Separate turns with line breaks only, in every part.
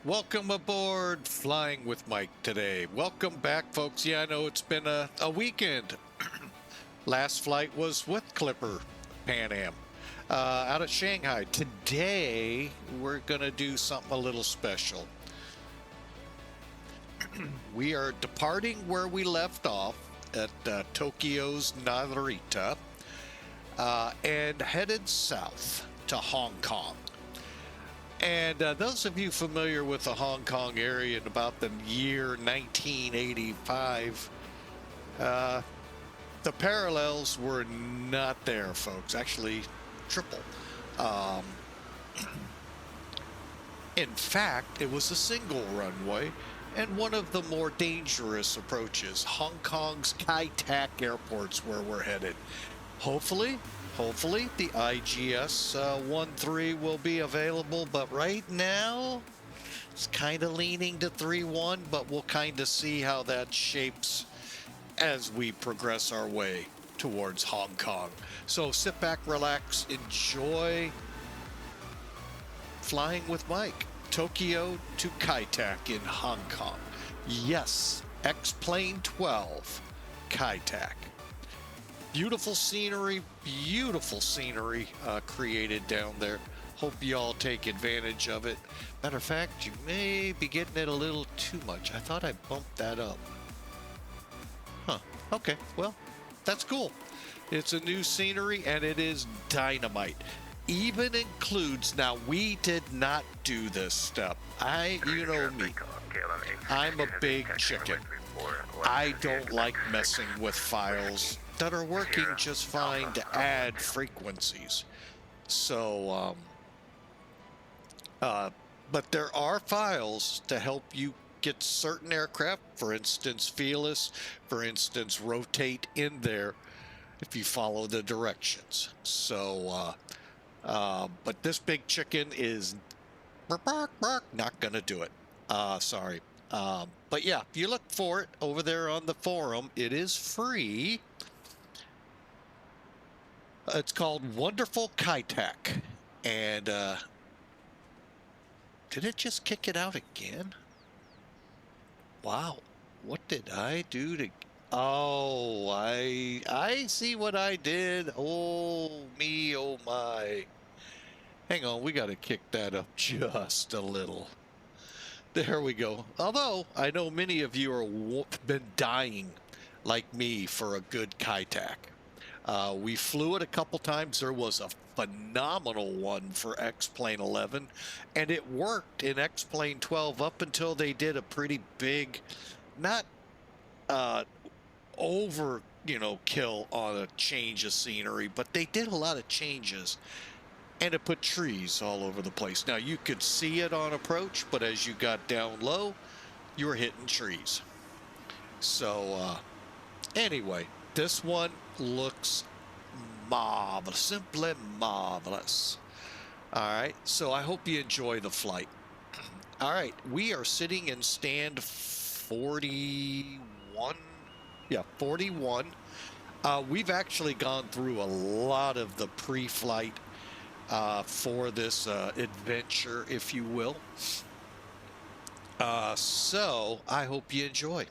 Welcome aboard Flying with Mike today. Welcome back, folks. Yeah, I know it's been a weekend. Last flight was with Clipper Pan Am out of Shanghai. Today, we're going to do something a little special. We are departing where we left off at Tokyo's Narita and headed south to Hong Kong. And those of you familiar with the Hong Kong area in about the year 1985, the parallels were not there, folks. Actually, triple. In fact, it was a single runway and one of the more dangerous approaches. Hong Kong's Saitek airport's where we're headed. Hopefully the IGS 13 will be available, but right now it's kind of leaning to 31, but we'll kind of see how that shapes as we progress our way towards Hong Kong. So sit back, relax, enjoy Flying with Mike. Tokyo to Saitek in Hong Kong. Yes, X-Plane 12, Saitek. Beautiful scenery created down there. Hope you all take advantage of it. Matter of fact, you may be getting it a little too much. I thought I bumped that up. Huh, okay, well, that's cool. It's a new scenery and it is dynamite. Even includes, now we did not do this step. You know me, I'm a big chicken. I don't like messing with files that are working just fine to add frequencies. So, but there are files to help you get certain aircraft, for instance, Felis, for instance, rotate in there if you follow the directions. So, but this big chicken is not gonna do it. Sorry. But yeah, if you look for it over there on the forum, it is free. It's called Wonderful Saitek. And did it just kick it out again? Wow. What did I do to... Oh, I see what I did. Oh, me, oh my. Hang on, we got to kick that up just a little. There we go. Although, I know many of you are been dying, like me, for a good Saitek. We flew it a couple times. There was a phenomenal one for X-Plane 11, and it worked in X-Plane 12 up until they did a pretty big, not over, kill on a change of scenery, but they did a lot of changes. And it put trees all over the place. Now, you could see it on approach, but as you got down low, you were hitting trees. So, anyway, this one looks marvelous, simply marvelous. All right, so I hope you enjoy the flight. All right, we are sitting in stand 41. Yeah, 41. We've actually gone through a lot of the pre-flight for this adventure, if you will. So I hope you enjoy.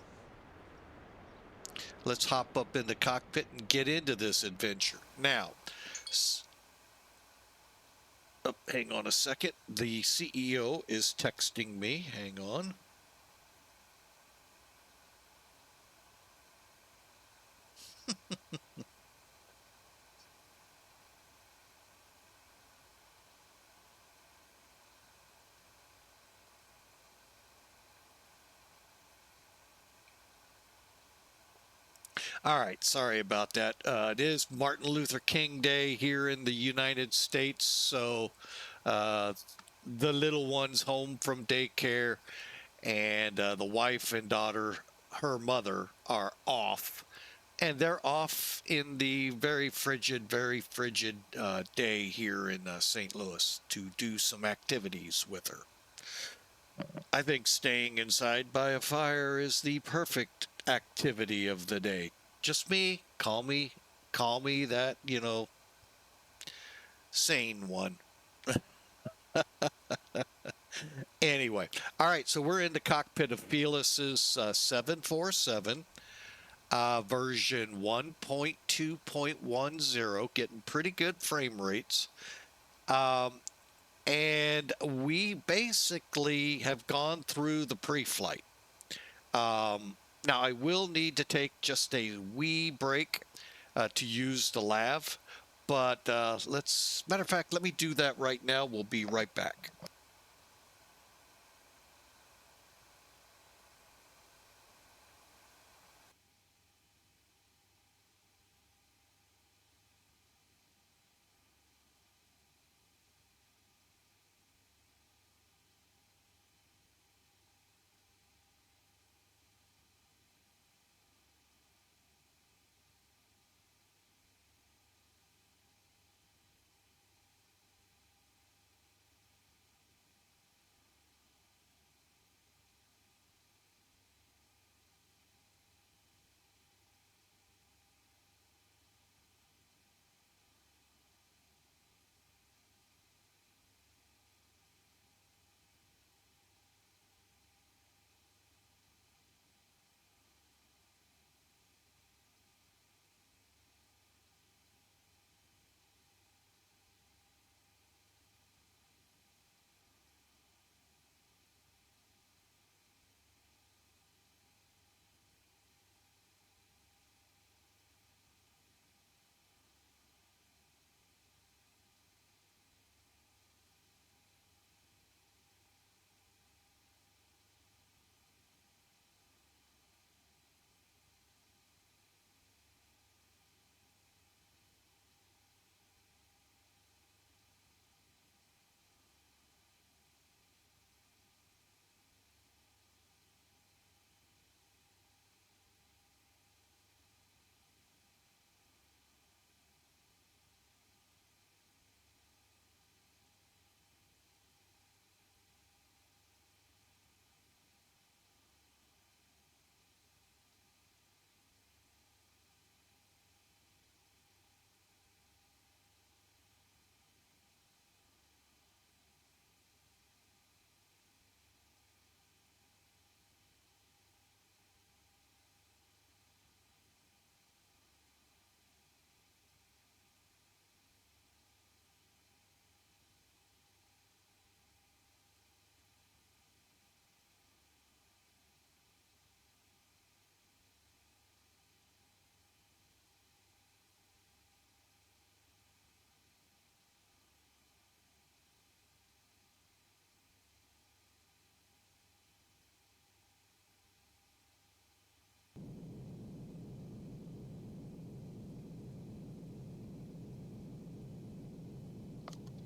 Let's hop up in the cockpit and get into this adventure. Now, hang on a second. The CEO is texting me. Hang on. All right, sorry about that. It is Martin Luther King Day here in the United States, so the little one's home from daycare, and the wife and daughter, her mother, are off, and they're off in the very frigid day here in St. Louis to do some activities with her. I think staying inside by a fire is the perfect activity of the day. Just me, call me that, sane one. Anyway. Anyway, all right, so we're in the cockpit of Felis's 747, version 1.2.10, getting pretty good frame rates. And we basically have gone through the pre-flight. Now, I will need to take just a wee break to use the lav, but matter of fact, let me do that right now. We'll be right back.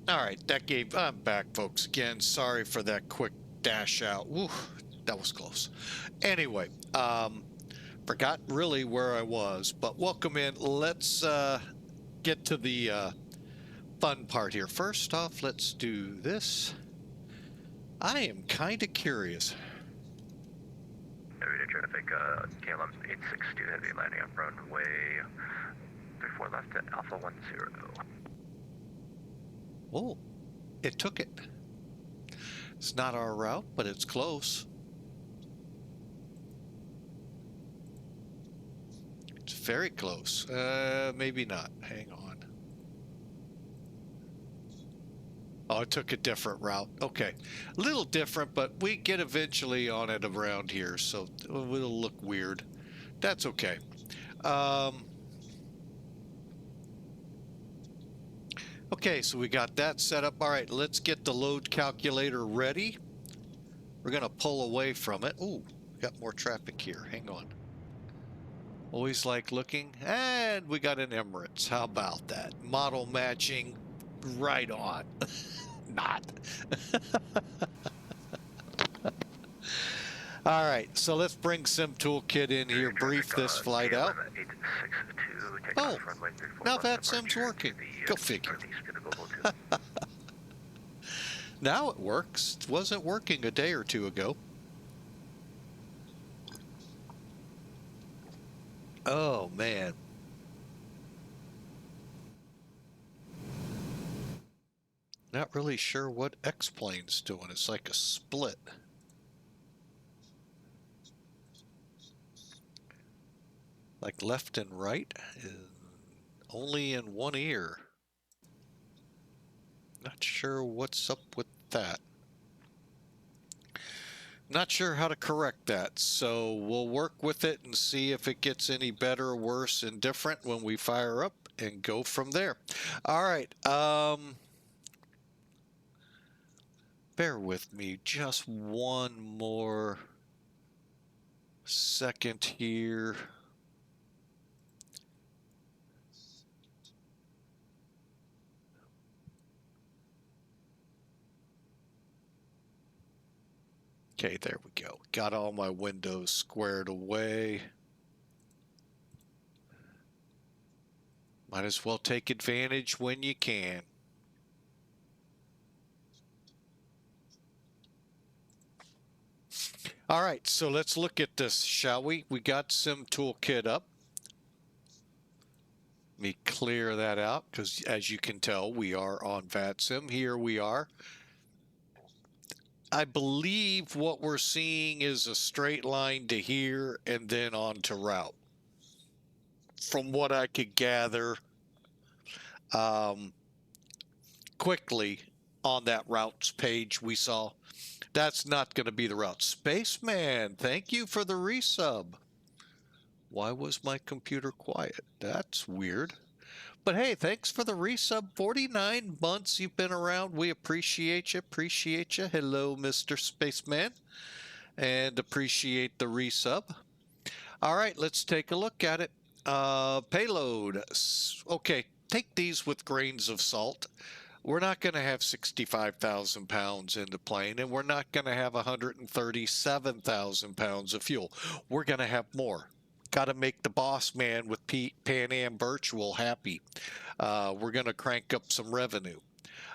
All right, I'm back, folks. Again, sorry for that quick dash out. Woo, that was close. Anyway, forgot really where I was, but welcome in. Let's get to the fun part here. First off, let's do this. I am kind of curious.
Narita traffic, KLM 862 heavy landing on runway 34 left at Alpha 10.
Oh, it took it. It's not our route, but it's close. It's very close. Maybe not. Hang on. Oh, it took a different route. Okay. A little different, but we get eventually on it around here, so it'll look weird. That's okay. Okay, so we got that set up. All right, let's get the load calculator ready. We're going to pull away from it. Ooh, we got more traffic here. Hang on. Always like looking. And we got an Emirates. How about that? Model matching right on. Not. All right, so let's bring Sim Toolkit in here, brief this flight out. Oh, now VATSIM's working. Go figure. Now it works. It wasn't working a day or two ago. Oh, man. Not really sure what X-Plane's doing. It's like a split. like left and right, only in one ear. Not sure what's up with that. Not sure how to correct that, so we'll work with it and see if it gets any better or worse and different when we fire up and go from there. All right, bear with me just one more second here. Okay, there we go. Got all my windows squared away. Might as well take advantage when you can. All right, so let's look at this, shall we? We got Sim Toolkit up. Let me clear that out because, as you can tell, we are on VATSIM. Here we are. I believe what we're seeing is a straight line to here and then on to route. From what I could gather quickly on that routes page we saw, that's not going to be the route. Spaceman, thank you for the resub. Why was my computer quiet? That's weird. But hey, thanks for the resub. 49 months you've been around. We appreciate you. Appreciate you. Hello, Mr. Spaceman. And appreciate the resub. All right, let's take a look at it. Payload. Okay, take these with grains of salt. We're not going to have 65,000 pounds in the plane, and we're not going to have 137,000 pounds of fuel. We're going to have more. Got to make the boss man with Pan Am Virtual happy. We're going to crank up some revenue.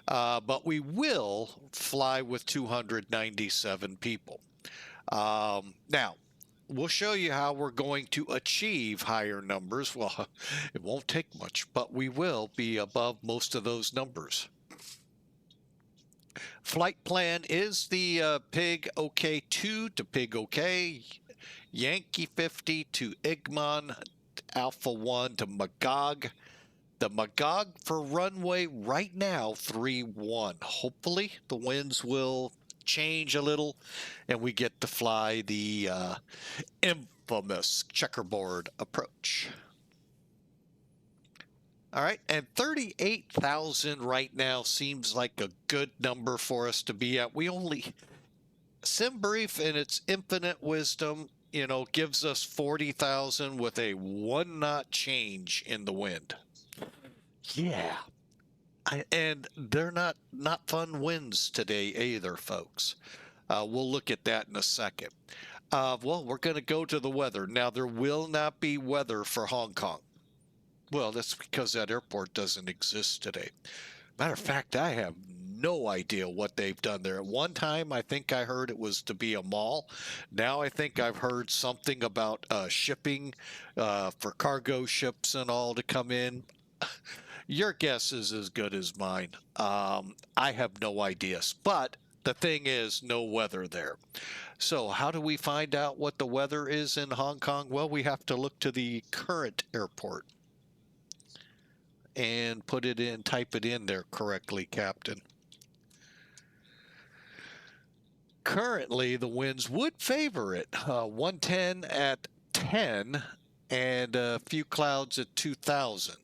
But we will fly with 297 people. Now, we'll show you how we're going to achieve higher numbers. Well, it won't take much, but we will be above most of those numbers. Flight plan is the Pig OK2 to Pig OK, Yankee 50 to Igman, Alpha 1 to Magog. The Magog for runway right now 31. Hopefully the winds will change a little and we get to fly the infamous checkerboard approach. All right, and 38,000 right now seems like a good number for us to be at. We only, SimBrief in its infinite wisdom, you know, gives us 40,000 with a 1 knot change in the wind. Yeah. And they're not fun winds today either, folks. We'll look at that in a second. Well, we're going to go to the weather. Now, there will not be weather for Hong Kong. Well, that's because that airport doesn't exist today. Matter of fact, I have no idea what they've done there. At one time, I think I heard it was to be a mall. Now I think I've heard something about shipping for cargo ships and all to come in. Your guess is as good as mine. I have no ideas. But the thing is, no weather there. So how do we find out what the weather is in Hong Kong? Well, we have to look to the current airport and put it in, type it in there correctly, Captain. Currently, the winds would favor it. 110 at 10 and a few clouds at 2,000.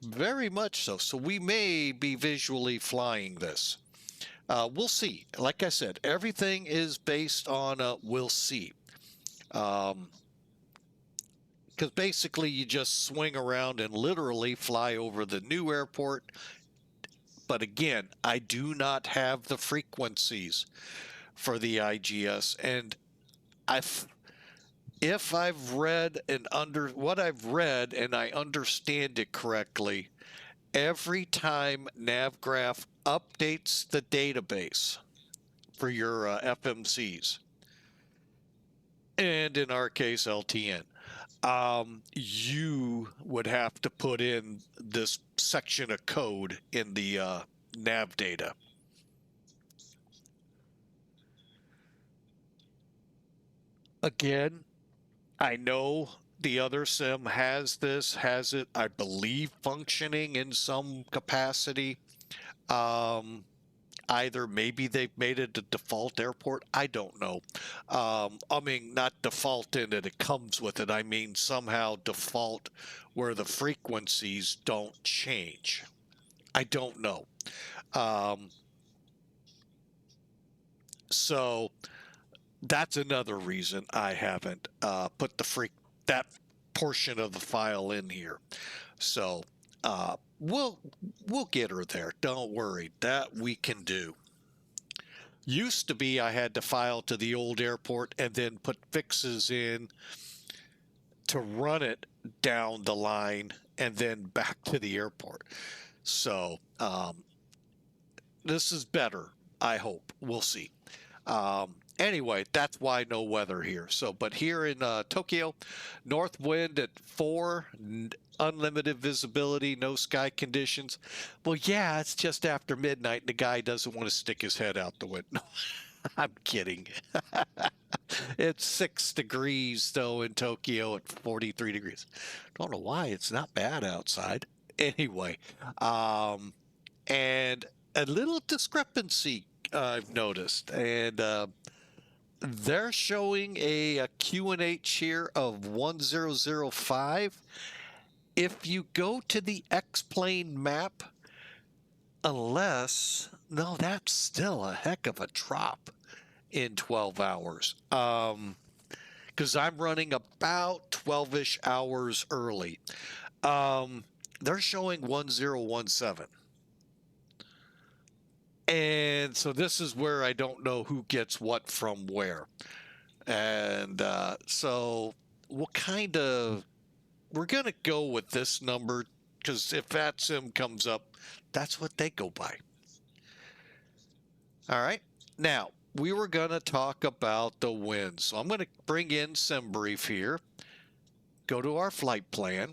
Very much so. So we may be visually flying this. We'll see. Like I said, everything is based on we'll see. Because basically you just swing around and literally fly over the new airport. But again, I do not have the frequencies for the IGS. And if I've read and what I've read and I understand it correctly, every time Navigraph updates the database for your FMCs, and in our case LTN, you would have to put in this section of code in the nav data. Again, I know the other sim has it, I believe, functioning in some capacity. Either maybe they've made it a default airport. I don't know. I mean, not default in that it comes with it. I mean, somehow default where the frequencies don't change. I don't know. Um, so that's another reason I haven't put that portion of the file in here. So we'll get her there. Don't worry. That we can do. Used to be I had to file to the old airport and then put fixes in to run it down the line and then back to the airport. So this is better, I hope. We'll see. Anyway, that's why no weather here. So, but here in Tokyo, north wind at 4, unlimited visibility, no sky conditions. Well, yeah, it's just after midnight and the guy doesn't want to stick his head out the window. I'm kidding. It's 6 degrees though in Tokyo at 43 degrees. Don't know why, it's not bad outside. Anyway, and a little discrepancy I've noticed, and they're showing a QNH here of 1005. If you go to the X-plane map, no, that's still a heck of a drop in 12 hours. Because I'm running about 12-ish hours early. They're showing 1017. And so this is where I don't know who gets what from where. And so we're going to go with this number because if VATSIM comes up, that's what they go by. All right. Now, we were going to talk about the winds. So I'm going to bring in SimBrief here, go to our flight plan.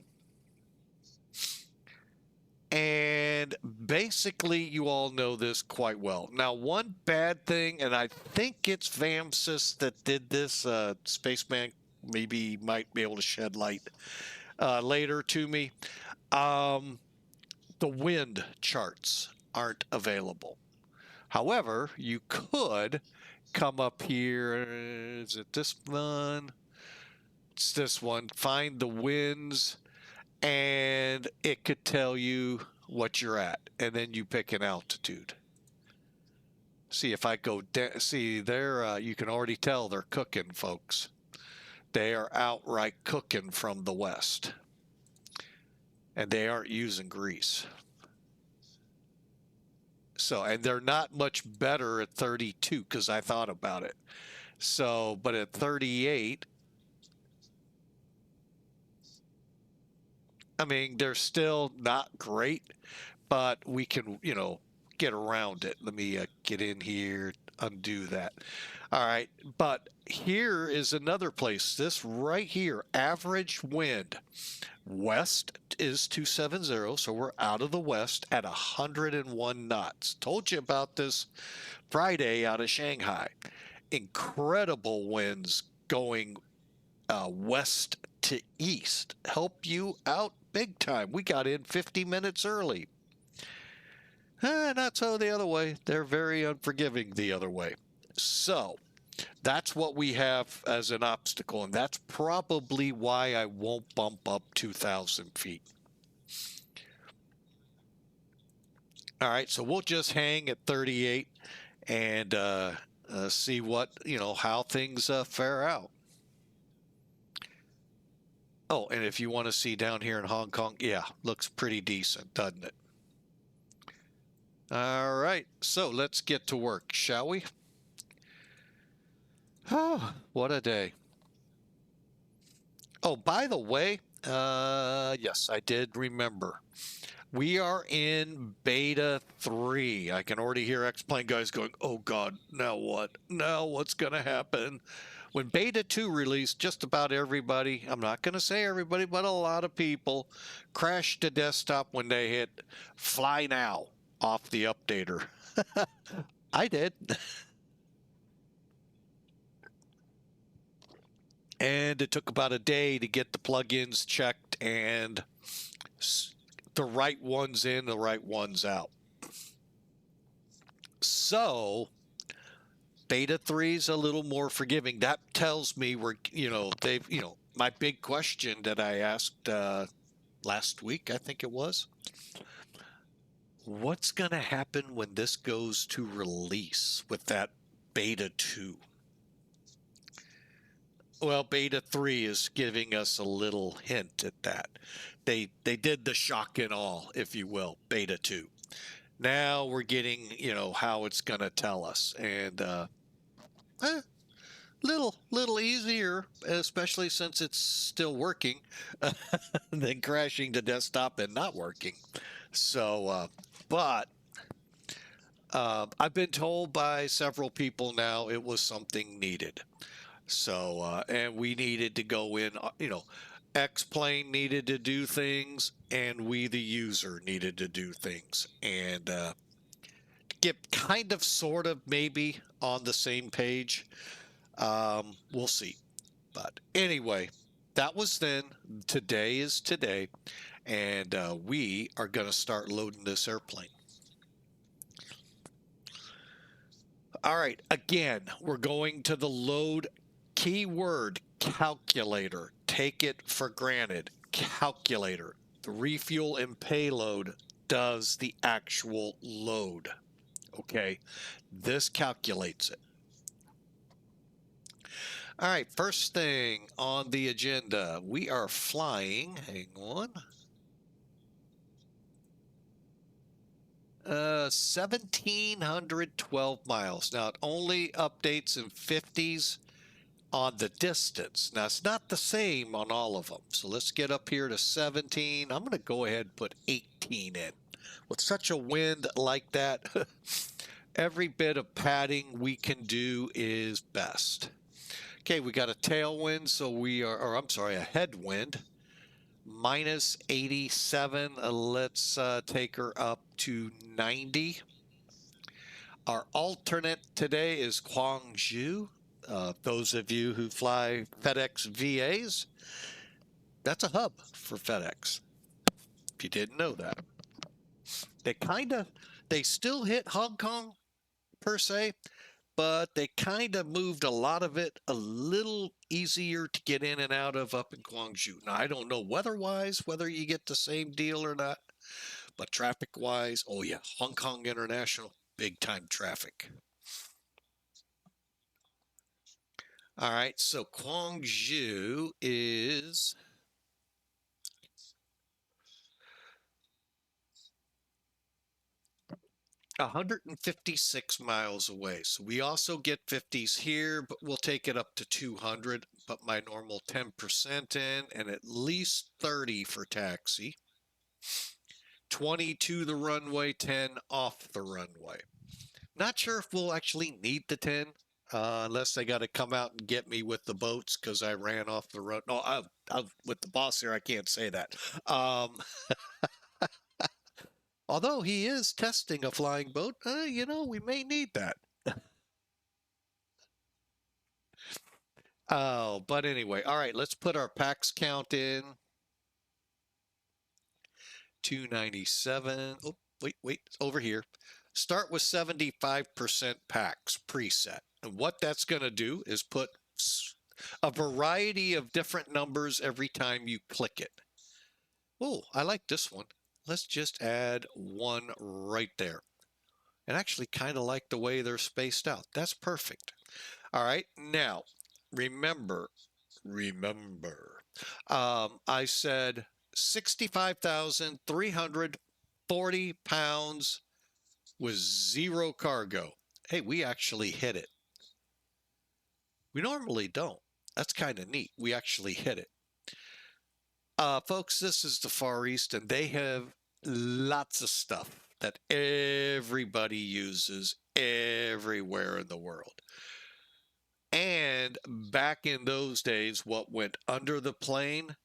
And basically, you all know this quite well. Now, one bad thing, and I think it's VAMSys that did this, Spaceman maybe might be able to shed light later to me. The wind charts aren't available. However, you could come up here. Is it this one? It's this one. Find the winds, and it could tell you what you're at, and then you pick an altitude. See if I go down. See there, you can already tell they're cooking, folks. They are outright cooking from the west, and they aren't using grease. So, and they're not much better at 32 because I thought about it. So, but at 38, I mean, they're still not great, but we can, get around it. Let me get in here, undo that. All right, but here is another place. This right here, average wind. West is 270, so we're out of the west at 101 knots. Told you about this Friday out of Shanghai. Incredible winds going west to east. Help you out big time. We got in 50 minutes early. Not so the other way. They're very unforgiving the other way. So that's what we have as an obstacle, and that's probably why I won't bump up 2,000 feet. All right, so we'll just hang at 38 and see what, how things fare out. Oh, and if you want to see down here in Hong Kong, yeah, looks pretty decent, doesn't it? All right, so let's get to work, shall we? Oh, what a day. Oh, by the way, yes, I did remember. We are in beta 3. I can already hear X-Plane guys going, oh God, now what? Now what's going to happen? When beta 2 released, just about everybody, I'm not going to say everybody, but a lot of people crashed the desktop when they hit fly now off the updater. I did. And it took about a day to get the plugins checked and the right ones in, the right ones out. So beta 3 is a little more forgiving. That tells me we're, they've, my big question that I asked last week, I think it was, what's going to happen when this goes to release with that beta 2? Well, beta 3 is giving us a little hint at that. They did the shock and awe, if you will, beta 2. Now we're getting, how it's going to tell us. And little easier, especially since it's still working, than crashing the desktop and not working. So, but I've been told by several people now it was something needed. So, and we needed to go in, X-Plane needed to do things, and we, the user, needed to do things. And get kind of, sort of, maybe on the same page. We'll see. But anyway, that was then. Today is today. And we are going to start loading this airplane. All right, again, we're going to the load keyword calculator. Take it for granted. Calculator. The refuel and payload does the actual load. Okay, this calculates it. All right, first thing on the agenda, we are flying, hang on, 1,712 miles. Now, it only updates in 50s on the distance. Now, it's not the same on all of them. So let's get up here to 17. I'm going to go ahead and put 18 in. With such a wind like that, every bit of padding we can do is best. Okay, we got a tailwind, so we are, or I'm sorry, a headwind, minus 87. Let's take her up to 90. Our alternate today is Gwangju. Those of you who fly FedEx VAs, that's a hub for FedEx. If you didn't know that. They still hit Hong Kong per se, but they kind of moved a lot of it a little easier to get in and out of up in Gwangju. Now, I don't know weather-wise whether you get the same deal or not, but traffic-wise, oh yeah, Hong Kong International, big-time traffic. All right, so Gwangju is 156 miles away. So we also get 50s here, but we'll take it up to 200. Put my normal 10% in and at least 30 for taxi. 20 to the runway, 10 off the runway. Not sure if we'll actually need the 10. Unless they got to come out and get me with the boats because I ran off the road. No, I'm with the boss here. I can't say that. Although he is testing a flying boat, we may need that. Oh, but anyway, all right, let's put our packs count in. 297. Oh, wait, over here. Start with 75% packs preset. And what that's going to do is put a variety of different numbers every time you click it. Oh, I like this one. Let's just add one right there. And actually kind of like the way they're spaced out. That's perfect. All right, now remember, I said 65,340 pounds with zero cargo. Hey, we actually hit it. We normally don't. That's kind of neat. We actually hit it. Folks, this is the Far East, and they have lots of stuff that everybody uses everywhere in the world. And back in those days, what went under the plane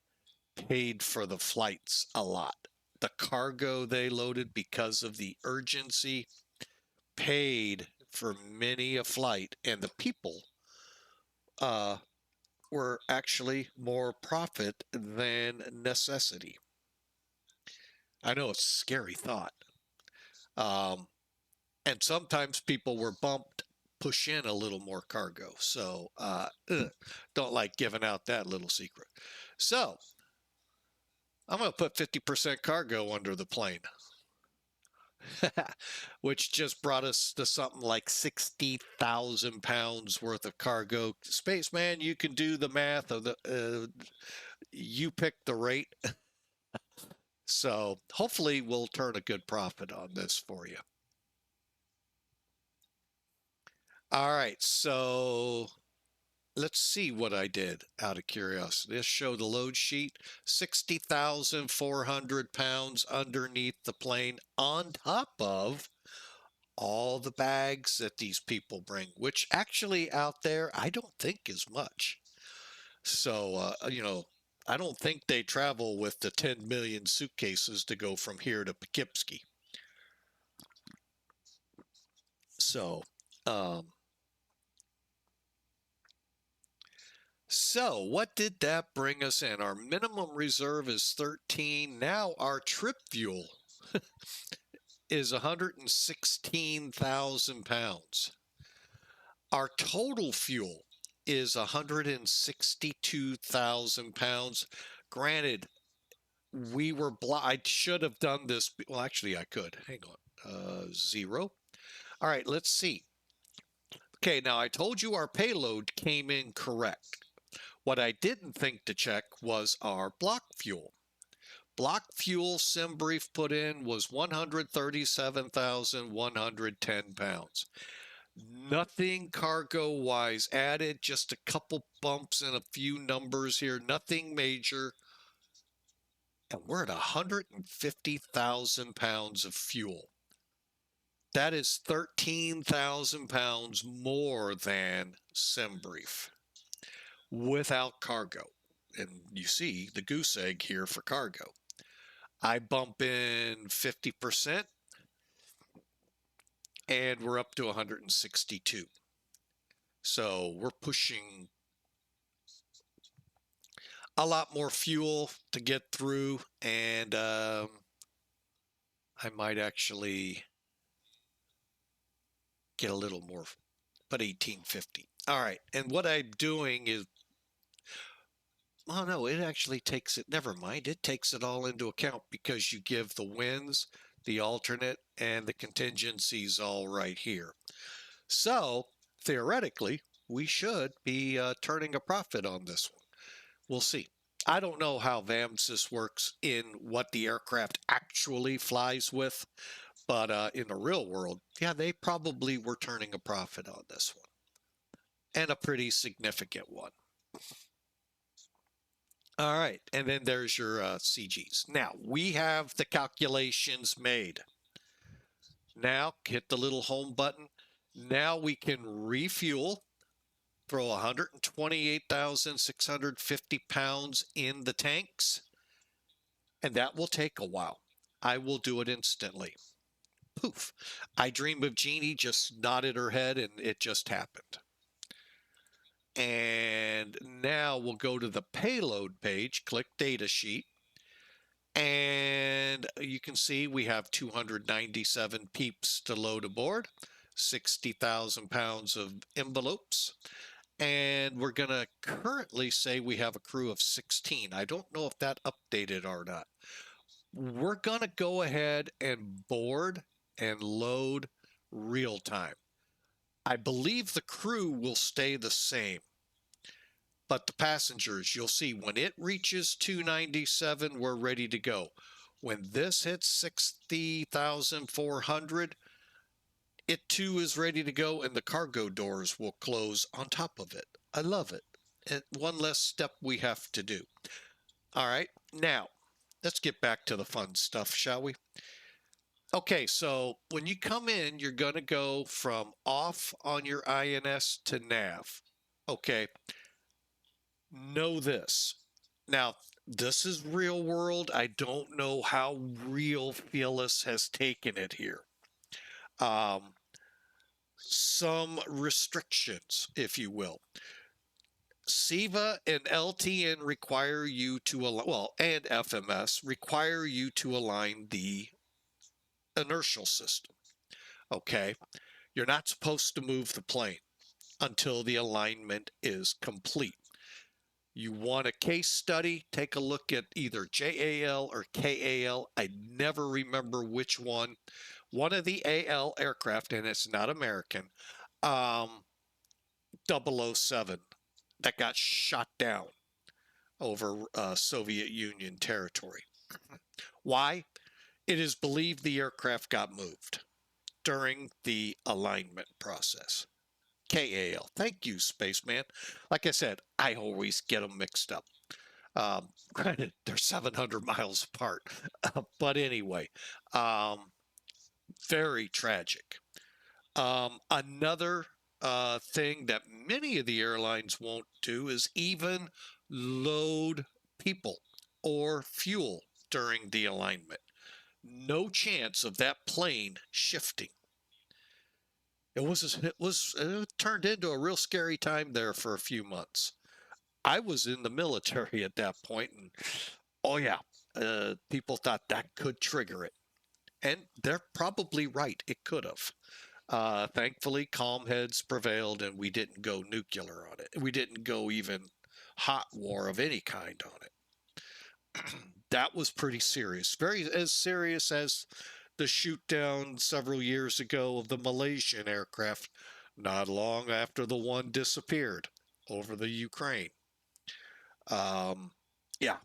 paid for the flights a lot. The cargo they loaded, because of the urgency, paid for many a flight. And the people were actually more profit than necessity. I know it's a scary thought. Um, and sometimes people were bumped, push in a little more cargo. So don't like giving out that little secret. So I'm going to put 50% cargo under the plane, which just brought us to something like 60,000 pounds worth of cargo. Spaceman, you can do the math of you pick the rate. So hopefully we'll turn a good profit on this for you. All right, so let's see what I did out of curiosity. Let's show the load sheet. 60,400 pounds underneath the plane on top of all the bags that these people bring, which actually out there, I don't think is much. So, I don't think they travel with the 10 million suitcases to go from here to Poughkeepsie. So, so what did that bring us in? Our minimum reserve is 13. Now our trip fuel is 116,000 pounds. Our total fuel is 162,000 pounds. Granted, we were I should have done this. Well, actually, I could. Hang on. 0. All right, let's see. Okay, now I told you our payload came in correct. What I didn't think to check was our block fuel. Block fuel SimBrief put in was 137,110 pounds. Nothing cargo-wise added, just a couple bumps and a few numbers here, nothing major. And we're at 150,000 pounds of fuel. That is 13,000 pounds more than SimBrief without cargo. And you see the goose egg here for cargo. I bump in 50% and we're up to 162. So we're pushing a lot more fuel to get through, and I might actually get a little more, but 1850. All right, and what I'm doing is, oh no, it actually takes it, never mind, it takes it all into account because you give the wins, the alternate, and the contingencies all right here. So theoretically, we should be turning a profit on this one. We'll see. I don't know how VAMSIS works in what the aircraft actually flies with, but in the real world, yeah, they probably were turning a profit on this one, and a pretty significant one. All right, and then there's your CGs. Now, we have the calculations made. Now, hit the little home button. Now we can refuel, throw 128,650 pounds in the tanks, and that will take a while. I will do it instantly. Poof. I Dream of Jeannie just nodded her head and it just happened. And now we'll go to the payload page, click data sheet, and you can see we have 297 peeps to load aboard, 60,000 pounds of envelopes, and we're going to currently say we have a crew of 16. I don't know if that updated or not. We're going to go ahead and board and load real time. I believe the crew will stay the same, but the passengers, you'll see when it reaches 297, we're ready to go. When this hits 60,400, it too is ready to go, and the cargo doors will close on top of it. I love it. And one less step we have to do. All right, now let's get back to the fun stuff, shall we? Okay, so when you come in, you're going to go from off on your INS to nav. Okay, know this. Now, this is real world. I don't know how real Felis has taken it here. Some restrictions, if you will. SIVA and LTN require you to well, and FMS require you to align the inertial system. Okay, you're not supposed to move the plane until the alignment is complete. You want a case study, take a look at either JAL or KAL. I never remember which one. One of the AL aircraft, and it's not American, 007, that got shot down over Soviet Union territory. Why? It is believed the aircraft got moved during the alignment process. KAL. Thank you, spaceman. Like I said, I always get them mixed up. Granted, they're 700 miles apart. But anyway, very tragic. Another thing that many of the airlines won't do is even load people or fuel during the alignment. No chance of that plane shifting. It turned into a real scary time there for a few months. I was in the military at that point, and oh yeah, people thought that could trigger it, and they're probably right. It could have. Thankfully, calm heads prevailed, and we didn't go nuclear on it. We didn't go even hot war of any kind on it. That was pretty serious, very as serious as the shoot down several years ago of the Malaysian aircraft, not long after the one disappeared over the Ukraine. Yeah,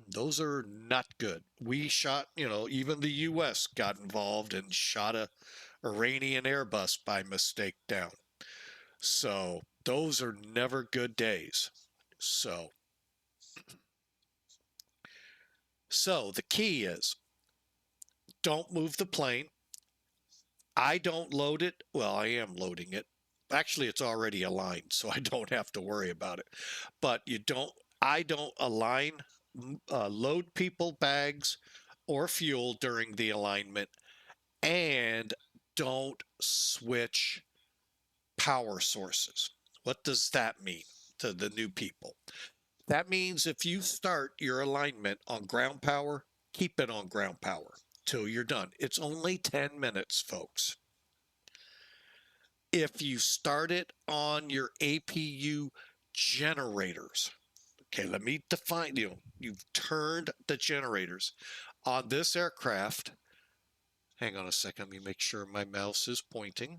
those are not good. We shot, even the U.S. got involved and shot a Iranian Airbus by mistake down. So those are never good days. So the key is don't move the plane. I don't load it. Well, I am loading it. Actually, it's already aligned, so I don't have to worry about it. But I don't align, load people, bags, or fuel during the alignment, and don't switch power sources. What does that mean to the new people? That means if you start your alignment on ground power, keep it on ground power till you're done. It's only 10 minutes, folks. If you start it on your APU generators, okay, let me define you've turned the generators on this aircraft. Hang on a second, let me make sure my mouse is pointing.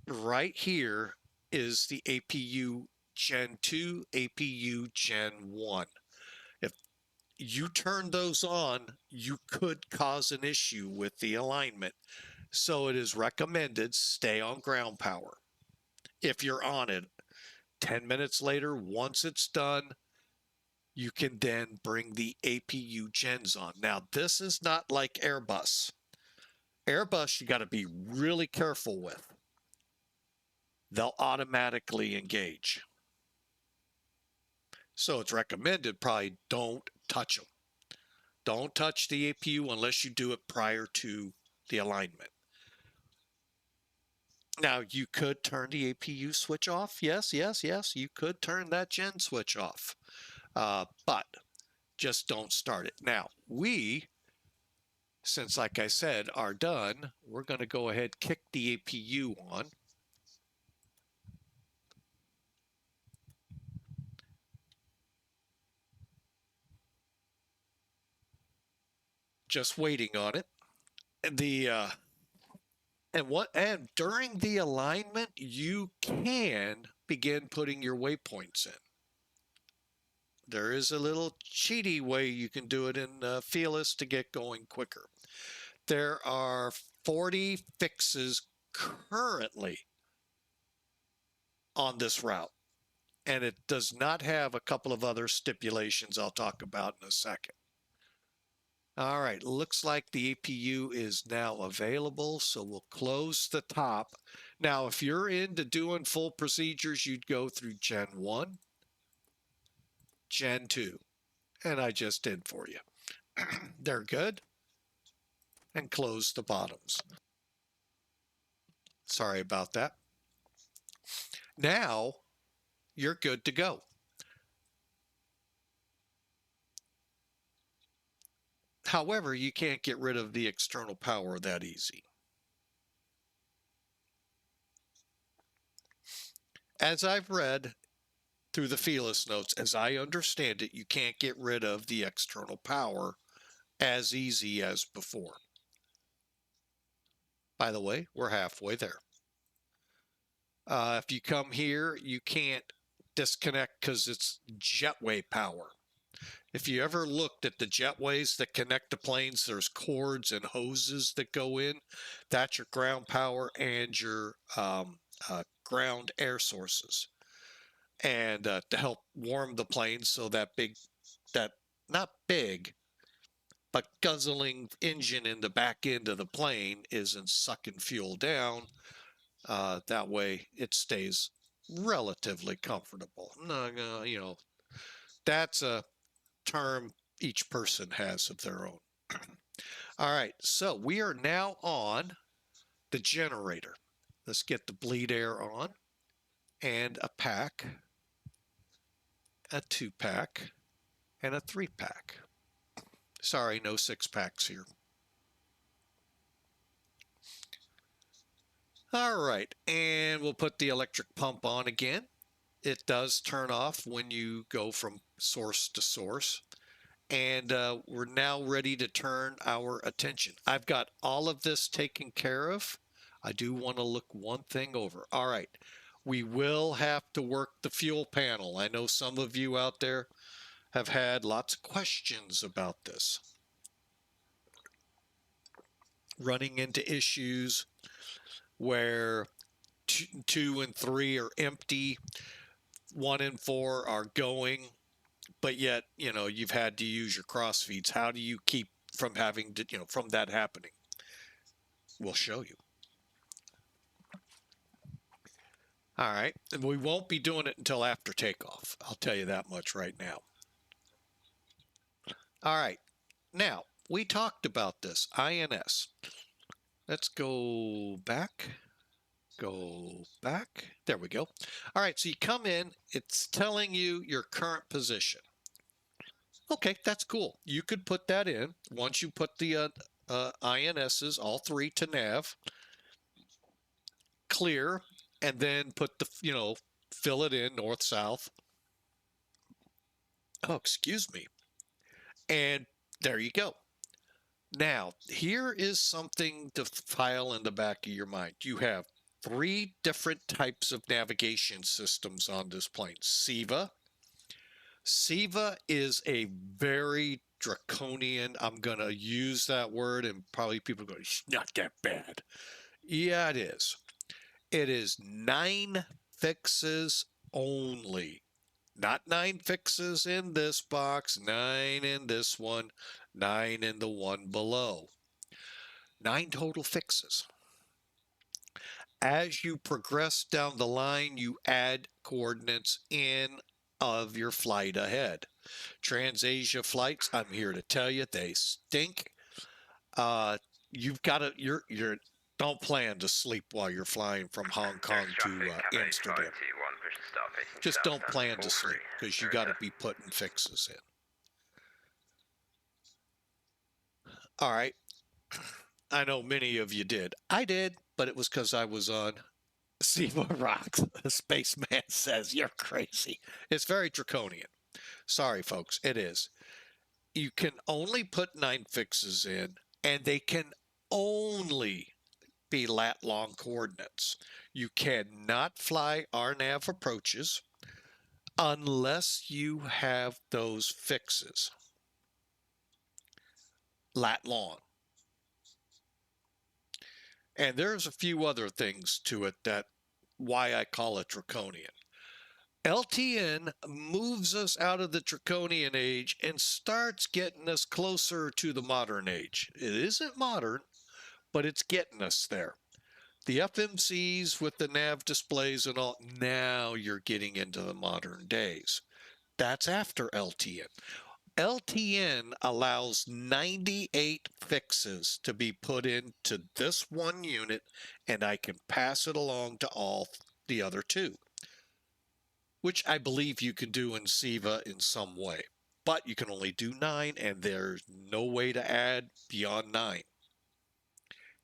Right here is the APU Gen 2, APU Gen 1. If you turn those on, you could cause an issue with the alignment. So it is recommended stay on ground power. If you're on it, 10 minutes later, once it's done, you can then bring the APU gens on. Now, this is not like Airbus. Airbus, you got to be really careful with. They'll automatically engage. So it's recommended probably don't touch them. Don't touch the APU unless you do it prior to the alignment. Now, you could turn the APU switch off. Yes, you could turn that gen switch off. But just don't start it. Now, since like I said, are done, we're going to go ahead, kick the APU on. Just waiting on it. And and during the alignment, you can begin putting your waypoints in. There is a little cheaty way you can do it in Felis to get going quicker. There are 40 fixes currently on this route, and it does not have a couple of other stipulations I'll talk about in a second. All right, looks like the APU is now available, so we'll close the top. Now, if you're into doing full procedures, you'd go through Gen 1, Gen 2, and I just did for you. They're good. And close the bottoms. Sorry about that. Now, you're good to go. However, you can't get rid of the external power that easy. As I've read through the Felis notes, as I understand it, you can't get rid of the external power as easy as before. By the way, we're halfway there. If you come here, you can't disconnect because it's jetway power. If you ever looked at the jetways that connect the planes, there's cords and hoses that go in. That's your ground power and your ground air sources. And to help warm the plane so that not big, but guzzling engine in the back end of the plane isn't sucking fuel down. That way it stays relatively comfortable. No, you know, that's a term each person has of their own. All right, so we are now on the generator. Let's get the bleed air on, and a pack, a 2-pack, and a 3-pack. Sorry, no 6-packs here. All right, and we'll put the electric pump on again. It does turn off when you go from source to source. And we're now ready to turn our attention. I've got all of this taken care of. I do want to look one thing over. All right, we will have to work the fuel panel. I know some of you out there have had lots of questions about this. Running into issues where 2 and 3 are empty, 1 and 4 are going, but yet, you know, you've had to use your cross feeds. How do you keep from having to, from that happening? We'll show you. All right, and we won't be doing it until after takeoff. I'll tell you that much right now. All right, now we talked about this INS. Let's go back. Go back. There we go. All right, so you come in, it's telling you your current position. Okay, that's cool. You could put that in once you put the INSs, all 3 to nav, clear, and then put the, fill it in north, south. Oh, excuse me. And there you go. Now, here is something to file in the back of your mind. You have 3 different types of navigation systems on this plane. SIVA. SIVA is a very draconian, I'm going to use that word and probably people go, it's not that bad. Yeah, it is. It is 9 fixes only. Not 9 fixes in this box, 9 in this one, 9 in the one below. 9 total fixes. As you progress down the line, you add coordinates in of your flight ahead. Trans-Asia flights, I'm here to tell you, they stink. You've got to, don't plan to sleep while you're flying from Hong Kong to Amsterdam. Just don't plan to sleep because you got to be putting fixes in. All right. I know many of you did. I did, but it was because I was on SIVA Rocks. The spaceman says, you're crazy. It's very draconian. Sorry, folks, it is. You can only put 9 fixes in, and they can only be lat-long coordinates. You cannot fly RNAV approaches unless you have those fixes. Lat-long. And there's a few other things to it that why I call it draconian. LTN moves us out of the draconian age and starts getting us closer to the modern age. It isn't modern, but it's getting us there. The FMCs with the nav displays and all, now you're getting into the modern days. That's after LTN. LTN allows 98 fixes to be put into this one unit, and I can pass it along to all the other 2. which I believe you can do in SIVA in some way. But you can only do 9, and there's no way to add beyond 9.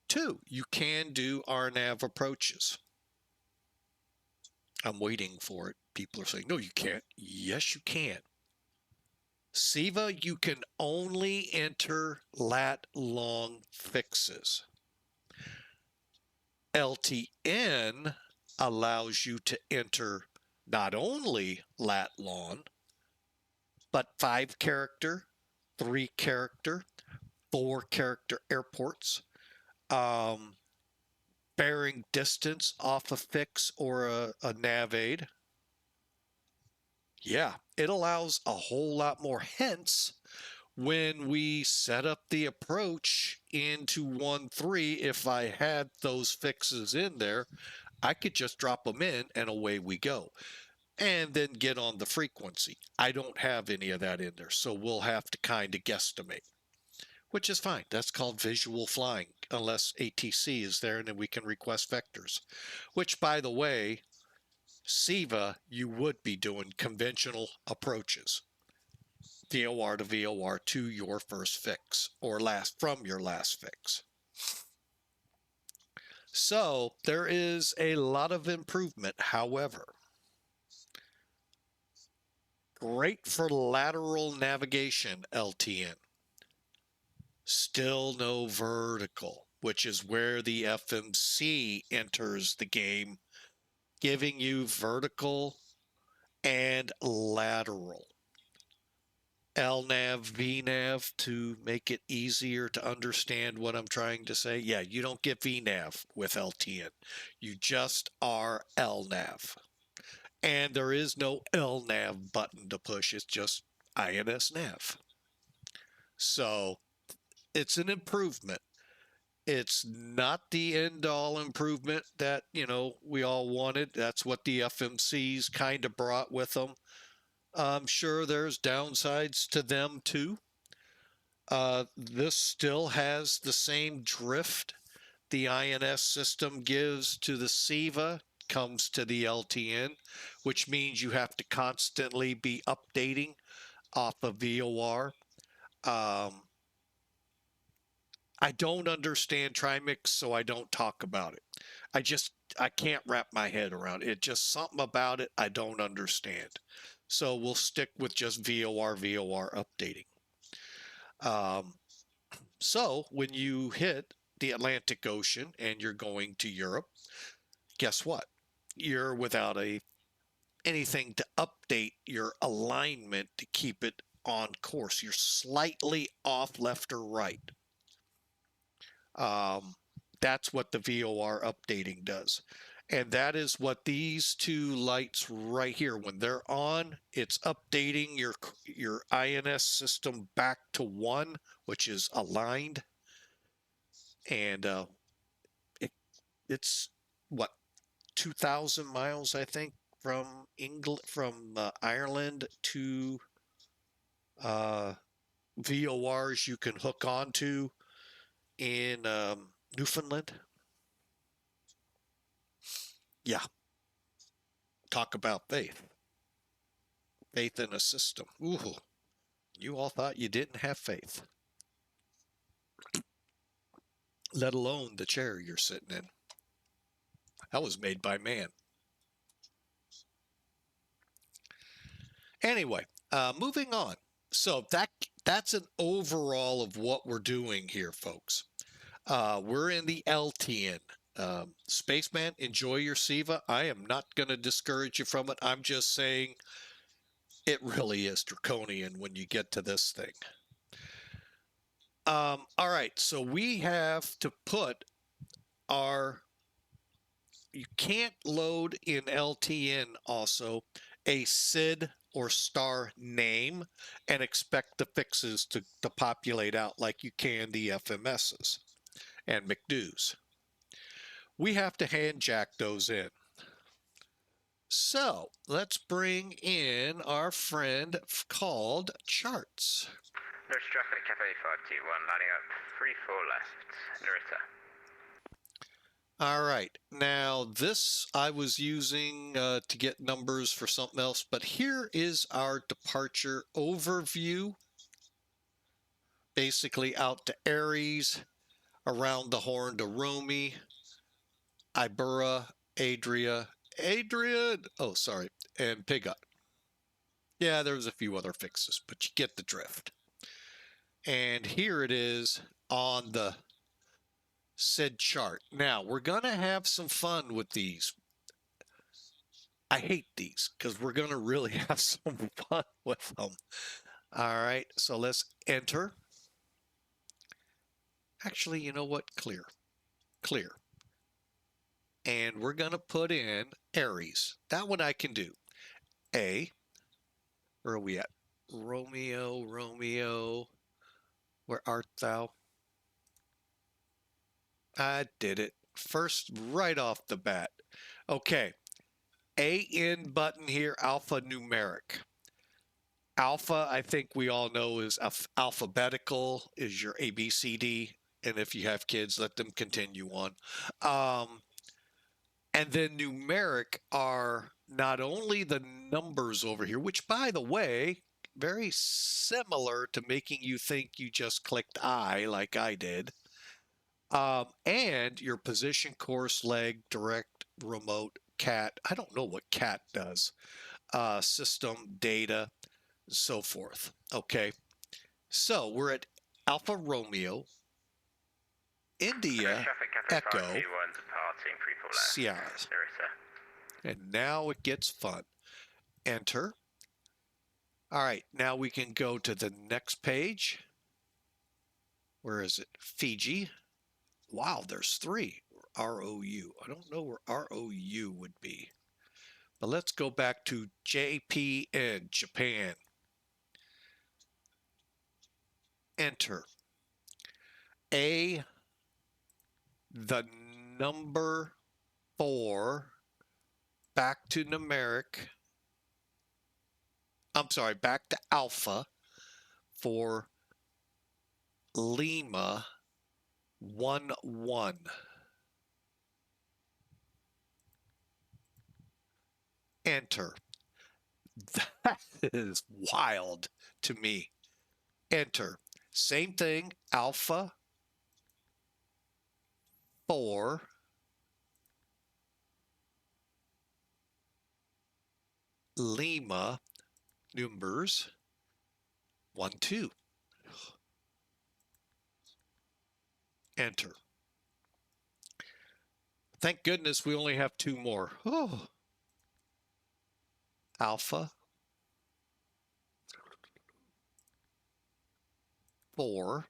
2, you can do RNAV approaches. I'm waiting for it. People are saying, no, you can't. Yes, you can. SIVA, you can only enter lat long fixes. LTN allows you to enter not only lat long, but 5 character, 3 character, 4 character airports, bearing distance off a fix or a nav aid. Yeah, it allows a whole lot more. Hence, when we set up the approach into 1.3, if I had those fixes in there, I could just drop them in and away we go. And then get on the frequency. I don't have any of that in there, so we'll have to kind of guesstimate, which is fine. That's called visual flying, unless ATC is there, and then we can request vectors, which, by the way, SIVA, you would be doing conventional approaches, VOR to VOR to your first fix, or from your last fix. So there is a lot of improvement. However, great for lateral navigation, LTN. Still no vertical, which is where the FMC enters the game, giving you vertical and lateral. LNAV, VNAV to make it easier to understand what I'm trying to say. Yeah, you don't get VNAV with LTN. You just are LNAV. And there is no LNAV button to push. It's just INSNAV. So it's an improvement. It's not the end-all improvement that, we all wanted. That's what the FMCs kind of brought with them. I'm sure there's downsides to them too. This still has the same drift the INS system gives to the SIVA comes to the LTN, which means you have to constantly be updating off of VOR. I don't understand trimix, so I don't talk about it. I can't wrap my head around it. Just something about it I don't understand. So we'll stick with just VOR updating. So when you hit the Atlantic Ocean and you're going to Europe, guess what? You're without anything to update your alignment to keep it on course. You're slightly off left or right. That's what the VOR updating does. And that is what these two lights right here, when they're on, it's updating your INS system back to 1, which is aligned. And it's what, 2,000 miles, I think, from Ireland to VORs you can hook onto in Newfoundland. Yeah. Talk about faith. Faith in a system. Ooh. You all thought you didn't have faith. Let alone the chair you're sitting in. That was made by man. Anyway, moving on. So that's an overall of what we're doing here, folks. We're in the LTN. Spaceman, enjoy your SIVA. I am not going to discourage you from it. I'm just saying it really is draconian when you get to this thing. All right, so we have to put you can't load in LTN also a SID or star name and expect the fixes to populate out like you can the FMSs and McDo's. We have to hand jack those in. So let's bring in our friend called Charts.
There's traffic, Cafe 521, lining up 34 left, Narita.
All right, now this I was using to get numbers for something else, but here is our departure overview. Basically out to Aries, around the Horn to Romy, Ibera, Adrian, oh sorry, and Pigot. Yeah, there's a few other fixes, but you get the drift. And here it is on the said chart. Now, we're going to have some fun with these. I hate these because we're going to really have some fun with them. All right, so let's enter. Actually, you know what? Clear. Clear. And we're going to put in Aries. That one I can do. A. Where are we at? Romeo, Romeo. Where art thou? I did it. First, right off the bat. Okay. AN button here, alphanumeric. Alpha, I think we all know is alphabetical, is your ABCD. And if you have kids, let them continue on. And then numeric are not only the numbers over here, which, by the way, very similar to making you think you just clicked I like I did. And your position, course, leg, direct, remote, cat. I don't know what cat does. System, data, so forth. Okay. So we're at Alpha Romeo, India, Echo, Sierra. And now it gets fun. Enter. All right, now we can go to the next page. Where is it? Fiji. Wow, there's 3. ROU. I don't know where ROU would be. But let's go back to JPN, Japan. Enter. A, the number 4, back to numeric. I'm sorry, back to alpha for Lima 11. Enter. That is wild to me. Enter. Same thing, alpha 4 Lima numbers 1, 2. Enter. Thank goodness we only have 2 more. Oh. Alpha 4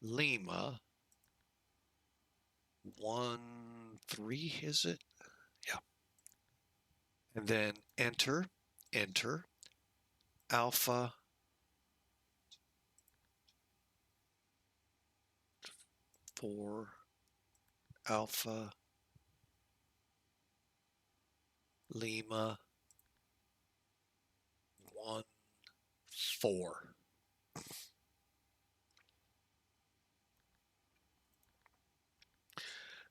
Lima 1, 3, is it? Yeah. And then enter, enter, alpha 4 alpha Lima 1, 4.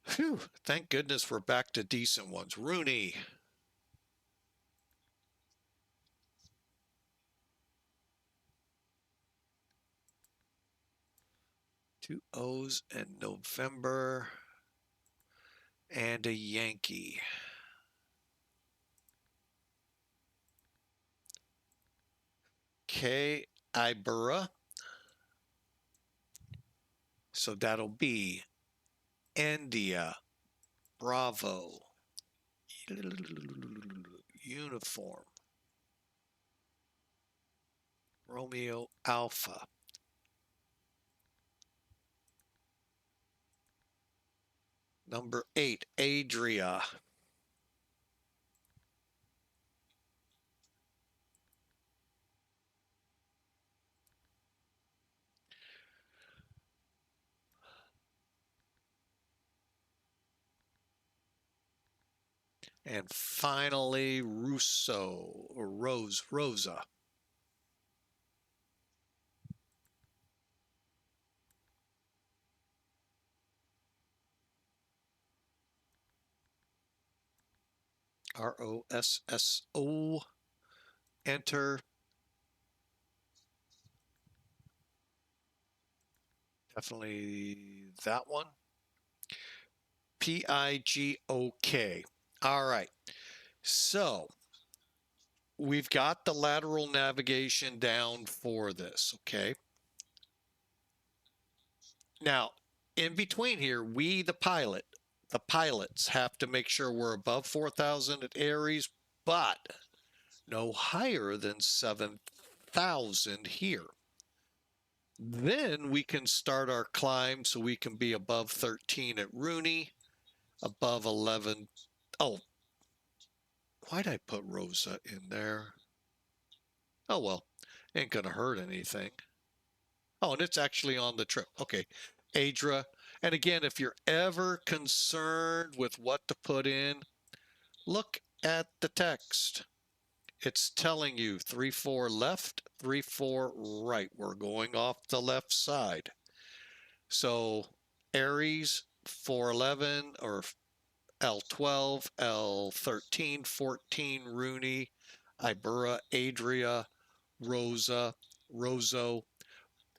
Phew, thank goodness we're back to decent ones. Rooney. Two O's in November and a Yankee. K. Ibera. So that'll be India, Bravo, Uniform, Romeo Alpha. Number 8, Adria. And finally, Russo, or Rosa. ROSSO. Enter. Definitely that one. PIGOK. All right. So we've got the lateral navigation down for this, okay? Now, in between here, the pilots have to make sure we're above 4,000 at Aries, but no higher than 7,000 here. Then we can start our climb so we can be above 13 at Rooney, above 11. Oh, why'd I put Rosa in there? Oh, well, ain't gonna hurt anything. Oh, and it's actually on the trip. Okay, Adra. And again, if you're ever concerned with what to put in, look at the text. It's telling you 3-4 left, 3-4 right. We're going off the left side. So Aries 411 or L12, L13, 14, Rooney, Ibera, Adria, Rosa, Roso,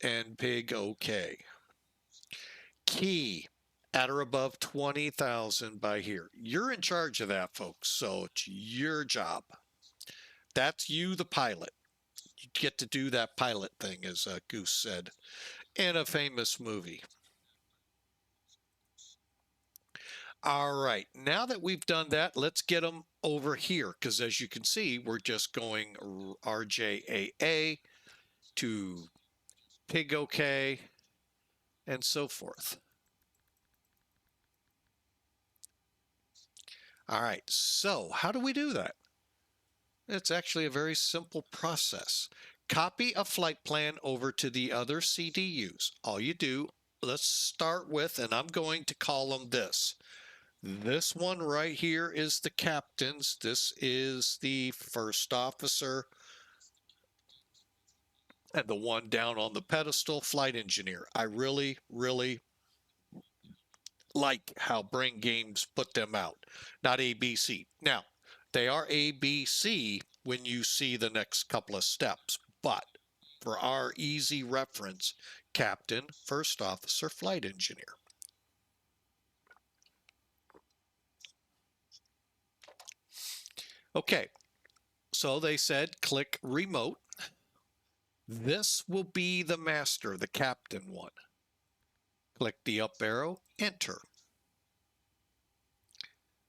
and Pig OK. Key at or above 20,000 by here. You're in charge of that, folks. So it's your job. That's you, the pilot. You get to do that pilot thing, as Goose said in a famous movie. All right, now that we've done that, let's get them over here, because as you can see, we're just going RJAA to Pig OK and so forth. All right, so how do we do that? It's actually a very simple process. Copy a flight plan over to the other CDUs. All you do, let's start with, and I'm going to call them this. This one right here is the captain's. This is the first officer. And the one down on the pedestal, flight engineer. I really, really like how Brain Games put them out. Not ABC. Now, they are ABC when you see the next couple of steps. But for our easy reference, captain, first officer, flight engineer. Okay, so they said click remote. This will be the master, the captain one. Click the up arrow, enter.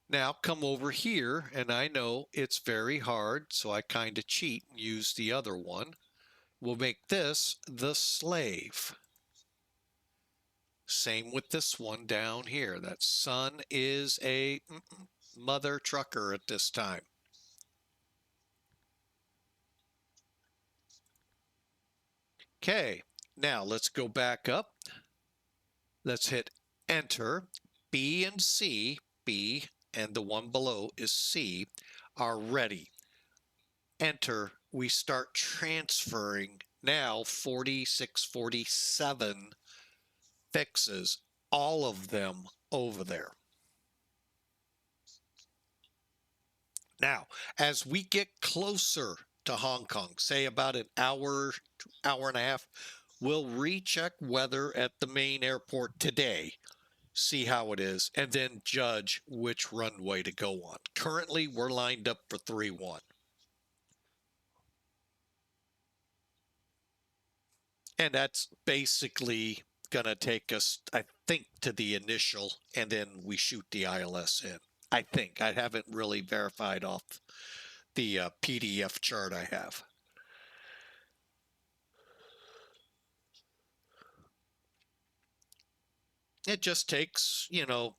Now come over here, and I know it's very hard, so I kind of cheat and use the other one. We'll make this the slave. Same with this one down here. That son is a mother trucker at this time. Okay, now let's go back up. Let's hit enter. B and C, B and the one below is C, are ready. Enter. We start transferring now 46, 47 fixes, all of them over there. Now, as we get closer to Hong Kong, say about an hour, hour and a half, we'll recheck weather at the main airport today, see how it is, and then judge which runway to go on. Currently, we're lined up for 3-1. And that's basically going to take us, I think, to the initial, and then we shoot the ILS in. I think. I haven't really verified off the PDF chart I have. It just takes, you know,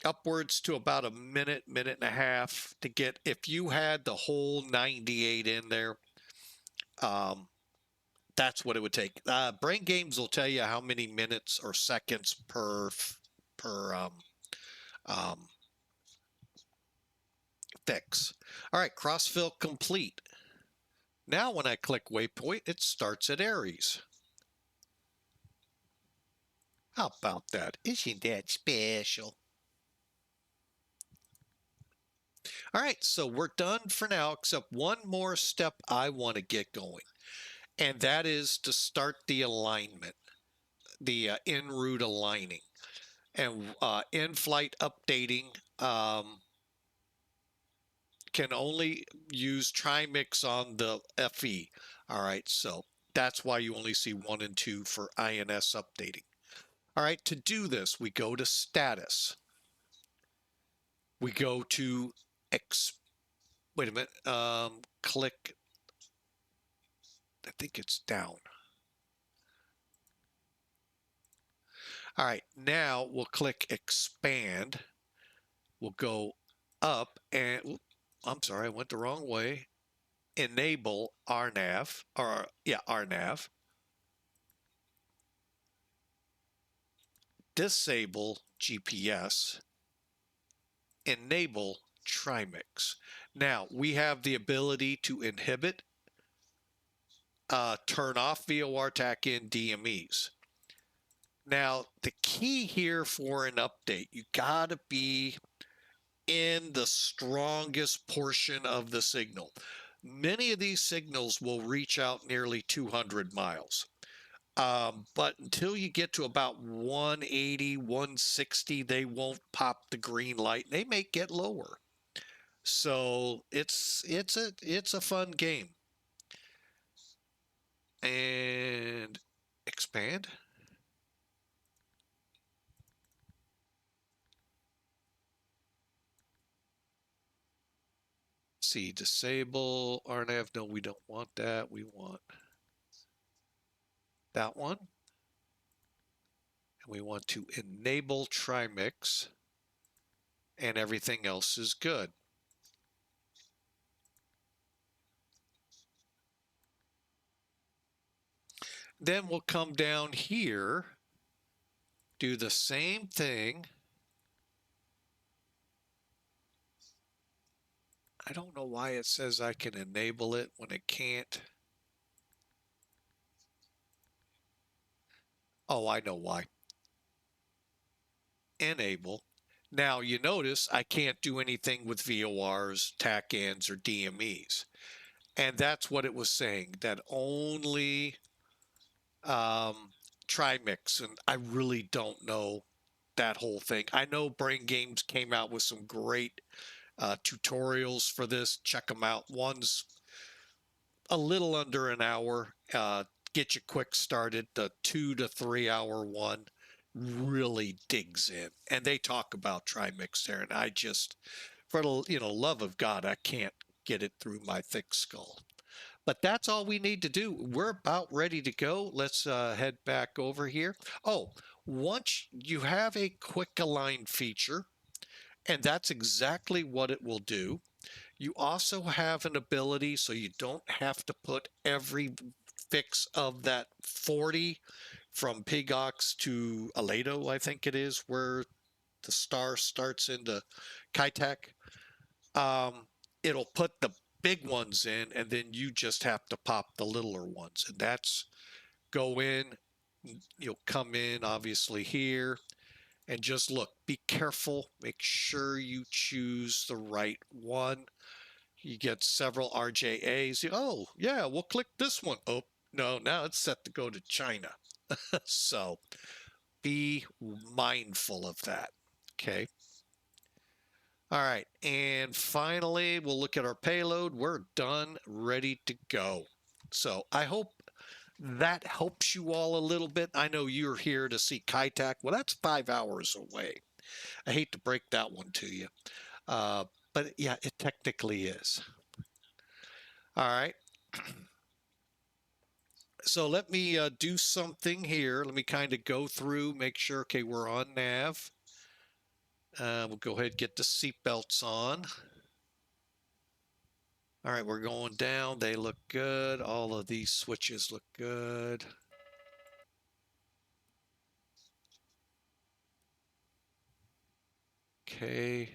upwards to about a minute, minute and a half to get, if you had the whole 98 in there, that's what it would take. Brain Games will tell you how many minutes or seconds per fix. All right, crossfill complete. Now when I click waypoint, it starts at Aries. How about that? Isn't that special? All right, so we're done for now, except one more step I want to get going, and that is to start the alignment, the en route aligning, and in-flight updating. Can only use trimix on the FE. All right, so that's why you only see 1 and 2 for INS updating. All right, to do this, we go to status. We go to wait a minute, click, I think it's down. All right, now we'll click expand. We'll go up and, I'm sorry, I went the wrong way. Enable RNAV, or yeah, RNAV. Disable GPS. Enable trimix. Now we have the ability to inhibit, turn off VOR TAC in DMEs. Now the key here for an update, you gotta be in the strongest portion of the signal. Many of these signals will reach out nearly 200 miles. But until you get to about 180, 160, they won't pop the green light. They may get lower. So it's a fun game. And expand. See, disable RNAV. No, we don't want that. We want that one. And we want to enable trimix, and everything else is good. Then we'll come down here, do the same thing. I don't know why it says I can enable it when it can't. Oh, I know why. Enable. Now you notice I can't do anything with VORs, TAC-INs, or DMEs. And that's what it was saying, that only trimix. And I really don't know that whole thing. I know Brain Games came out with some great tutorials for this. Check them out. One's a little under an hour, get you quick started. The 2 to 3 hour one really digs in, and they talk about trimix there, and I just, for the love of God, I can't get it through my thick skull. But that's all we need to do. We're about ready to go. Let's head back over here. Oh, once you have a quick align feature, and that's exactly what it will do. You also have an ability so you don't have to put every fix of that 40 from Pigox to Aledo, I think it is, where the star starts into Saitek. It'll put the big ones in, and then you just have to pop the littler ones. And that's go in, you'll come in obviously here, and just look, be careful, make sure you choose the right one. You get several RJAs. Oh, yeah, we'll click this one. Oh, no, now it's set to go to China. So be mindful of that. Okay. All right. And finally, we'll look at our payload. We're done, ready to go. So I hope that helps you all a little bit. I know you're here to see Saitek. Well, that's 5 hours away. I hate to break that one to you. But yeah, it technically is. All right. So let me do something here. Let me kind of go through, make sure, okay, we're on nav. We'll go ahead and get the seat belts on. All right, we're going down. They look good. All of these switches look good. Okay.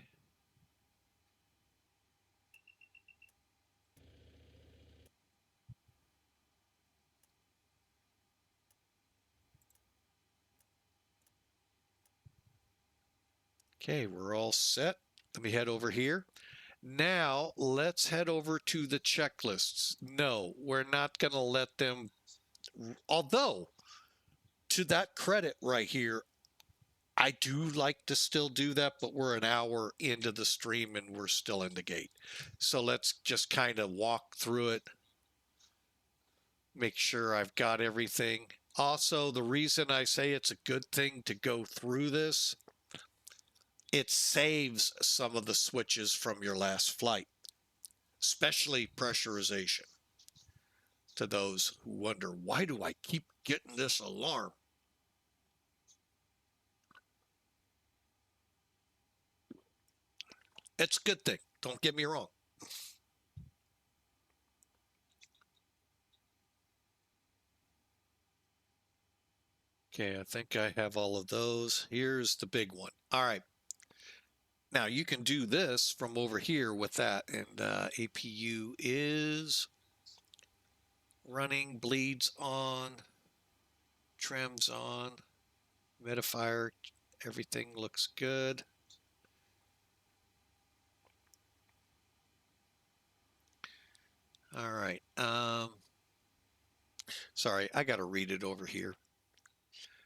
Okay, we're all set. Let me head over here. Now let's head over to the checklists. No, we're not going to let them, although to that credit right here, I do like to still do that, but we're an hour into the stream and we're still in the gate. So let's just kind of walk through it, make sure I've got everything. Also, the reason I say it's a good thing to go through this, it saves some of the switches from your last flight, especially pressurization. To those who wonder, why do I keep getting this alarm? It's a good thing. Don't get me wrong. Okay, I think I have all of those. Here's the big one. All right. Now you can do this from over here with that, and APU is running, bleeds on, trims on, humidifier, everything looks good. All right. Sorry, I got to read it over here.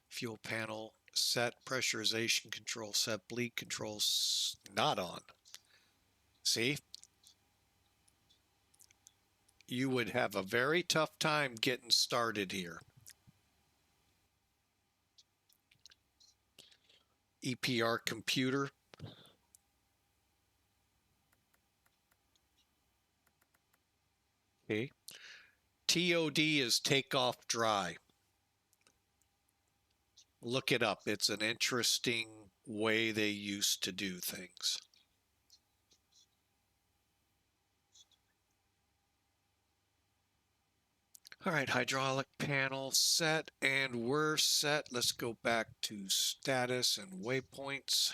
Fuel panel set, pressurization control set, bleed controls not on. See? You would have a very tough time getting started here. EPR computer. Okay. TOD is take off dry. Look it up. It's an interesting way they used to do things. All right, hydraulic panel set, and we're set. Let's go back to status and waypoints.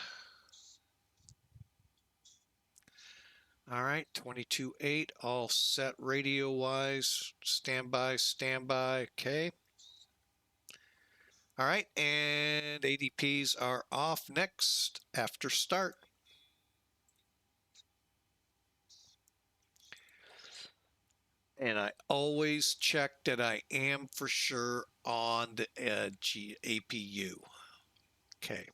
All right, 22.8, all set radio-wise. Standby, standby, okay. All right, and ADPs are off next after start. And I always check that I am for sure on the APU. Okay.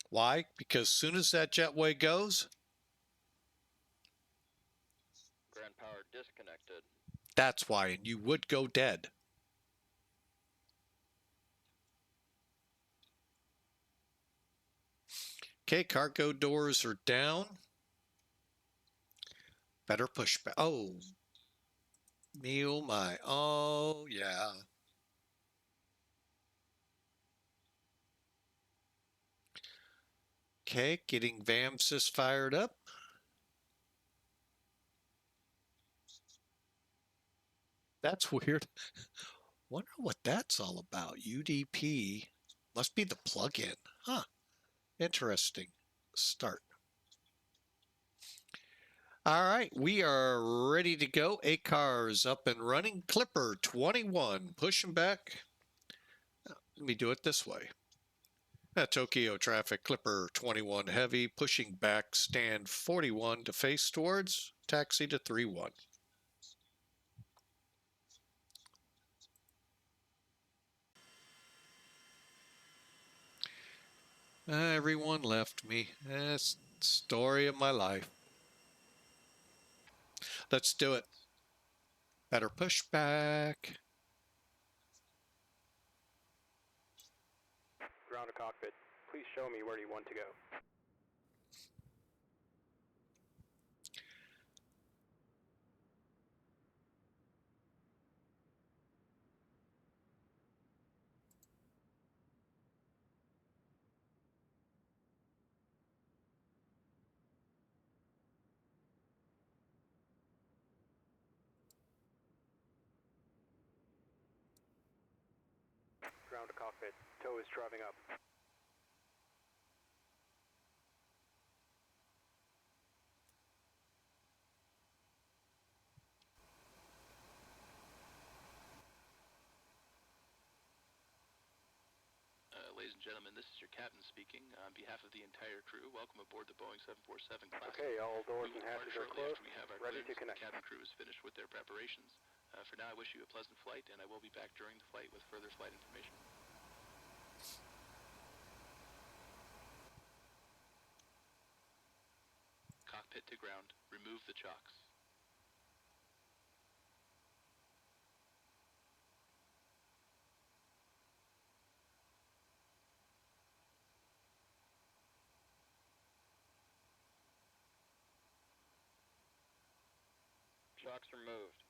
Why? Because as soon as that jetway goes,
ground power disconnected.
that's why, and you would go dead. Okay, cargo doors are down. Better push back. Oh, me oh my. Oh, yeah. Okay, getting VAMSys fired up. That's weird. Wonder what that's all about. UDP must be the plugin. Huh. Interesting. Start. All right, we are ready to go. ACAR's up and running. Clipper 21, pushing back. Let me do it this way. Tokyo traffic, Clipper 21 heavy, pushing back, stand 41 to face towards, taxi to 31. Everyone left me. That's the story of my life. Let's do it. Better push back.
Ground to cockpit. Please show me where you want to go. Ground to cockpit. Tow is driving up.
gentlemen, this is your captain speaking. On behalf of the entire crew, welcome aboard the Boeing 747 class.
Okay, all doors
We
and
will depart
hatches are
shortly
closed.
after we have our
Ready to
clearance and
connect.
the cabin crew is finished with their preparations. For now, I wish you a pleasant flight, and I will be back during the flight with further flight information. Cockpit to ground. Remove the chocks.
Shocks removed.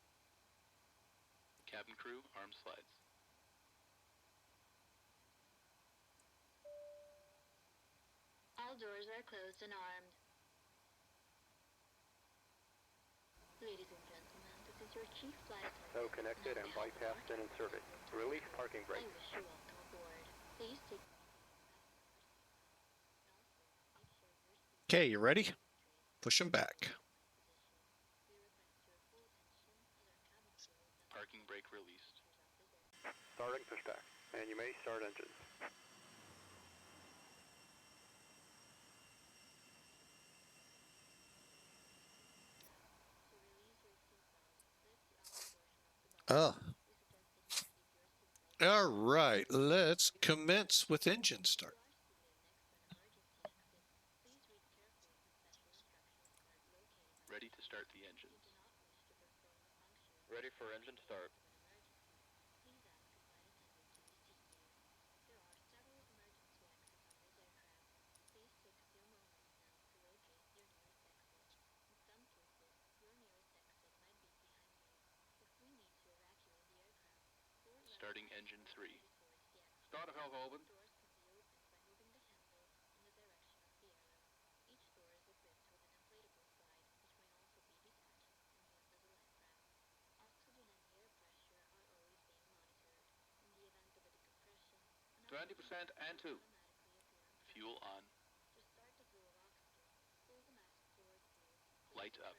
Cabin crew, arm slides.
All doors are closed and armed. Ladies and gentlemen, this is your chief flight attendant.
So connected and bypassed and in service. Release parking
I
brake.
wish you welcome aboard. Please take...
Okay, you ready? Push them back.
Parking brake released.
Starting pushback. And you may start engines.
Oh. All right, let's commence with engine start.
Ready to start the engines.
Ready for engine start.
Starting engine 3.
Starter valve open.
Twenty percent and 2. Fuel on. Light up.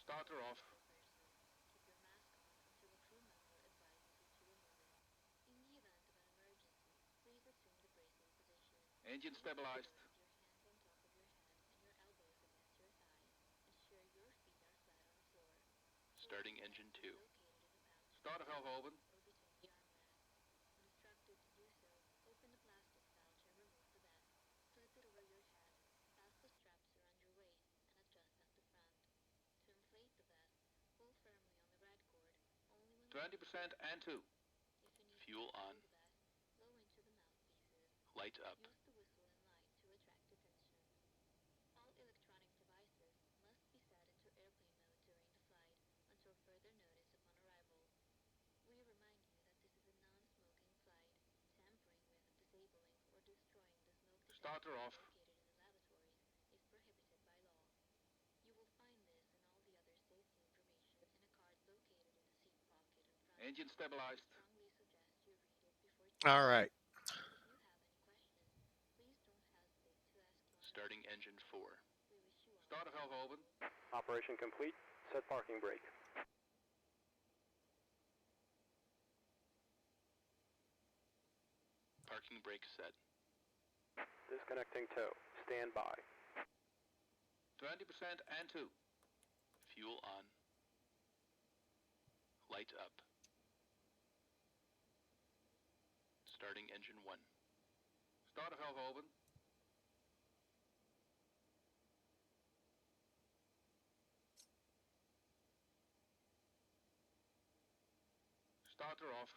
Starter off. Engine stabilized.
Starting engine 2.
Starter valve open.
Twenty percent and 2. Fuel on. Light up.
Starter off. Engine stabilized.
All right.
Starting engine 4.
Starter valve open.
Operation complete. Set parking brake.
Parking brake set.
Disconnecting tow. Stand by.
20% and 2.
Fuel on. Light up. Starting engine 1.
Starter valve open. Starter off.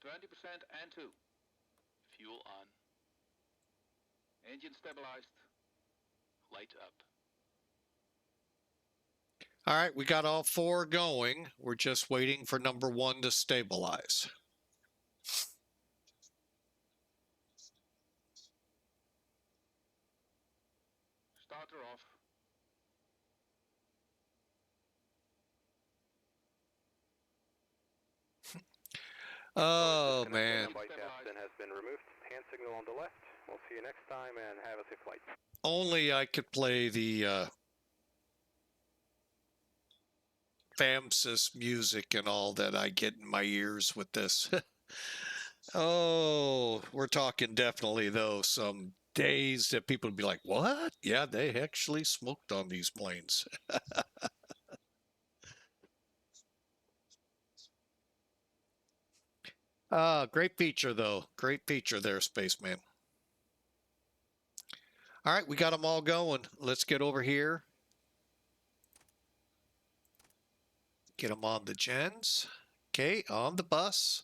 20% and 2.
Fuel on.
Engine stabilized.
Light up.
All right, we got all 4 going. We're just waiting for number 1 to stabilize.
Starter off.
Oh,
Disconnect
man.
and bike capstan has been removed. Hand signal on the left. We'll see you next time and have a safe flight.
Only I could play the FAMSys music and all that I get in my ears with this. Oh, we're talking definitely, though, some days that people would be like, what? Yeah, they actually smoked on these planes. Great feature, though. Great feature there, Spaceman. All right, we got them all going. Let's get over here. Get them on the gens. Okay, on the bus.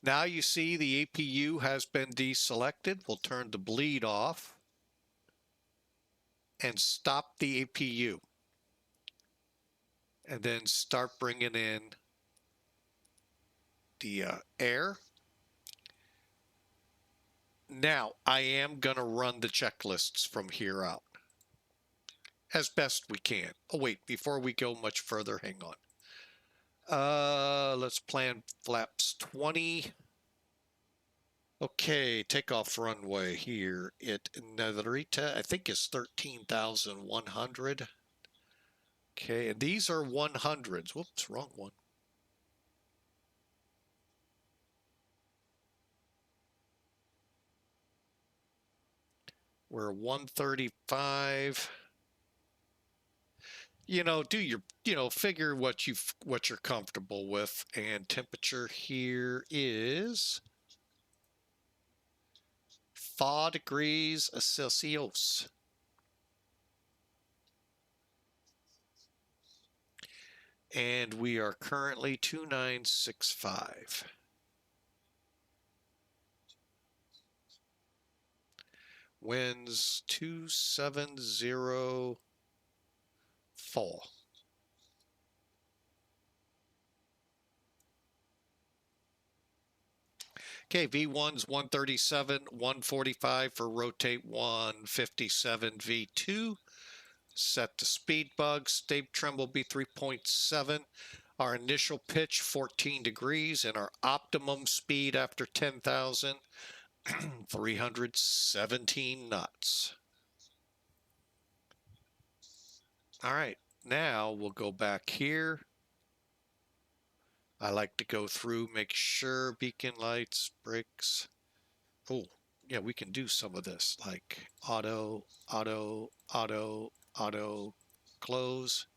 Now you see the APU has been deselected. We'll turn the bleed off and stop the APU. And then start bringing in the air. Now, I am going to run the checklists from here out as best we can. Oh, wait, before we go much further, hang on. Let's plan flaps 20. Okay, takeoff runway here at Navigraph, I think is 13,100. Okay, and these are 100s. Whoops, wrong one. We're 135. You know, do your, figure what you're comfortable with. And temperature here is 4 degrees Celsius. And we are currently 2965. Winds 2704. Okay, V1's 137, 145 for rotate 157 V2. Set the speed bug. State trim will be 3.7. Our initial pitch 14 degrees and our optimum speed after 10,000 317 knots. All right, now we'll go back here. I like to go through, make sure beacon lights, brakes. Oh, yeah, we can do some of this, like auto, close.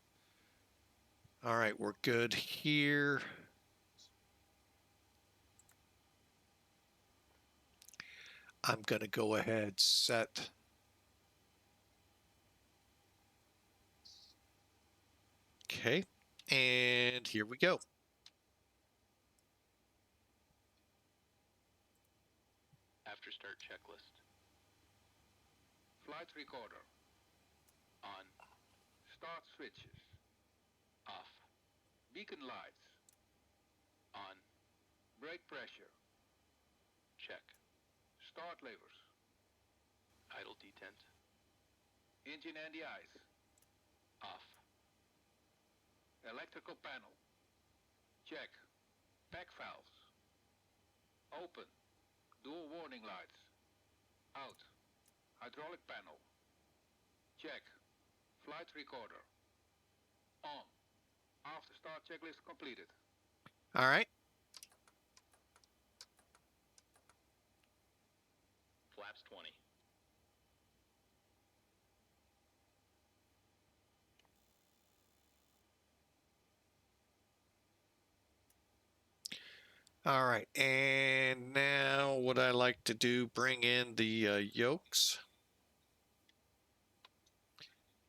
All right, we're good here. I'm going to go ahead, set. Okay, and here we go.
After start checklist.
Flight recorder.
On.
Start switches.
Off.
Beacon lights.
On.
Brake pressure.
Check.
Start levers.
Idle detent.
Engine anti-ice.
Off.
Electrical panel. Check. Pack valves. Open. Dual warning lights. Out. Hydraulic panel. Check. Flight recorder. On. After start checklist completed.
All right.
Flaps 20.
All right, and now what I like to do, bring in the yokes.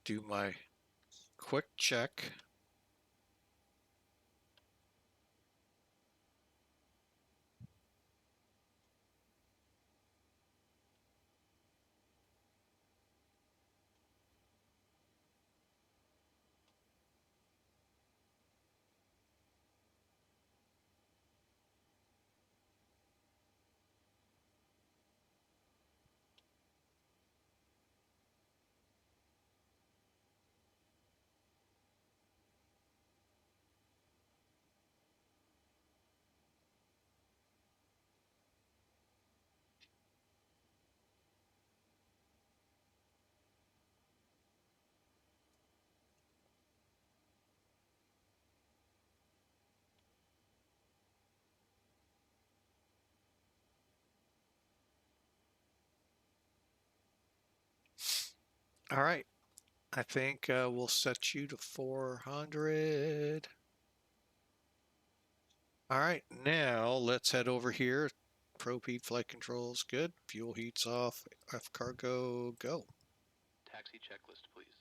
Do my quick check. All right. I think we'll set you to 400. All right, now let's head over here. Probe heat flight controls, good. Fuel heat's off. F cargo, go.
Taxi checklist, please.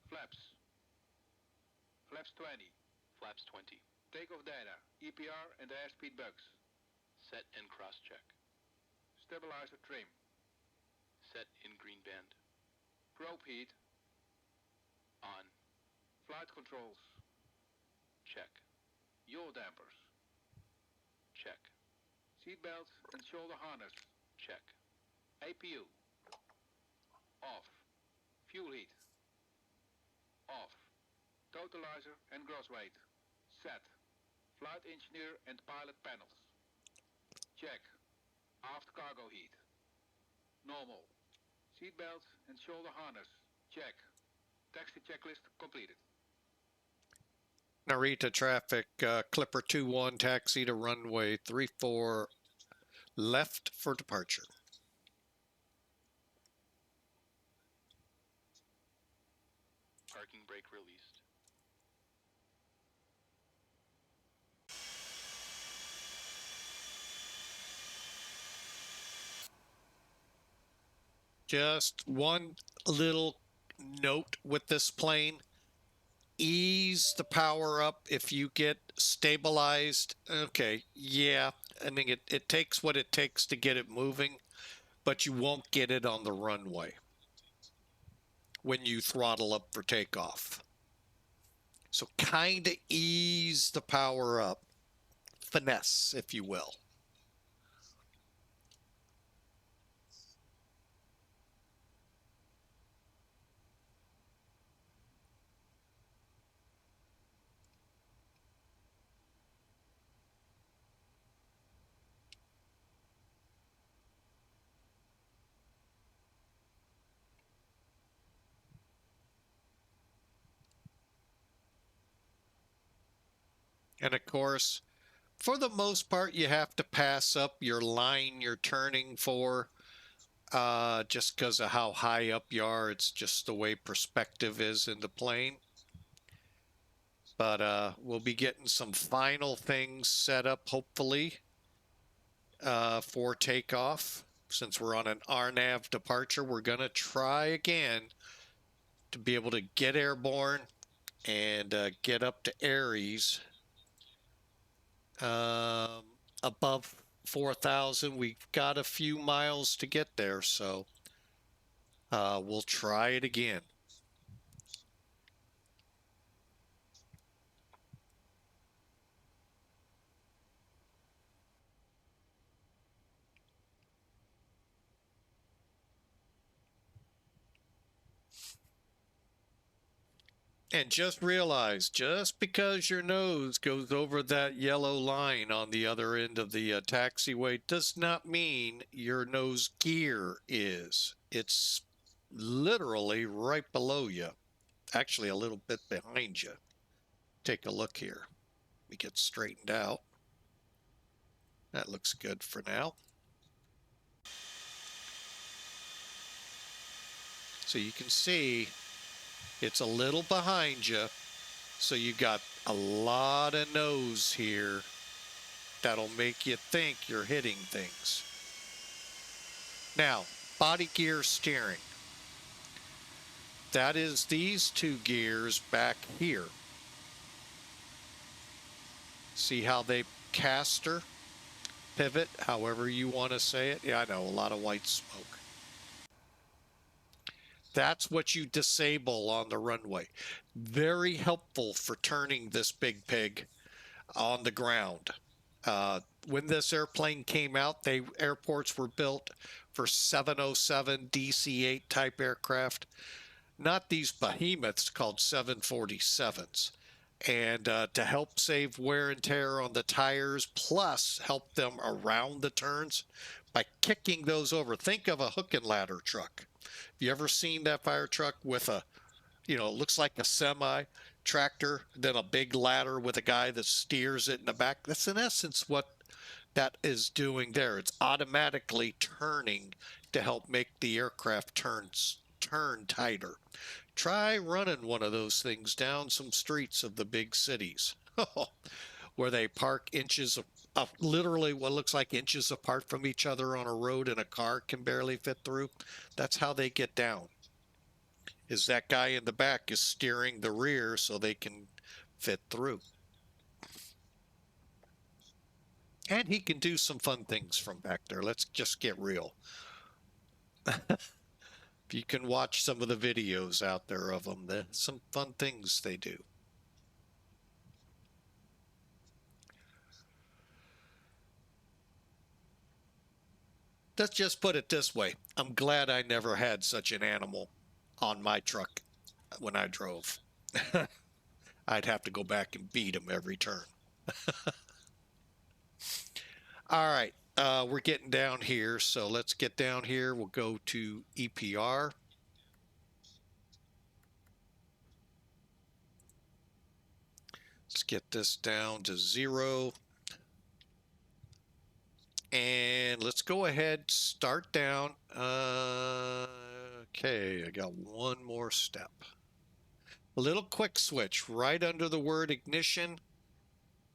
Flaps. Flaps 20.
Flaps 20.
Takeoff data. EPR and airspeed bugs.
Set and cross-check.
Stabilizer trim.
Set in green band.
Probe heat.
On.
Flight controls.
Check.
Yaw dampers.
Check.
Seatbelt and shoulder harness.
Check.
APU. Off. Fuel heat. Off. Totalizer and gross weight. Set. Flight engineer and pilot panels. Check. Aft cargo heat. Normal. Seatbelt and shoulder harness. Check. Taxi checklist completed.
Narita traffic, Clipper 21, taxi to runway 34, left for departure.
Parking brake released.
Just one little note with this plane. Ease the power up if you get stabilized. Okay, yeah, I mean, it takes what it takes to get it moving, but you won't get it on the runway when you throttle up for takeoff. So kind of ease the power up. Finesse, if you will. And of course, for the most part, you have to pass up your line you're turning for just because of how high up you are. It's just the way perspective is in the plane. But we'll be getting some final things set up, hopefully, for takeoff. Since we're on an RNAV departure, we're going to try again to be able to get airborne and get up to Aries. Above 4,000. We've got a few miles to get there, so we'll try it again. And just realize, just because your nose goes over that yellow line on the other end of the taxiway does not mean your nose gear is. It's literally right below you. Actually, a little bit behind you. Take a look here. We get straightened out. That looks good for now. So you can see it's a little behind you, so you got a lot of nose here that'll make you think you're hitting things. Now, body gear steering. That is these two gears back here. See how they caster, pivot, however you want to say it? Yeah, I know, a lot of white smoke. That's what you disable on the runway. Very helpful for turning this big pig on the ground. When this airplane came out, airports were built for 707 DC-8 type aircraft, not these behemoths called 747s. And to help save wear and tear on the tires, plus help them around the turns by kicking those over. Think of a hook and ladder truck. You ever seen that fire truck with a, it looks like a semi tractor, then a big ladder with a guy that steers it in the back? That's in essence what that is doing there. It's automatically turning to help make the aircraft turn tighter. Try running one of those things down some streets of the big cities where they park inches of literally what looks like inches apart from each other on a road and a car can barely fit through. That's how they get down. Is that guy in the back is steering the rear so they can fit through. And he can do some fun things from back there. Let's just get real. If you can watch some of the videos out there of them, there's some fun things they do. Let's just put it this way. I'm glad I never had such an animal on my truck when I drove. I'd have to go back and beat him every turn. All right, we're getting down here, so let's get down here. We'll go to EPR. Let's get this down to 0. And let's go ahead, start down. Okay, I got one more step. A little quick switch right under the word ignition.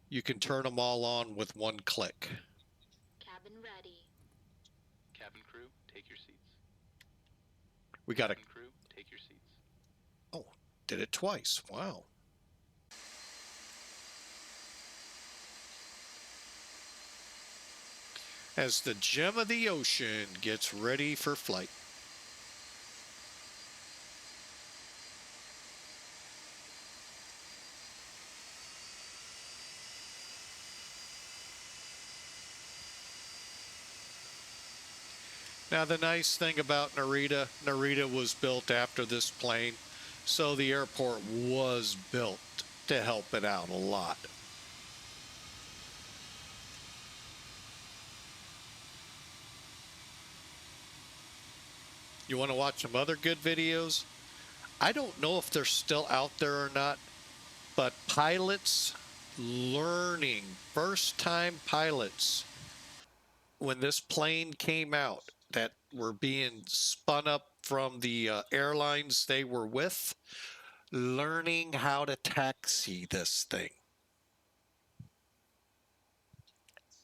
You can turn them all on with one click.
Cabin ready.
Cabin crew, take your seats.
We got a...
Cabin crew, take your seats.
Oh, did it twice. Wow. As the gem of the ocean gets ready for flight. Now the nice thing about Narita was built after this plane, so the airport was built to help it out a lot. You want to watch some other good videos? I don't know if they're still out there or not, but pilots learning, first-time pilots, when this plane came out, that were being spun up from the airlines they were with, learning how to taxi this thing.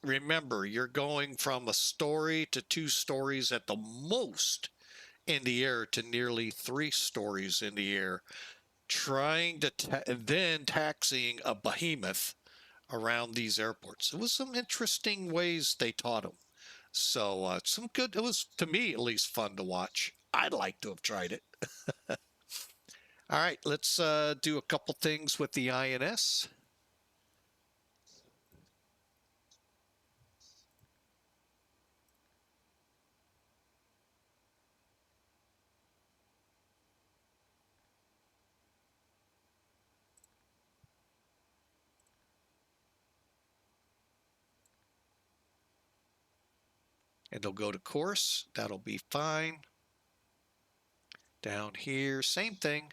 Remember, you're going from a story to 2 stories at the most in the air to nearly 3 stories in the air, trying to then taxiing a behemoth around these airports. It was some interesting ways they taught them. So some good, it was, to me at least, fun to watch. I'd like to have tried it. All right, let's do a couple things with the INS. And they'll go to course. That'll be fine. Down here, same thing.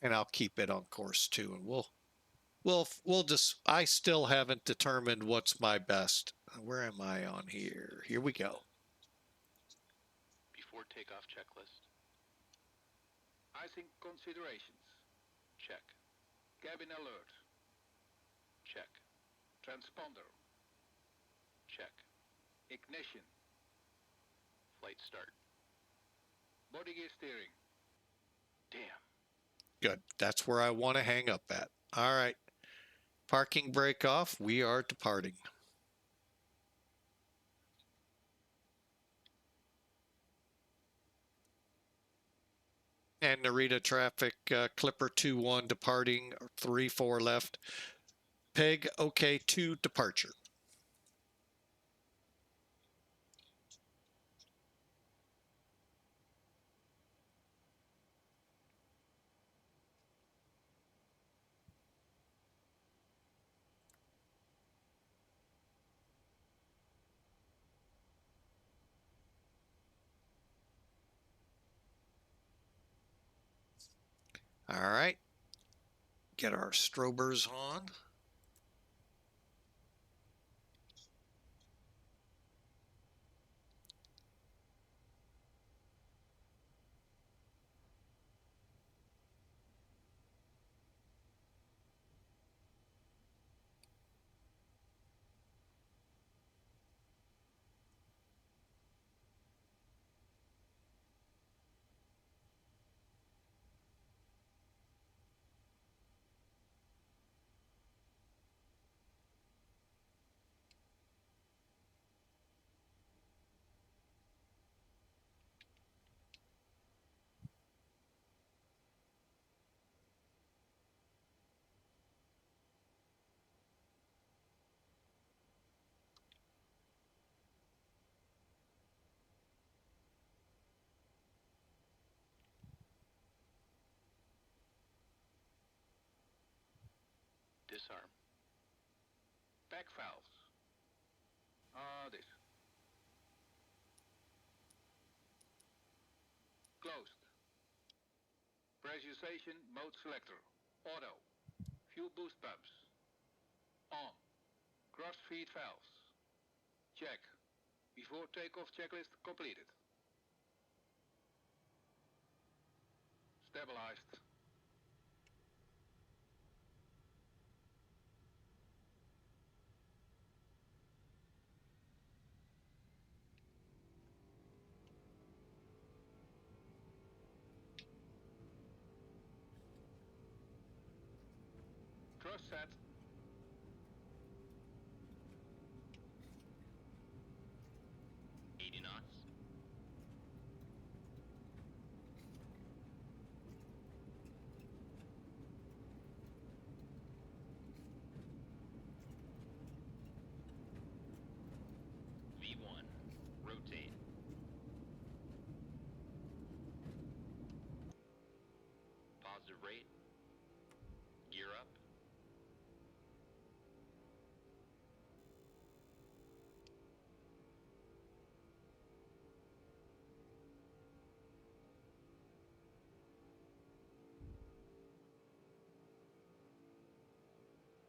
And I'll keep it on course too. And we'll just, I still haven't determined what's my best. Where am I on here? Here we go.
Before takeoff checklist.
Icing considerations.
Check.
Cabin alert.
Check.
Transponder.
Check.
Ignition.
Flight start.
Body gear steering.
Damn.
Good. That's where I want to hang up at. All right. Parking brake off. We are departing. And Narita traffic, Clipper 2-1 departing, 3-4 left. Peg, okay, 2 departure. All right. Get our strobers on.
Disarm.
Back valves. This. Closed. Pressurization mode selector. Auto. Fuel boost pumps. On. Cross feed valves. Check. Before takeoff checklist completed. Stabilized. Thrust set.
V1. Rotate. Positive rate. Gear up.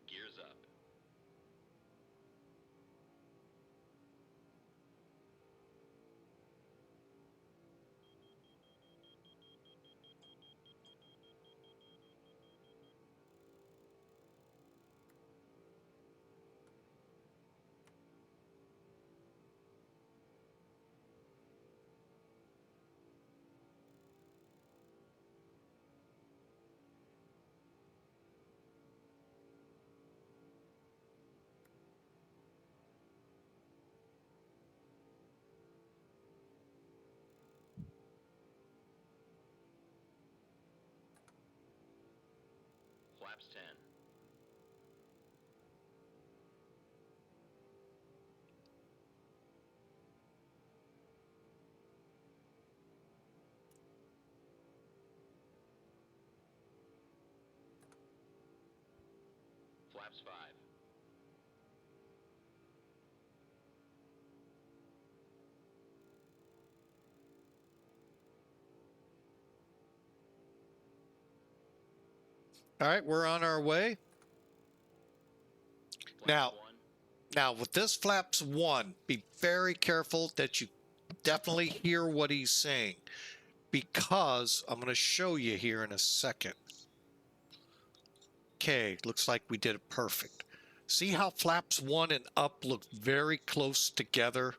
Gears up. Flaps 10. Flaps 5.
All right, we're on our way.
Flaps 1.
Now with this flaps 1, be very careful that you definitely hear what he's saying, because I'm going to show you here in a second. Okay, looks like we did it perfect. See how flaps 1 and up look very close together?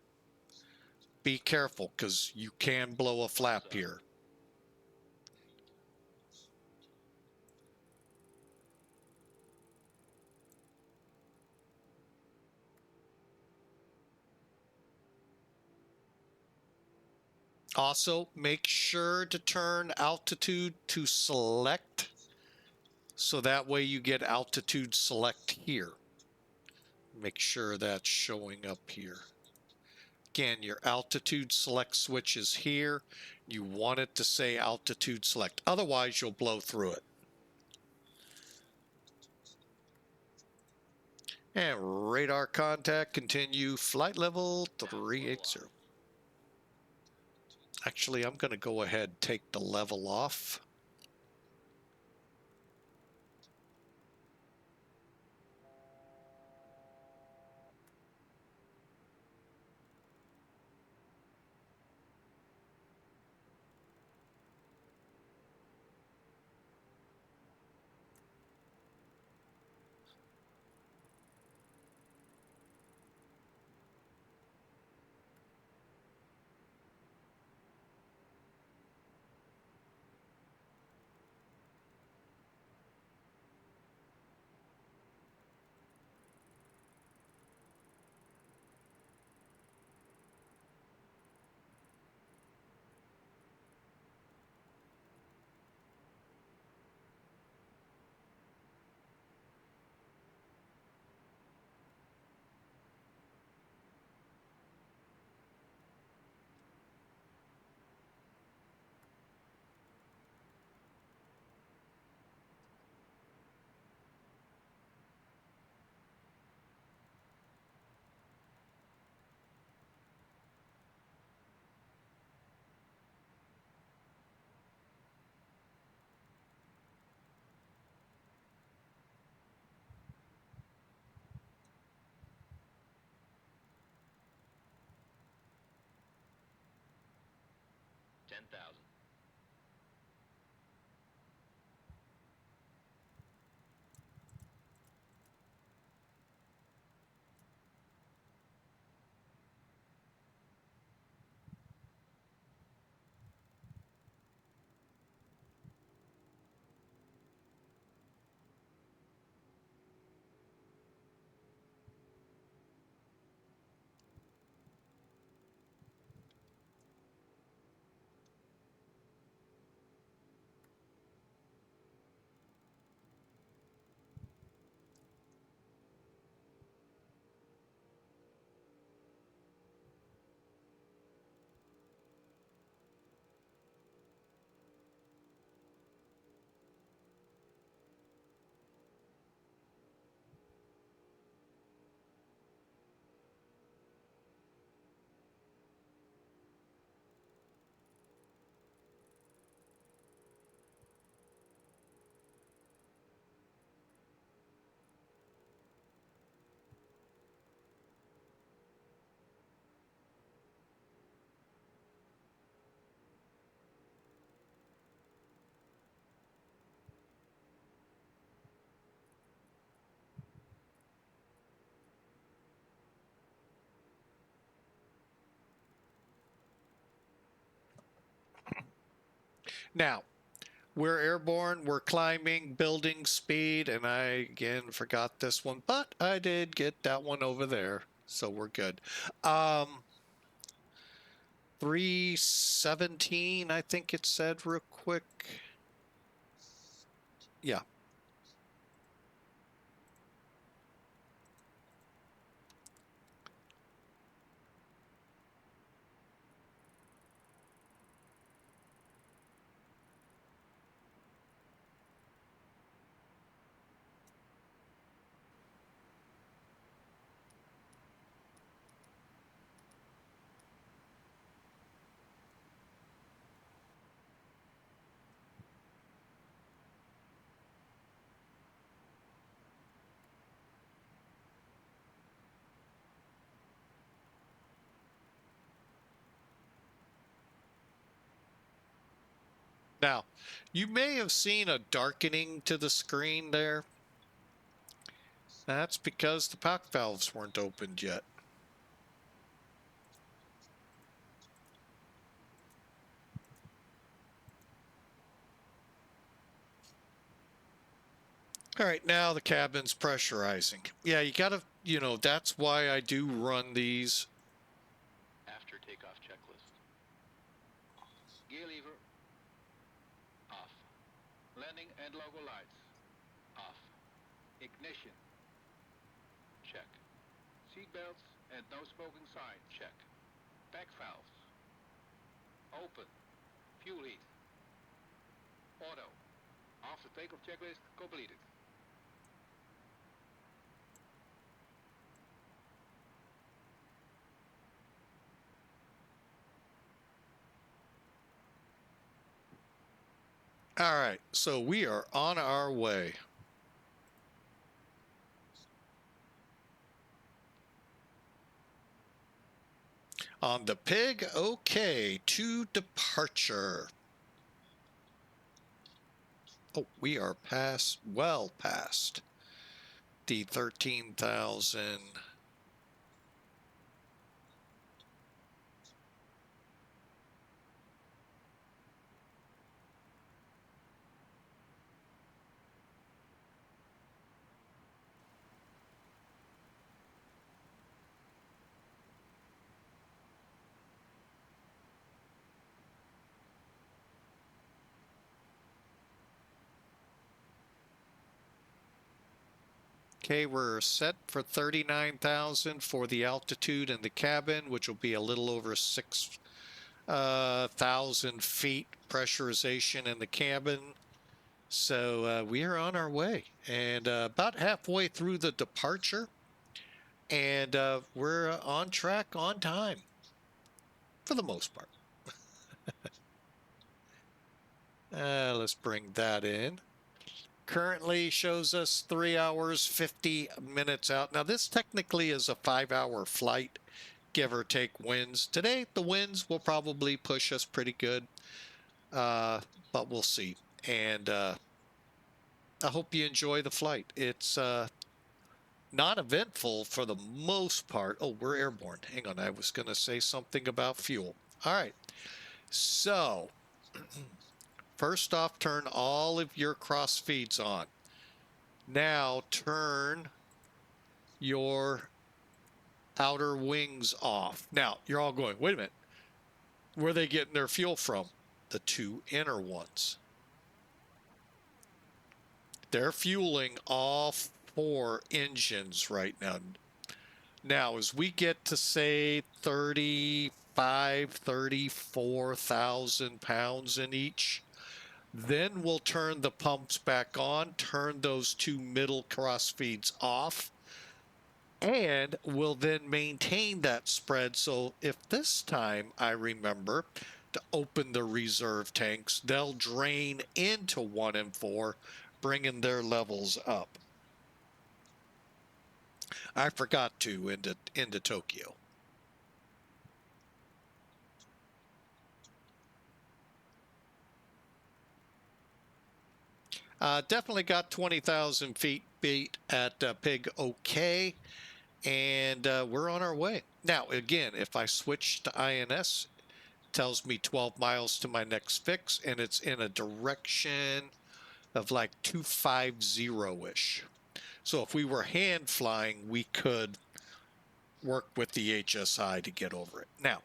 Be careful, because you can blow a flap here. Also, make sure to turn altitude to select, so that way you get altitude select here. Make sure that's showing up here. Again, your altitude select switch is here. You want it to say altitude select. Otherwise, you'll blow through it. And radar contact, continue flight level 380. Actually, I'm going to go ahead and take the level off.
10,000.
Now, we're airborne, we're climbing, building speed, and I again forgot this one, but I did get that one over there, so we're good. 317, I think it said real quick. Yeah. Now, you may have seen a darkening to the screen there. That's because the pack valves weren't opened yet. All right, now the cabin's pressurizing. Yeah, you gotta, that's why I do run these.
After takeoff checklist.
Gear lever. Off. Landing and logo lights. Off. Ignition.
Check.
Seatbelts and no smoking sign.
Check.
Pack valves. Open. Fuel heat. Auto. After takeoff checklist completed.
All right, so we are on our way. On the pig, okay, to departure. Oh, we are well past the 13,000. Okay, we're set for 39,000 for the altitude in the cabin, which will be a little over 6,000 feet pressurization in the cabin. So we are on our way, and about halfway through the departure, and we're on track, on time, for the most part. Let's bring that in. Currently shows us 3 hours, 50 minutes out. Now, this technically is a 5-hour flight, give or take winds. Today, the winds will probably push us pretty good, but we'll see. And I hope you enjoy the flight. It's not eventful for the most part. Oh, we're airborne. Hang on, I was going to say something about fuel. All right. So, first off, turn all of your cross feeds on. Now, turn your outer wings off. Now, you're all going, wait a minute. Where are they getting their fuel from? The two inner ones. They're fueling all 4 engines right now. Now, as we get to say 34,000 pounds in each, then we'll turn the pumps back on, turn those 2 middle cross feeds off, and we'll then maintain that spread. So if this time I remember to open the reserve tanks, they'll drain into 1 and 4, bringing their levels up. I forgot to into Tokyo. Definitely got 20,000 feet beat at Pig OK, and we're on our way. Now, again, if I switch to INS, it tells me 12 miles to my next fix, and it's in a direction of like 250-ish. So if we were hand flying, we could work with the HSI to get over it. Now,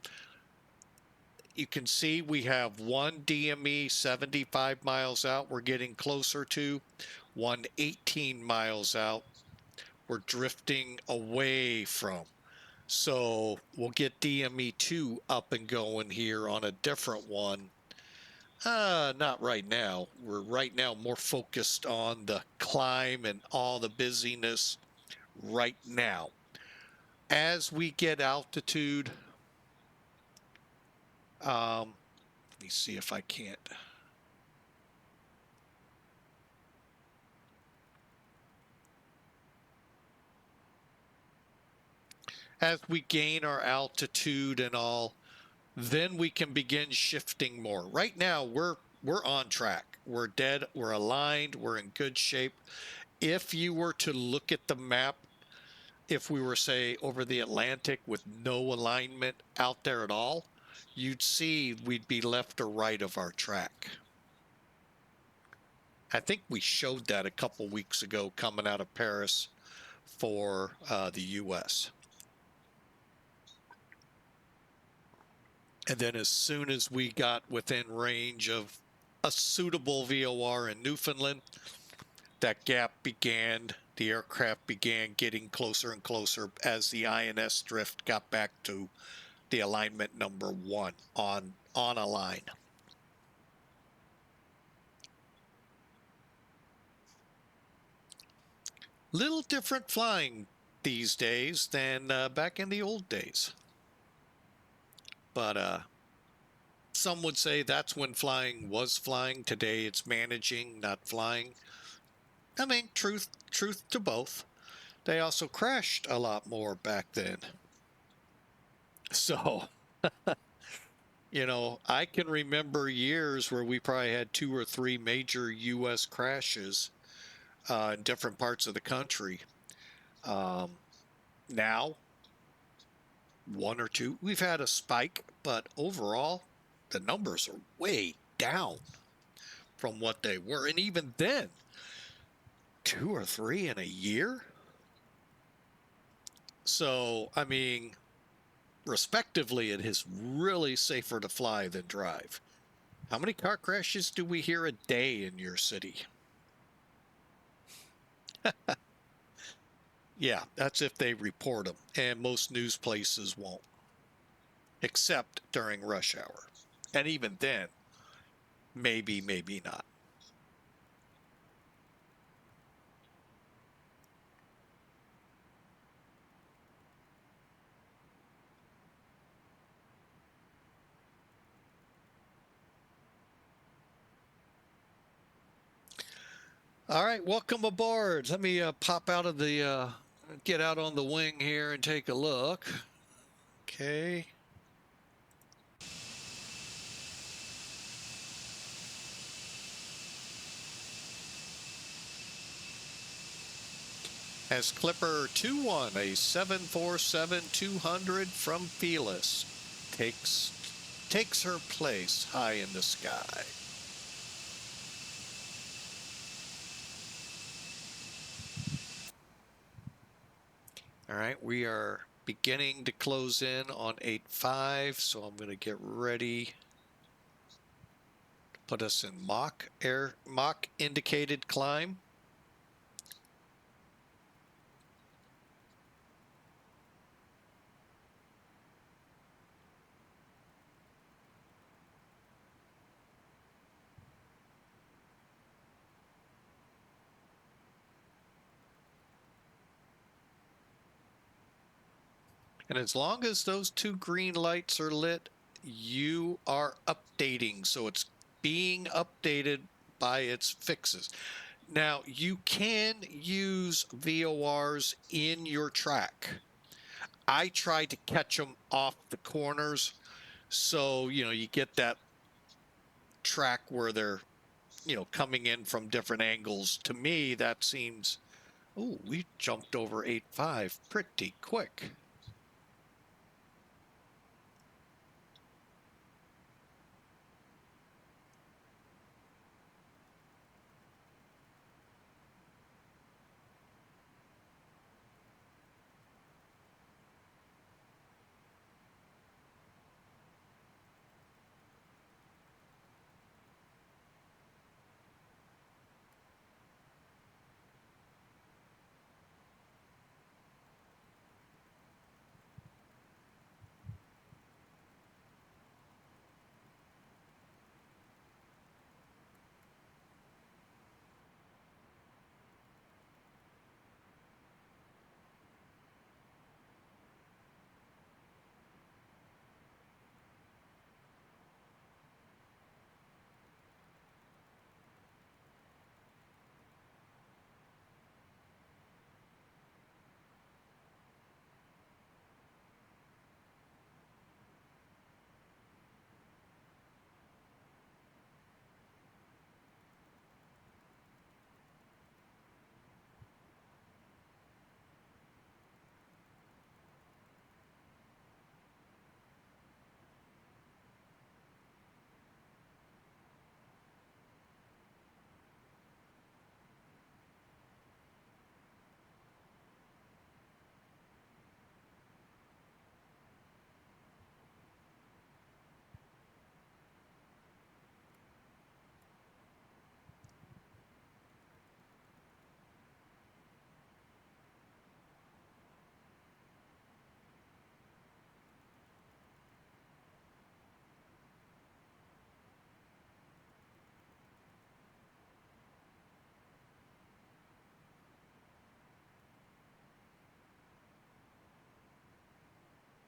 you can see we have one DME 75 miles out we're getting closer to, one 18 miles out we're drifting away from. So we'll get DME 2 up and going here on a different one. Not right now. We're right now more focused on the climb and all the busyness right now. As we get altitude, let me see if I can't. As we gain our altitude and all, then we can begin shifting more. Right now, we're on track. We're dead. We're aligned. We're in good shape. If you were to look at the map, if we were, say, over the Atlantic with no alignment out there at all, you'd see we'd be left or right of our track. I think we showed that a couple weeks ago coming out of Paris for the U.S. And then as soon as we got within range of a suitable VOR in Newfoundland, that gap began, the aircraft began getting closer and closer as the INS drift got back to the alignment number 1 on a line. Little different flying these days than back in the old days. But some would say that's when flying was flying. Today it's managing, not flying. I mean, truth to both. They also crashed a lot more back then. So, you know, I can remember years where we probably had 2 or 3 major U.S. crashes in different parts of the country. Now, 1 or 2. We've had a spike, but overall, the numbers are way down from what they were. And even then, 2 or 3 in a year? So, I mean, respectively, it is really safer to fly than drive. How many car crashes do we hear a day in your city? Yeah, that's if they report them, and most news places won't, except during rush hour. And even then, maybe not. All right, welcome aboard. Let me pop out of the, get out on the wing here and take a look. Okay. As Clipper 2-1, a 747-200 from Felis takes her place high in the sky. All right, we are beginning to close in on 8.5, so I'm going to get ready to put us in mock indicated climb. And as long as those two green lights are lit, you are updating. So it's being updated by its fixes. Now, you can use VORs in your track. I try to catch them off the corners. So, you get that track where they're, coming in from different angles. To me, that seems, oh, we jumped over 8.5 pretty quick.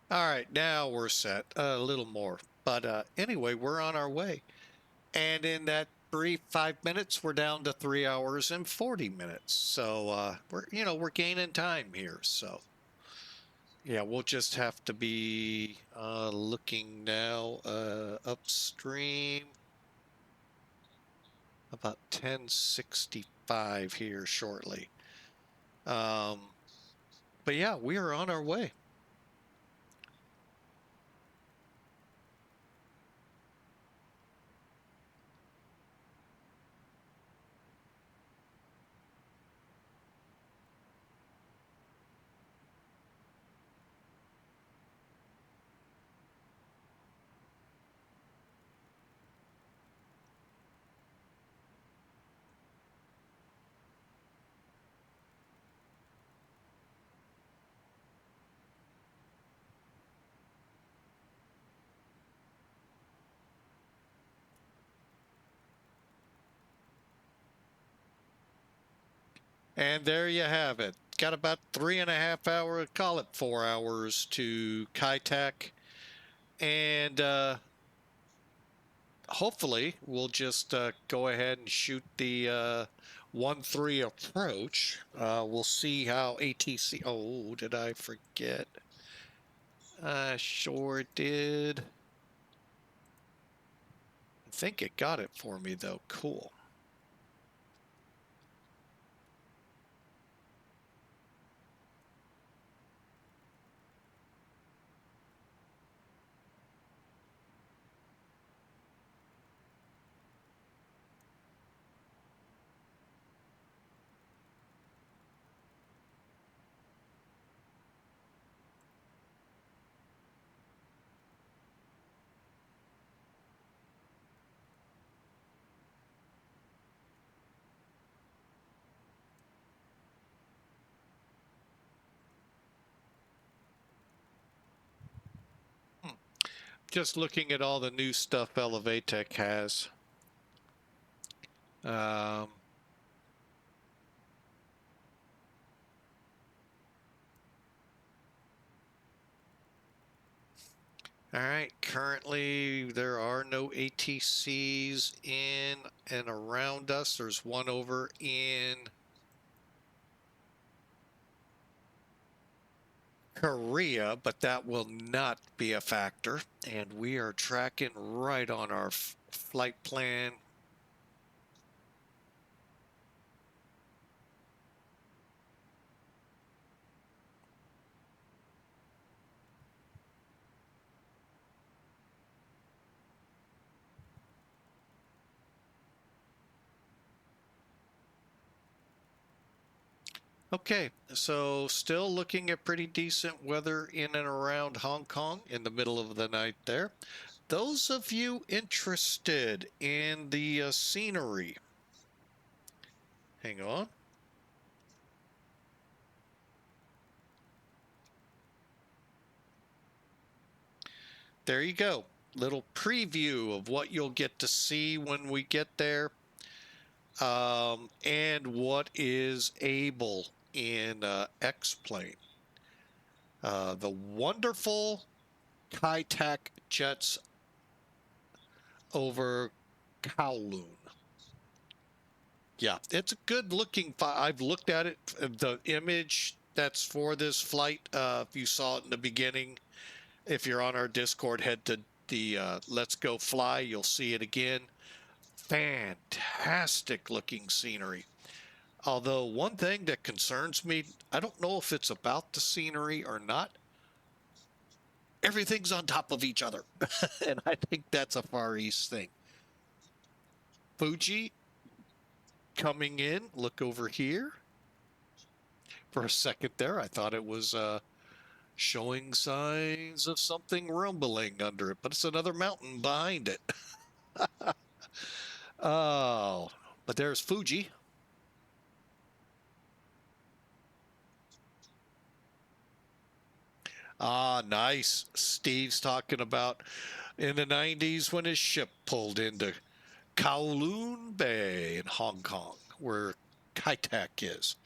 All right, now we're set. A little more. But anyway, we're on our way. And in that brief 5 minutes, we're down to 3 hours and 40 minutes. So we're gaining time here. So yeah, we'll just have to be looking now upstream. About 1065 here shortly. But yeah, we are on our way. And there you have it. Got about 3.5 hours, call it 4 hours to Saitek. And hopefully we'll just go ahead and shoot the 1-3 approach. We'll see how ATC, oh, did I forget? I sure did. I think it got it for me, though. Cool. Just looking at all the new stuff Elevatech has. All right, currently there are no ATCs in and around us. There's one over in Korea, but that will not be a factor. And we are tracking right on our flight plan. Okay, so still looking at pretty decent weather in and around Hong Kong in the middle of the night there. Those of you interested in the scenery, hang on. There you go. Little preview of what you'll get to see when we get there, and what is able in X-Plane. The wonderful Saitek jets over Kowloon. Yeah, it's a good looking. I've looked at it. The image that's for this flight, if you saw it in the beginning, if you're on our Discord, head to the Let's Go Fly. You'll see it again. Fantastic looking scenery. Although one thing that concerns me, I don't know if it's about the scenery or not. Everything's on top of each other. And I think that's a Far East thing. Fuji coming in. Look over here. For a second there, I thought it was showing signs of something rumbling under it, but it's another mountain behind it. Oh, but there's Fuji. Ah, nice. Steve's talking about in the 90s when his ship pulled into Kowloon Bay in Hong Kong, where Saitek is.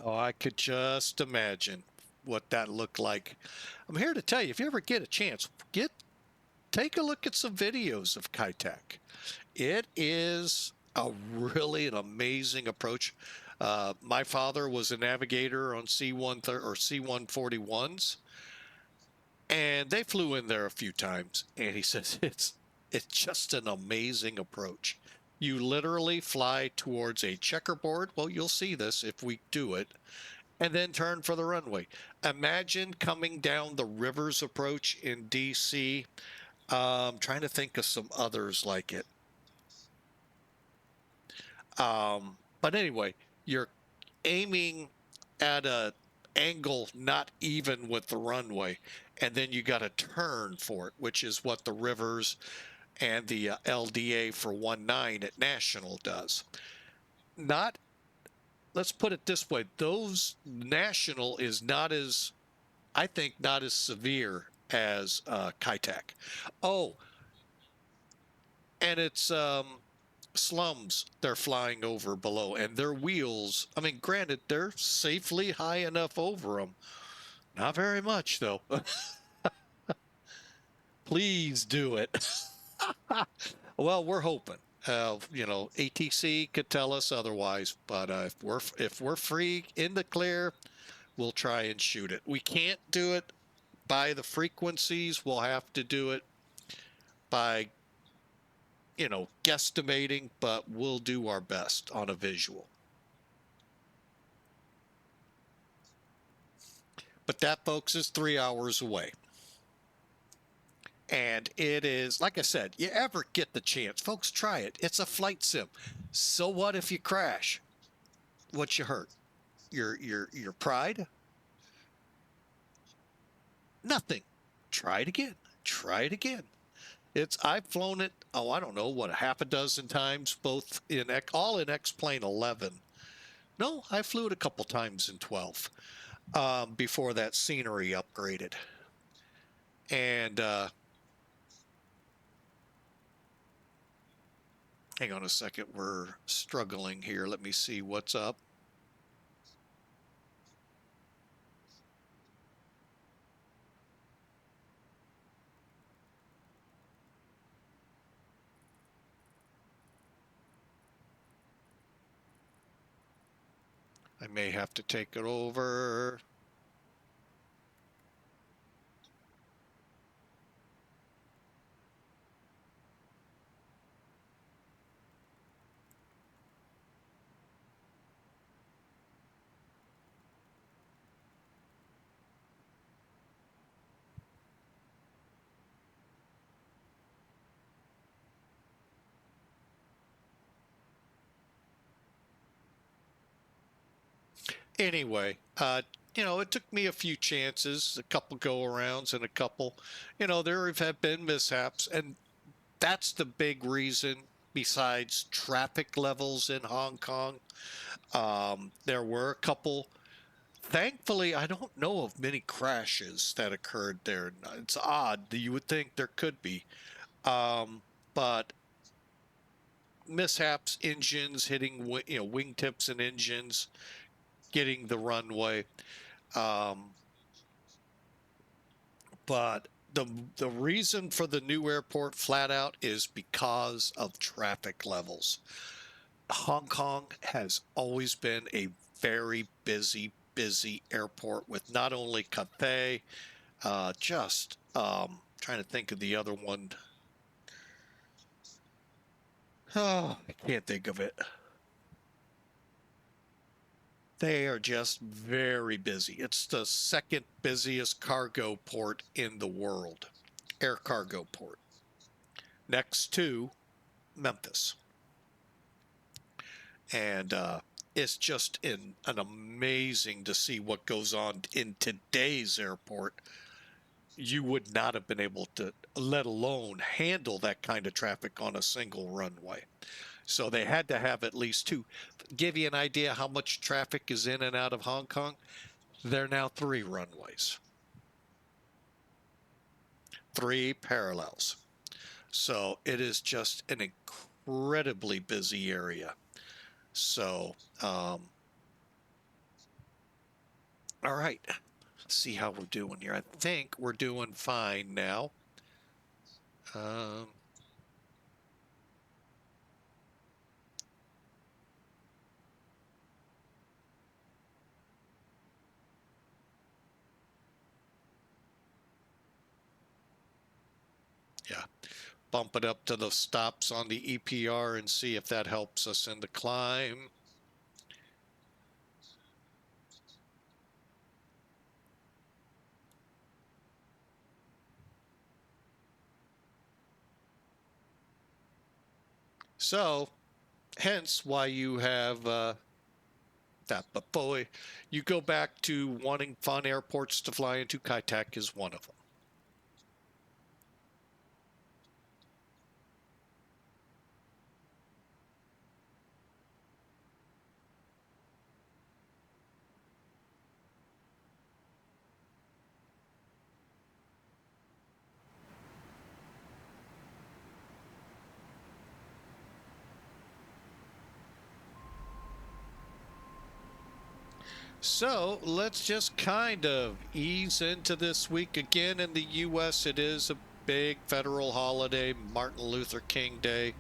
Oh, I could just imagine what that looked like. I'm here to tell you, if you ever get a chance, take a look at some videos of Saitek. It is an amazing approach. My father was a navigator on C-1 or C-141s, and they flew in there a few times, and he says it's just an amazing approach. You literally fly towards a checkerboard. Well, you'll see this if we do it, and then turn for the runway. Imagine coming down the Rivers approach in DC. Trying to think of some others like it. But anyway, you're aiming at a angle not even with the runway, and then you got to turn for it, which is what the Rivers and the LDA for 19 at National does. Let's put it this way, those National is not as, I think, not as severe as Saitek. Oh, and it's slums they're flying over below, and their wheels, I mean, granted, they're safely high enough over them. Not very much, though. Please do it. Well, we're hoping. ATC could tell us otherwise, but if we're free in the clear, we'll try and shoot it. We can't do it by the frequencies. We'll have to do it by, you know, guesstimating, but we'll do our best on a visual. But that, folks, is 3 hours away. And it is, like I said, you ever get the chance, folks, try it. It's a flight sim. So what if you crash? What you hurt? Your pride? Nothing. Try it again. Try it again. I've flown it, oh, I don't know, what, a half a dozen times, both in, all in X-Plane 11. No, I flew it a couple times in 12 before that scenery upgraded. And hang on a second, we're struggling here. Let me see what's up. I may have to take it over. Anyway, you know, it took me a few chances, a couple go-arounds and a couple, you know, there have been mishaps, and that's the big reason besides traffic levels in Hong Kong. There were a couple. Thankfully, I don't know of many crashes that occurred there. It's odd. You would think there could be. But mishaps, engines hitting, you know, wingtips and engines, getting the runway. But the reason for the new airport flat out is because of traffic levels. Hong Kong has always been a very busy airport with not only Cathay, trying to think of the other one. Oh, I can't think of it. They are just very busy. It's the second busiest cargo port in the world, air cargo port, next to Memphis. And it's just an amazing to see what goes on in today's airport. You would not have been able to, let alone handle that kind of traffic on a single runway. So they had to have at least two. Give you an idea how much traffic is in and out of Hong Kong. There are now 3 runways. 3 parallels. So it is just an incredibly busy area. So, all right. Let's see how we're doing here. I think we're doing fine now. Yeah, bump it up to the stops on the EPR and see if that helps us in the climb. So, hence why you have that. But boy, you go back to wanting fun airports to fly into. Kai Tak is one of them. So let's just kind of ease into this week. Again, in the U.S., it is a big federal holiday, Martin Luther King Day.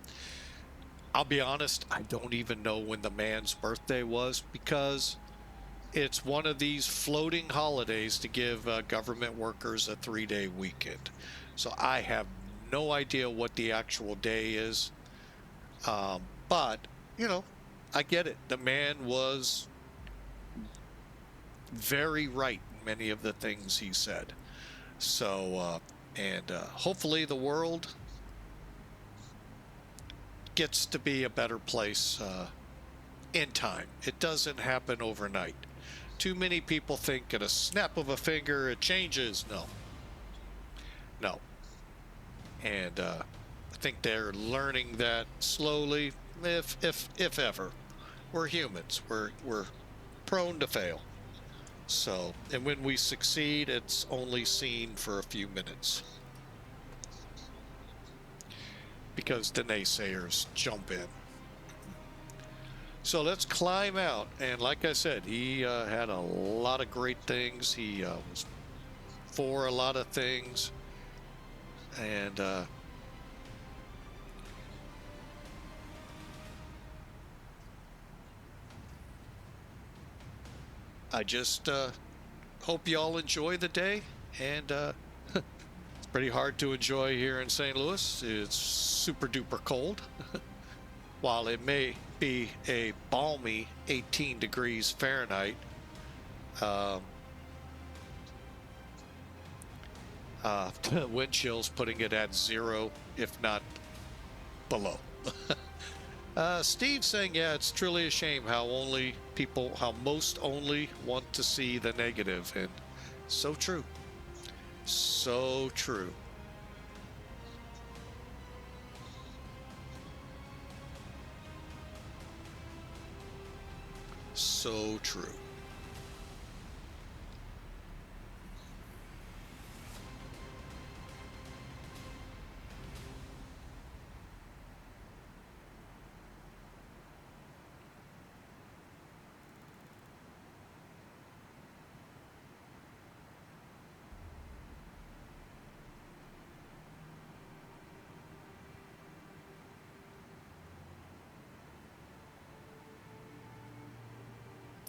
I'll be honest, I don't even know when the man's birthday was because it's one of these floating holidays to give government workers a 3-day weekend. So I have no idea what the actual day is. But, you know, I get it. The man was very right in many of the things he said. So, hopefully the world gets to be a better place in time. It doesn't happen overnight. Too many people think at a snap of a finger it changes. No. And I think they're learning that slowly, if ever. We're humans. We're prone to fail. So, and when we succeed, it's only seen for a few minutes, because the naysayers jump in. So let's climb out. And like I said, he had a lot of great things. He was for a lot of things. And I just hope y'all enjoy the day. And it's pretty hard to enjoy here in St. Louis. It's super duper cold. While it may be a balmy 18 degrees Fahrenheit, wind chill's putting it at 0, if not below. Steve saying, yeah, it's truly a shame how most only want to see the negative. And so true. So true. So true.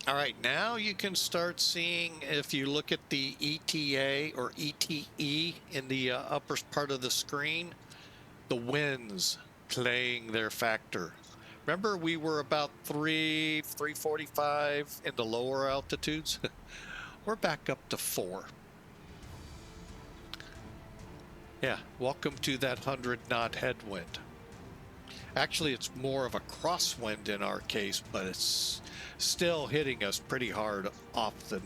All right, now you can start seeing, if you look at the ETA or ETE in the upper part of the screen, the winds playing their factor. Remember, we were about 345 in the lower altitudes. We're back up to 4. Yeah, welcome to that 100-knot headwind. Actually, it's more of a crosswind in our case, but it's still hitting us pretty hard off the,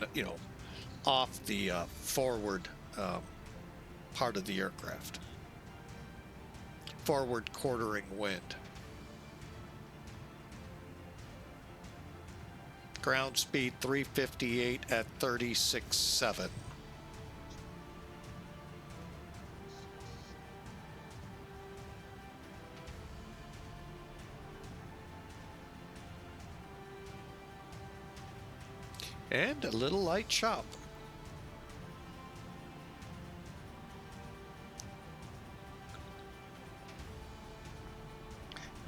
forward part of the aircraft. Forward quartering wind. Ground speed 358 at 36.7. And a little light chop.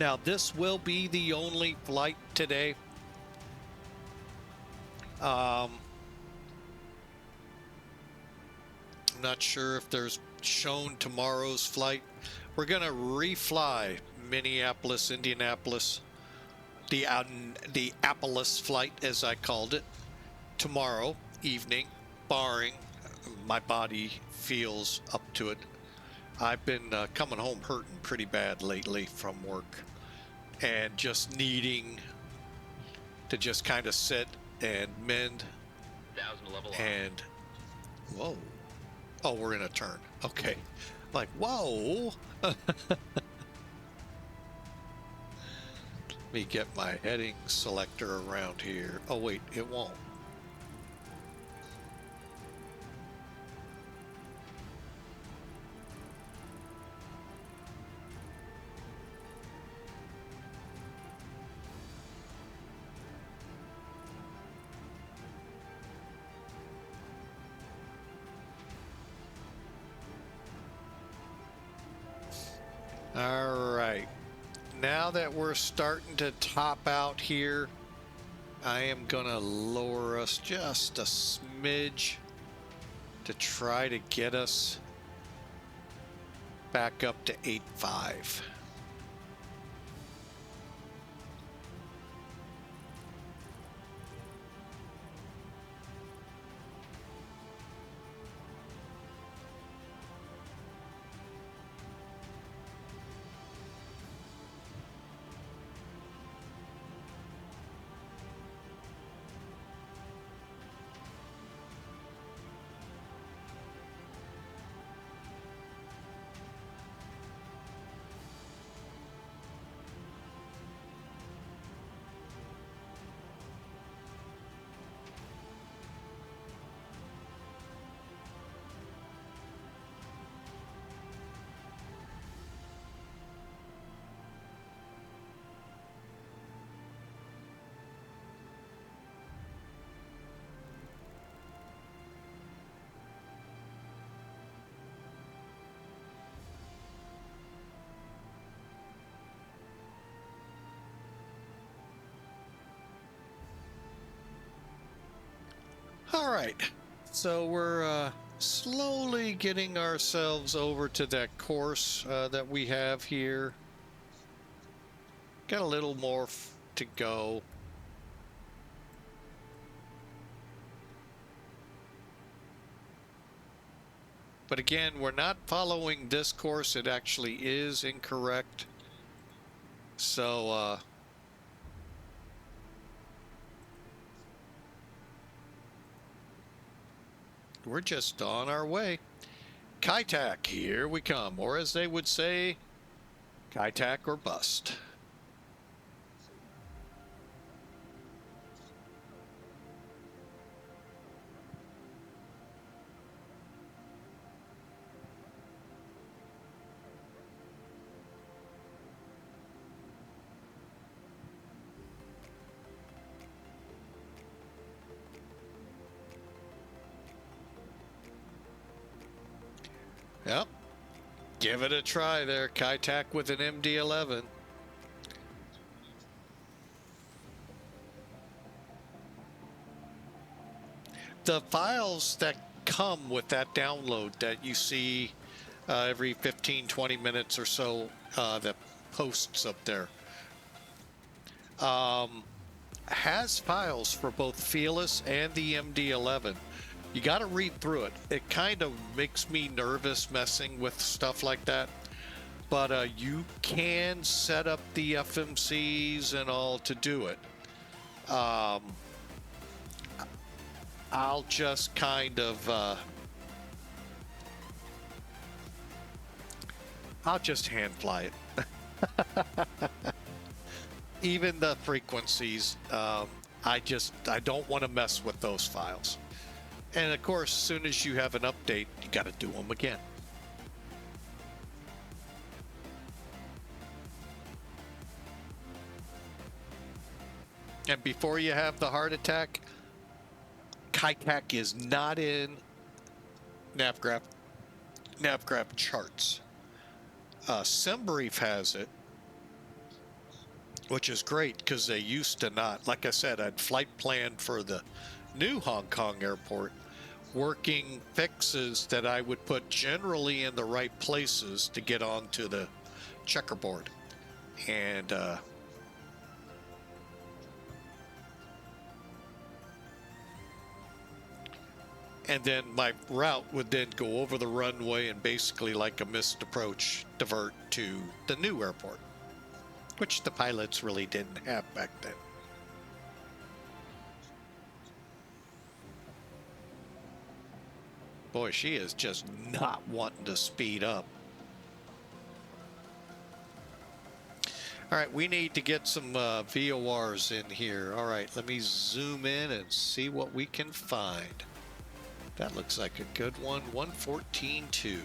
Now, this will be the only flight today. I'm not sure if there's shown tomorrow's flight. We're going to refly Minneapolis, Indianapolis, the Appalus flight, as I called it, tomorrow evening, barring my body feels up to it. I've been coming home hurting pretty bad lately from work and just needing to just kind of sit and mend.
1,000 level
and whoa, oh, we're in a turn. Okay, like whoa. Let me get my heading selector around here. Oh wait, it won't. All right, now that we're starting to top out here, I am gonna lower us just a smidge to try to get us back up to 8.5. All right, so we're slowly getting ourselves over to that course that we have here. Got a little more to go. But again, we're not following this course. It actually is incorrect. So, we're just on our way. Saitek, here we come. Or as they would say, Saitek or bust. Yep. Give it a try there, Saitek with an MD-11. The files that come with that download that you see every 15-20 minutes or so that posts up there has files for both Felis and the MD-11. You got to read through it. It kind of makes me nervous messing with stuff like that. But you can set up the FMCs and all to do it. I'll just kind of... I'll just hand fly it. Even the frequencies, I don't want to mess with those files. And of course, as soon as you have an update, you got to do them again. And before you have the heart attack, Saitek is not in Navigraph charts. SimBrief has it, which is great because they used to not. Like I said, I'd flight planned for the new Hong Kong airport, working fixes that I would put generally in the right places to get onto the checkerboard. And then my route would then go over the runway and basically, like a missed approach, divert to the new airport, which the pilots really didn't have back then. Boy, she is just not wanting to speed up. All right, we need to get some VORs in here. All right, let me zoom in and see what we can find. That looks like a good one. 114.2.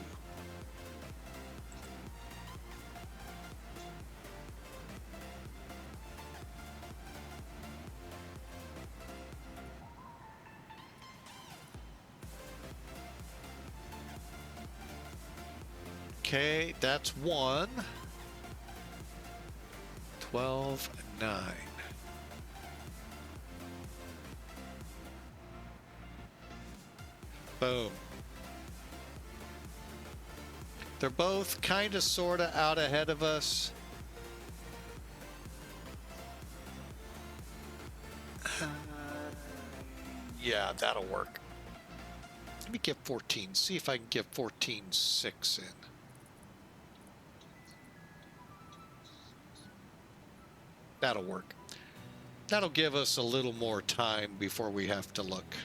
Okay, that's one. 12.9. Boom. They're both kind of sort of out ahead of us. Yeah, that'll work. Let me get 14. See if I can get 14.6 in. That'll work. That'll give us a little more time before we have to look.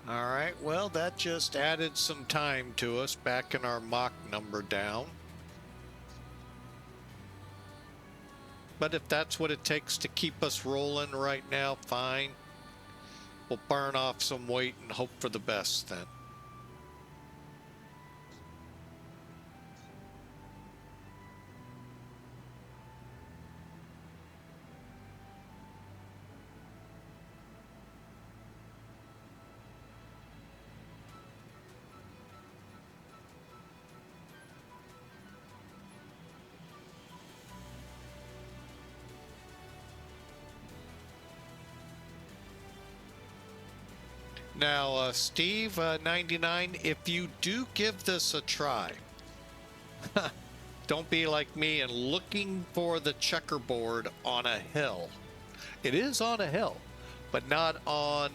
All right, well, that just added some time to us, backing our Mach number down. But if that's what it takes to keep us rolling right now, fine. We'll burn off some weight and hope for the best then. Now, Steve, 99, if you do give this a try, don't be like me and looking for the checkerboard on a hill. It is on a hill, but not on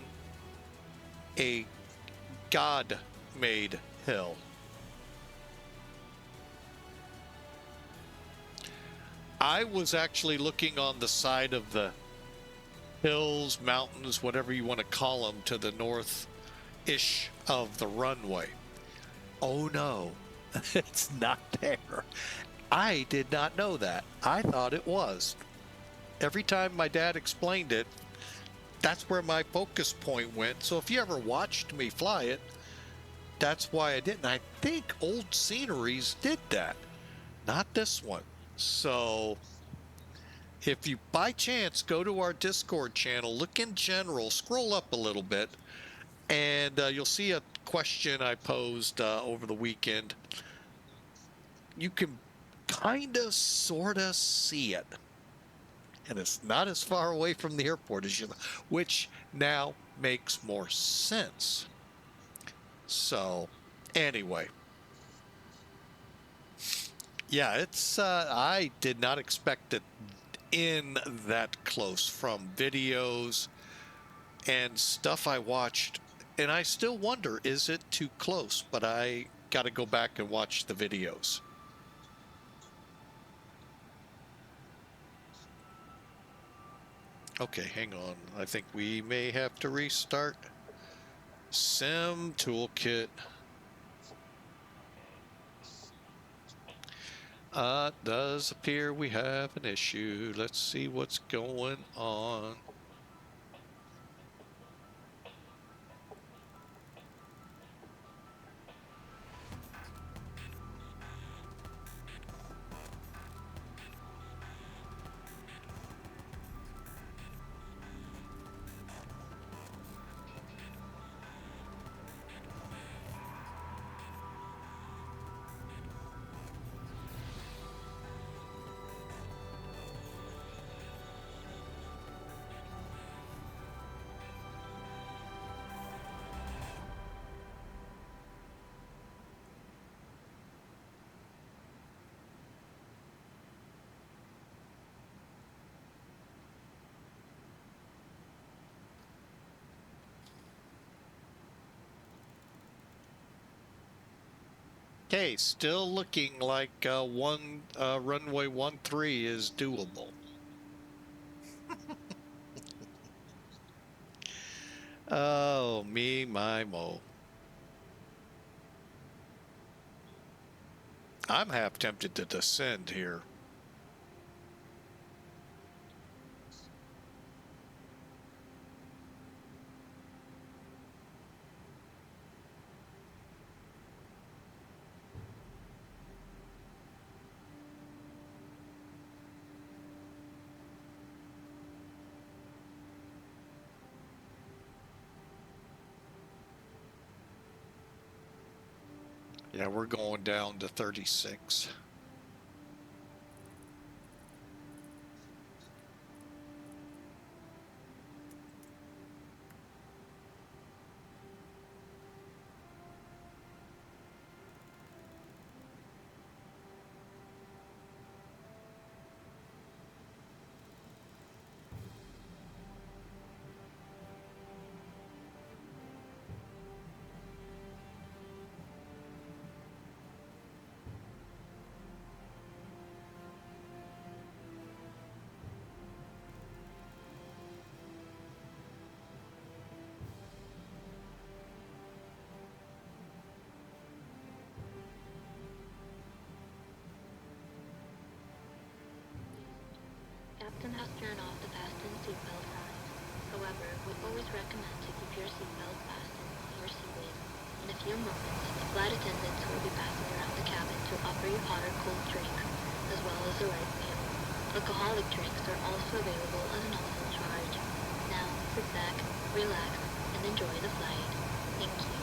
a God-made hill. I was actually looking on the side of the hills, mountains, whatever you want to call them, to the north-ish of the runway. Oh no, it's not there. I did not know that. I thought it was. Every time my dad explained it, that's where my focus point went. So if you ever watched me fly it, that's why I didn't. I think Old Sceneries did that, not this one. So if you by chance go to our Discord channel, look in general, scroll up a little bit, and you'll see a question I posed over the weekend. You can kind of, sort of see it. And it's not as far away from the airport as you, which now makes more sense. So, anyway. Yeah, it's, I did not expect it in that close from videos and stuff I watched, and I still wonder, is it too close? But I got to go back and watch the videos. Okay, hang on. I think we may have to restart. Sim Toolkit. Does appear we have an issue. Let's see what's going on. Okay, still looking like runway 13 is doable. Oh, me, my, mo. I'm half tempted to descend here. Yeah, we're going down to 36.
Captain has turned off the fasten seatbelt signs. However, we always recommend to keep your seatbelt fastened while you're seated. In a few moments, the flight attendants will be passing around the cabin to offer you hot or cold drinks, as well as a light meal. Alcoholic drinks are also available at an optional charge. Now, sit back, relax, and enjoy the flight. Thank you.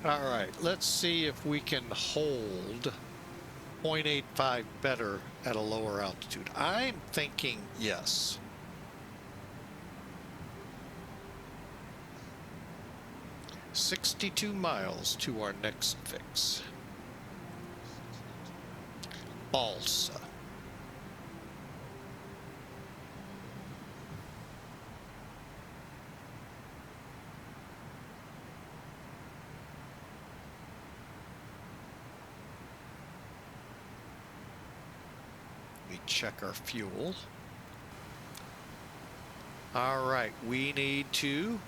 All right, let's see if we can hold 0.85 better at a lower altitude. I'm thinking yes. "62 miles to our next fix. Balsa. We check our fuel. All right, we need to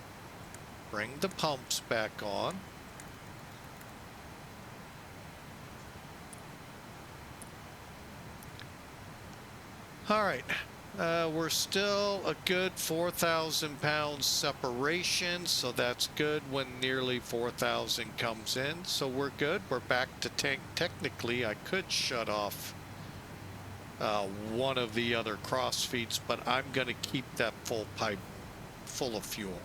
bring the pumps back on. All right, we're still a good 4,000 pounds separation, so that's good when nearly 4,000 comes in. So we're good. We're back to tank. Technically, I could shut off one of the other cross feeds, but I'm going to keep that full pipe full of fuel.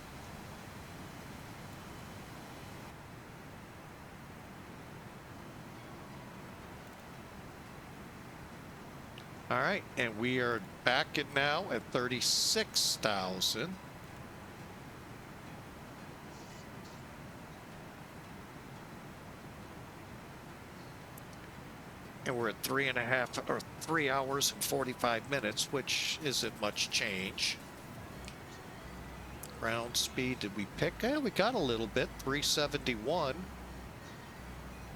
All right, and we are back at now at 36,000. And we're at 3 hours and 45 minutes, which isn't much change. Ground speed, did we pick? Yeah, we got a little bit, 371.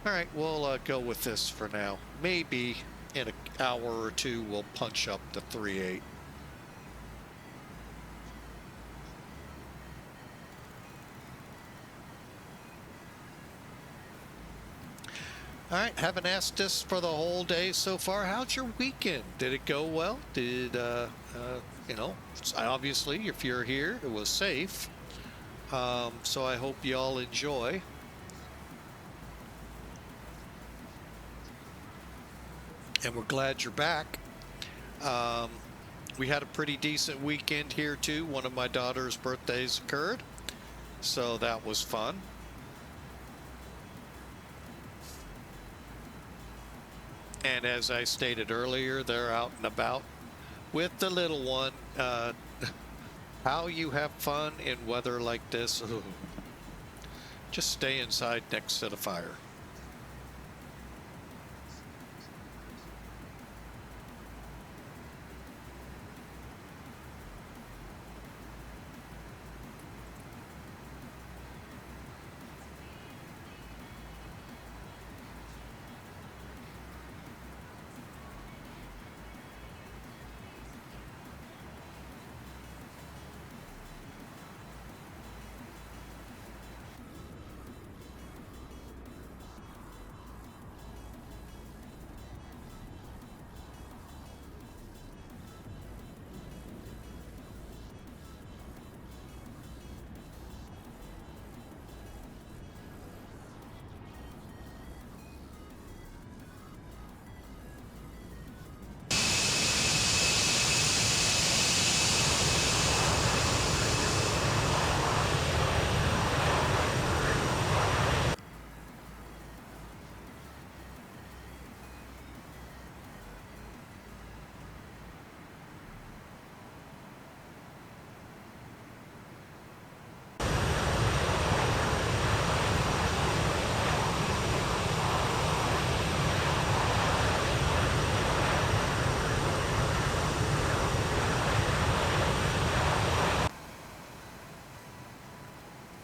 All right, we'll go with this for now. Maybe in an hour or two, we'll punch up to 3.8. All right, haven't asked this for the whole day so far. How's your weekend? Did it go well? Did, you know, obviously, if you're here, it was safe. So I hope you all enjoy. And we're glad you're back. We had a pretty decent weekend here, too. One of my daughter's birthdays occurred, so that was fun. And as I stated earlier, they're out and about with the little one. How you have fun in weather like this? Ugh. Just stay inside next to the fire.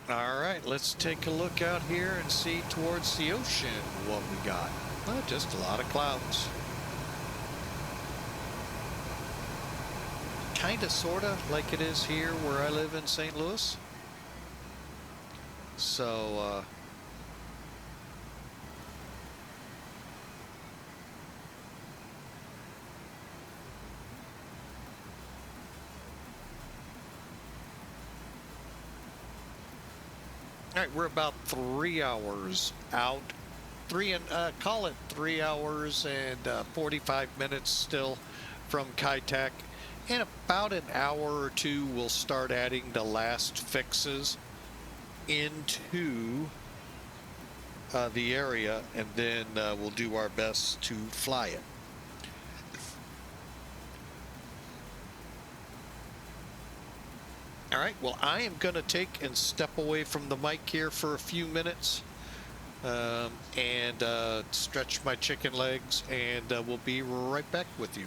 All right, let's take a look out here and see towards the ocean what we got. Well, just a lot of clouds. Kind of, sort of, like it is here where I live in St. Louis. So, all right, we're about 3 hours out. Call it 3 hours and 45 minutes still from Saitek. In about an hour or two, we'll start adding the last fixes into the area, and then we'll do our best to fly it. All right, well, I am going to take and step away from the mic here for a few minutes and stretch my chicken legs, and we'll be right back with you.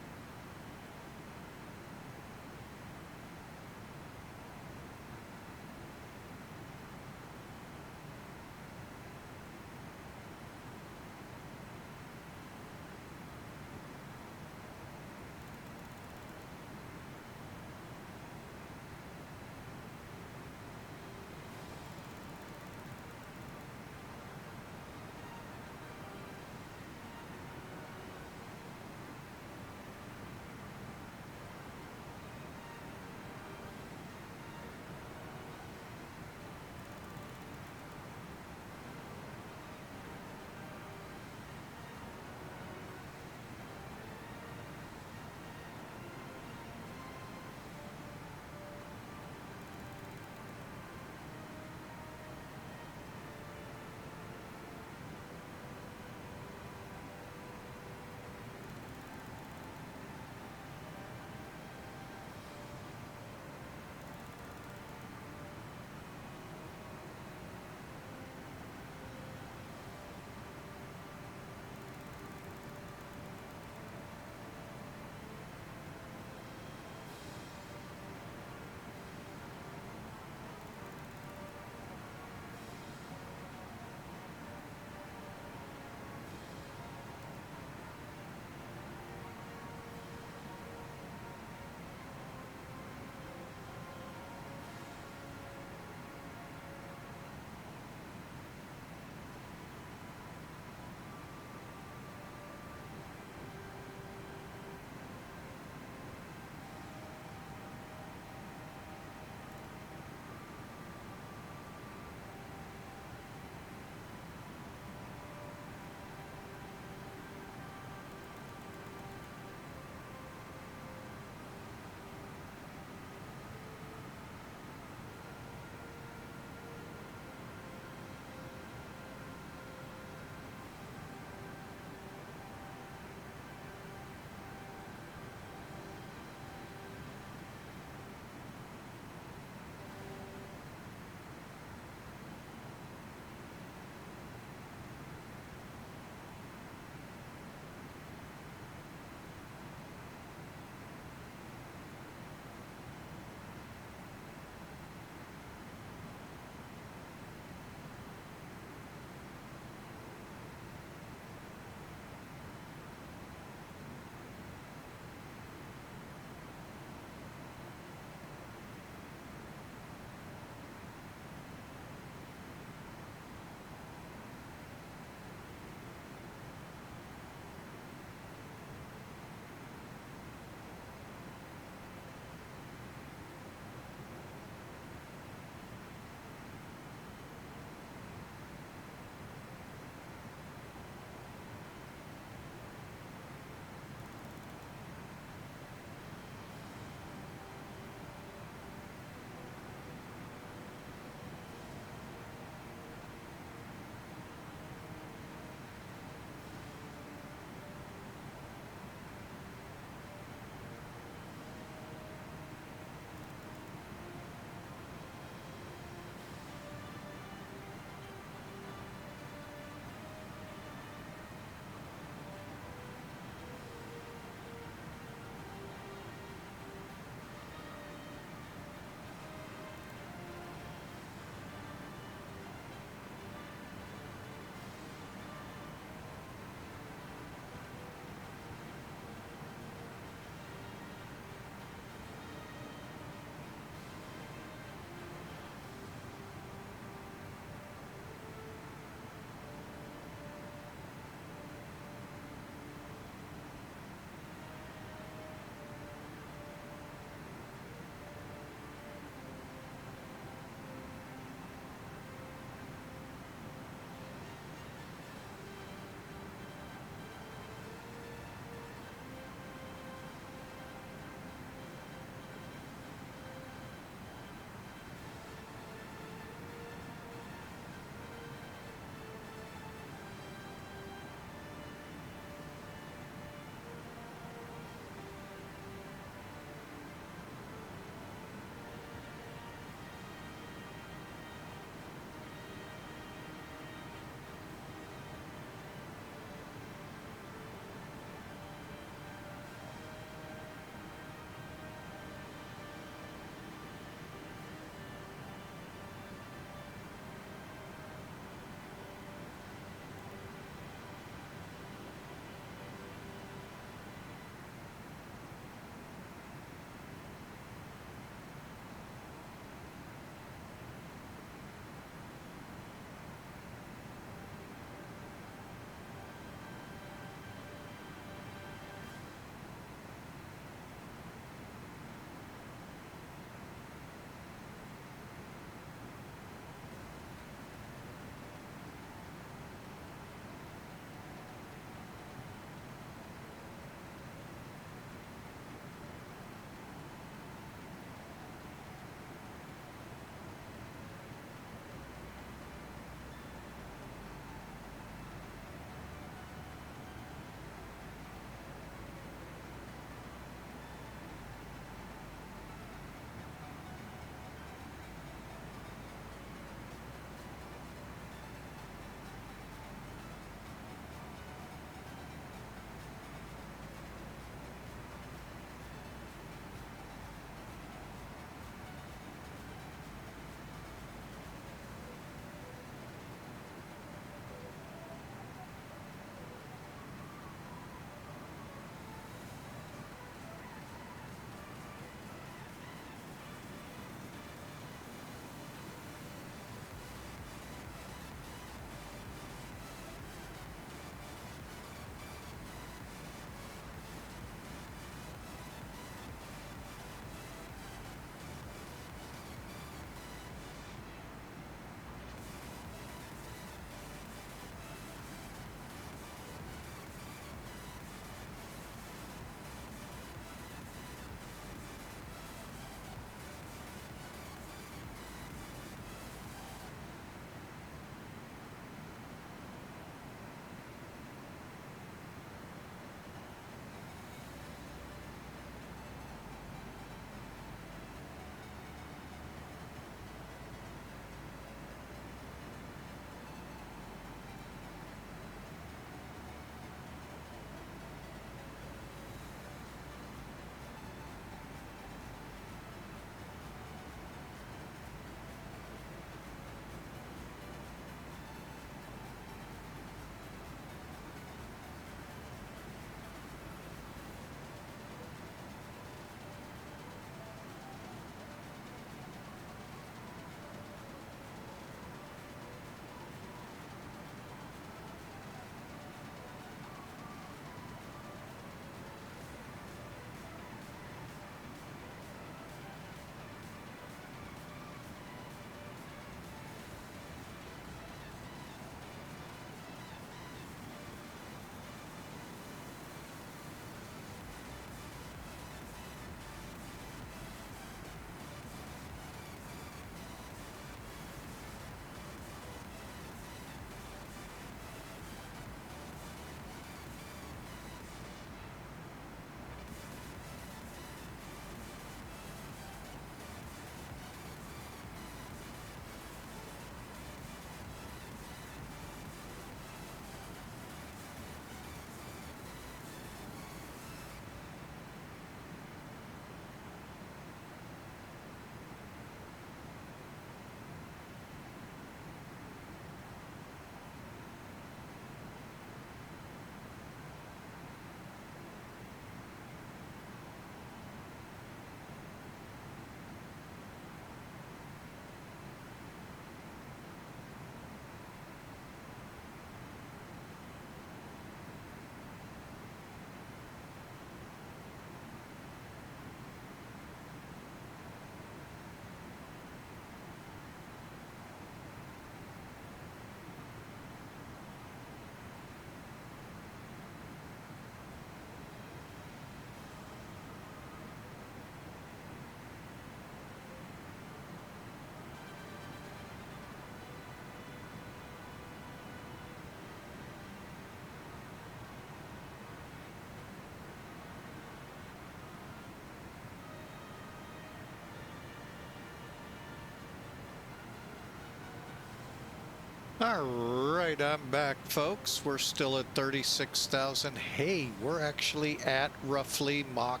All right, I'm back, folks. We're still at 36,000. Hey, we're actually at roughly Mach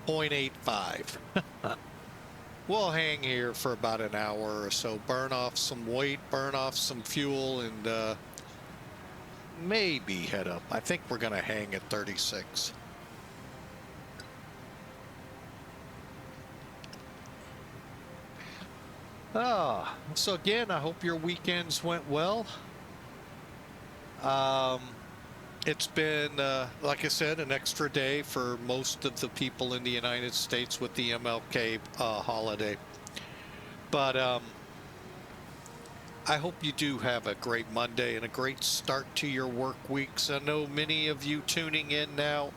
0.85. We'll hang here for about an hour or so, burn off some weight, burn off some fuel, and maybe head up. I think we're going to hang at 36. So again, I hope your weekends went well. It's been, like I said, an extra day for most of the people in the United States with the MLK holiday. But I hope you do have a great Monday and a great start to your work weeks. I know many of you tuning in now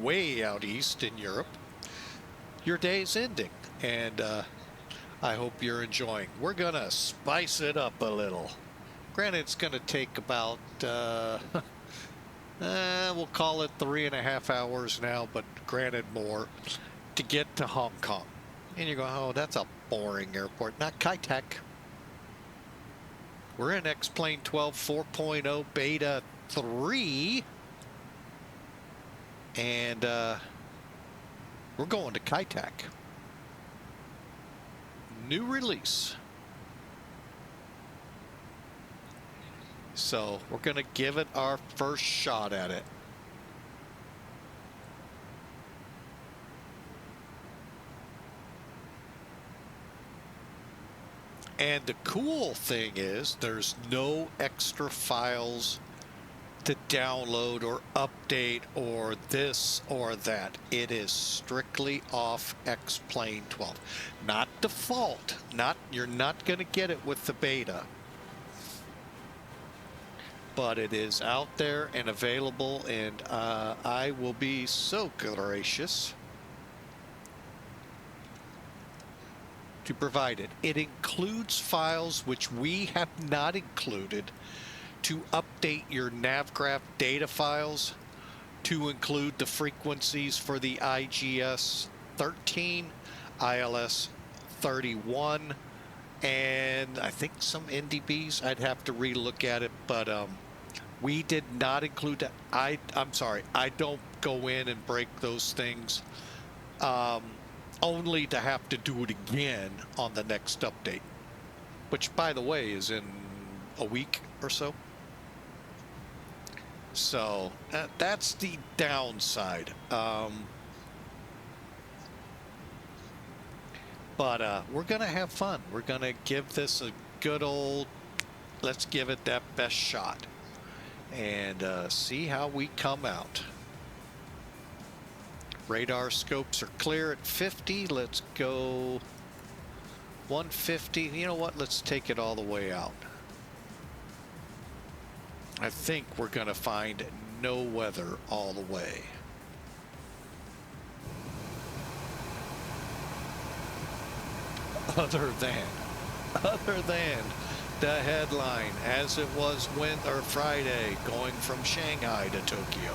way out east in Europe. Your day's ending, and I hope you're enjoying. We're going to spice it up a little. Granted, it's going to take about, we'll call it 3.5 hours now, but granted more, to get to Hong Kong. And you're going, oh, that's a boring airport. Not Saitek. We're in X-Plane 12 4.0 Beta 3. And we're going to Saitek. New release. So we're going to give it our first shot at it. And the cool thing is there's no extra files to download or update or this or that. It is strictly off X-Plane 12. Not default. You're not going to get it with the beta. But it is out there and available, and I will be so gracious to provide it. It includes files which we have not included to update your Navigraph data files, to include the frequencies for the IGS 13, ILS 31, and I think some NDBs. I'd have to relook at it, but we did not include that. I'm sorry, I don't go in and break those things, only to have to do it again on the next update, which, by the way, is in a week or so. So that's the downside. But we're going to have fun. We're going to give this a good old, let's give it that best shot and see how we come out. Radar scopes are clear at 50. Let's go 150. You know what? Let's take it all the way out. I think we're going to find no weather all the way. Other than the headline, as it was Friday, going from Shanghai to Tokyo.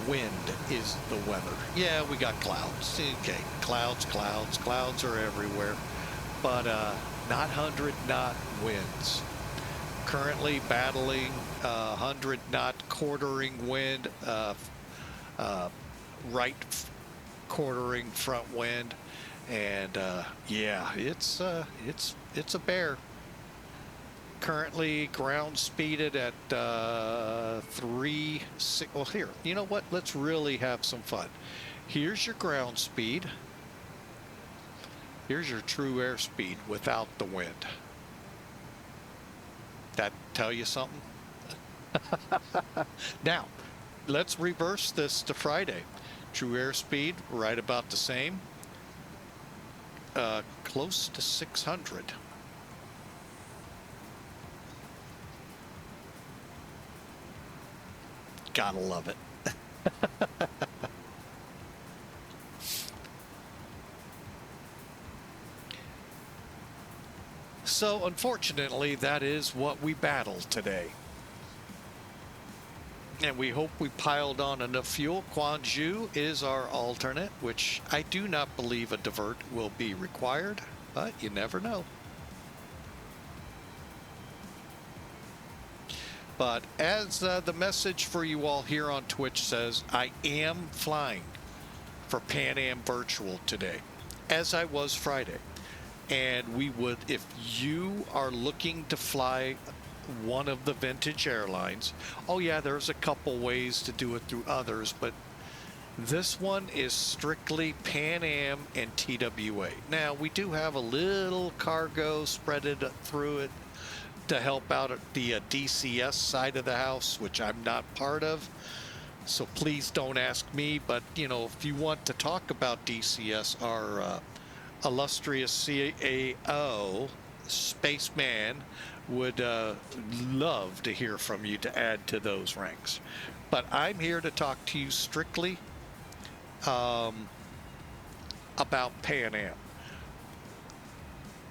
Wind is the weather. Yeah, we got clouds. Okay, clouds are everywhere, but not 100-knot winds. Currently battling 100-knot quartering wind, right quartering front wind, and yeah, it's a bear. Currently ground speeded at 3.6. Well, here, you know what? Let's really have some fun. Here's your ground speed. Here's your true airspeed without the wind. That tell you something? Now, let's reverse this to Friday. True airspeed, right about the same. Close to 600. Gotta love it. So, unfortunately, that is what we battled today. And we hope we piled on enough fuel. Gwangju is our alternate, which I do not believe a divert will be required, but you never know. But as the message for you all here on Twitch says, I am flying for Pan Am Virtual today, as I was Friday. And we would, if you are looking to fly one of the vintage airlines, oh yeah, there's a couple ways to do it through others, but this one is strictly Pan Am and TWA. Now, we do have a little cargo spreaded through it to help out at the DCS side of the house, which I'm not part of. So please don't ask me, but you know, if you want to talk about DCS, our illustrious CAO spaceman would love to hear from you to add to those ranks. But I'm here to talk to you strictly about Pan Am.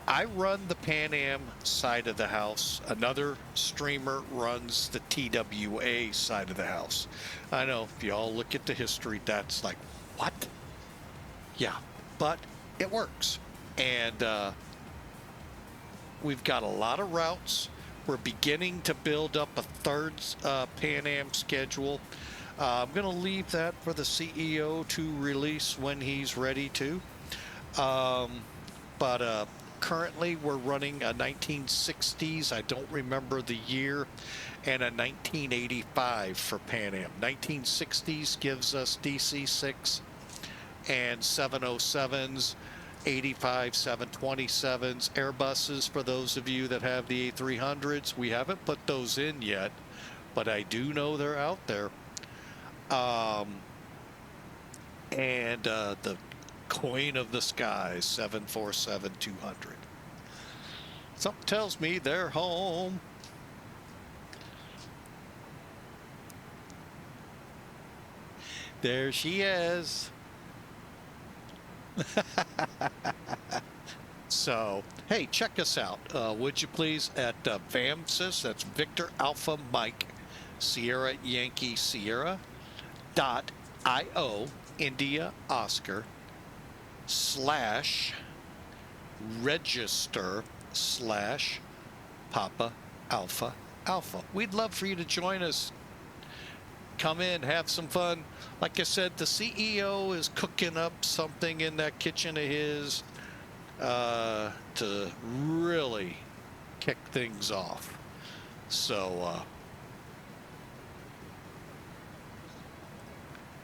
I run the Pan Am side of the house. Another streamer runs the TWA side of the house. I know, if you all look at the history, that's like, what? Yeah, but it works. And we've got a lot of routes. We're beginning to build up a third Pan Am schedule. I'm going to leave that for the CEO to release when he's ready to. But currently we're running a 1960s, I don't remember the year, and a 1985 for Pan Am. 1960s gives us DC-6 and 707s, 85 727s, Airbuses for those of you that have the A300s. We haven't put those in yet, but I do know they're out there. And the Queen of the Skies, 747-200. Something tells me they're home. There she is. So, hey, check us out, would you please, at VAMSIS, that's Victor Alpha Mike Sierra Yankee Sierra .io India Oscar /register /Papa Alpha Alpha. We'd love for you to join us. Come in, have some fun. Like I said, the CEO is cooking up something in that kitchen of his to really kick things off. So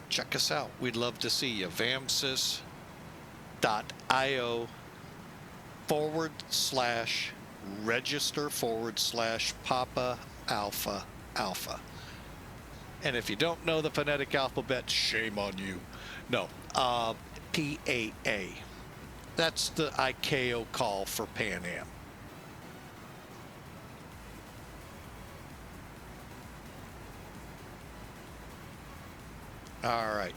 check us out. We'd love to see you. VAMSIS.io /register /Papa Alpha Alpha. And if you don't know the phonetic alphabet, shame on you. No, PAA. That's the ICAO call for Pan Am. All right.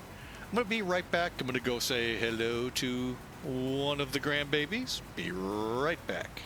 I'm going to be right back. I'm going to go say hello to one of the grandbabies. Be right back.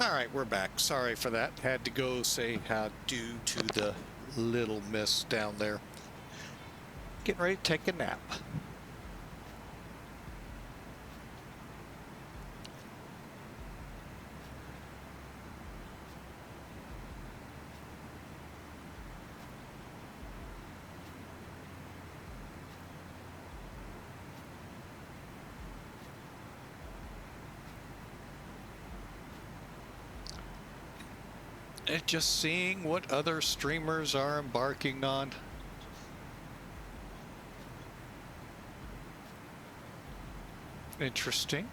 All right, we're back. Sorry for that. Had to go say how due to the little miss down there. Getting ready to take a nap. And just seeing what other streamers are embarking on. Interesting.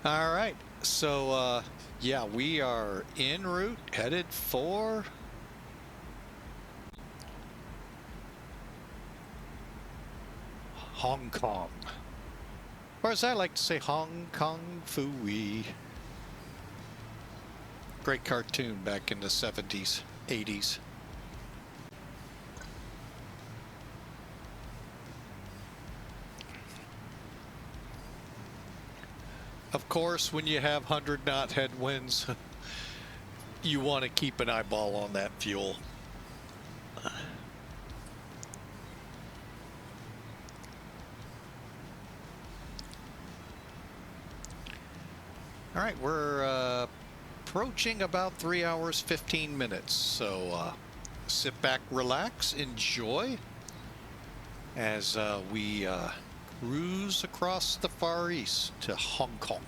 All right. So, yeah, we are en route, headed for Hong Kong. Or as I like to say, Hong Kong Phooey. Great cartoon back in the 70s, 80s. Of course, when you have 100-knot headwinds, you want to keep an eyeball on that fuel. All right, we're approaching about 3 hours, 15 minutes. So sit back, relax, enjoy as we cruise across the Far East to Hong Kong.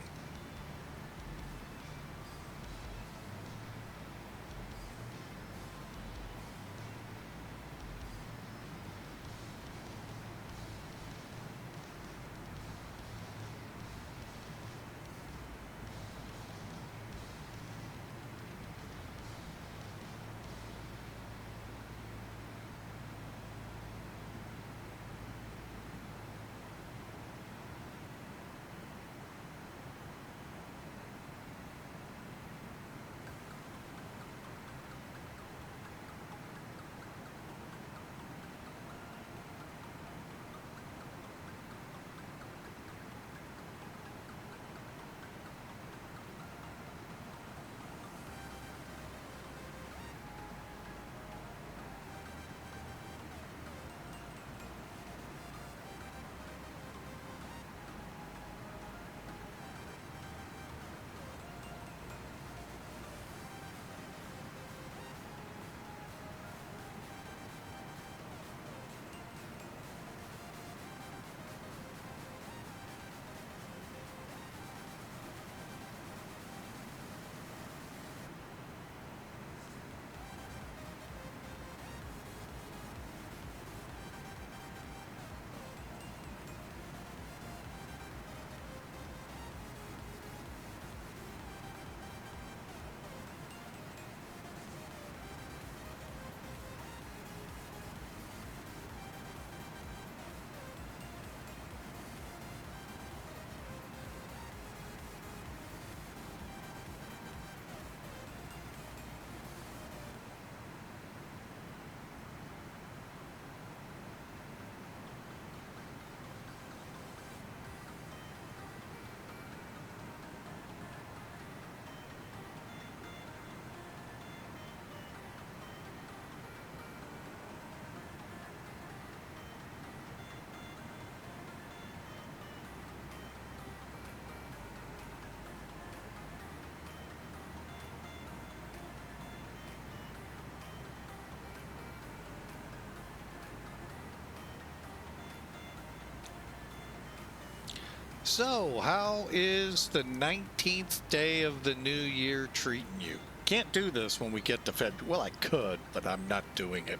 So, how is the 19th day of the new year treating you? Can't do this when we get to February. Well, I could, but I'm not doing it.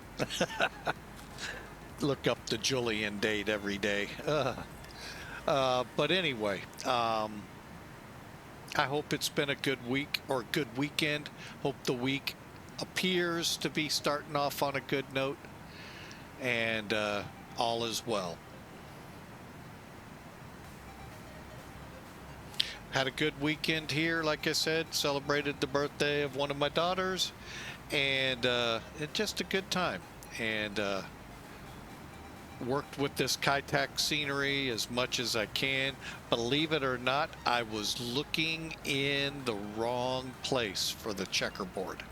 Look up the Julian date every day. But anyway, I hope it's been a good week or good weekend. Hope the week appears to be starting off on a good note, and all is well. Had a good weekend here, like I said, celebrated the birthday of one of my daughters, and it's just a good time. And worked with this Saitek scenery as much as I can. Believe it or not, I was looking in the wrong place for the checkerboard.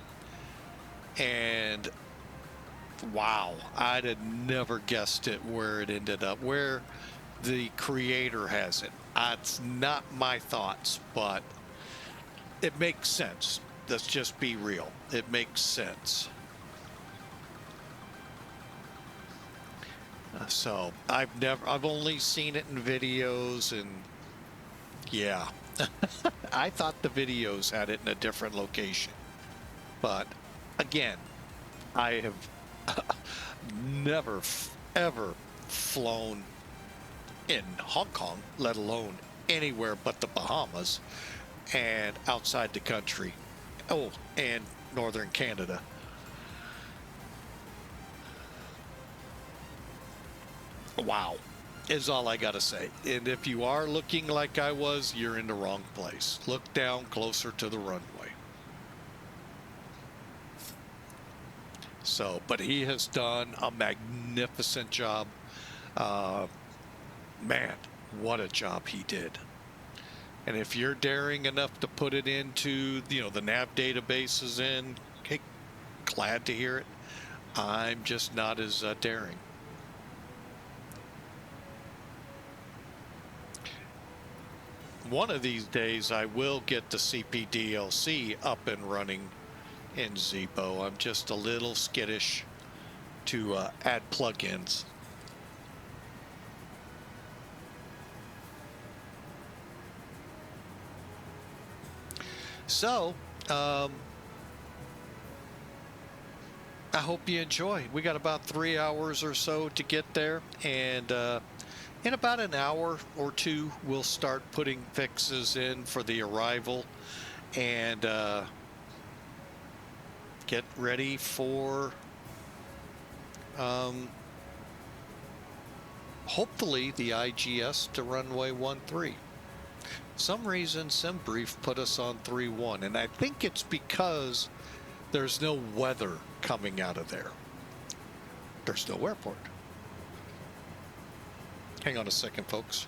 And wow, I'd have never guessed it where it ended up, where the creator has it. It's not my thoughts, but it makes sense. Let's just be real. It makes sense. So I've only seen it in videos, and yeah, I thought the videos had it in a different location. But again, I have never ever flown in Hong Kong, let alone anywhere but the Bahamas and outside the country. Oh, and northern Canada. Wow, is all I gotta say. And if you are looking like I was, you're in the wrong place. Look down closer to the runway. So, but he has done a magnificent job. Man, what a job he did. And if you're daring enough to put it into, the nav databases in, hey, glad to hear it. I'm just not as daring. One of these days, I will get the CPDLC up and running in Zibo. I'm just a little skittish to add plugins. So, I hope you enjoy. We got about 3 hours or so to get there, and in about an hour or two, we'll start putting fixes in for the arrival and get ready for hopefully the IGS to runway 13. Some reason SimBrief put us on 31, and I think it's because there's no weather coming out of there. There's no airport. Hang on a second, folks.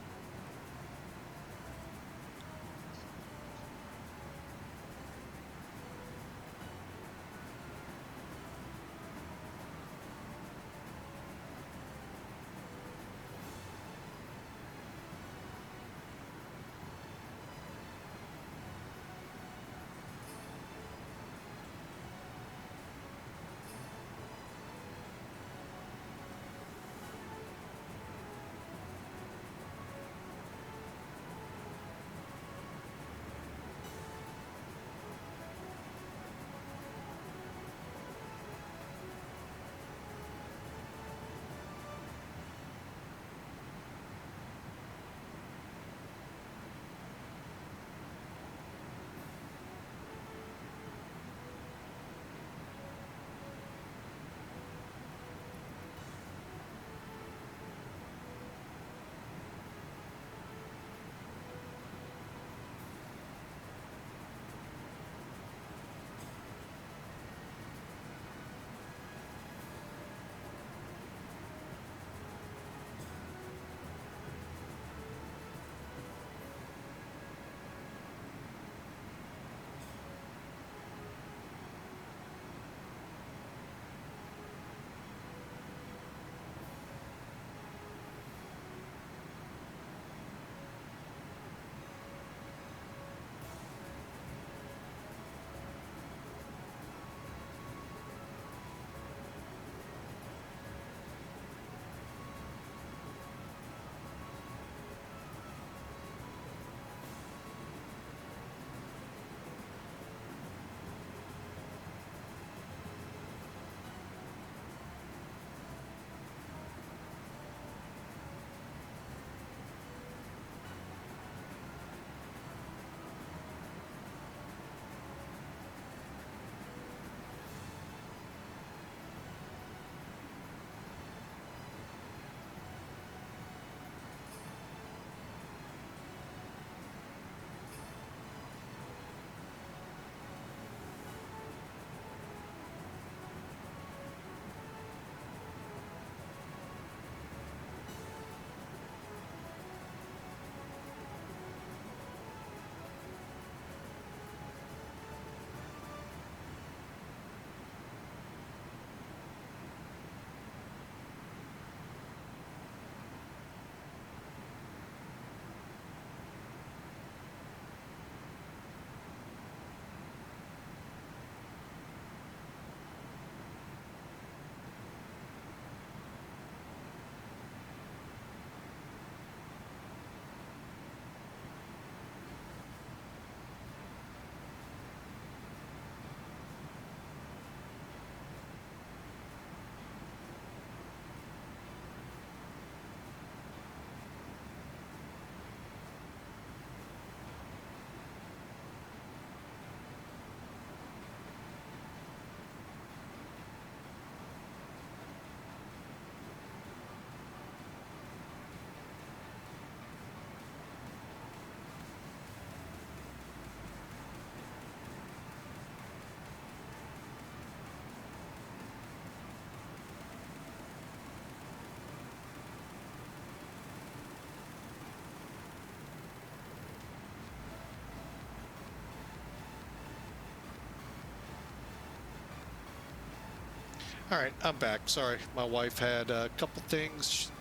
All right, I'm back. Sorry, my wife had a couple things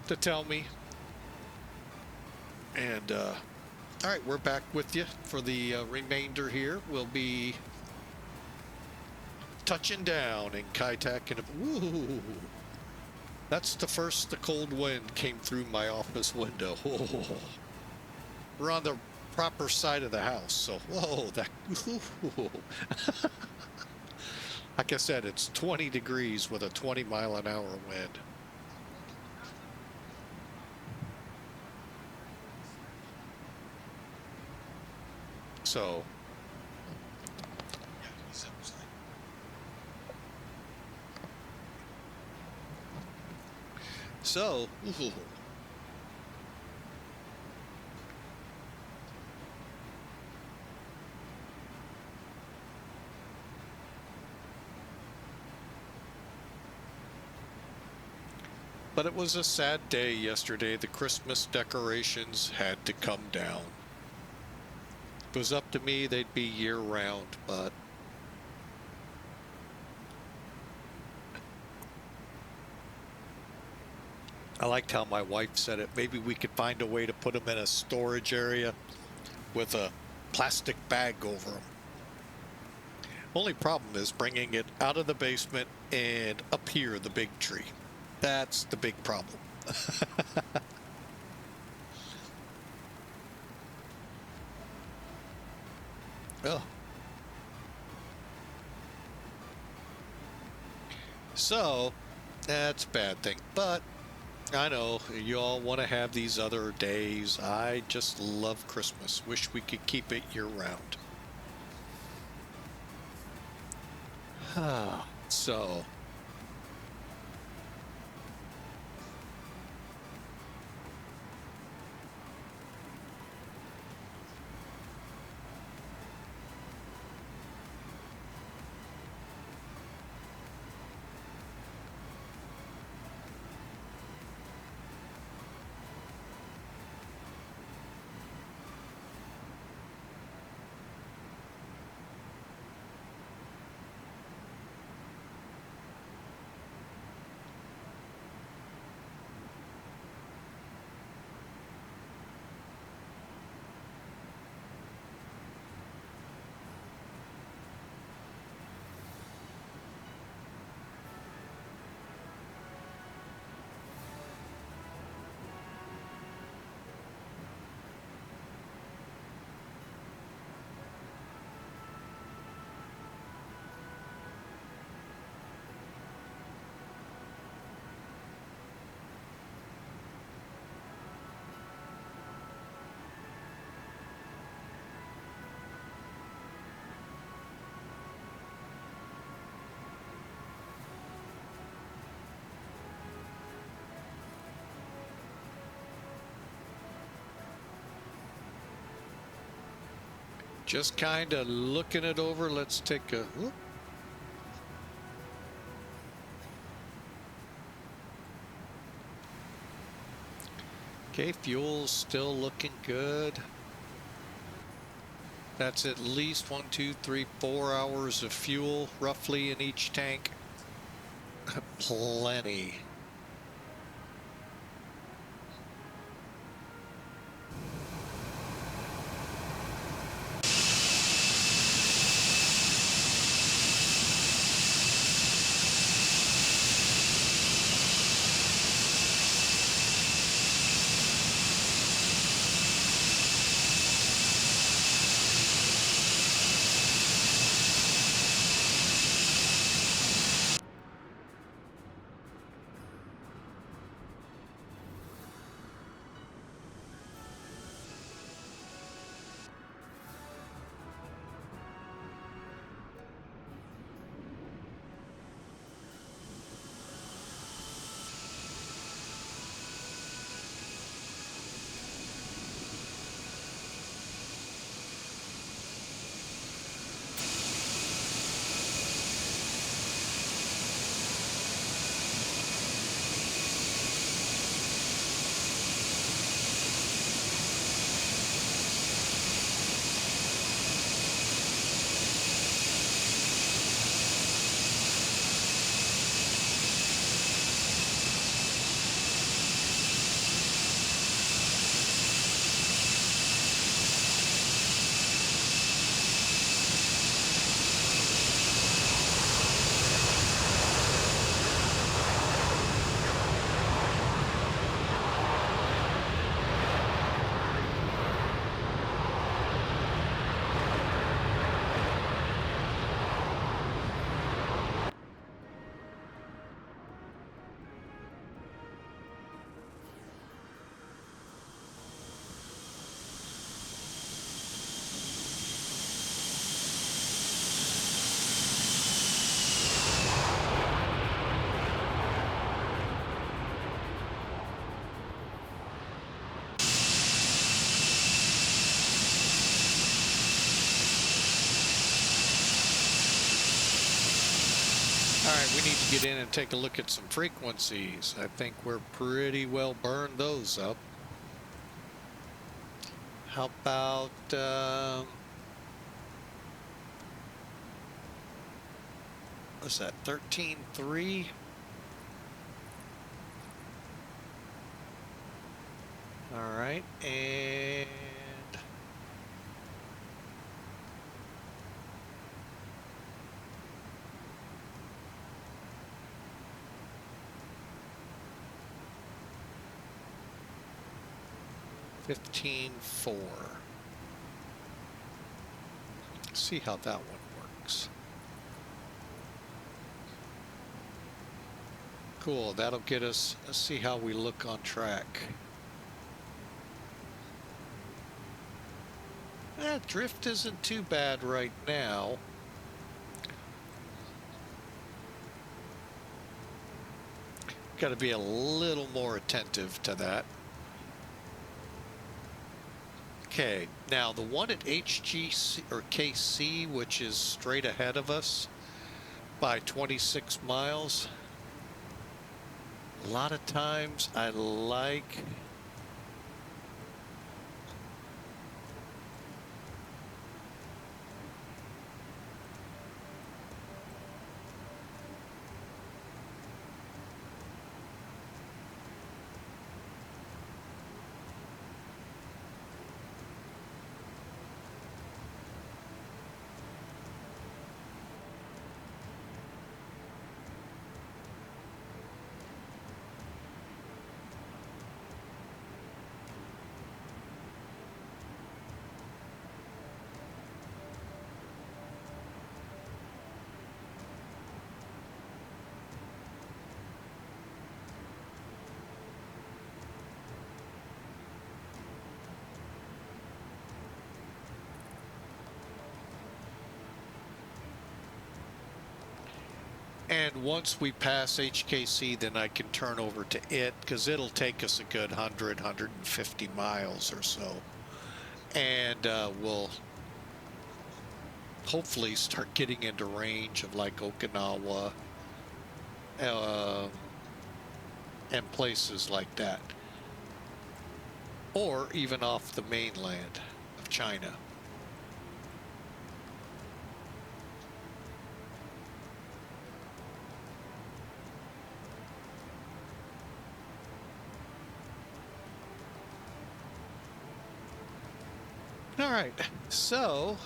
to tell me. And, all right, we're back with you for the remainder here. We'll be touching down in Saitek. And woo, that's the first the cold wind came through my office window. Whoa. We're on the proper side of the house, so whoa, that. Like I said, it's 20 degrees with a 20-mile-an-hour wind. So, ooh. But it was a sad day yesterday. The Christmas decorations had to come down. If it was up to me, they'd be year-round, but I liked how my wife said it. Maybe we could find a way to put them in a storage area with a plastic bag over them. Only problem is bringing it out of the basement and up here, the big tree. That's the big problem. Oh. So, that's a bad thing. But I know you all want to have these other days. I just love Christmas. Wish we could keep it year-round. So... just kind of looking it over. Let's take a whoop. Okay, fuel's still looking good. That's at least 1, 2, 3, 4 hours of fuel roughly in each tank. Plenty. need to get in and take a look at some frequencies. I think we're pretty well burned those up. How about what's that, 13.3? All right, and $15.4. See how that one works. Cool, that'll get us, let's see how we look on track. Drift isn't too bad right now. Got to be a little more attentive to that. Okay, now the one at HGC or KC, which is straight ahead of us by 26 miles. A lot of times I like and once we pass HKC, then I can turn over to it because it'll take us a good 150 miles or so. And we'll hopefully start getting into range of like Okinawa and places like that. Or even off the mainland of China. All right, so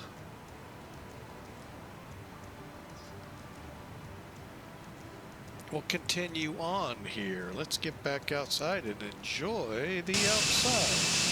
we'll continue on here. Let's get back outside and enjoy the outside.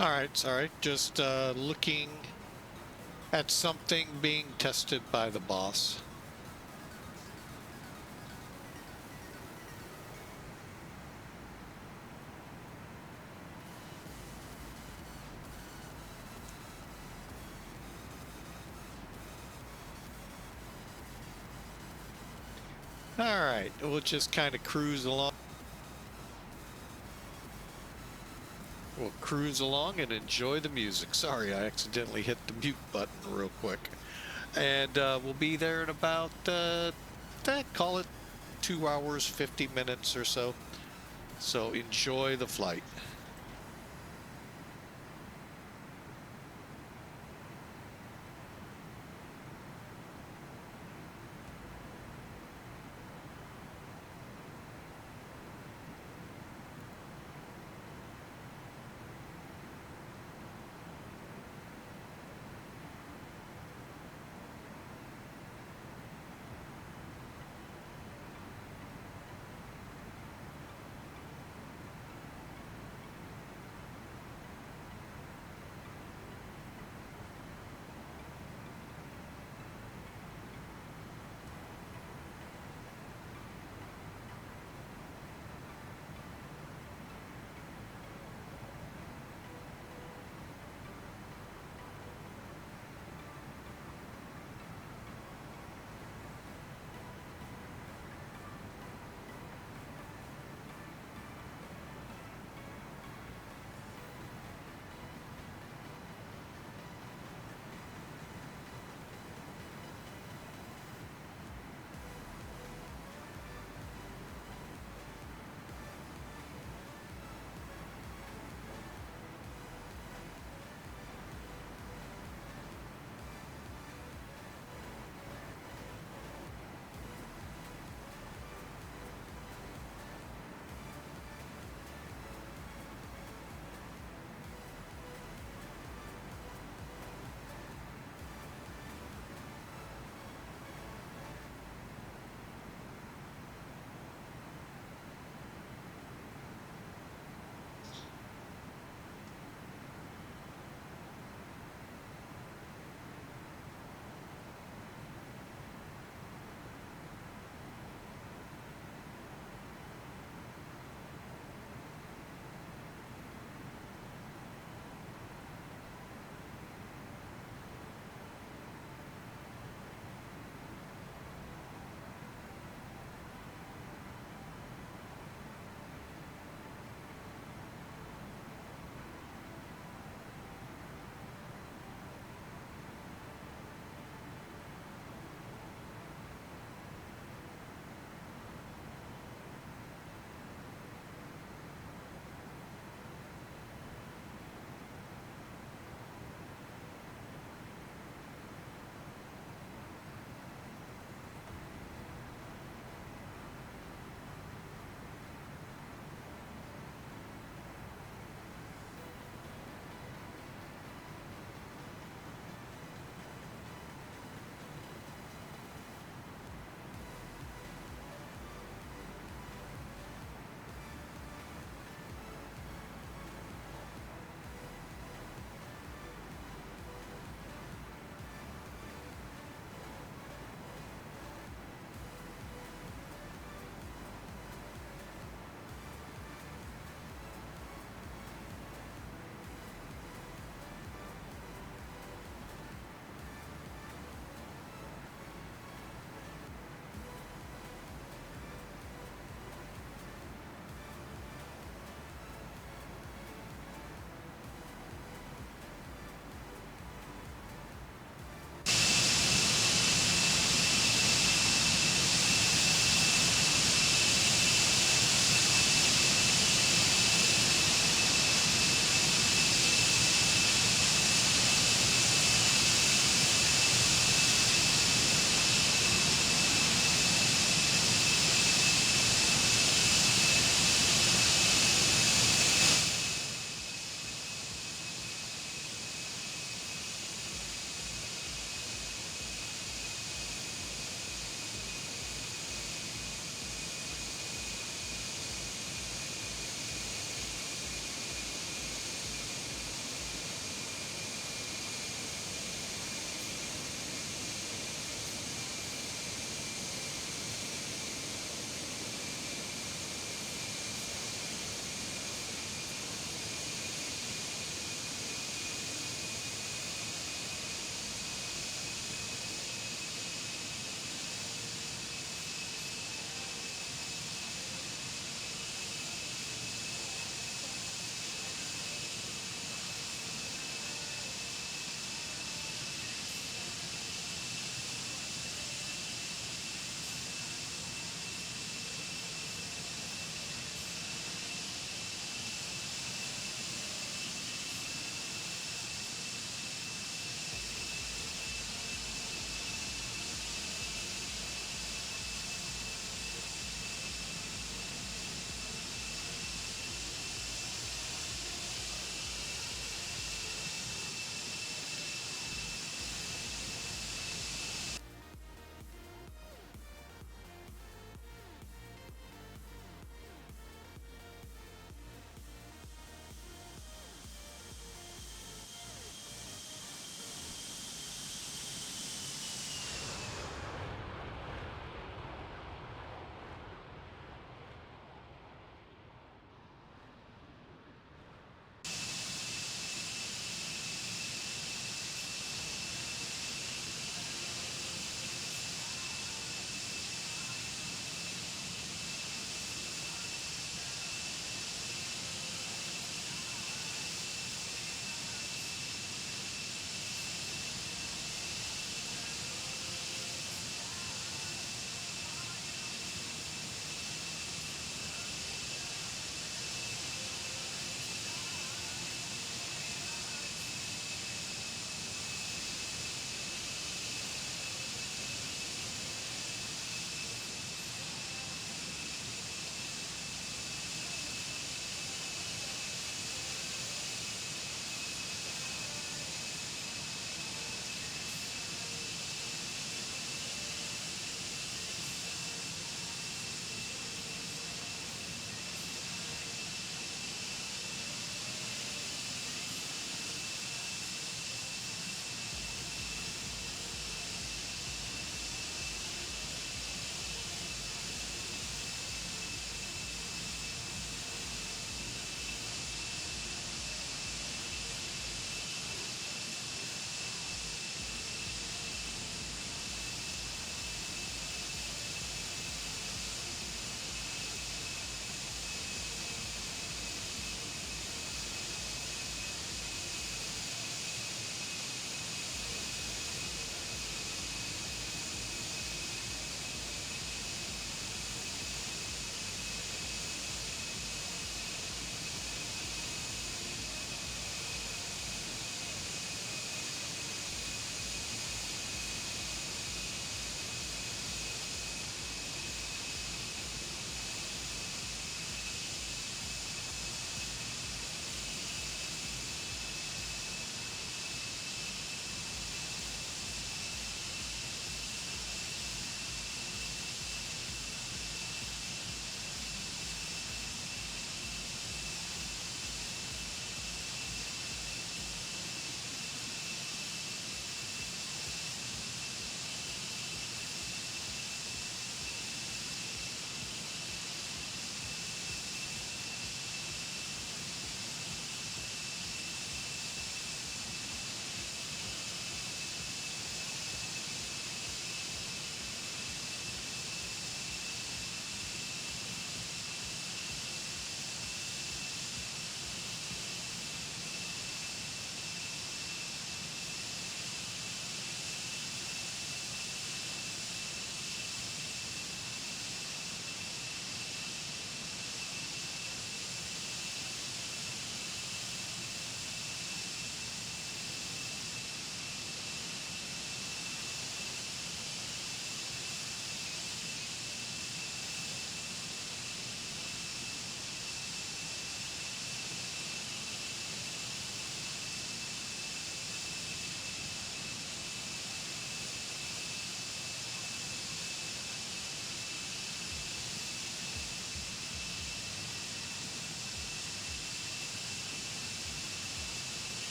All right, sorry. Just looking at something being tested by the boss. All right, we'll just kind of cruise along. We'll cruise along and enjoy the music. Sorry, I accidentally hit the mute button real quick. And we'll be there in about, call it 2 hours, 50 minutes or so. So enjoy the flight.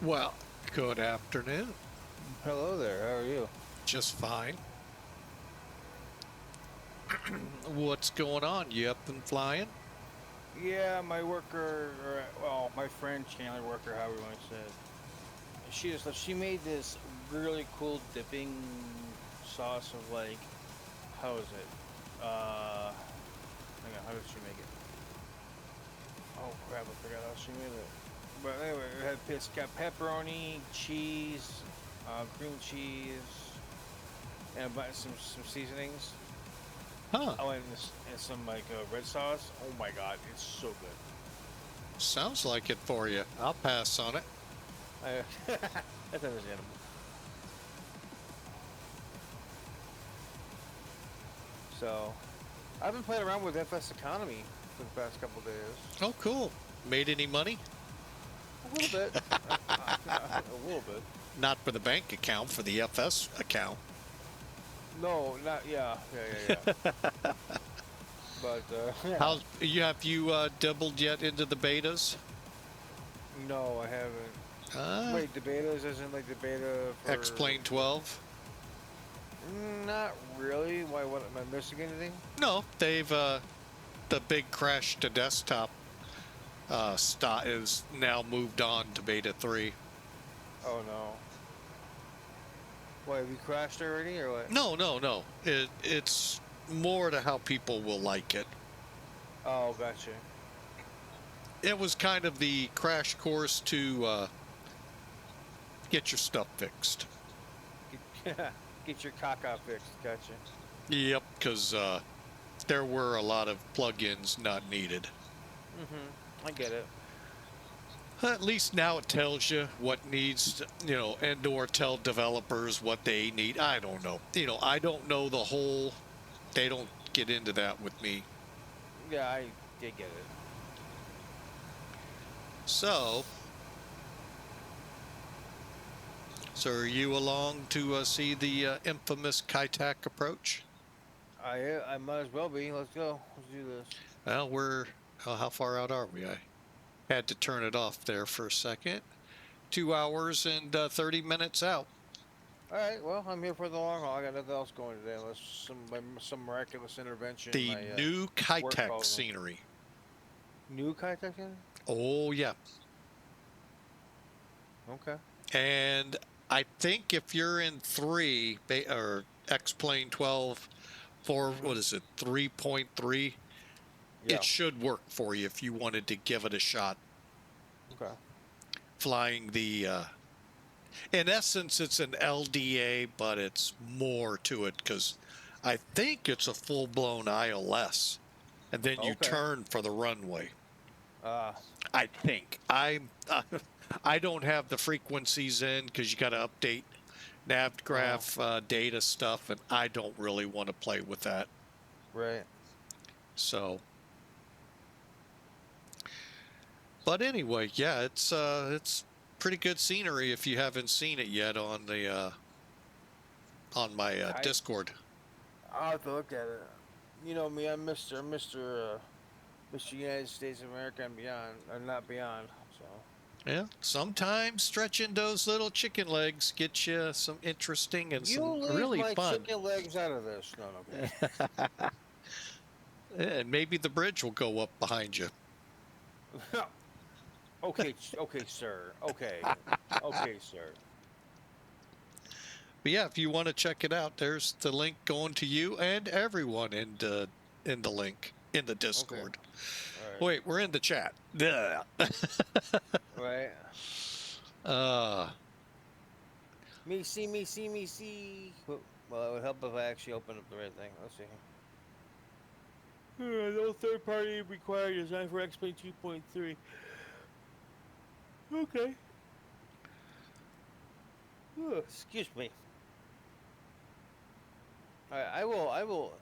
Well, good afternoon.
Hello there. How are you?
Just fine. What's going on? You up and flying?
Yeah, my worker, or well, my friend Chandler worker, however you want to say it. She made this really cool dipping sauce of like, how is it? Hang on, how did she make it? Oh crap, I forgot how she made it. But anyway, it's got pepperoni, cheese, cream cheese, and some seasonings.
Huh.
Oh, and some like red sauce. Oh my god, it's so good.
Sounds like it for you. I'll pass on it.
That's understandable. So, I've been playing around with FS Economy for the past couple days.
Oh, cool. Made any money?
A little bit. A little bit.
Not for the bank account, for the FS account.
No, not yeah. But yeah.
Have you doubled yet into the betas?
No, I haven't. Wait, the betas isn't like the beta for
X-Plane 12?
Not really. Why? What? Am I missing anything?
No, they've the big crash to desktop is now moved on to beta 3.
Oh no. Why, have you crashed already or what?
No. It's more to how people will like it.
Oh, gotcha.
It was kind of the crash course to get your stuff fixed.
Get your caca fixed, gotcha.
Yep, because there were a lot of plugins not needed.
I get it.
At least now it tells you what needs, and or tell developers what they need. I don't know. I don't know the whole. They don't get into that with me.
Yeah, I did get it.
So are you along to see the infamous Saitek approach?
I might as well be. Let's go. Let's do this.
Well, how far out are we? I had to turn it off there for a second. 2 hours and 30 minutes out.
All right. Well, I'm here for the long haul. I got nothing else going today unless some miraculous intervention.
The new Saitek scenery.
New Saitek scenery?
Oh yeah.
Okay.
And I think if you're in 3 or X-Plane 12 for what is it, 3.3, it should work for you if you wanted to give it a shot.
Okay.
Flying the in essence it's an LDA, but it's more to it because I think it's a full-blown ILS, and then you turn for the runway. I think I don't have the frequencies in because you got to update Navigraph data stuff, and I don't really want to play with that.
Right.
So, but anyway, yeah, it's pretty good scenery if you haven't seen it yet on the on my Discord.
I'll have to look at it. You know me, I'm Mr. United States of America and beyond, or not beyond. So.
Yeah, sometimes stretching those little chicken legs get you some interesting and some really
my
fun.
Chicken legs out of this. No.
And maybe the bridge will go up behind you.
Okay, sir. Okay, sir.
But yeah, if you want to check it out, there's the link going to you and everyone in the link in the Discord.
Okay. Right.
Wait, we're in the chat. Yeah.
Right. Me see. Well, it would help if I actually open up the right thing. Let's see. No third party required. Design for X-Plane 2.3. Okay. Excuse me. I will.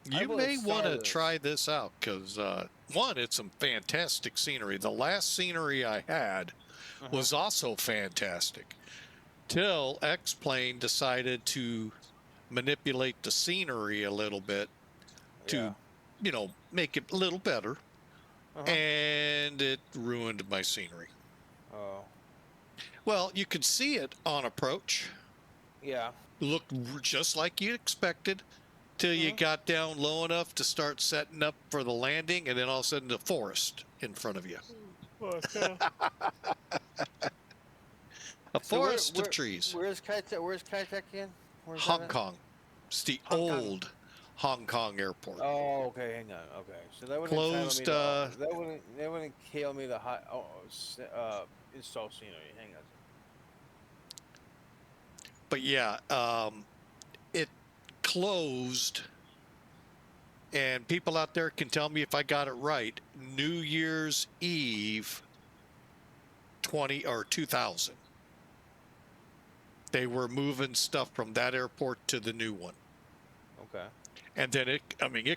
You may want to try this out because, one, it's some fantastic scenery. The last scenery I had was also fantastic. Till X-Plane decided to manipulate the scenery a little bit to, make it a little better. And it ruined my scenery.
Oh.
Well, you could see it on approach.
Yeah.
Looked just like you expected till you got down low enough to start setting up for the landing, and then all of a sudden the forest in front of you. A
So
forest of trees.
where's Saitek? Where's Saitek again? Where's that
Hong
at?
Kong. It's the
Hong Kong.
old Hong Kong airport.
Oh, okay, hang on. Okay, so that wouldn't
Closed,
entitle me to, that wouldn't kill me the high install scenery. Hang on.
But yeah, it closed, and people out there can tell me if I got it right. New Year's Eve 2000. They were moving stuff from that airport to the new one.
Okay.
And then it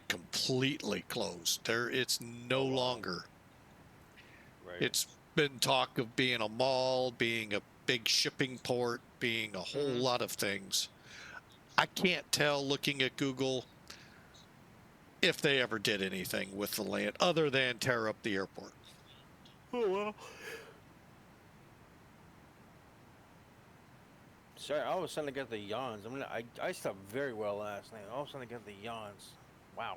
completely closed. It's no longer.
Right.
It's been talk of being a mall, being a big shipping port, being a whole lot of things. I can't tell looking at Google if they ever did anything with the land other than tear up the airport.
Oh well. Sorry, all of a sudden I got the yawns. I slept very well last night. All of a sudden I got the yawns. Wow.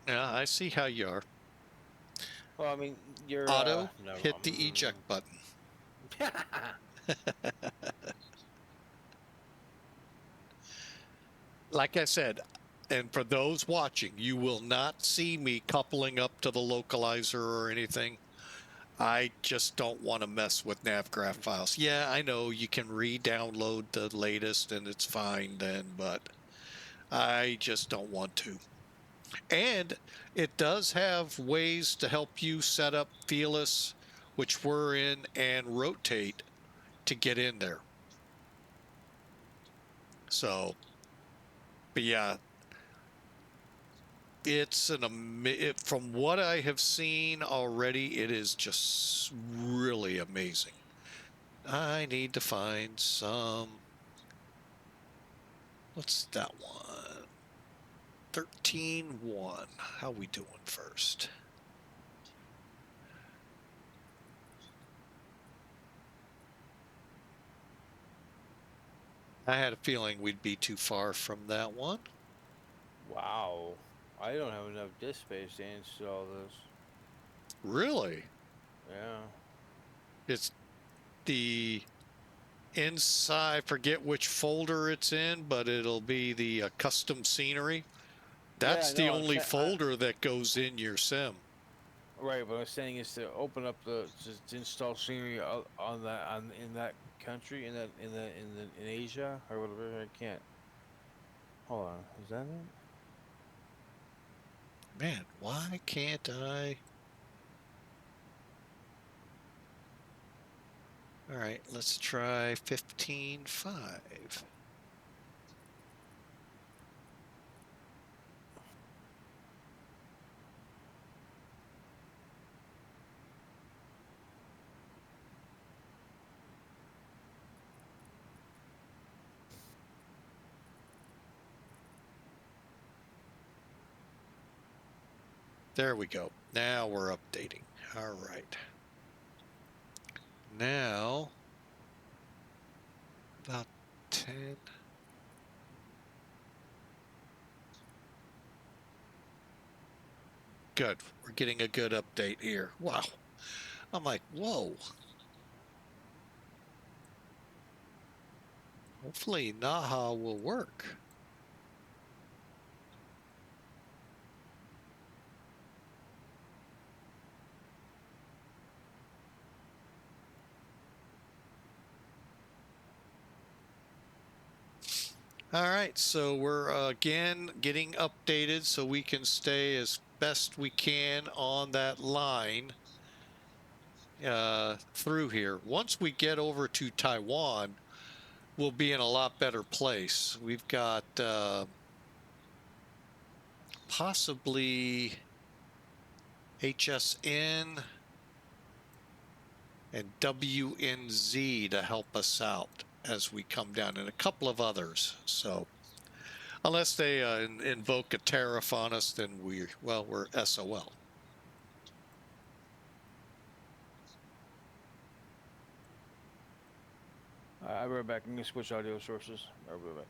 Yeah, I see how you are.
Well, I mean, you're
Auto,
no,
hit the eject button. Like I said, and for those watching, you will not see me coupling up to the localizer or anything. I just don't want to mess with Navigraph files. Yeah, I know you can re-download the latest and it's fine then, but I just don't want to. And it does have ways to help you set up Felis, which we're in, and rotate to get in there. So, but yeah, it's from what I have seen already, it is just really amazing. I need to find some. What's that one? 13.1. How we doing first? I had a feeling we'd be too far from that one.
Wow. I don't have enough disk space to install this.
Really?
Yeah.
It's the inside, I forget which folder it's in, but it'll be the custom scenery. That's the only folder that goes in your sim.
Right, but I'm saying is to open up to install scenery in that country, in Asia or whatever. I can't. Hold on, is that it?
Man, why can't I? All right, let's try 15.5. There we go. Now we're updating. All right. Now, about 10. Good. We're getting a good update here. Wow. I'm like, whoa. Hopefully Naha will work. All right, so we're again getting updated so we can stay as best we can on that line through here. Once we get over to Taiwan, we'll be in a lot better place. We've got possibly HSN and WNZ to help us out as we come down, and a couple of others. So unless they invoke a tariff on us, then we're SOL.
I'll be right back. I'm gonna switch audio sources. I'll be right back.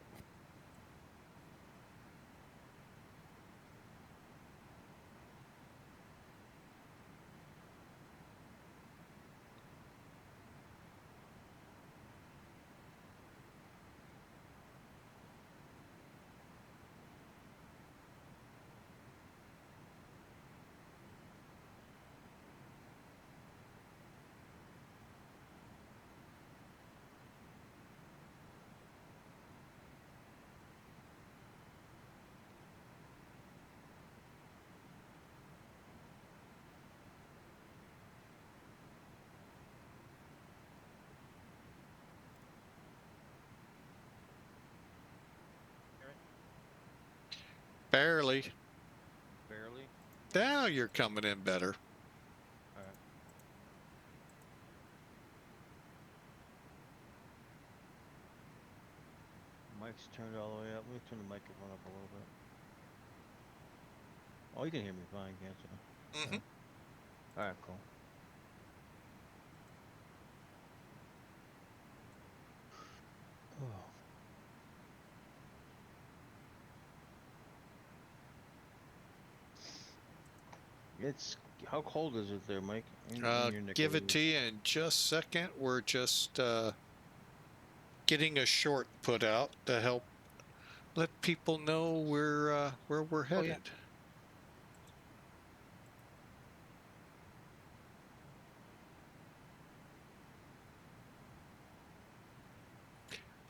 Barely.
Barely.
Now you're coming in better.
All right. Mic's turned all the way up. Let me turn the microphone up a little bit. Oh, you can hear me fine, can't you?
Mm-hmm.
All right, cool. Oh. It's how cold is it there, Mike? In your neck
Give
of
it
the
to you in just a second. We're just getting a short put out to help let people know where we're
Oh, yeah.
headed.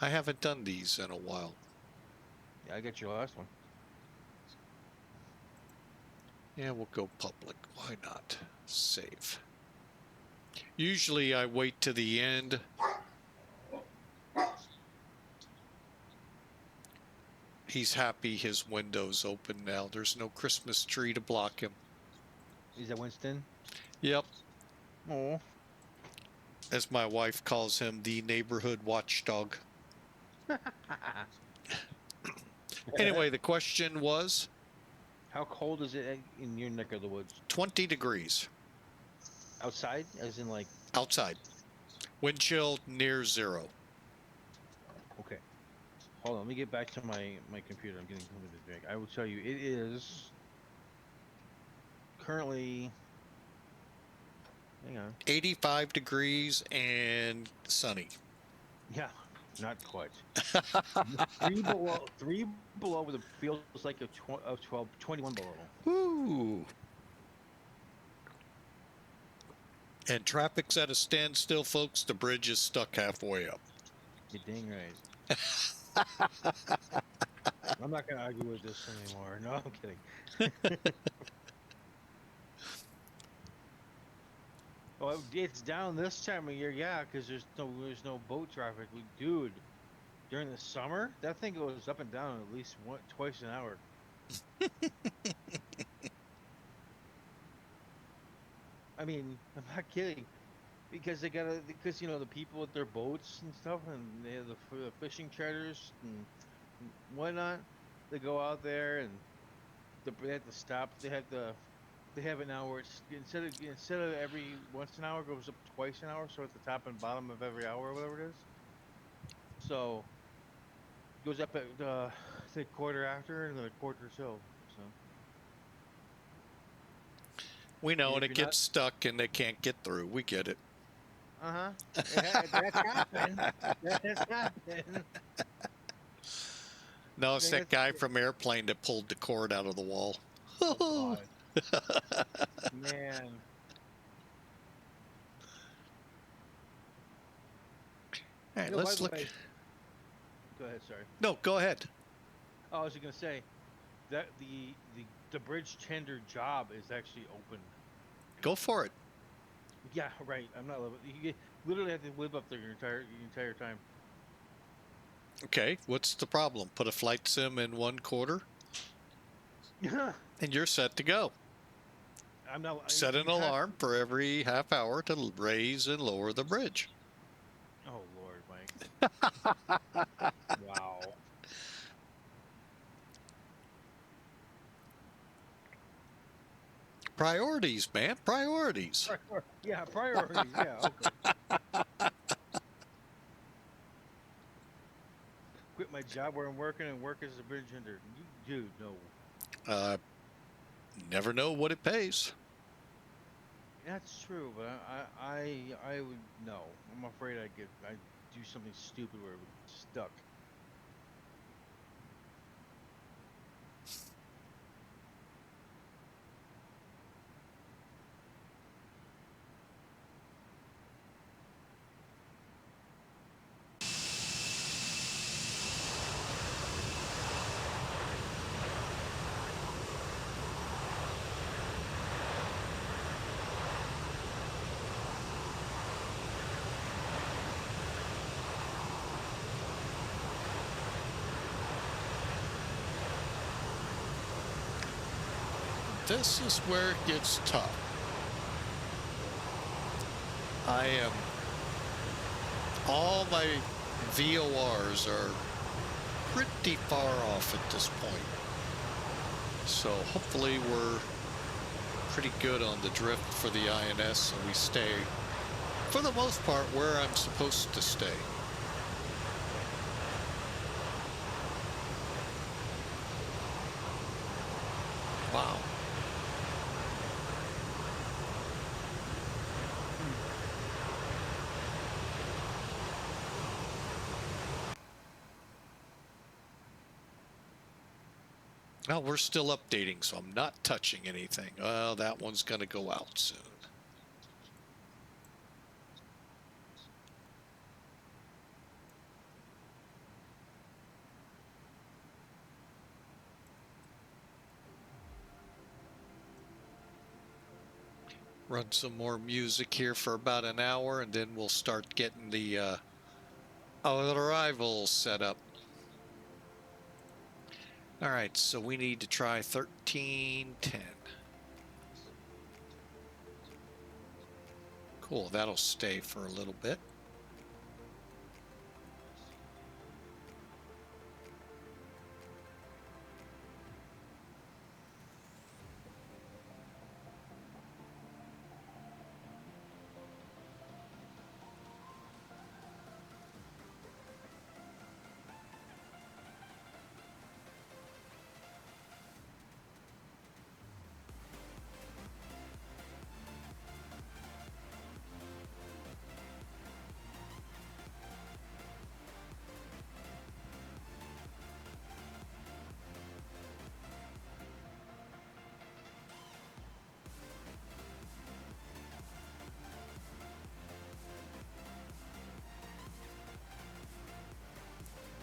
I haven't done these in a while.
Yeah, I got your last one.
Yeah, we'll go public. Why not? Save. Usually I wait to the end. He's happy his window's open now. There's no Christmas tree to block him.
Is that Winston?
Yep.
Oh.
As my wife calls him, the neighborhood watchdog. Anyway, the question was?
How cold is it in your neck of the woods?
20 degrees.
Outside? As in like...
Outside. Wind chill near 0.
Okay. Hold on, let me get back to my computer. I'm getting something to drink. I will tell you, it is currently... Hang on.
85 degrees and sunny.
Yeah, not quite. 3 below, but it feels like a 21 below.
Woo! And traffic's at a standstill, folks. The bridge is stuck halfway up.
You're dang right. I'm not gonna argue with this anymore. No, I'm kidding. Well, it's down this time of year, yeah, because there's no boat traffic. Dude, during the summer, that thing goes up and down at least twice an hour. I mean, I'm not kidding, because because the people with their boats and stuff, and they have the fishing charters and whatnot. They go out there and they have to stop. They have it now where it's instead of every once an hour, it goes up twice an hour, so at the top and bottom of every hour or whatever it is. So it goes up at the quarter after and then a quarter so.
We know, and
If
it
you're
gets stuck and they can't get through. We get it.
That's happened. That has happened.
No, it's that guy from Airplane that pulled the cord out of the wall.
Oh, man.
All right, let's look.
Go ahead, sorry.
No, go ahead.
Oh, I was going to say that the bridge tender job is actually open.
Go for it.
Yeah, right. I'm not living. You literally have to live up there your entire time.
Okay, what's the problem? Put a flight sim in 1/4, and you're set to go.
I'm not.
Set an alarm for every half hour to raise and lower the bridge.
Oh Lord, Mike. Wow.
Priorities, man. Priorities.
Yeah, priorities. Yeah, okay. my job where I'm working and work as a bridge vendor. Dude, no.
Never know what it pays.
That's true, but I would no. I'm afraid I'd do something stupid where it would get stuck.
This is where it gets tough. All my VORs are pretty far off at this point. So hopefully we're pretty good on the drift for the INS and we stay, for the most part, where I'm supposed to stay. Wow. Well, we're still updating, so I'm not touching anything. Well, that one's going to go out soon. Run some more music here for about an hour, and then we'll start getting the arrivals set up. All right, so we need to try 1310. Cool, that'll stay for a little bit.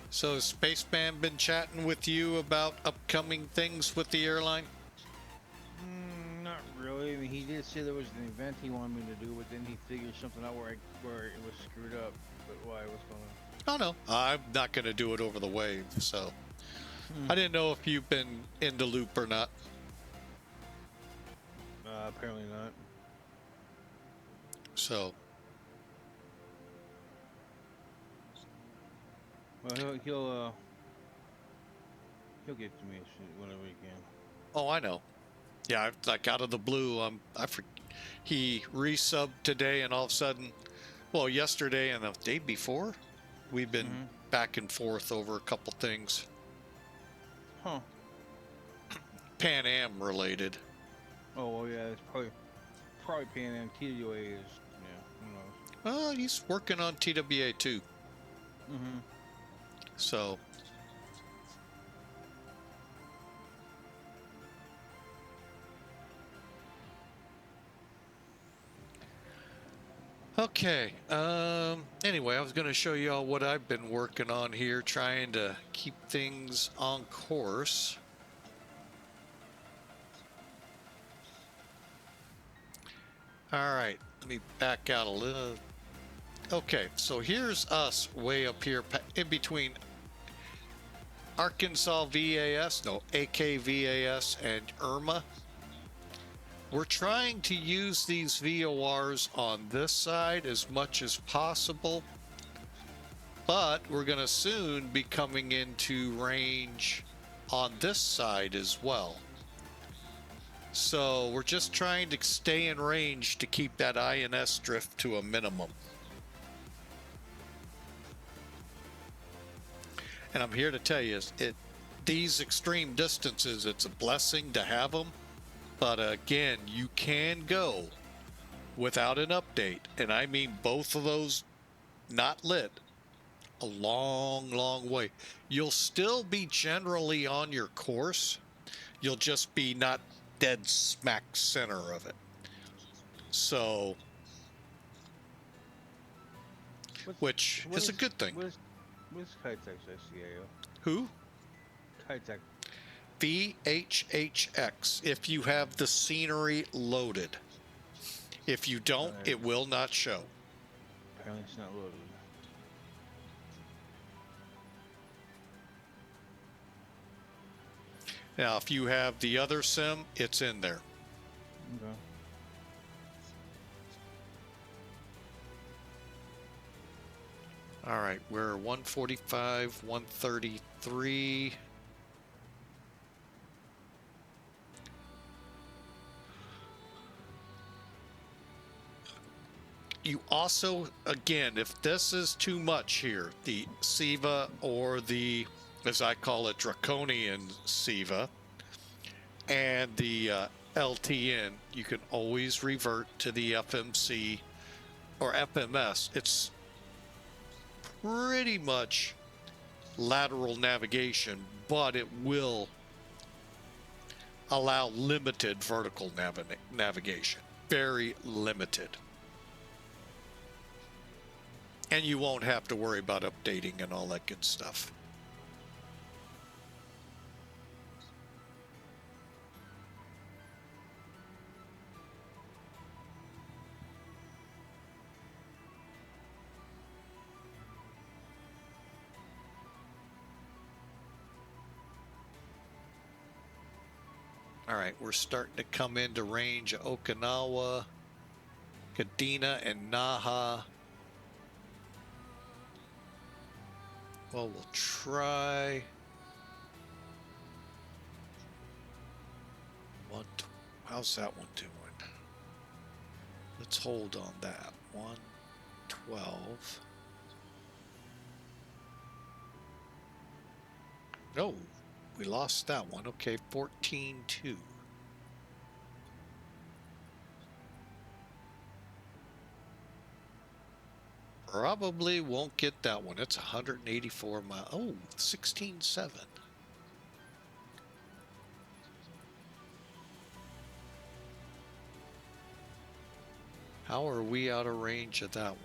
So has Spaceman been chatting with you about upcoming things with the airline?
Not really. I mean, he did say there was an event he wanted me to do, but then he figured something out where it was screwed up. But why? What's going on?
Oh, no. I'm not going to do it over the wave, so... I didn't know if you've been in the loop or not.
Apparently not.
So...
Well, he'll get to me whenever he can.
Oh, I know. Yeah, like out of the blue, he resubbed today, and all of a sudden, well, yesterday and the day before, we've been back and forth over a couple things.
Huh.
Pan Am related.
Oh, well, yeah, it's probably Pan Am. TWA is, yeah, who knows.
Well, he's working on TWA too. So... Okay, anyway, I was going to show you all what I've been working on here, trying to keep things on course. All right, let me back out a little. Okay, so here's us way up here in between Arkansas VAS, no, AKVAS and IRMA. We're trying to use these VORs on this side as much as possible, but we're going to soon be coming into range on this side as well. So we're just trying to stay in range to keep that INS drift to a minimum. And I'm here to tell you, these extreme distances, it's a blessing to have them. But again, you can go without an update. And I mean both of those not lit a long, long way. You'll still be generally on your course. You'll just be not dead smack center of it. So, which is a good thing.
Where's Saitek's SCAO?
Who?
Saitek.
VHHX, if you have the scenery loaded. If you don't, it will not show.
Apparently it's not loaded.
Now, if you have the other sim, it's in there.
Okay.
All right, we're 145, 133. You also, again, if this is too much here, the SIVA or the, as I call it, draconian SIVA and the LTN, you can always revert to the FMC or FMS. It's pretty much lateral navigation, but it will allow limited vertical navigation. Very limited. And you won't have to worry about updating and all that good stuff. All right, we're starting to come into range of Okinawa, Kadena, and Naha. Well, we'll try one. How's that one doing? Let's hold on that. 112. No, we lost that one. Okay, 14.2. Probably won't get that one. It's 184 miles. Oh, 16.7. How are we out of range of that one?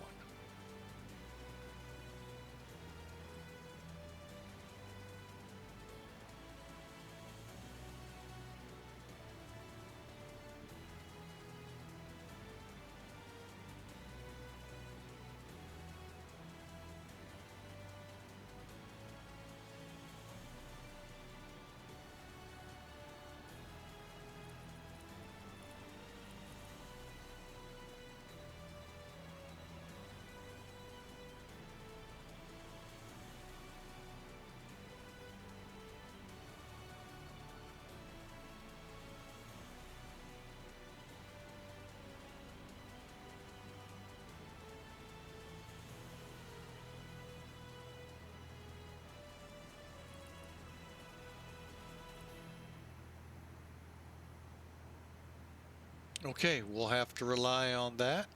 Okay, we'll have to rely on that.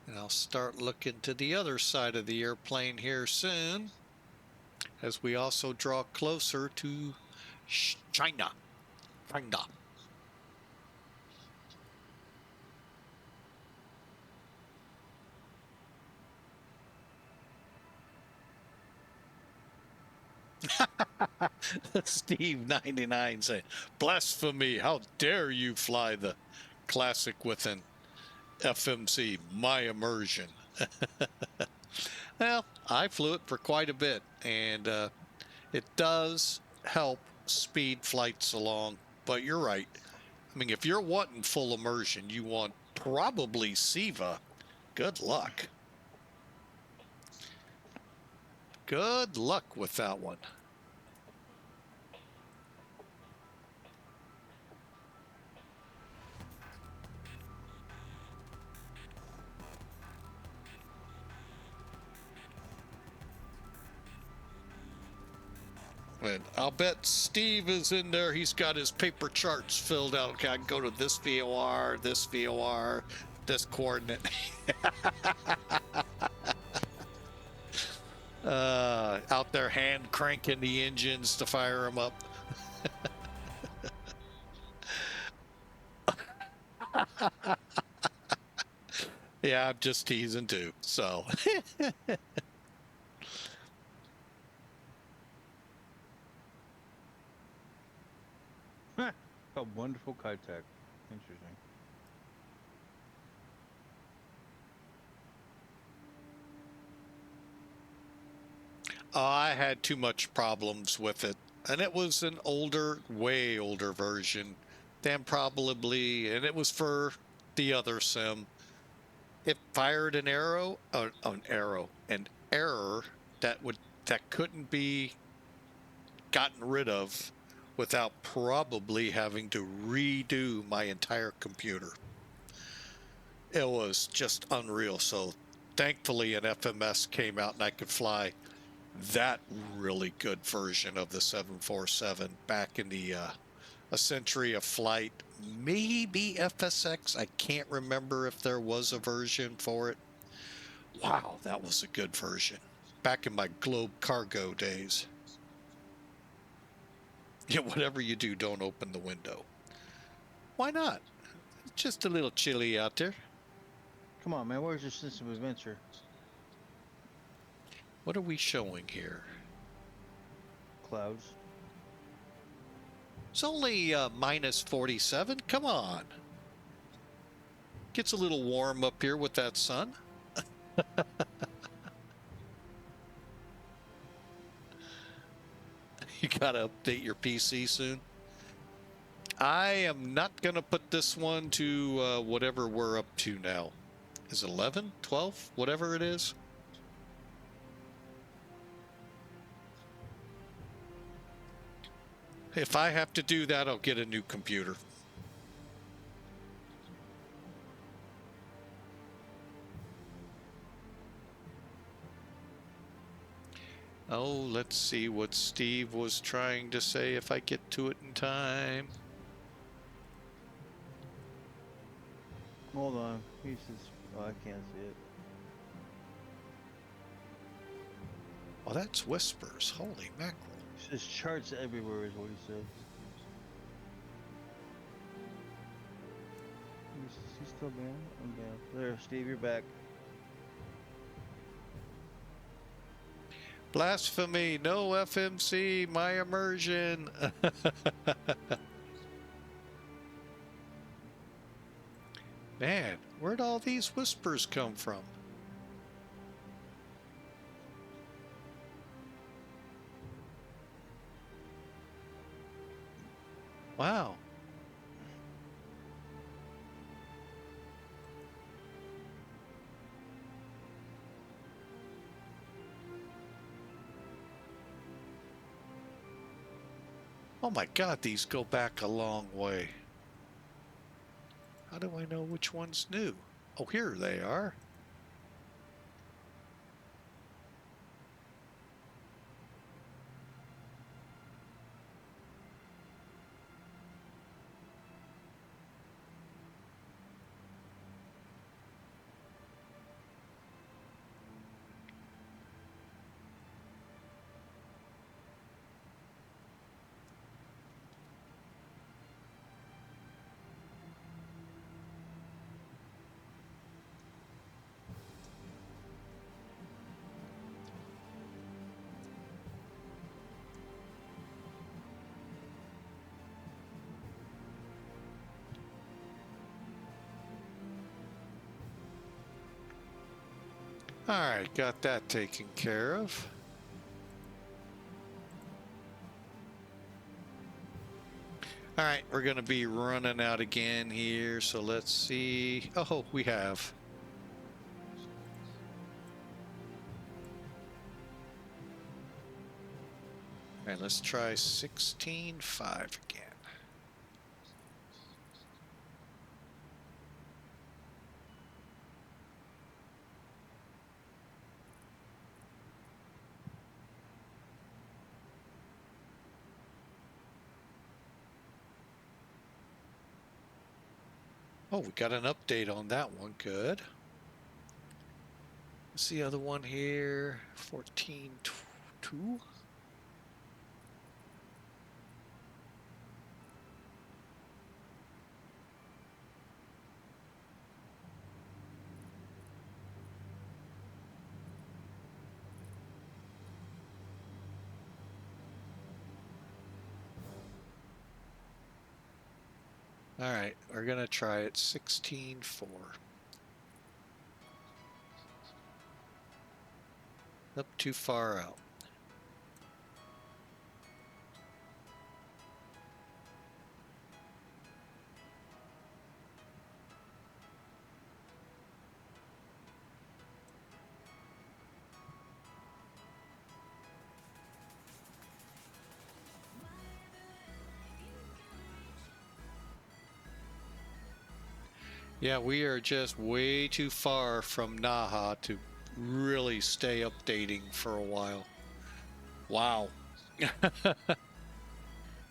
And I'll start looking to the other side of the airplane here soon, as we also draw closer to China. China. Steve 99 saying, blasphemy, how dare you fly the classic with an FMC, my immersion. Well, I flew it for quite a bit, and it does help speed flights along, but you're right. I mean, if you're wanting full immersion, you want probably SIVA. Good luck. Good luck with that one. And I'll bet Steve is in there. He's got his paper charts filled out. Okay, I can go to this VOR, this coordinate. Out there hand cranking the engines to fire them up. Yeah, I'm just teasing too. So.
A wonderful Saitek. Interesting.
I had too much problems with it, and it was an older, way older version than probably, and it was for the other sim. It fired an error that couldn't be gotten rid of without probably having to redo my entire computer. It was just unreal. So thankfully an FMS came out and I could fly that really good version of the 747 back in the a century of flight, maybe FSX. I can't remember if there was a version for it. Wow, that was a good version back in my Globe Cargo days. Yeah, whatever you do, don't open the window. Why not? It's just a little chilly out there.
Come on, man. Where's your sense of adventure?
What are we showing here?
Clouds.
It's only minus 47. Come on. Gets a little warm up here with that sun. You gotta update your PC soon. I am not gonna put this one to whatever we're up to now. Is it 11, 12, whatever it is? If I have to do that, I'll get a new computer. Oh, let's see what Steve was trying to say if I get to it in time.
Hold on. He says, oh, I can't see it.
Oh, that's whispers. Holy mackerel.
He says charts everywhere is what he said. He's still banned? I'm banned. There, Steve, you're back.
Blasphemy, no FMC, my immersion. Man, where'd all these whispers come from? Wow. Oh my God, these go back a long way. How do I know which one's new? Oh, here they are. All right, got that taken care of. All right, we're going to be running out again here, so let's see. Oh, we have. All right, let's try 16.5 again. Oh, we got an update on that one. Good. What's the other one here? 14.2. All right, we're going to try it 16.4. Up too far out. Yeah, we are just way too far from Naha to really stay updating for a while. Wow.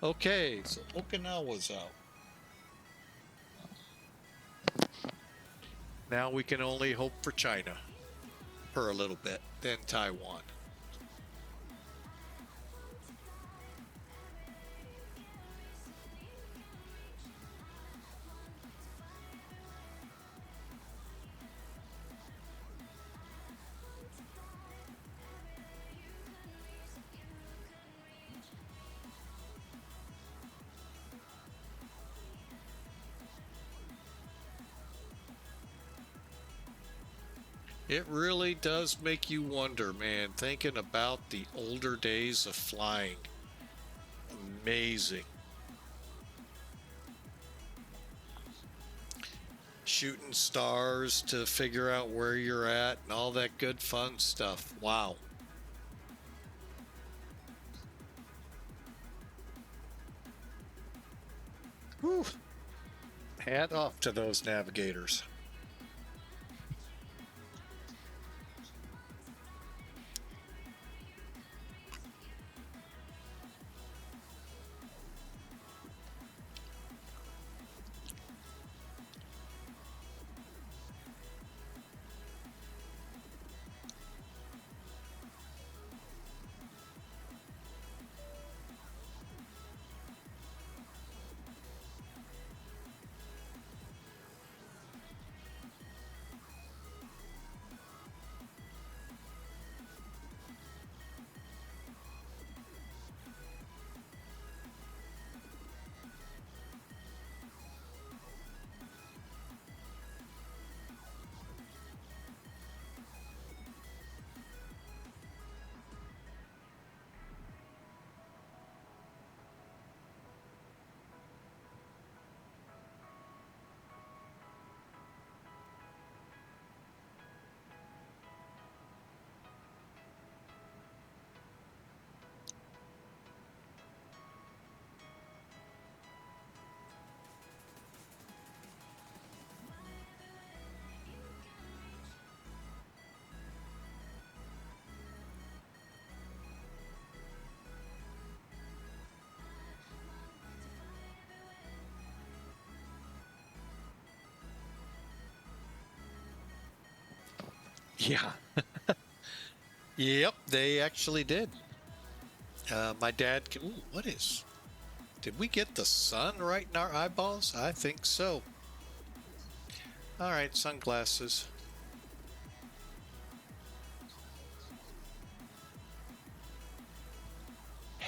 Okay, so Okinawa's out. Now we can only hope for China for a little bit, then Taiwan. It really does make you wonder, man, thinking about the older days of flying. Amazing. Shooting stars to figure out where you're at and all that good fun stuff. Wow. Whew. Hat off to those navigators. Yeah. Yep, they actually did. My dad. Ooh, what is? Did we get the sun right in our eyeballs? I think so. All right, sunglasses.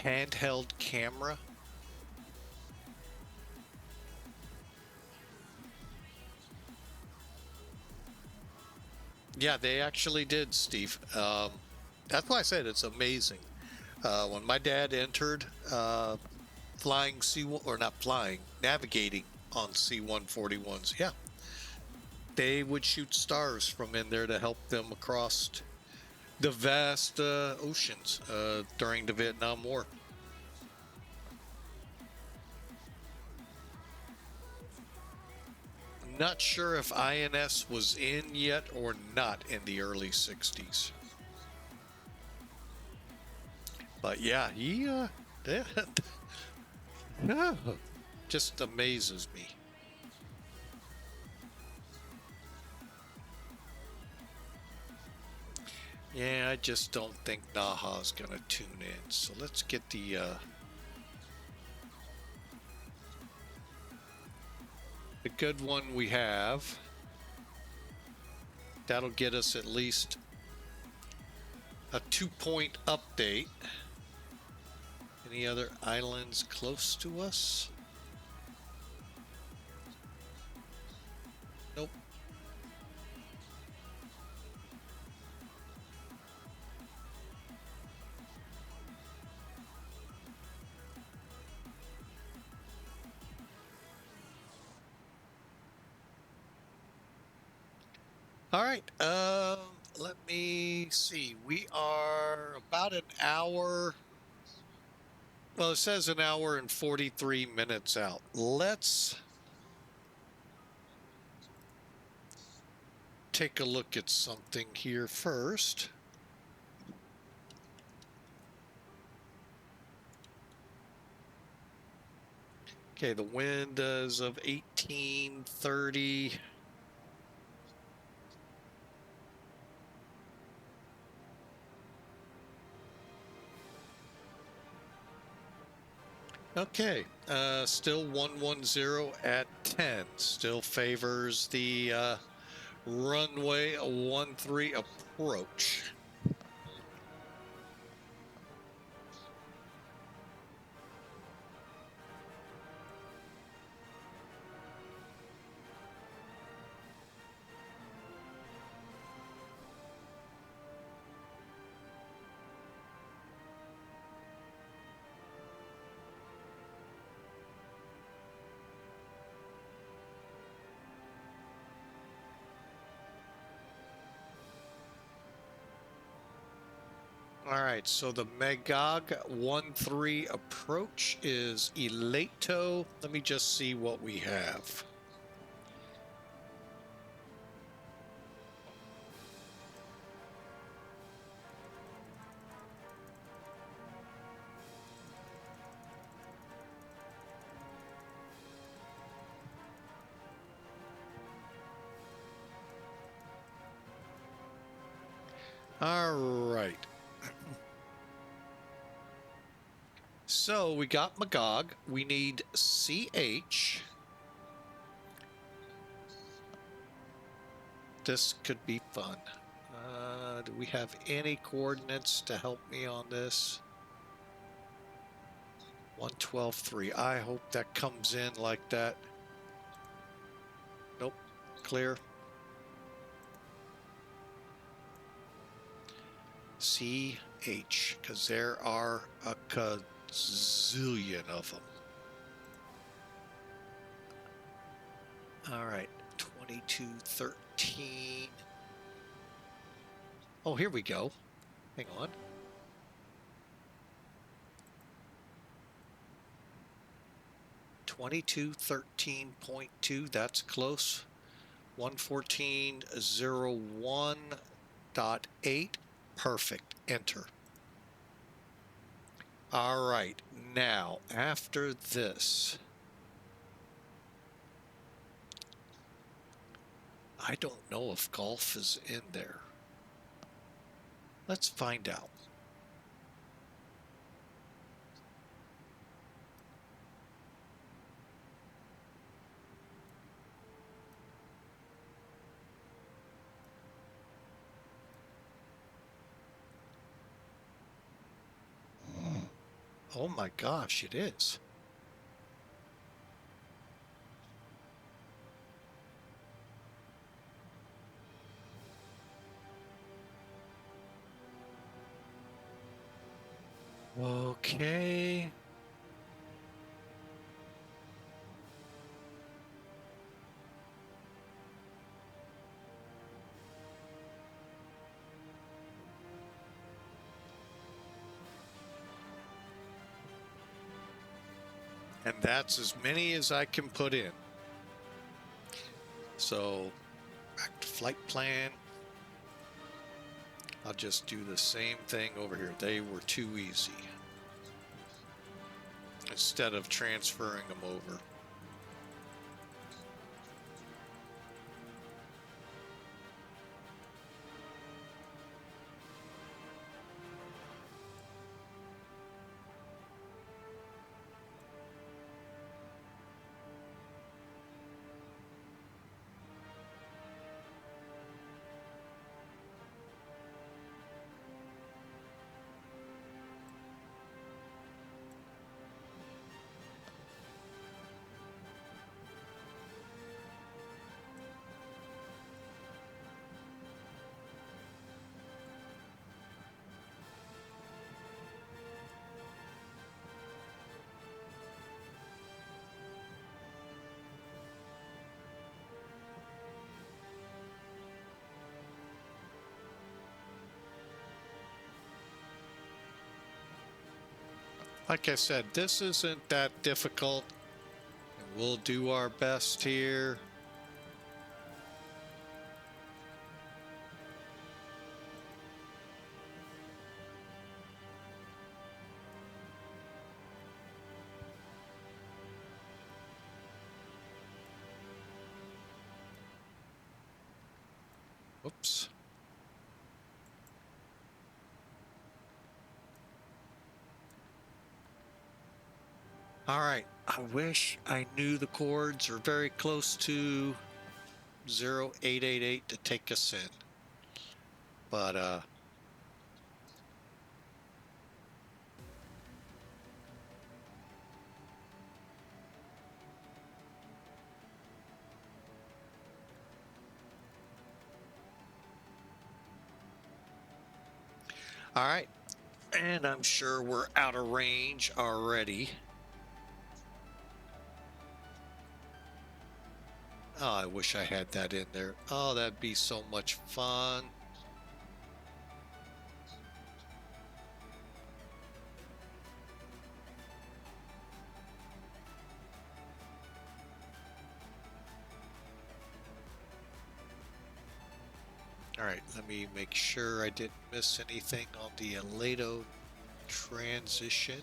Handheld camera. Yeah, they actually did, Steve. That's why I said it's amazing. When my dad entered flying C1, or not flying, navigating on C-141s, yeah, they would shoot stars from in there to help them across the vast oceans during the Vietnam War. Not sure if INS was in yet or not in the early 60s. But yeah, he just amazes me. Yeah, I just don't think Naha's gonna tune in. So let's get the good one we have. That'll get us at least a 2-point update. Any other islands close to us? Nope. All right. Let me see. We are about an hour. Well, it says an hour and 43 minutes out. Let's take a look at something here first. Okay, the wind is of 1830. Okay, still 110 at 10. Still favors the runway 13 approach. All right, so the Magog 13 approach is Elato. Let me just see what we have. All right. So we got Magog. We need CH. This could be fun. Do we have any coordinates to help me on this? 112.3. I hope that comes in like that. Nope. Clear. CH, because there are a gazillion of them. All right, 2213. Oh, here we go. Hang on. $2213.2. That's close. 114.01.8. Perfect. Enter. All right. Now, after this, I don't know if golf is in there. Let's find out. Oh my gosh, it is. Okay. And that's as many as I can put in. So back to flight plan. I'll just do the same thing over here. They were too easy. Instead of transferring them over. Like I said, this isn't that difficult. We'll do our best here. Oops. All right. I wish I knew the chords are very close to 0888 to take us in. But, all right. And I'm sure we're out of range already. Oh, I wish I had that in there. Oh, that'd be so much fun. All right, let me make sure I didn't miss anything on the Aledo transition.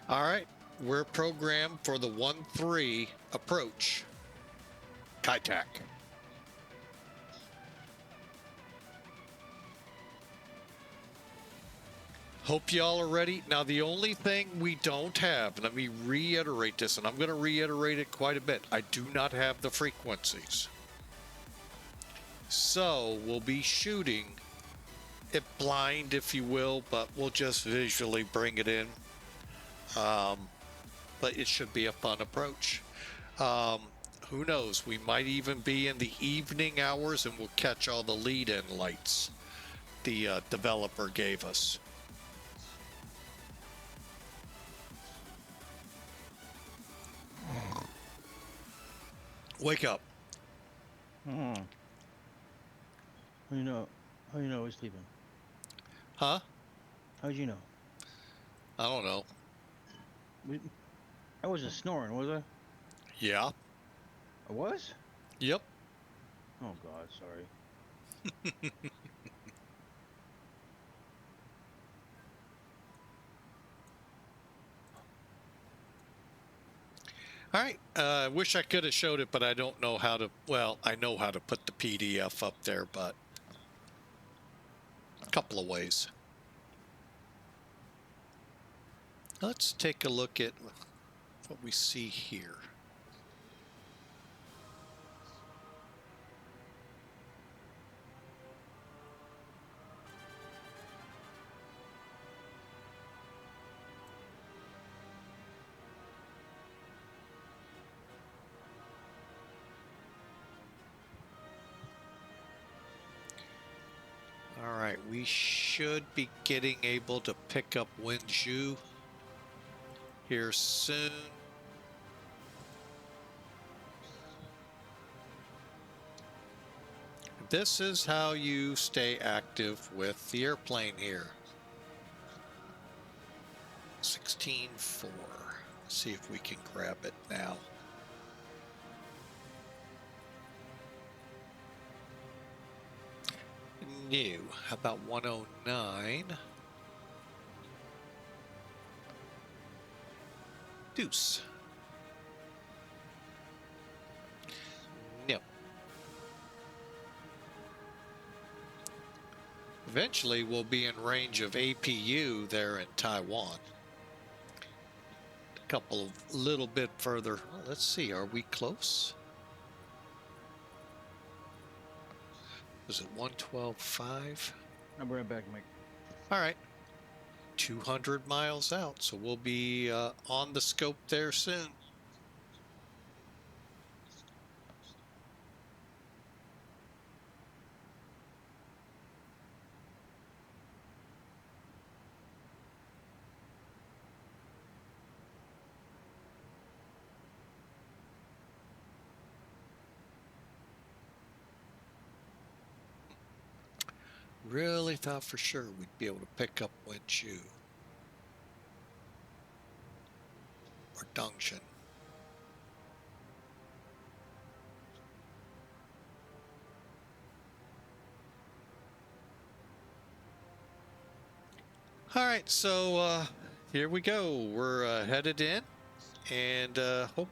All right, we're programmed for the 1-3 approach. Saitek. Hope y'all are ready. Now, the only thing we don't have, let me reiterate this, and I'm going to reiterate it quite a bit. I do not have the frequencies. So we'll be shooting it blind, if you will, but we'll just visually bring it in. But it should be a fun approach. Who knows? We might even be in the evening hours and we'll catch all the lead-in lights the developer gave us. Wake up.
How you know? How you know I was sleeping?
Huh?
How'd you know?
I don't know.
I wasn't snoring, was I?
Yeah.
I was?
Yep.
Oh God, sorry.
All right. I wish I could have showed it, but I don't know how to. Well, I know how to put the PDF up there, but a couple of ways. Let's take a look at what we see here. All right. right, we should be getting able to pick up Winju here soon. This is how you stay active with the airplane here. 16.4. See if we can grab it now. New. How about 109? Deuce. No. Eventually we'll be in range of APU there in Taiwan. A couple of little bit further. Well, let's see, are we close? Was it 112.5?
I'll bring it back, Mike.
All right. 200 miles out, so we'll be on the scope there soon. Really thought for sure we'd be able to pick up Wenchu or Dongshan. All right, so here we go. We're headed in, and hope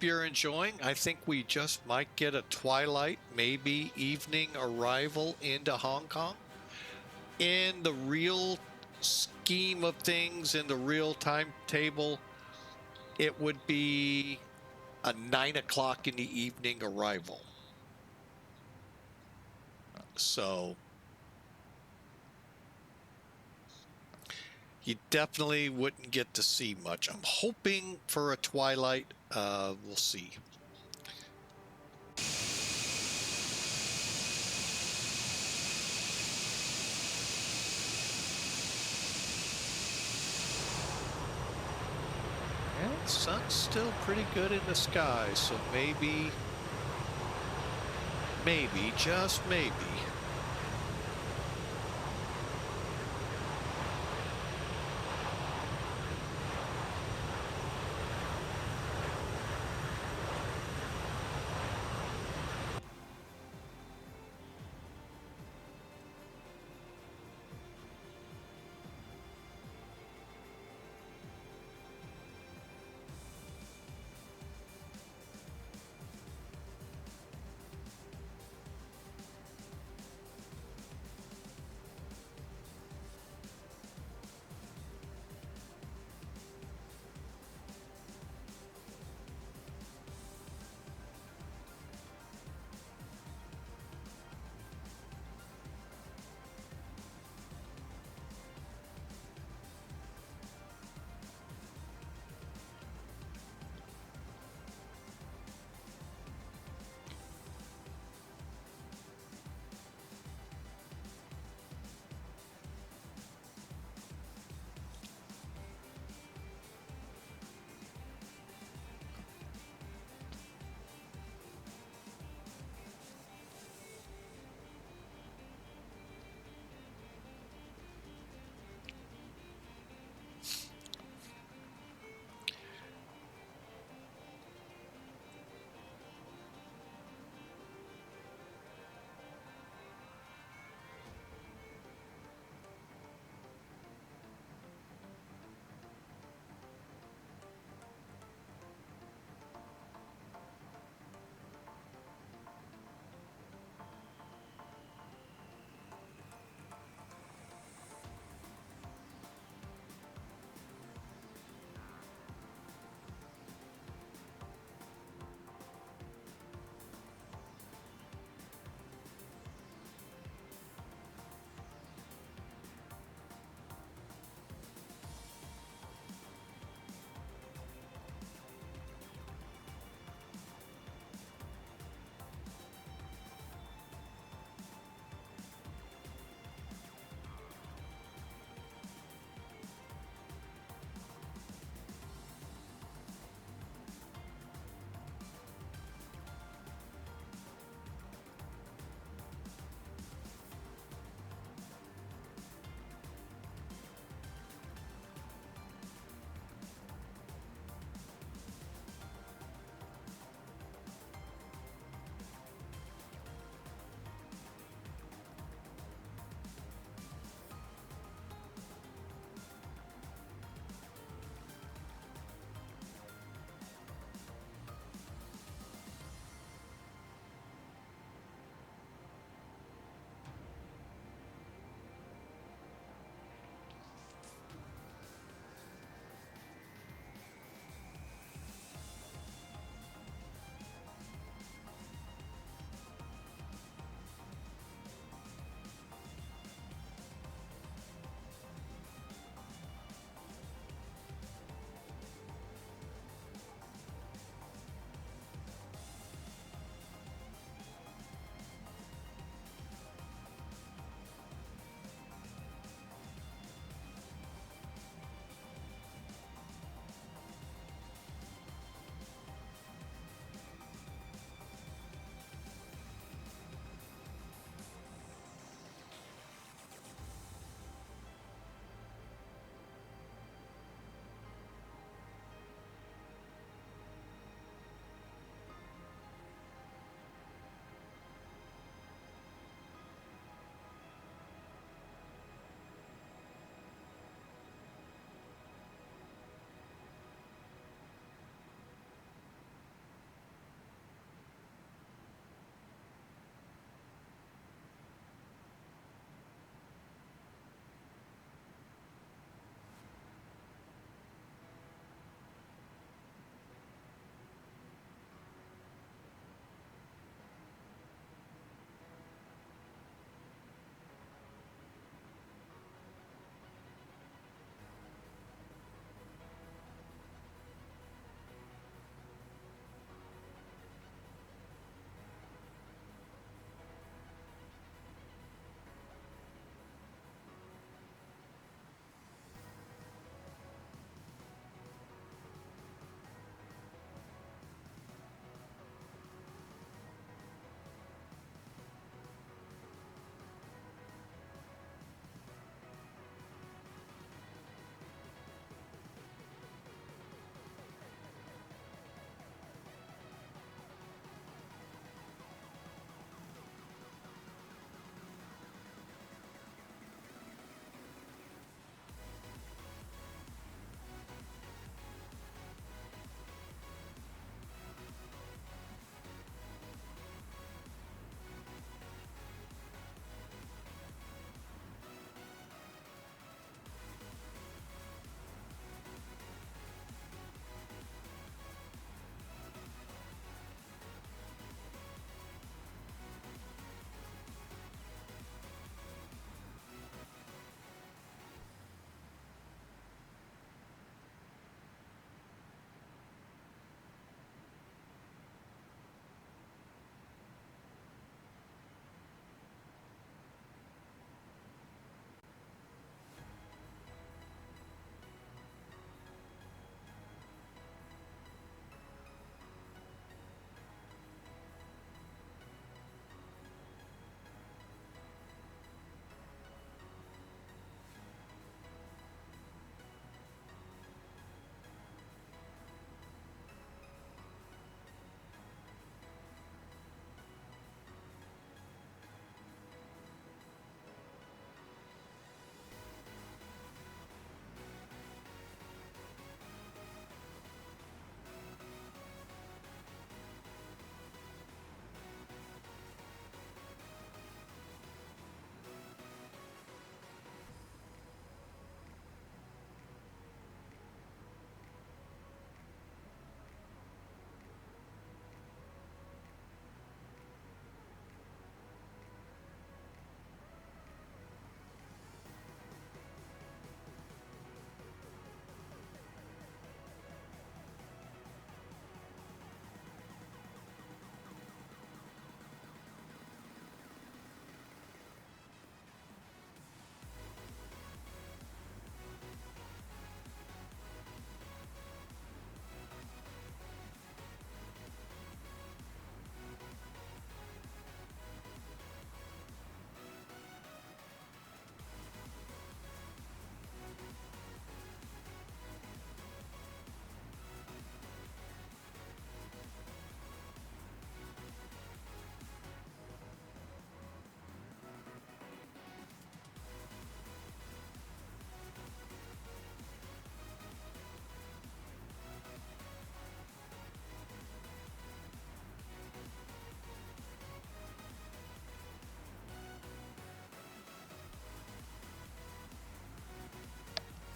you're enjoying. I think we just might get a twilight, maybe evening arrival into Hong Kong. In the real scheme of things, in the real timetable, it would be a 9 o'clock in the evening arrival. So you definitely wouldn't get to see much. I'm hoping for a twilight. We'll see. Yeah, the sun's still pretty good in the sky, so maybe, just maybe.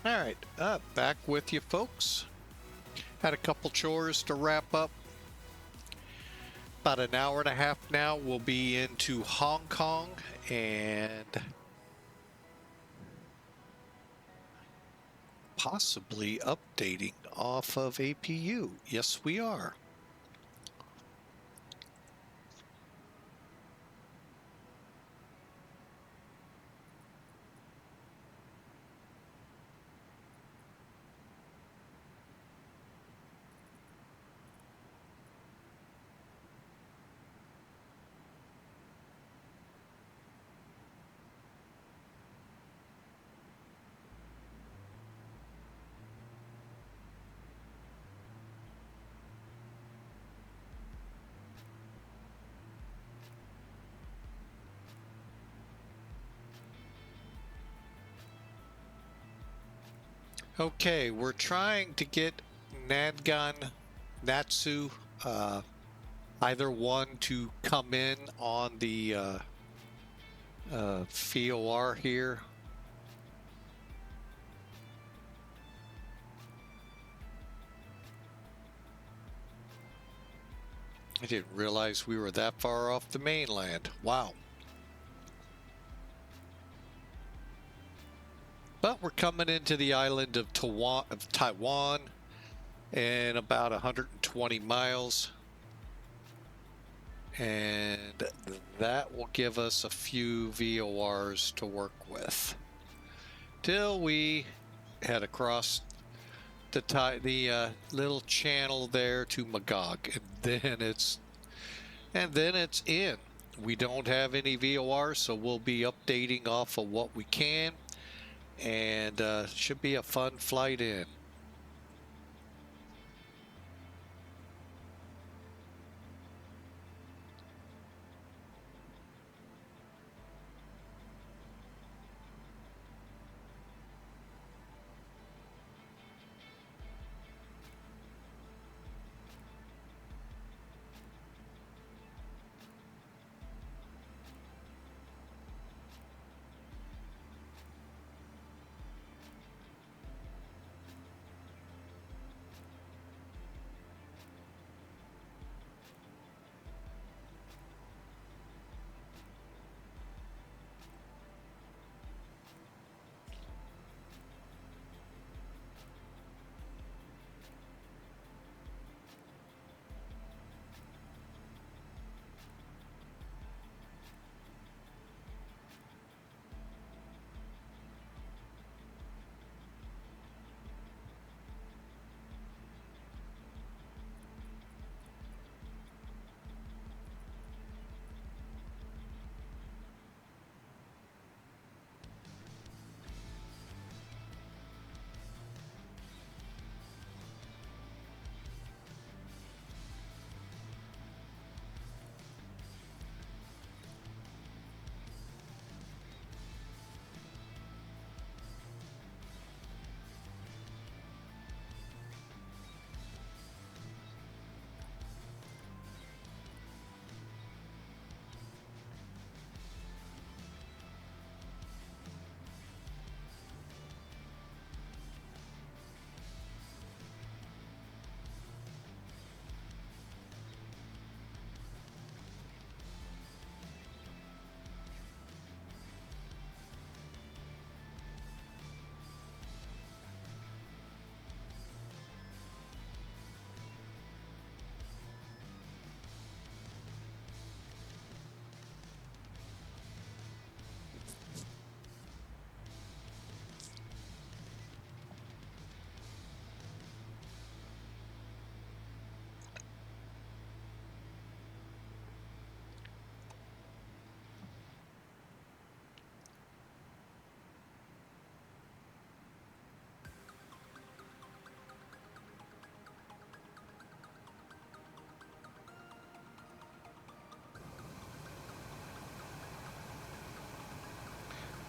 All right, back with you folks. Had a couple chores to wrap up. About an hour and a half now, we'll be into Hong Kong and possibly updating off of APU. Yes, we are. Okay, we're trying to get Nadgan, Natsu, either one to come in on the VOR here. I didn't realize we were that far off the mainland. Wow. But we're coming into the island of Taiwan in about 120 miles. And that will give us a few VORs to work with. Till we head across the little channel there to Magog. And then it's in. We don't have any VORs, so we'll be updating off of what we can. And should be a fun flight in.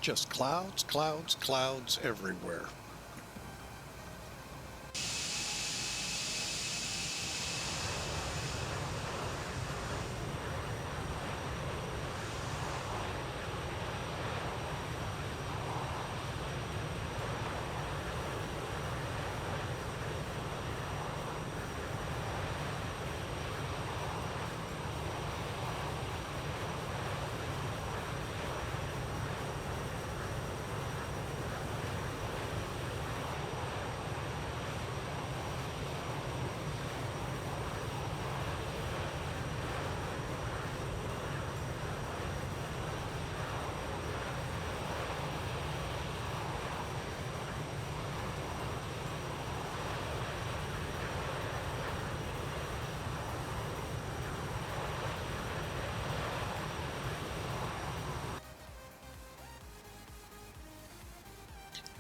Just clouds, clouds, clouds everywhere.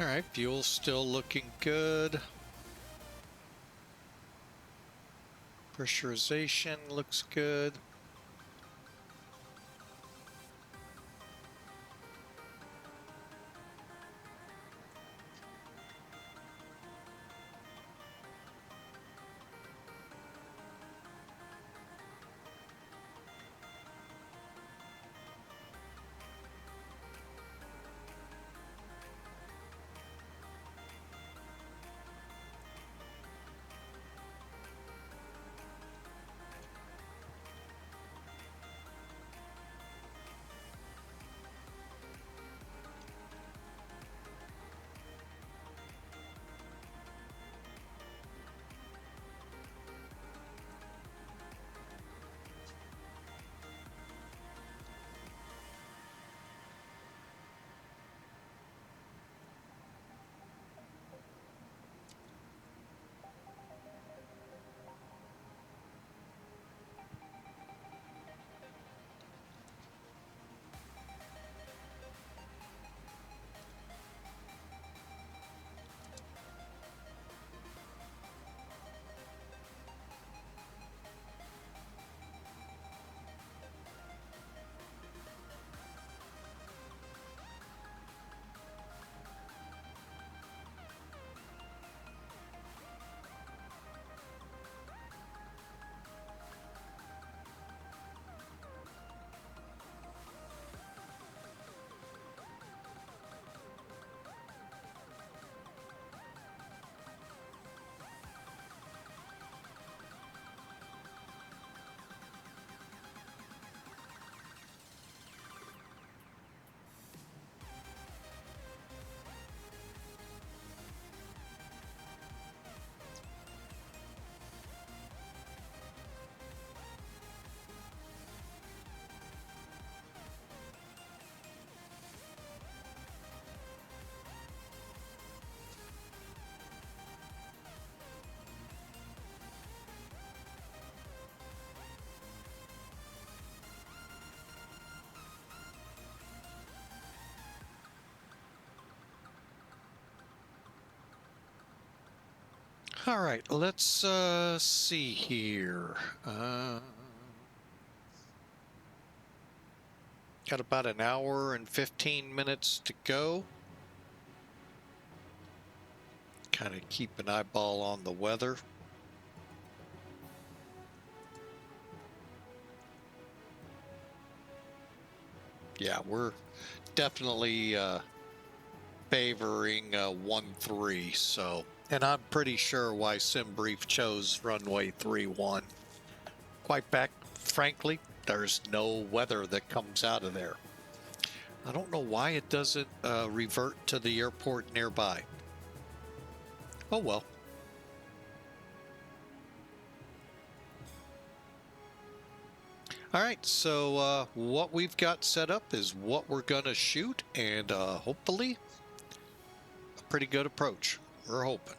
All right, fuel's still looking good. Pressurization looks good. All right, let's see here. Got about an hour and 15 minutes to go. Kind of keep an eyeball on the weather. Yeah, we're definitely favoring 1-3, so. And I'm pretty sure why SimBrief chose runway 31. Quite frankly, there's no weather that comes out of there. I don't know why it doesn't revert to the airport nearby. Oh well. All right, so what we've got set up is what we're going to shoot, and hopefully a pretty good approach. We're hoping.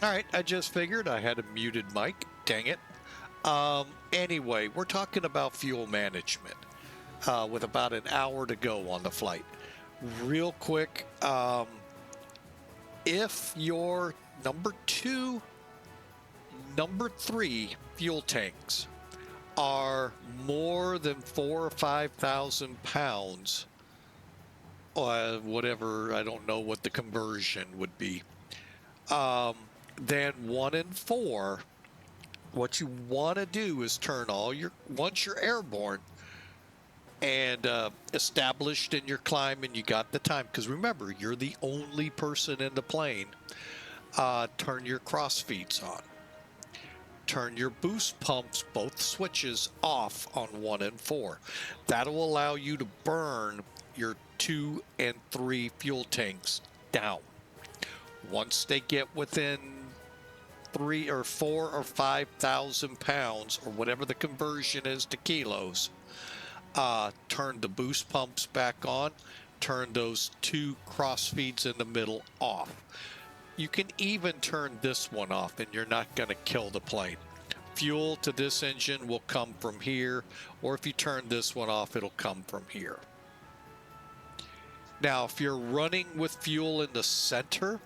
All right, I just figured I had a muted mic. Dang it. Anyway, we're talking about fuel management with about an hour to go on the flight. Real quick, if your number 2, number 3 fuel tanks are more than 4,000 or 5,000 pounds, whatever, I don't know what the conversion would be, then 1 and 4, what you want to do is turn all your, once you're airborne and established in your climb and you got the time, because remember, you're the only person in the plane, turn your cross feeds on. Turn your boost pumps, both switches, off on 1 and 4. That'll allow you to burn your 2 and 3 fuel tanks down. Once they get within 3 or 4 or 5,000 pounds, or whatever the conversion is to kilos, turn the boost pumps back on, turn those 2 cross feeds in the middle off. You can even turn this one off and you're not going to kill the plane. Fuel to this engine will come from here, or if you turn this one off, it'll come from here. Now, if you're running with fuel in the center,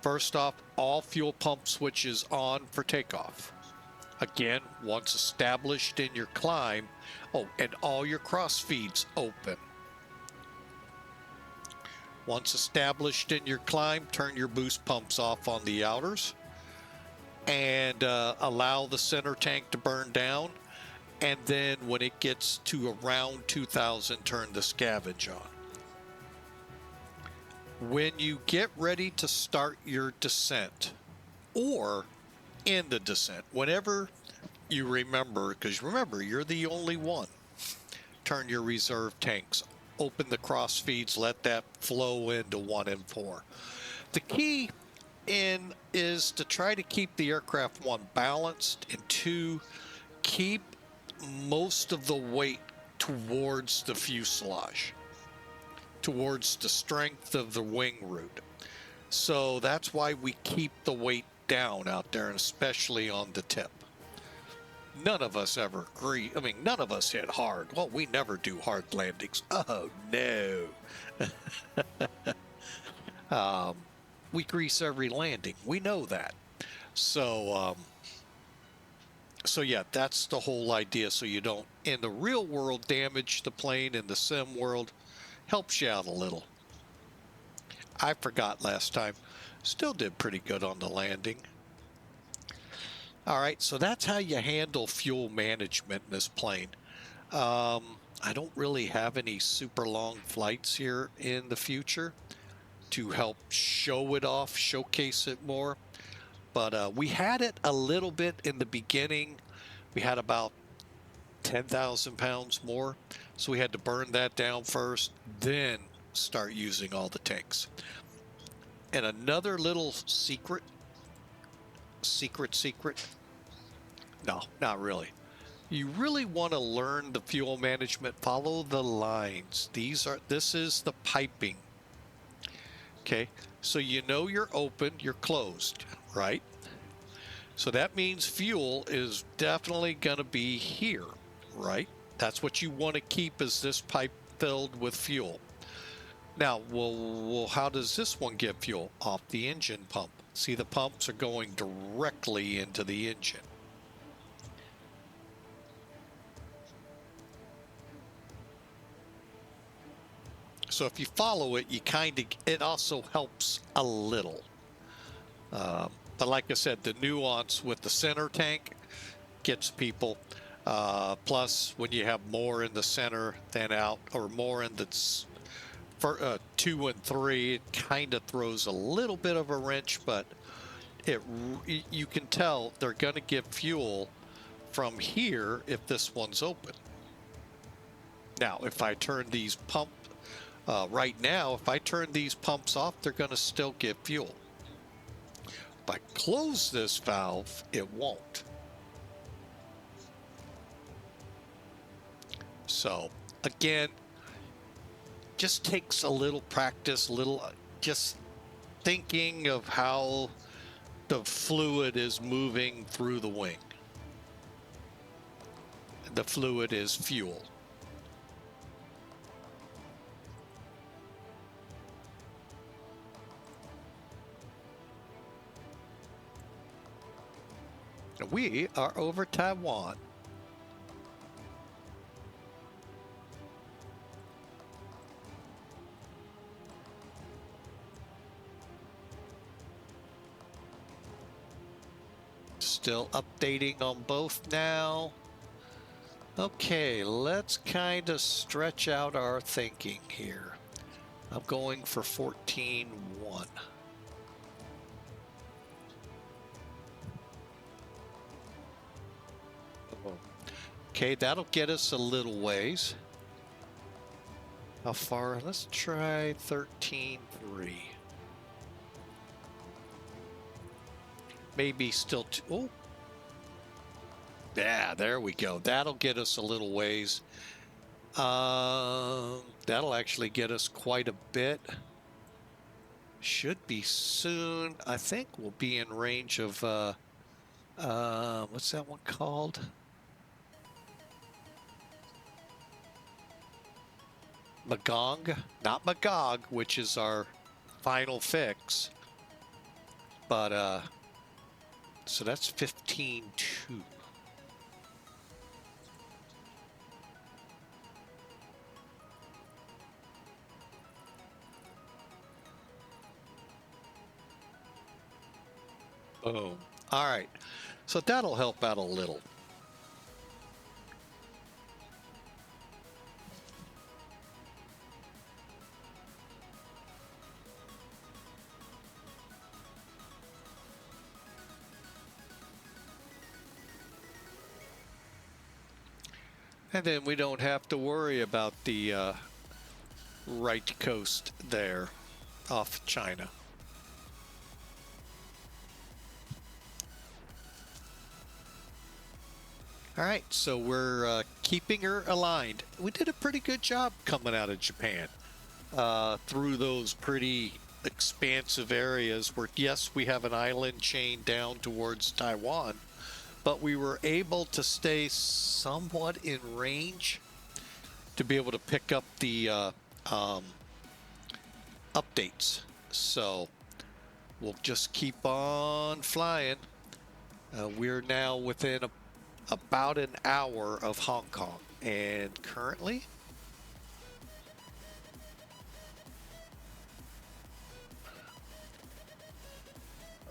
first off, all fuel pump switches on for takeoff. Again, once established in your climb, and all your cross feeds open. Once established in your climb, turn your boost pumps off on the outers and allow the center tank to burn down. And then when it gets to around 2,000, turn the scavenge on. When you get ready to start your descent, or in the descent, whenever you remember, because remember, you're the only one, turn your reserve tanks, open the cross feeds, let that flow into 1 and 4. The key is to try to keep the aircraft, 1, balanced, and 2, keep most of the weight towards the fuselage, towards the strength of the wing root. So that's why we keep the weight down out there, and especially on the tip. None of us ever agree. I mean, none of us hit hard. Well, we never do hard landings. Oh, no. We grease every landing. We know that. So yeah, that's the whole idea. So you don't, in the real world, damage the plane. In the sim world, helps you out a little. I forgot last time. Still did pretty good on the landing. All right, so that's how you handle fuel management in this plane. I don't really have any super long flights here in the future to help show it off, showcase it more. But we had it a little bit in the beginning. We had about 10,000 pounds more. So we had to burn that down first, then start using all the tanks. And another little secret. No, not really. You really want to learn the fuel management. Follow the lines. This is the piping. Okay, so you know you're open, you're closed, right? So that means fuel is definitely going to be here, right? That's what you want to keep, is this pipe filled with fuel. Now, well, how does this one get fuel? Off the engine pump. See, the pumps are going directly into the engine. So if you follow it, you it also helps a little. But like I said, the nuance with the center tank gets people. Plus, when you have more in the center than out, or more in the 2 and 3, it kind of throws a little bit of a wrench, but you can tell they're going to get fuel from here if this one's open. Now, if I turn these right now, if I turn these pumps off, they're going to still get fuel. If I close this valve, it won't. So, again, just takes a little practice, just thinking of how the fluid is moving through the wing. The fluid is fuel. We are over Taiwan. Still updating on both now. Okay, let's kind of stretch out our thinking here. I'm going for 14.1. Okay, that'll get us a little ways. How far? Let's try 13.3. Maybe still two. Oh. Yeah, there we go. That'll get us a little ways. That'll actually get us quite a bit. Should be soon. I think we'll be in range of, what's that one called? Magog, not Magog, which is our final fix, but so that's 15.2. Boom. All right, so that'll help out a little. And then we don't have to worry about the right coast there off China. All right, so we're keeping her aligned. We did a pretty good job coming out of Japan through those pretty expansive areas where, yes, we have an island chain down towards Taiwan, but we were able to stay somewhat in range to be able to pick up the updates. So we'll just keep on flying. We're now within about an hour of Hong Kong, and currently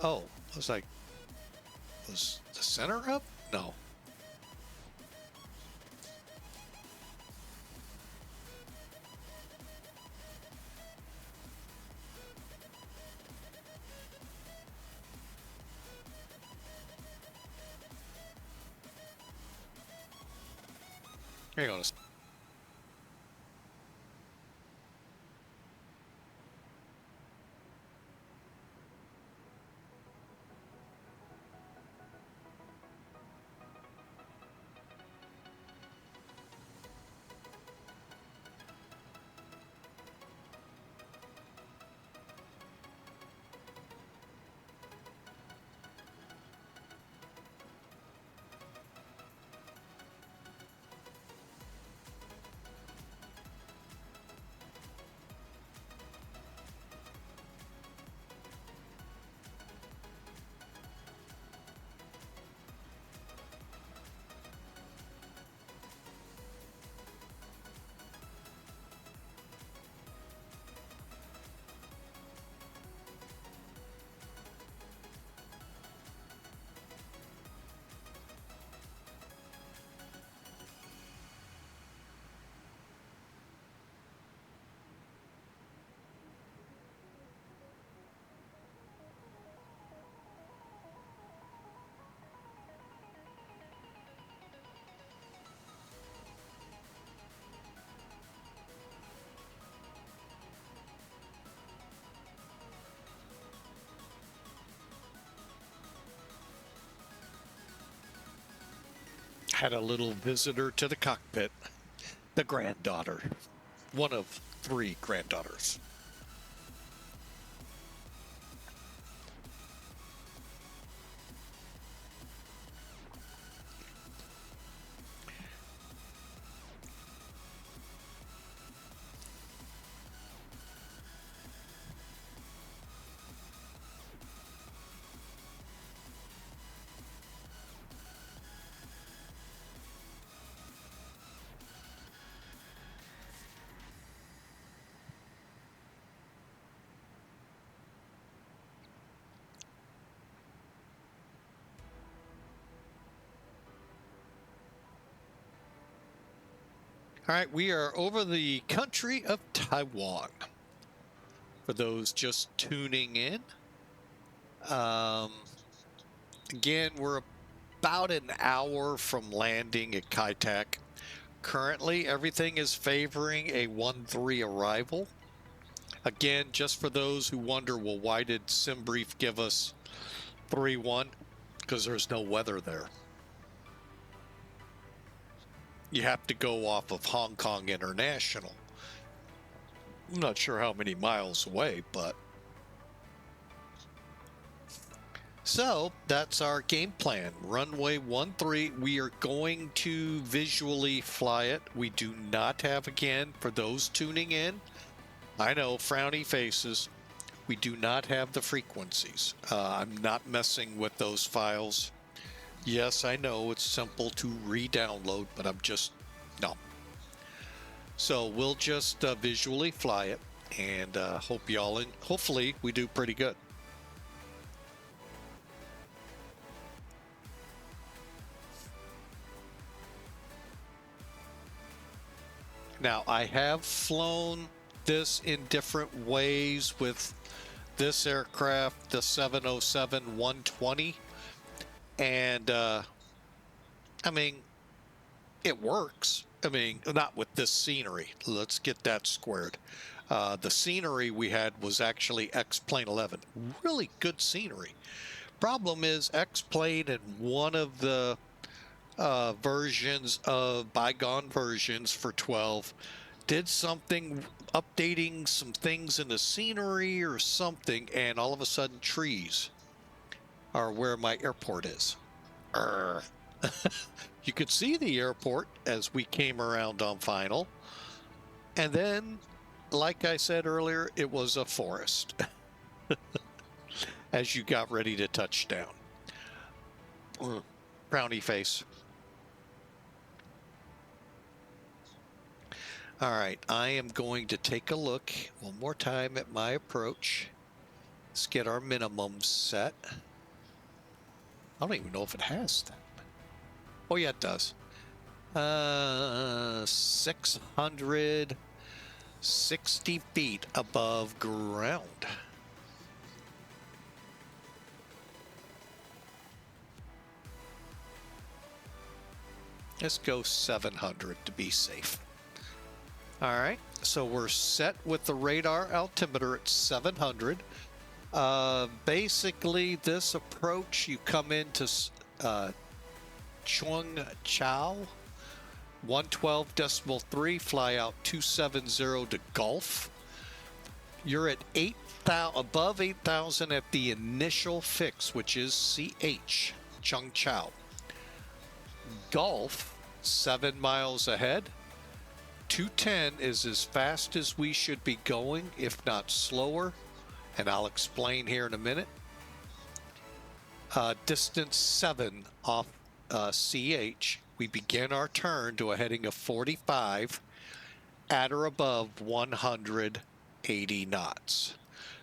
I was like, was the center up? No. Hang on a second. Had a little visitor to the cockpit. The granddaughter. One of 3 granddaughters. All right, we are over the country of Taiwan. For those just tuning in, again, we're about an hour from landing at Saitek. Currently, everything is favoring a 1-3 arrival. Again, just for those who wonder, well, why did SimBrief give us 3-1? Because there's no weather there. You have to go off of Hong Kong International. I'm not sure how many miles away, but... So, that's our game plan. Runway 13, we are going to visually fly it. We do not have, again, for those tuning in, I know, frowny faces, we do not have the frequencies. I'm not messing with those files. Yes, I know it's simple to re-download, but I'm just, no. So we'll just visually fly it, and hope y'all, hopefully we do pretty good. Now, I have flown this in different ways with this aircraft, the 707-120, and I mean, it works. I mean, not with this scenery. Let's get that squared. The scenery we had was actually X-Plane 11. Really good scenery. Problem is, X-Plane in one of the versions of bygone versions for 12 did something, updating some things in the scenery or something, and all of a sudden trees are where my airport is. You could see the airport as we came around on final, and then, like I said earlier, it was a forest as you got ready to touch down. Brownie face. All right, I am going to take a look one more time at my approach. Let's get our minimum set. I don't even know if it has that. Oh yeah, it does. 660 feet above ground. Let's go 700 to be safe. All right, so we're set with the radar altimeter at 700. Basically, this approach, you come into Chung Chao, 112.3, fly out 270 to Gulf. You're at 8,000, above 8,000 at the initial fix, which is CH, Chung Chao. Gulf, 7 miles ahead. 210 is as fast as we should be going, if not slower, and I'll explain here in a minute. Distance 7 off CH, we begin our turn to a heading of 45 at or above 180 knots.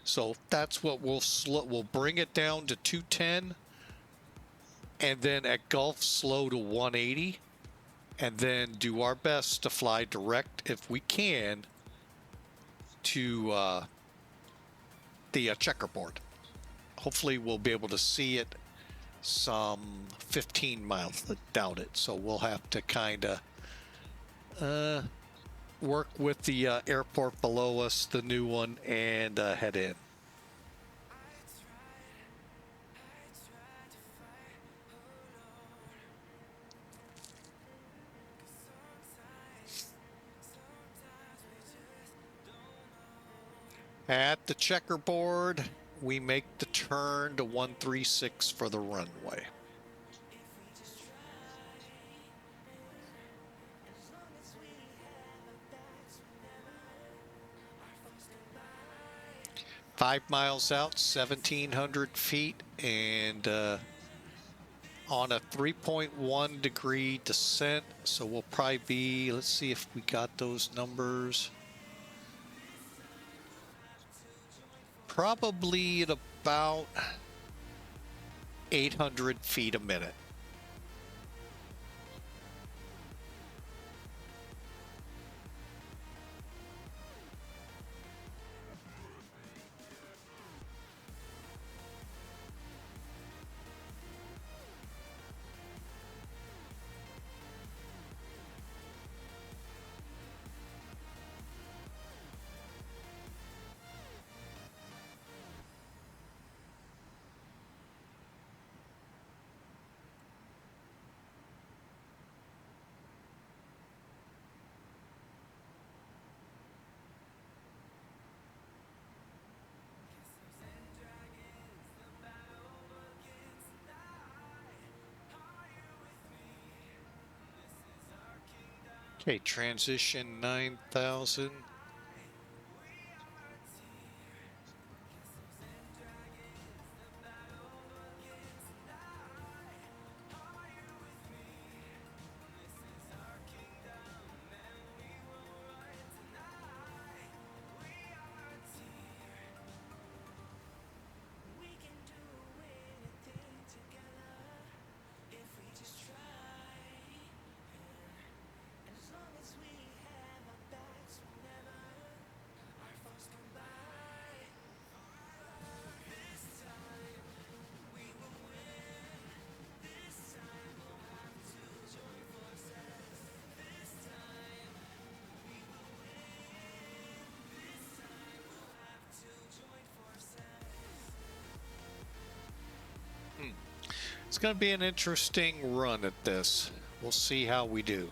So that's what we'll bring it down to 210, and then at Gulf slow to 180. And then do our best to fly direct, if we can, to the checkerboard. Hopefully we'll be able to see it some 15 miles. I doubt it. So we'll have to kind of work with the airport below us, the new one, and head in. 'At the checkerboard, we make the turn to 136 for the runway. Five miles out, 1,700 feet, and on a 3.1 degree descent. So we'll probably be, let's see if we got those numbers. Probably at about 800 feet a minute. Okay, transition 9,000. It's going to be an interesting run at this. We'll see how we do.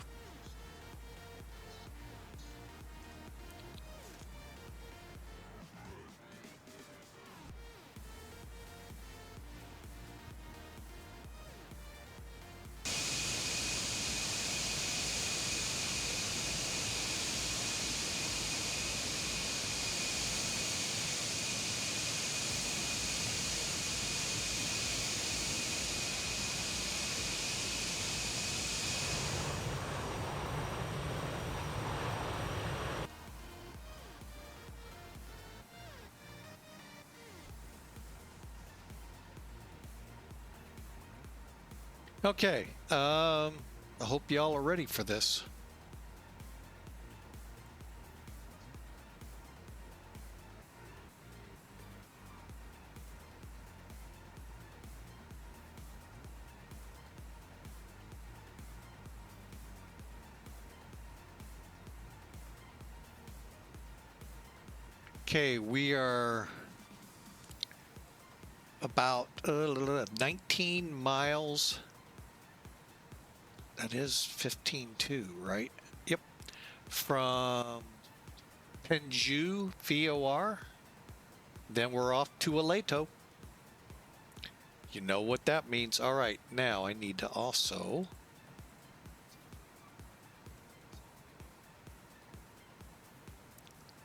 Okay, I hope y'all are ready for this. Okay, we are about 19 miles. That is 15.2, right? Yep. From Penju, VOR. Then we're off to Aleto. You know what that means. All right, now I need to also...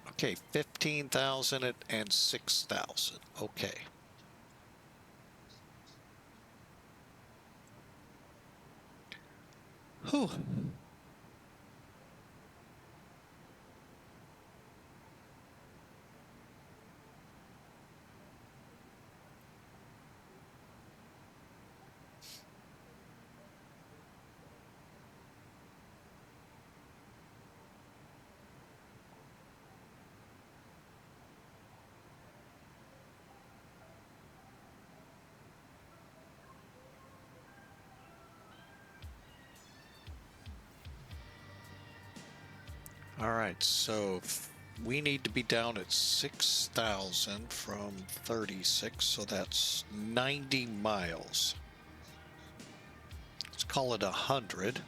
Okay, 15,000 and 6,000. Okay. Whew. All right, so we need to be down at 6,000 from 36, so that's 90 miles. Let's call it 100.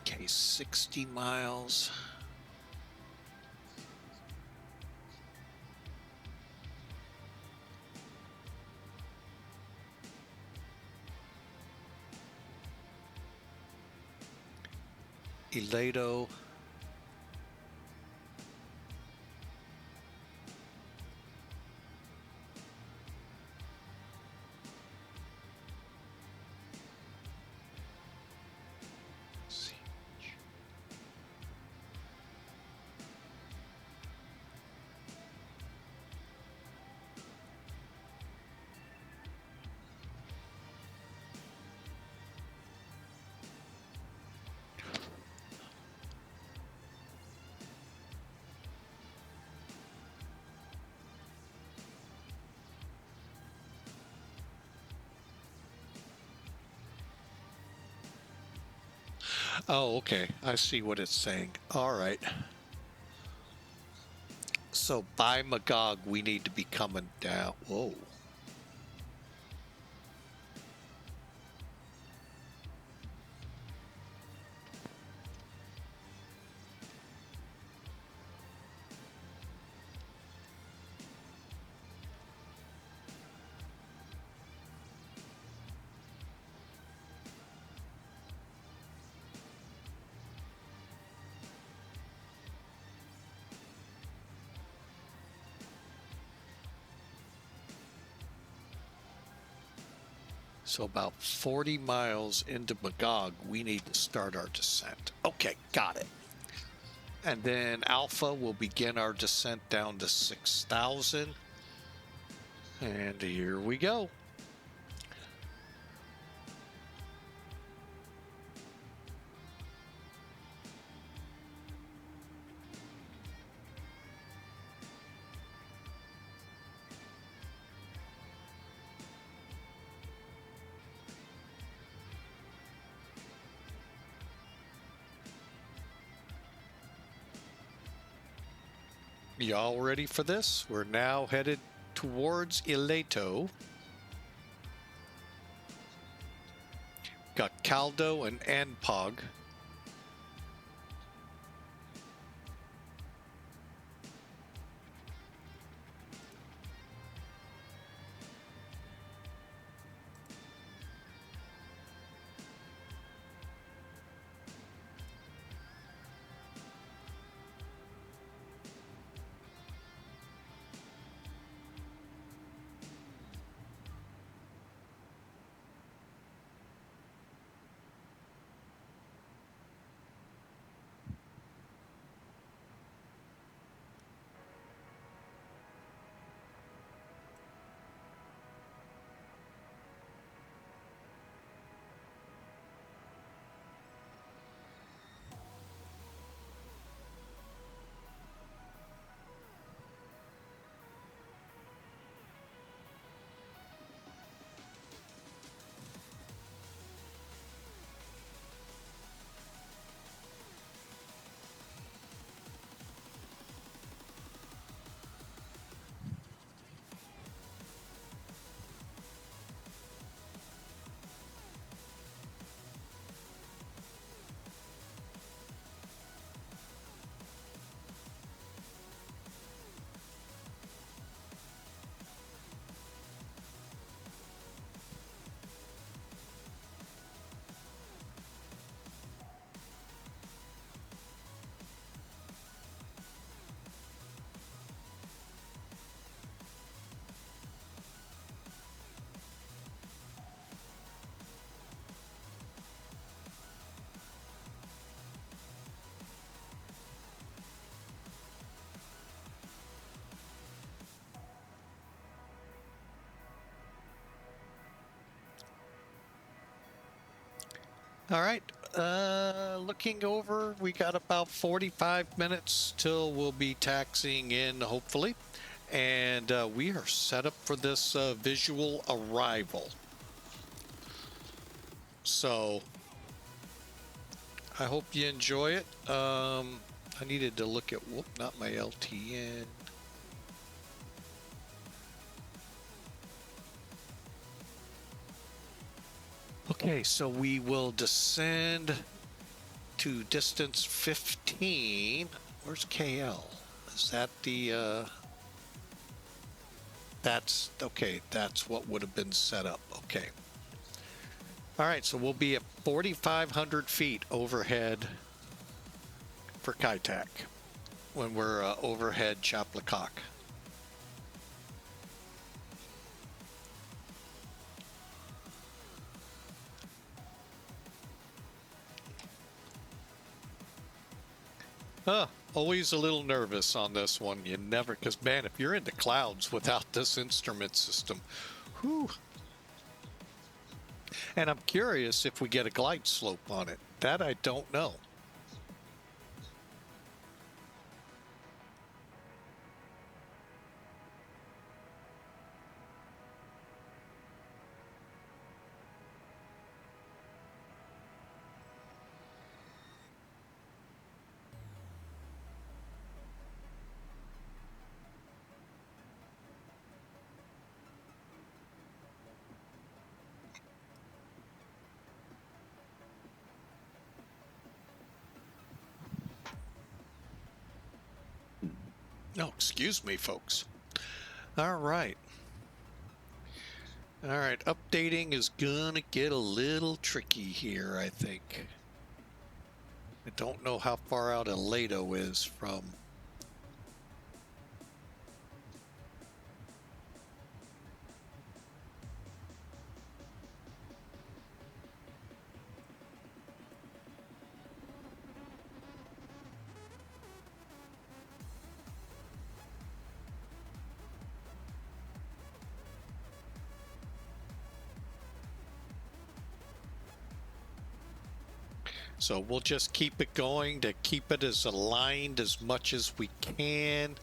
Okay, 60 miles. Elato. Oh, okay. I see what it's saying. All right. So by Magog, we need to be coming down. Whoa. So about 40 miles into Magog, we need to start our descent. Okay, got it. And then Alpha will begin our descent down to 6,000. And here we go. Y'all ready for this? We're now headed towards Ileto. Got Caldo and Anpog. All right, looking over, we got about 45 minutes till we'll be taxiing in, hopefully. And we are set up for this visual arrival. So I hope you enjoy it. I needed to look at, whoop, not my LTN. Okay, so we will descend to distance 15. Where's KL? Is that the, that's, okay, that's what would have been set up. Okay. All right, so we'll be at 4,500 feet overhead for Saitek when we're overhead Chaplacock. Always a little nervous on this one. You never, because man, if you're in the clouds without this instrument system, whew. And I'm curious if we get a glide slope on it. That I don't know. No, excuse me, folks. All right. All right, updating is gonna get a little tricky here, I think. I don't know how far out Aledo is from... So we'll just keep it going to keep it as aligned as much as we can.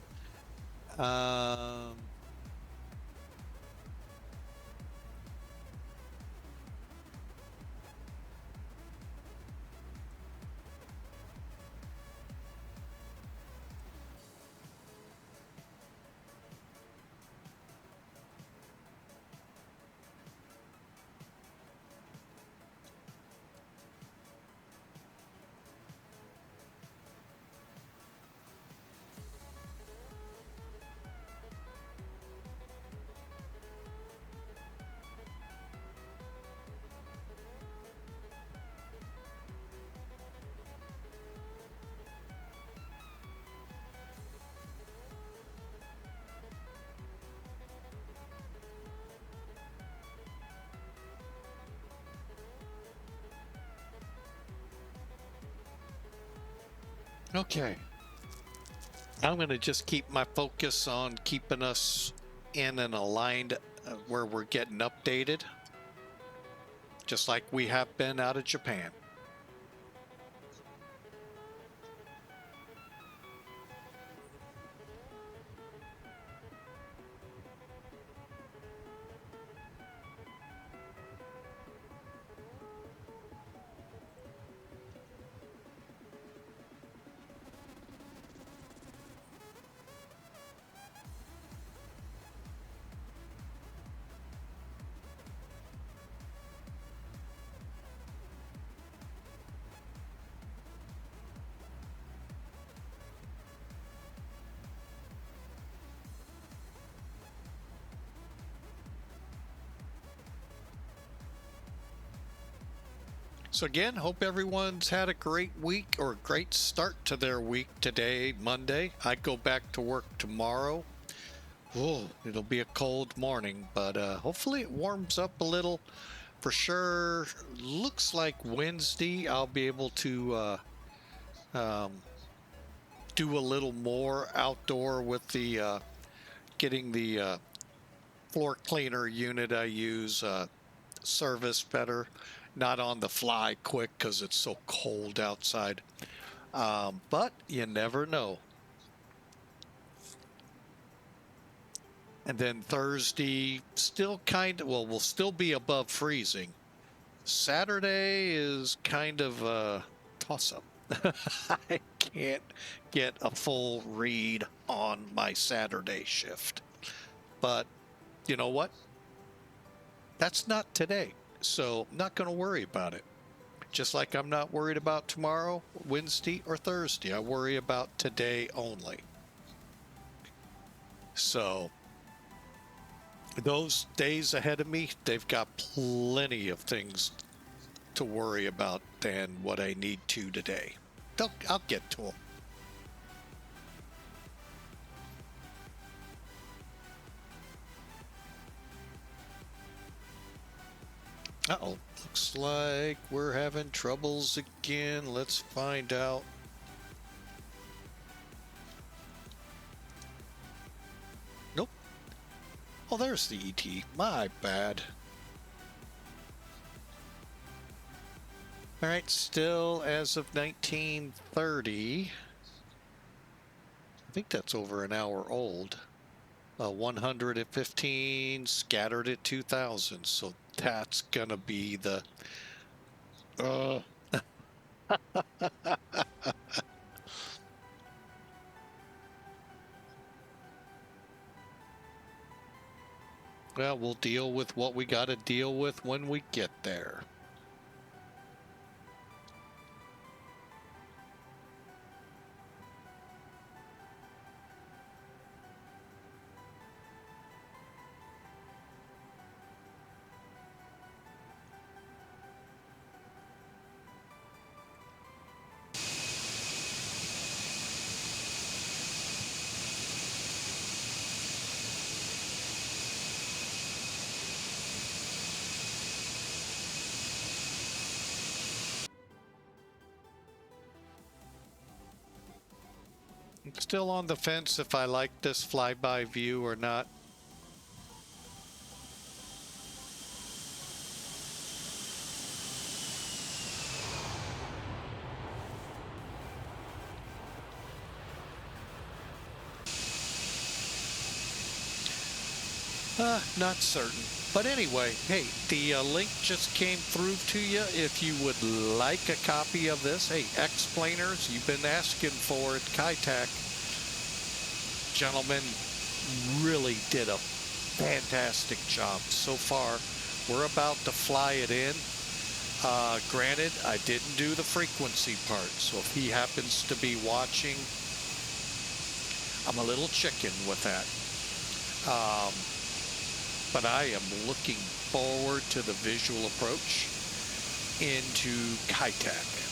Okay. I'm going to just keep my focus on keeping us in and aligned where we're getting updated, just like we have been out of Japan. So again, hope everyone's had a great week or a great start to their week today, Monday. I go back to work tomorrow. Oh, it'll be a cold morning, but hopefully it warms up a little. For sure, looks like Wednesday I'll be able to do a little more outdoor with the getting the floor cleaner unit I use service better. Not on the fly quick because it's so cold outside. But you never know. And then Thursday, still kind of, well, we'll still be above freezing. Saturday is kind of a toss-up. I can't get a full read on my Saturday shift. But you know what? That's not today. So I'm not going to worry about it. Just like I'm not worried about tomorrow, Wednesday, or Thursday. I worry about today only. So those days ahead of me, they've got plenty of things to worry about than what I need to today. I'll get to them. Uh-oh, looks like we're having troubles again. Let's find out. Nope. Oh, there's the ET. My bad. All right, still as of 1930. I think that's over an hour old. 115 scattered at 2,000. So that's gonna be the well, we'll deal with what we got to deal with when we get there. Still on the fence if I like this flyby view or not. Not certain. But anyway, hey, the link just came through to you. If you would like a copy of this, hey, X-Planers, you've been asking for it. Saitek, gentlemen, really did a fantastic job so far. We're about to fly it in. Granted, I didn't do the frequency part, so if he happens to be watching, I'm a little chicken with that. But I am looking forward to the visual approach into Saitek.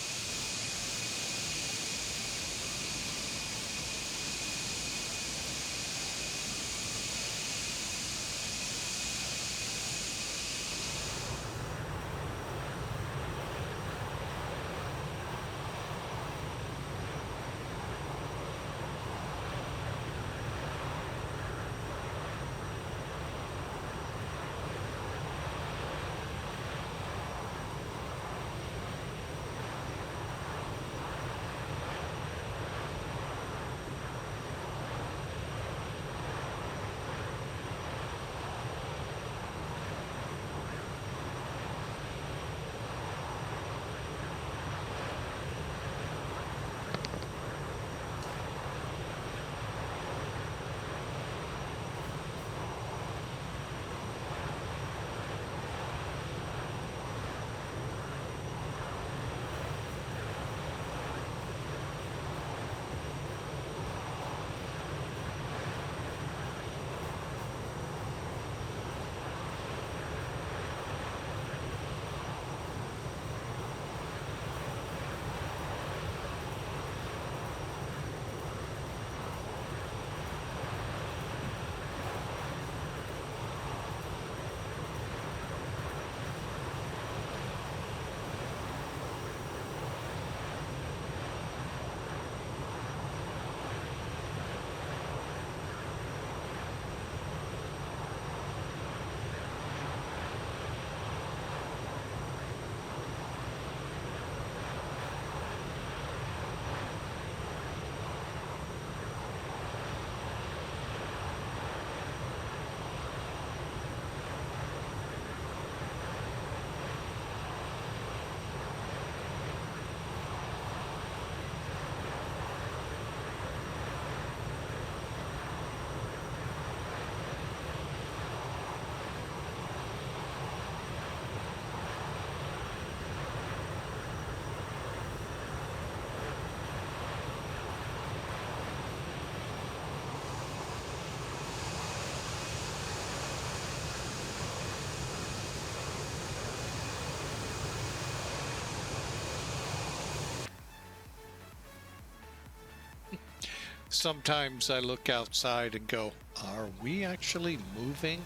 Sometimes I look outside and go, are we actually moving?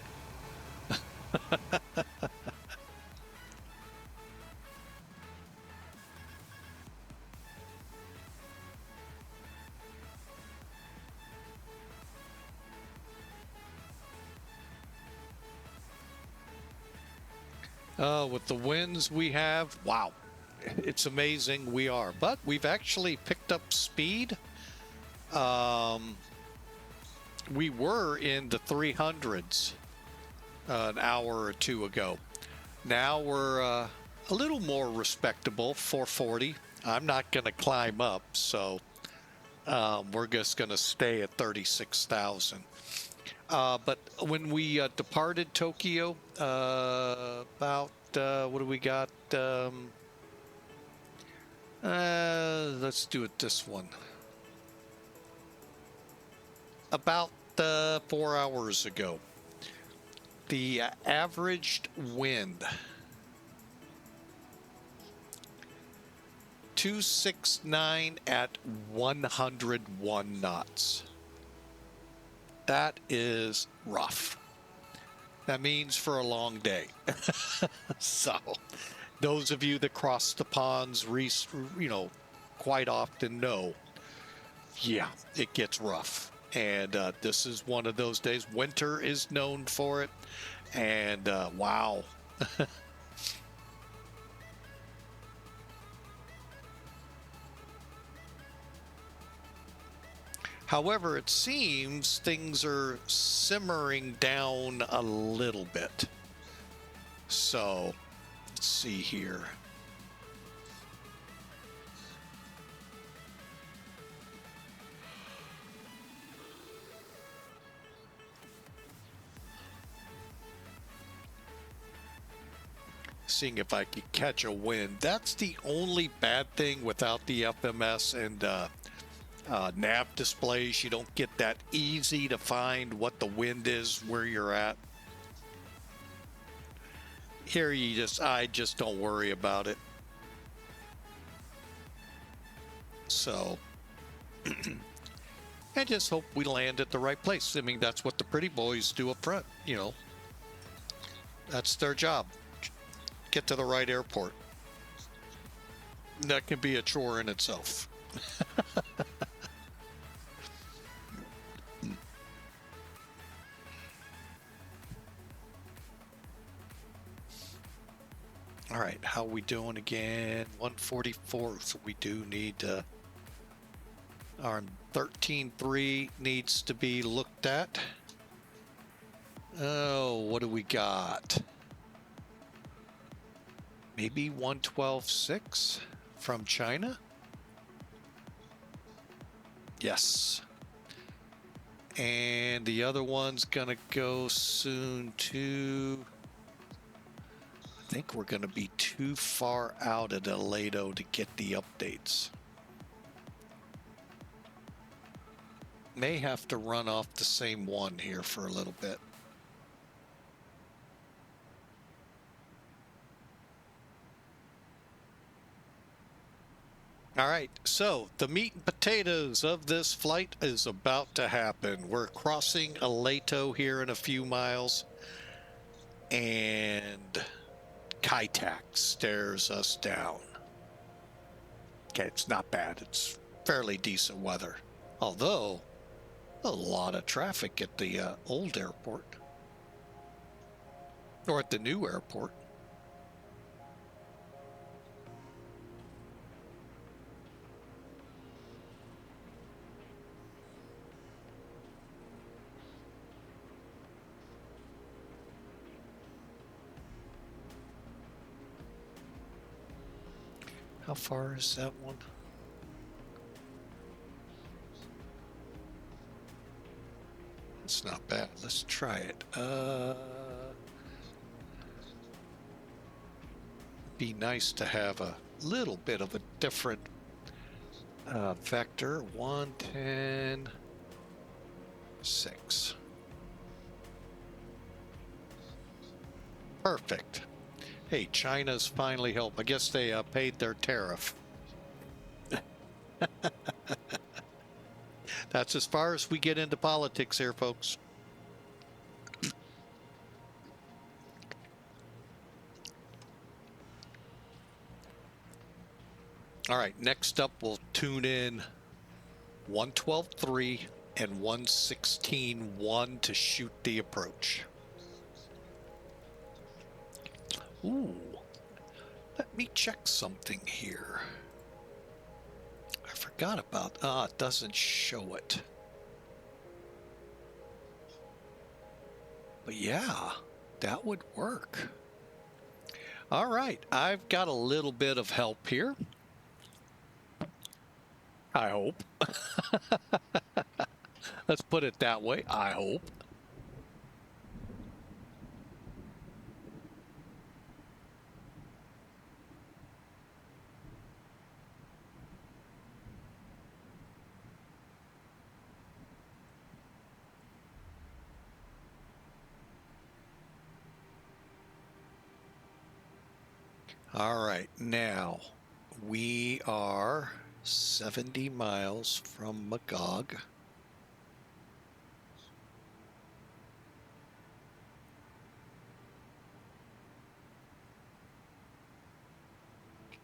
With the winds we have, wow, it's amazing we are. But we've actually picked up speed. We were in the 300s an hour or two ago. Now we're a little more respectable, 440. I'm not going to climb up, so we're just going to stay at 36,000. But when we departed Tokyo, about, what do we got? Let's do it this one. About 4 hours ago, the averaged wind 269 at 101 knots. That is rough. That means for a long day. So, those of you that cross the ponds, quite often know, yeah, it gets rough. And this is one of those days. Winter is known for it. And wow. However, it seems things are simmering down a little bit. So, let's see here. Seeing if I could catch a wind. That's the only bad thing without the FMS and nav displays. You don't get that easy to find what the wind is where you're at. Here I just don't worry about it. So, I just hope we land at the right place. I mean, that's what the pretty boys do up front, you know. That's their job. Get to the right airport. That can be a chore in itself. All right, how we doing again? 144, so we do need our 13.3 needs to be looked at. Oh, what do we got? Maybe 112.6 from China? Yes. And the other one's gonna go soon to... I think we're gonna be too far out at Aledo to get the updates. May have to run off the same one here for a little bit. All right, so the meat and potatoes of this flight is about to happen. We're crossing Aledo here in a few miles, and Saitek stares us down. Okay, it's not bad. It's fairly decent weather. Although, a lot of traffic at the old airport. Or at the new airport. How far is that one? It's not bad. Let's try it. Be nice to have a little bit of a different vector. 110.6. Perfect. Hey, China's finally helped. I guess they paid their tariff. That's as far as we get into politics here, folks. All right, next up, we'll tune in 112.3 and 116.1 to shoot the approach. Ooh, let me check something here. I forgot about, it doesn't show it. But yeah, that would work. All right, I've got a little bit of help here. I hope. Let's put it that way, I hope. All right, now we are 70 miles from Magog.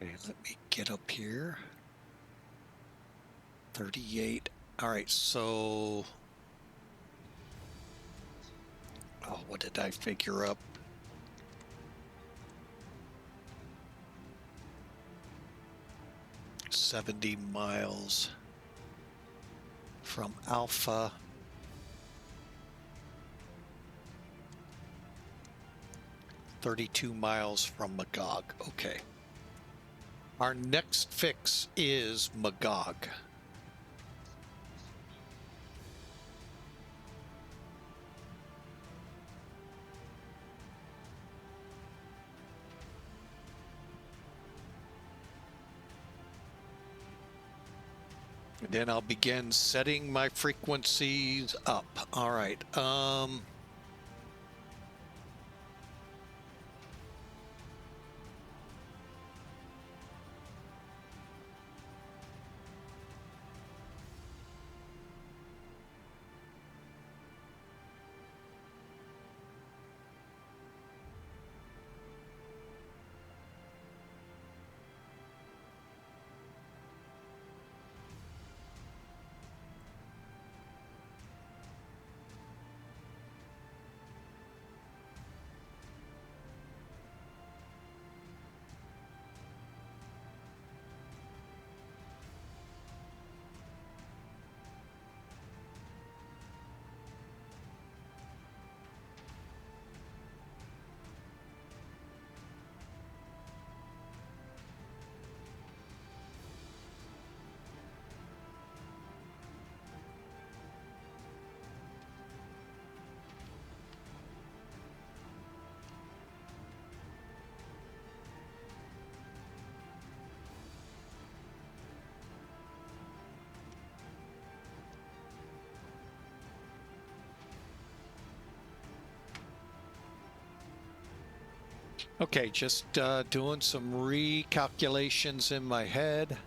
Okay, let me get up here. 38. All right, so... Oh, what did I figure up? $70 miles from Alpha. $32 miles from Magog. Okay. Our next fix is Magog. Then I'll begin setting my frequencies up. All right. Okay, just doing some recalculations in my head.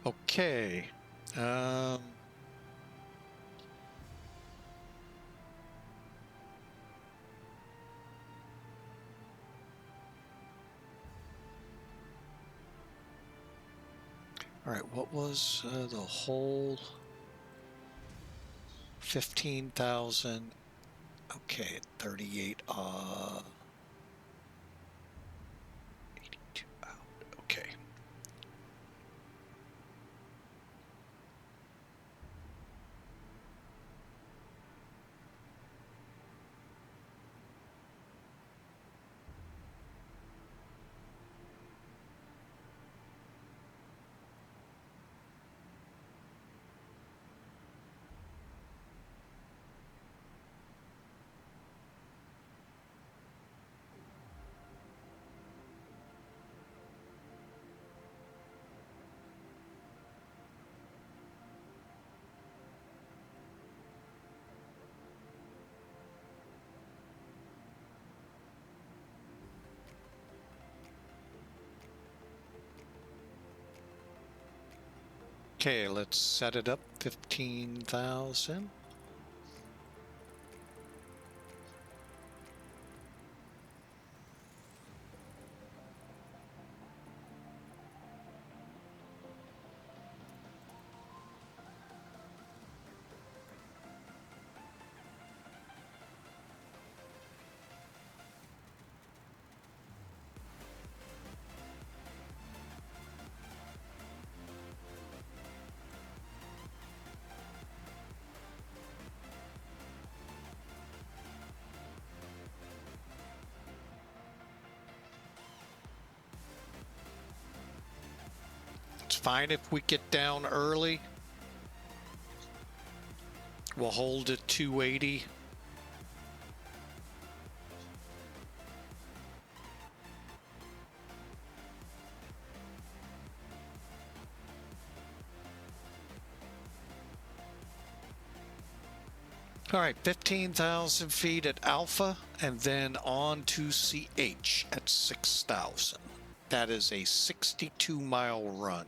Okay. All right, what was the whole 15,000? Okay, 38, 82 out. Okay. Okay, let's set it up. 15,000. fine if we get down early. We'll hold at 280. All right, 15,000 feet at Alpha, and then on to CH at 6,000. That is a 62-mile run.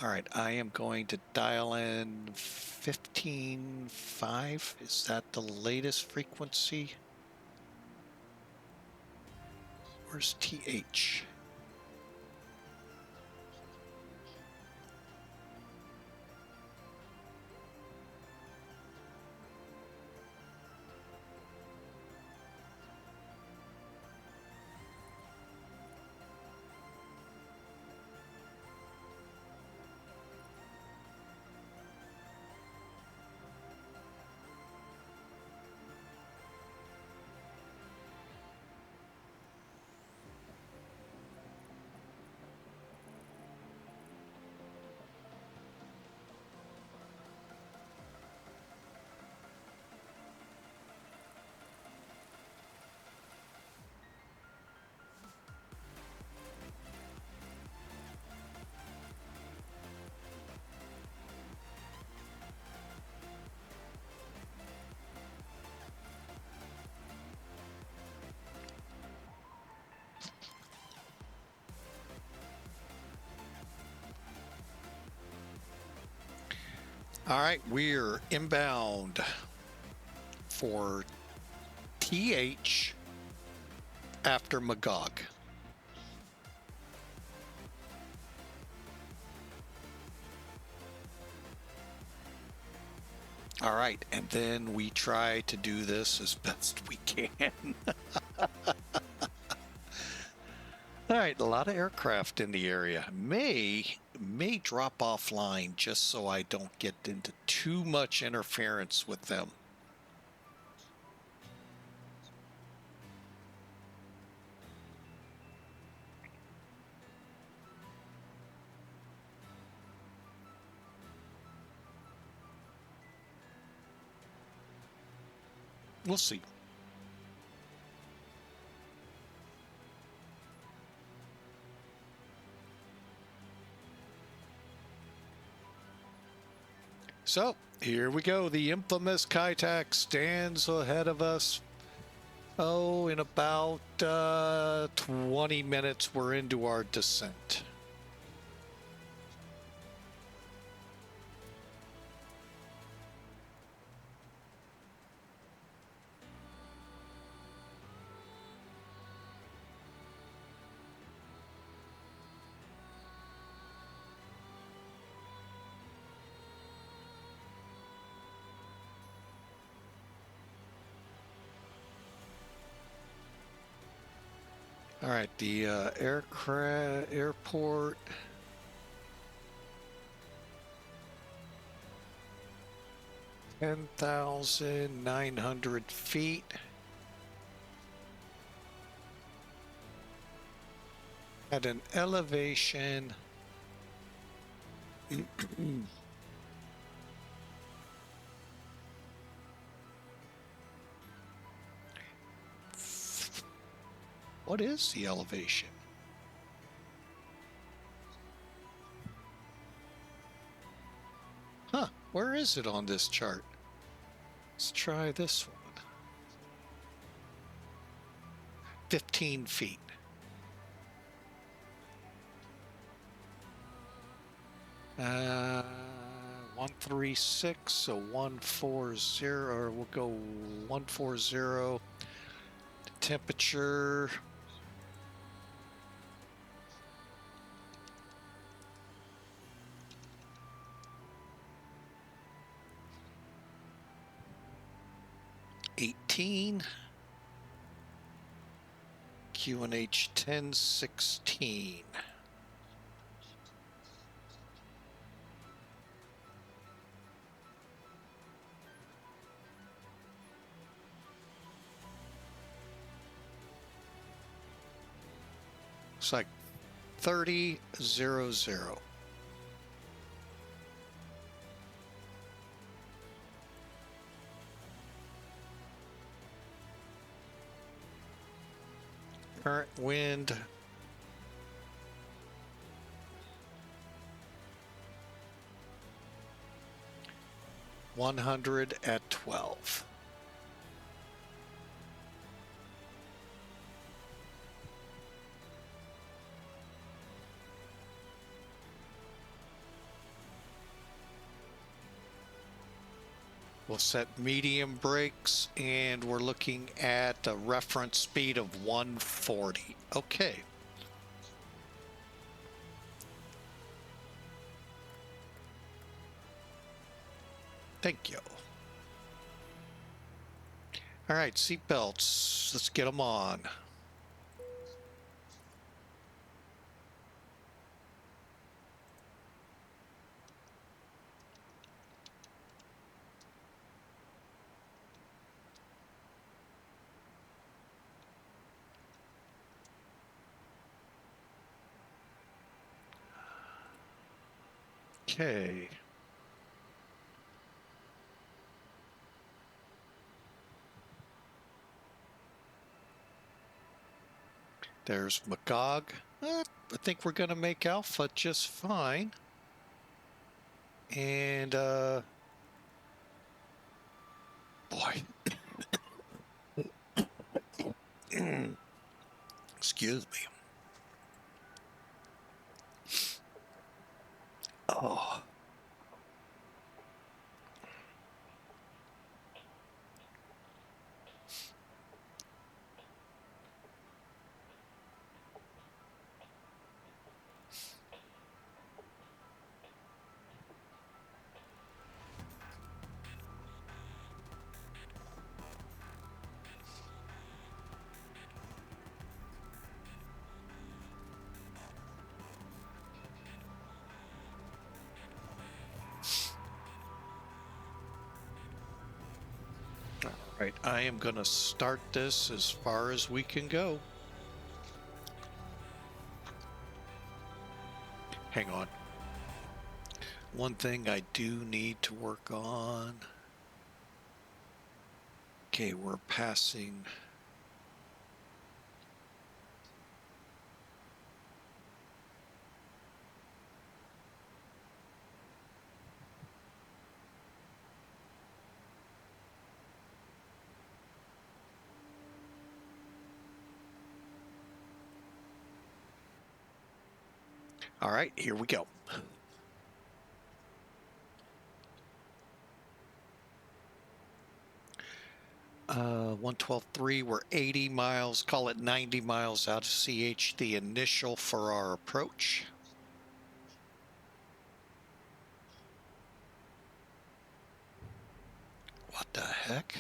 All right, I am going to dial in 15.5. Is that the latest frequency? Where's TH? All right, we're inbound for TH after Magog. All right, and then we try to do this as best we can. All right, a lot of aircraft in the area. May drop offline just so I don't get into too much interference with them. We'll see. So here we go. The infamous Saitek stands ahead of us. Oh, in about 20 minutes, we're into our descent. All right, the airport. $10,900 feet. At an elevation. What is the elevation? Huh, where is it on this chart? Let's try this one. 15 feet. Uh, 136, so 140, or we'll go 140. The temperature. $18. QNH 1016. Looks like 3000. Current wind 100 at 12. We'll set medium brakes, and we're looking at a reference speed of 140. Okay. Thank you. All right, seat belts. Let's get them on. Okay. There's Magog. I think we're going to make Alpha just fine. And, boy. Excuse me. Oh. All right, I am going to start this as far as we can go. Hang on. One thing I do need to work on. Okay, we're passing. All right, here we go. Uh, 112.3, we're 80 miles, call it 90 miles out of CH, the initial for our approach. What the heck?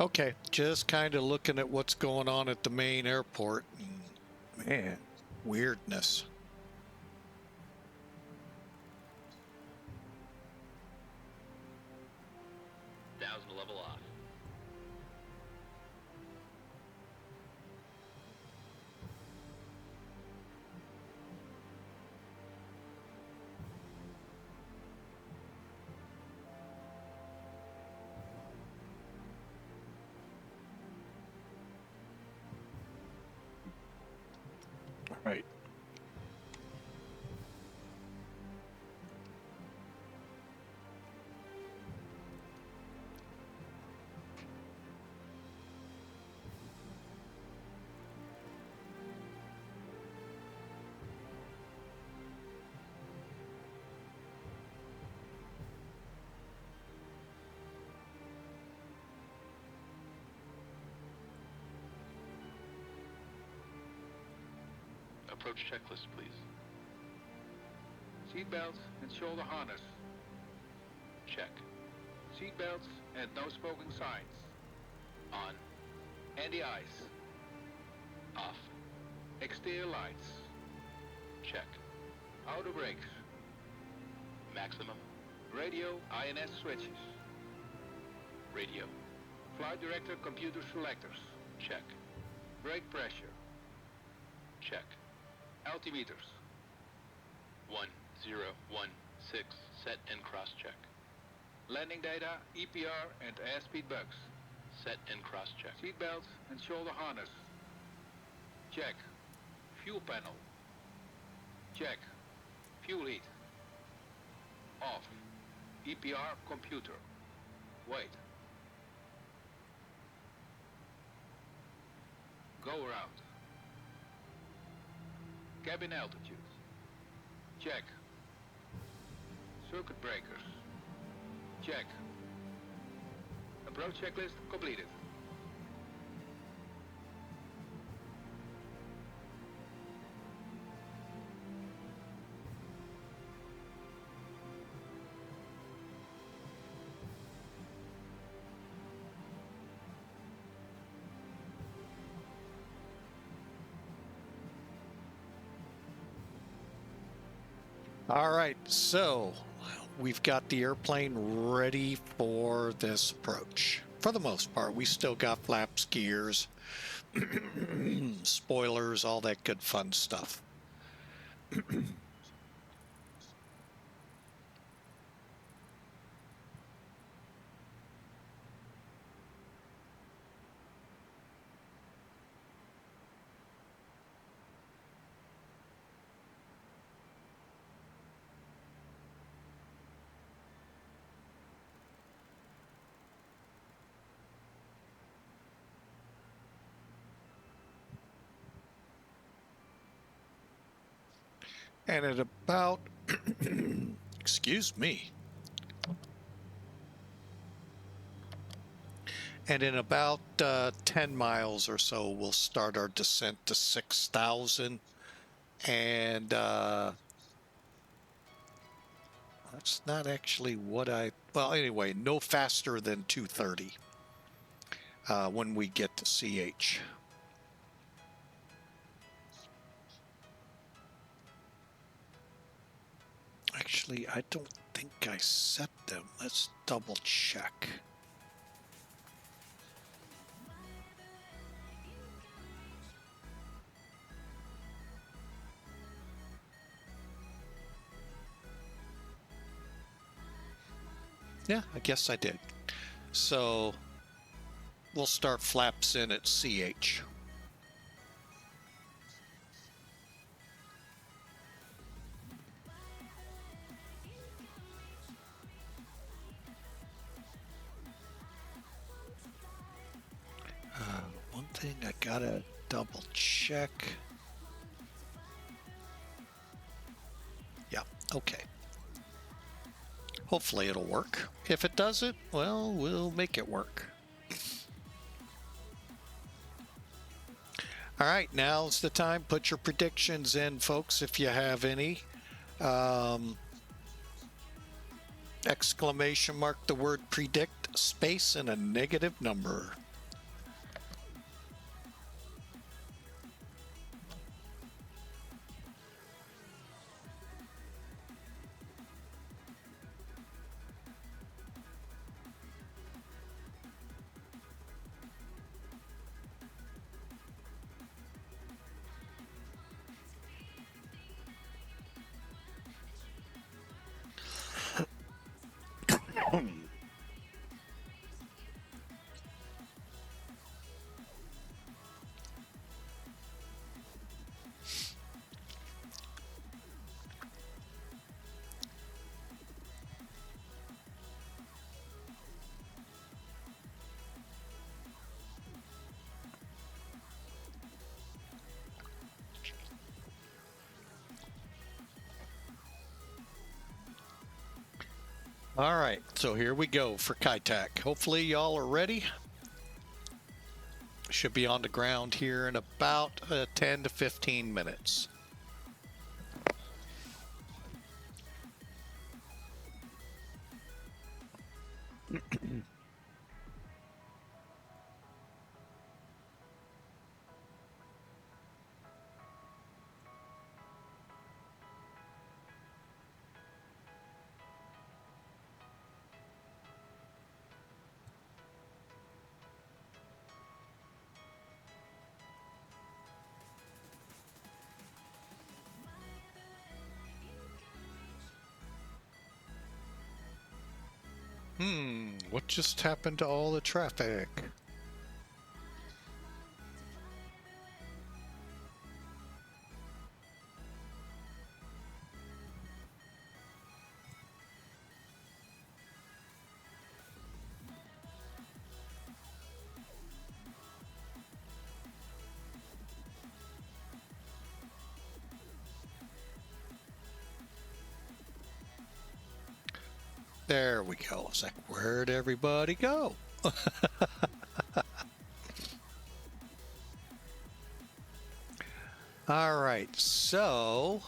Okay, just kind of looking at what's going on at the main airport. Man, weirdness.
To level off.
All right.
approach checklist, please.
Seatbelts and shoulder harness.
Check.
Seatbelts and no smoking signs.
On.
Anti-ice.
Off.
Exterior lights.
Check.
Outer brakes.
Maximum.
Radio INS switches.
Radio.
Flight director computer selectors.
Check.
Brake pressure.
Check.
Altimeters.
1016. Set and cross-check.
Landing data, EPR and airspeed bugs.
Set and cross-check.
Seatbelts and shoulder harness. Check. Fuel panel. Check. Fuel heat. Off. EPR computer. Wait. Go around. Cabin altitude. Check. Circuit breakers. Check. Approach checklist completed.
All right, so we've got the airplane ready for this approach. For the most part, we still got flaps, gears, spoilers, all that good fun stuff. And at about, excuse me, and in about 10 miles or so, we'll start our descent to 6,000. And that's not actually what well, anyway, no faster than 230 when we get to CH. Actually, I don't think I set them. Let's double check. Yeah, I guess I did. So we'll start flaps in at CH. One thing I gotta double check. Yeah, okay. Hopefully it'll work. If it doesn't, well, we'll make it work. All right, now's the time. Put your predictions in, folks, if you have any. Exclamation mark the word predict, space, and a negative number. All right, so here we go for Saitek. Hopefully y'all are ready. Should be on the ground here in about 10 to 15 minutes. What just happened to all the traffic? There we go. It's like, where'd everybody go? All right, so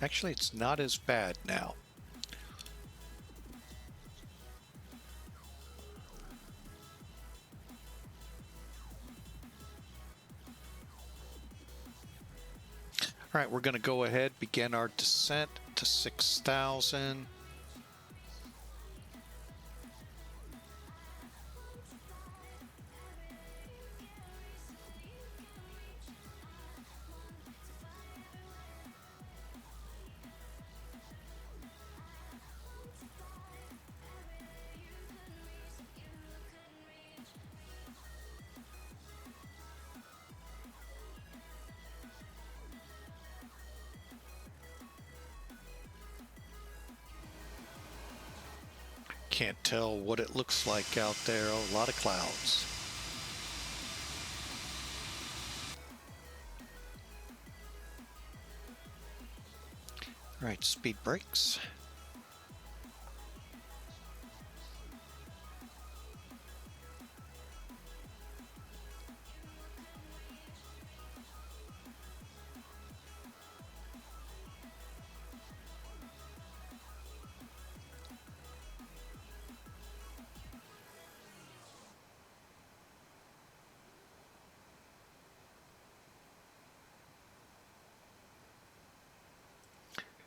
actually it's not as bad now. All right, we're going to go ahead, begin our descent to 6,000. Can't tell what it looks like out there. Oh, a lot of clouds. All right, speed brakes.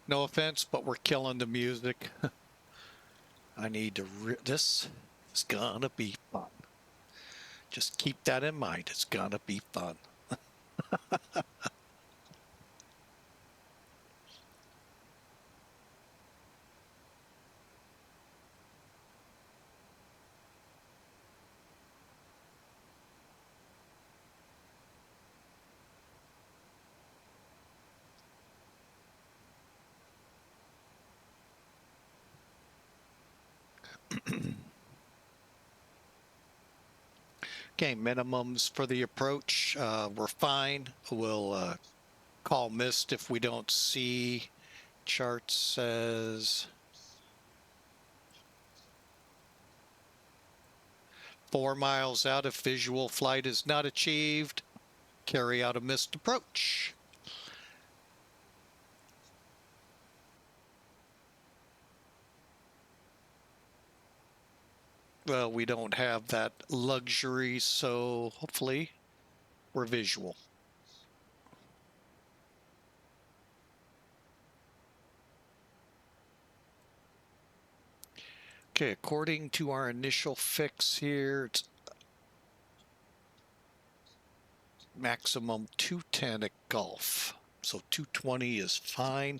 No offense, but we're killing the music. I need to. This is gonna be fun. Just keep that in mind. It's gonna be fun. Okay, minimums for the approach. We're fine. We'll call missed if we don't see. Chart says 4 miles out if visual flight is not achieved. Carry out a missed approach. Well, we don't have that luxury, so hopefully we're visual. Okay, according to our initial fix here, it's maximum 210 at Gulf. So 220 is fine.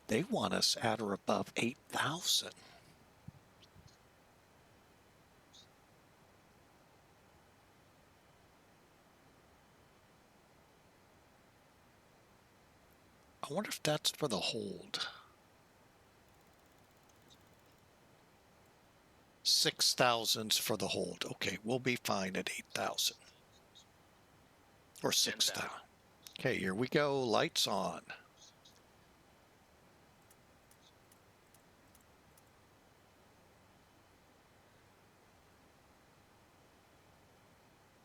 They want us at or above 8,000. I wonder if that's for the hold. 6,000's for the hold. Okay, we'll be fine at 8,000. Or 6,000. Okay, here we go. Lights on.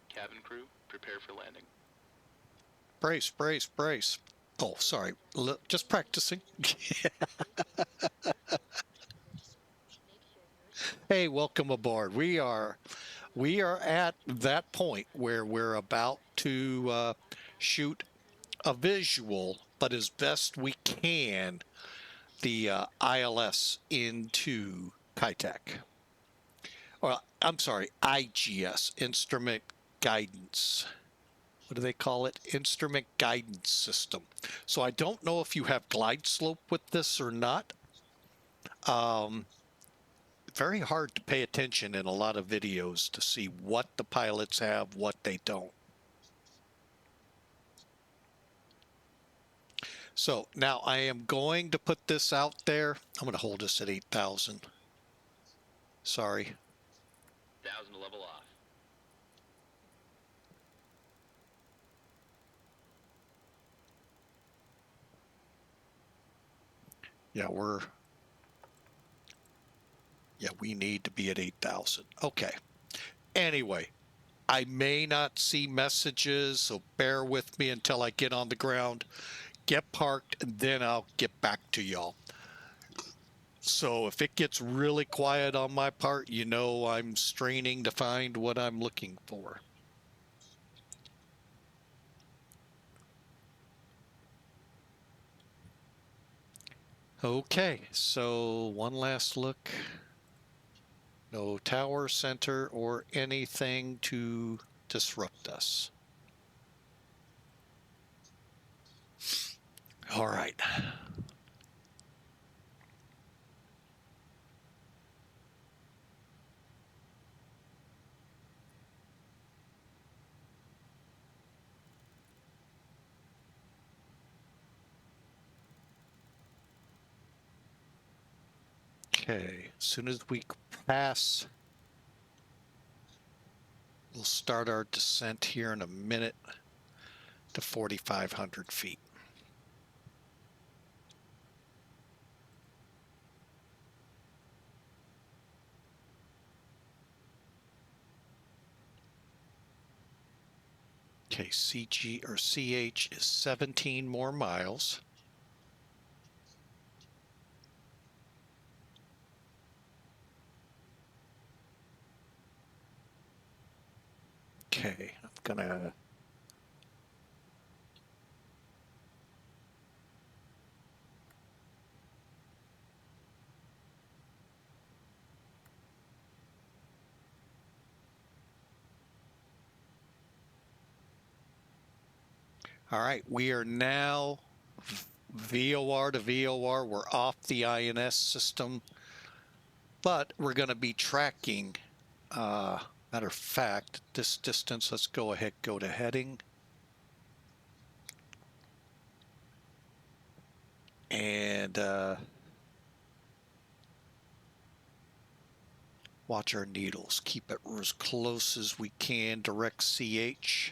Cabin crew, prepare for landing.
Brace, brace, brace. Oh, sorry. Just practicing. Hey, welcome aboard. We are at that point where we're about to shoot a visual, but as best we can, the ILS into Saitek. Or I'm sorry, IGS, Instrument Guidance. What do they call it? Instrument Guidance System. So I don't know if you have glide slope with this or not. Very hard to pay attention in a lot of videos to see what the pilots have, what they don't. So now I am going to put this out there. I'm going to hold this at 8,000. Sorry.
1,000 to level off.
Yeah, we need to be at 8,000. Okay. Anyway, I may not see messages, so bear with me until I get on the ground, get parked, and then I'll get back to y'all. So if it gets really quiet on my part, you know I'm straining to find what I'm looking for. Okay, so one last look. No tower center or anything to disrupt us. All right. Okay, as soon as we pass, we'll start our descent here in a minute to 4,500 feet. Okay, CG or CH is 17 more miles. Okay, I'm gonna all right, we are now VOR to VOR. We're off the INS system, but we're going to be tracking. Matter of fact, this distance, let's go ahead, go to heading. And watch our needles. Keep it as close as we can. Direct CH.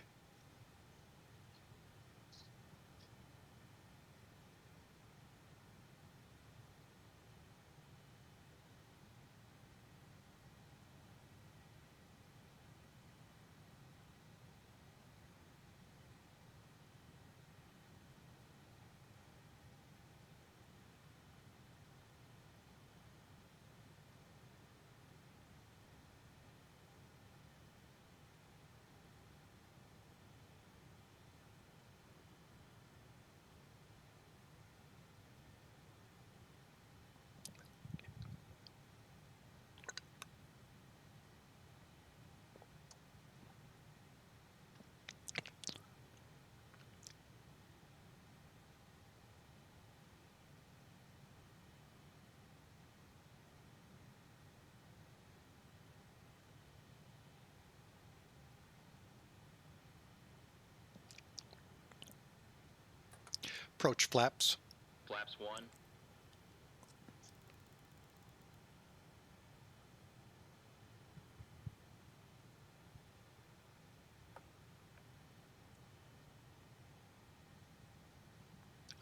Approach flaps.
Flaps 1.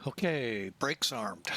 Okay, brakes armed.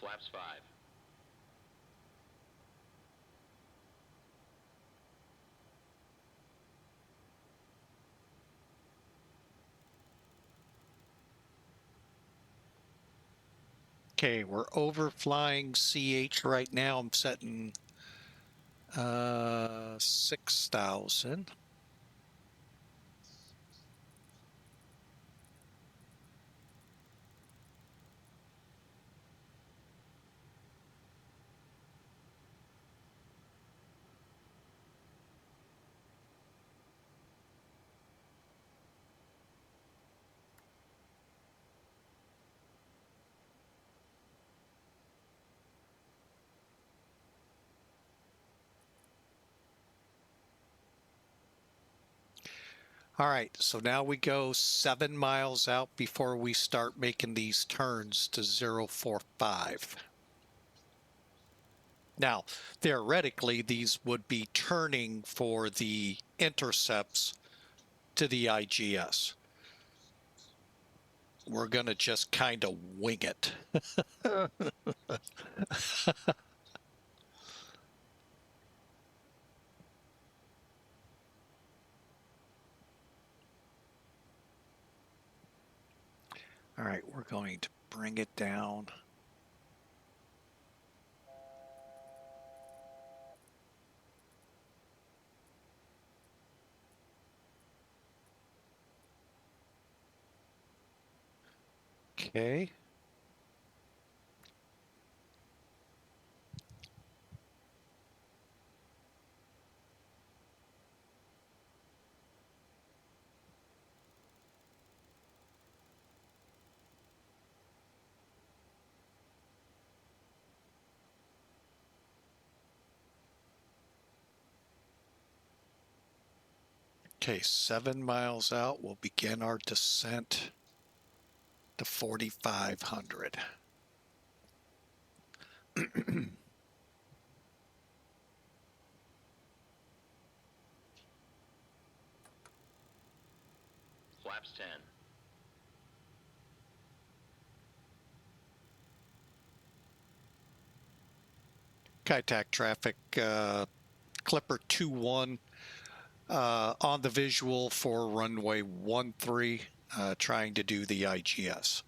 Flaps 5.
Okay, we're overflying CH right now. I'm setting 6,000. All right, so now we go 7 miles out before we start making these turns to 045. Now, theoretically, these would be turning for the intercepts to the IGS. We're going to just kind of wing it. All right, we're going to bring it down. Okay. Okay, 7 miles out, we'll begin our descent to 4,500.
Flaps 10.
Kaitak traffic, Clipper 2-1 on the visual for runway 13, trying to do the IGS.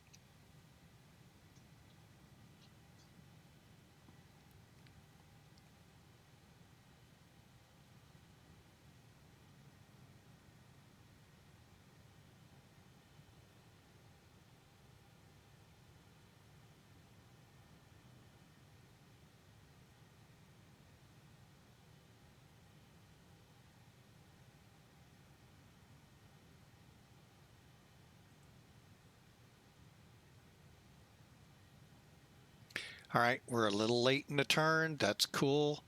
All right, we're a little late in the turn. That's cool.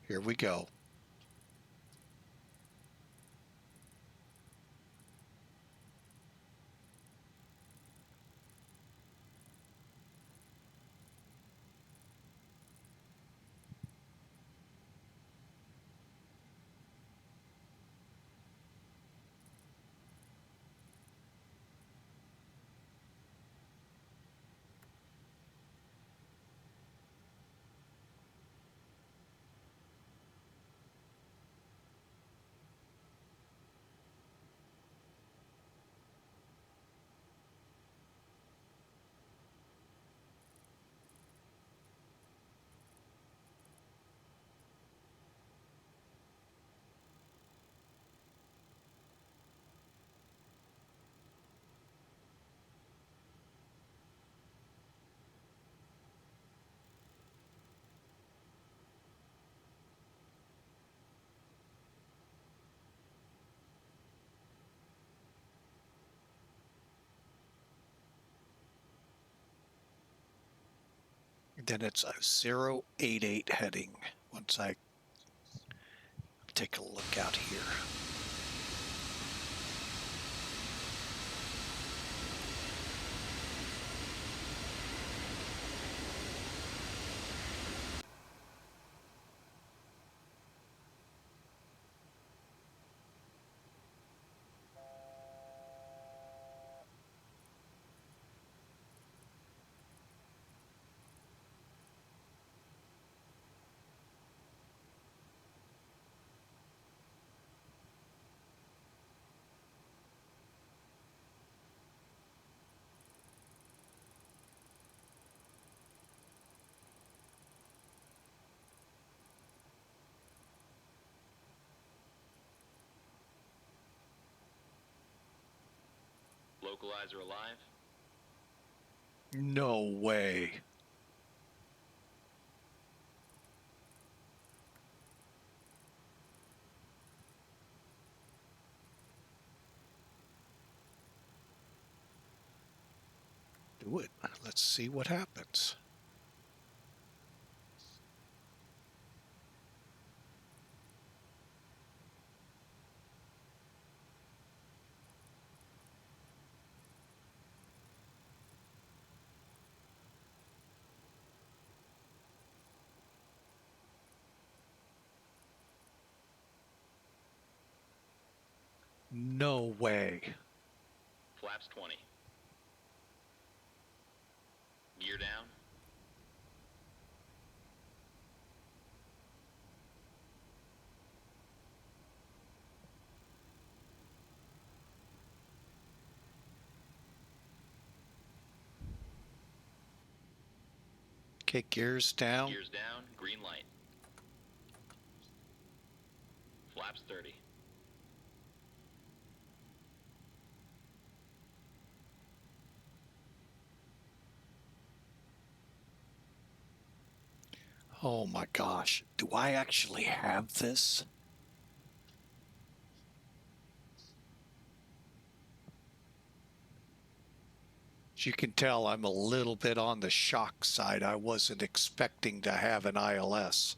Here we go. Then it's a 088 heading once I take a look out here.
Localizer alive.
No way. Do it. Let's see what happens. No way.
Flaps 20. Gear down.
Okay, gears down.
Gears down. Green light. Flaps 30.
Oh my gosh. Do I actually have this? As you can tell, I'm a little bit on the shock side. I wasn't expecting to have an ILS.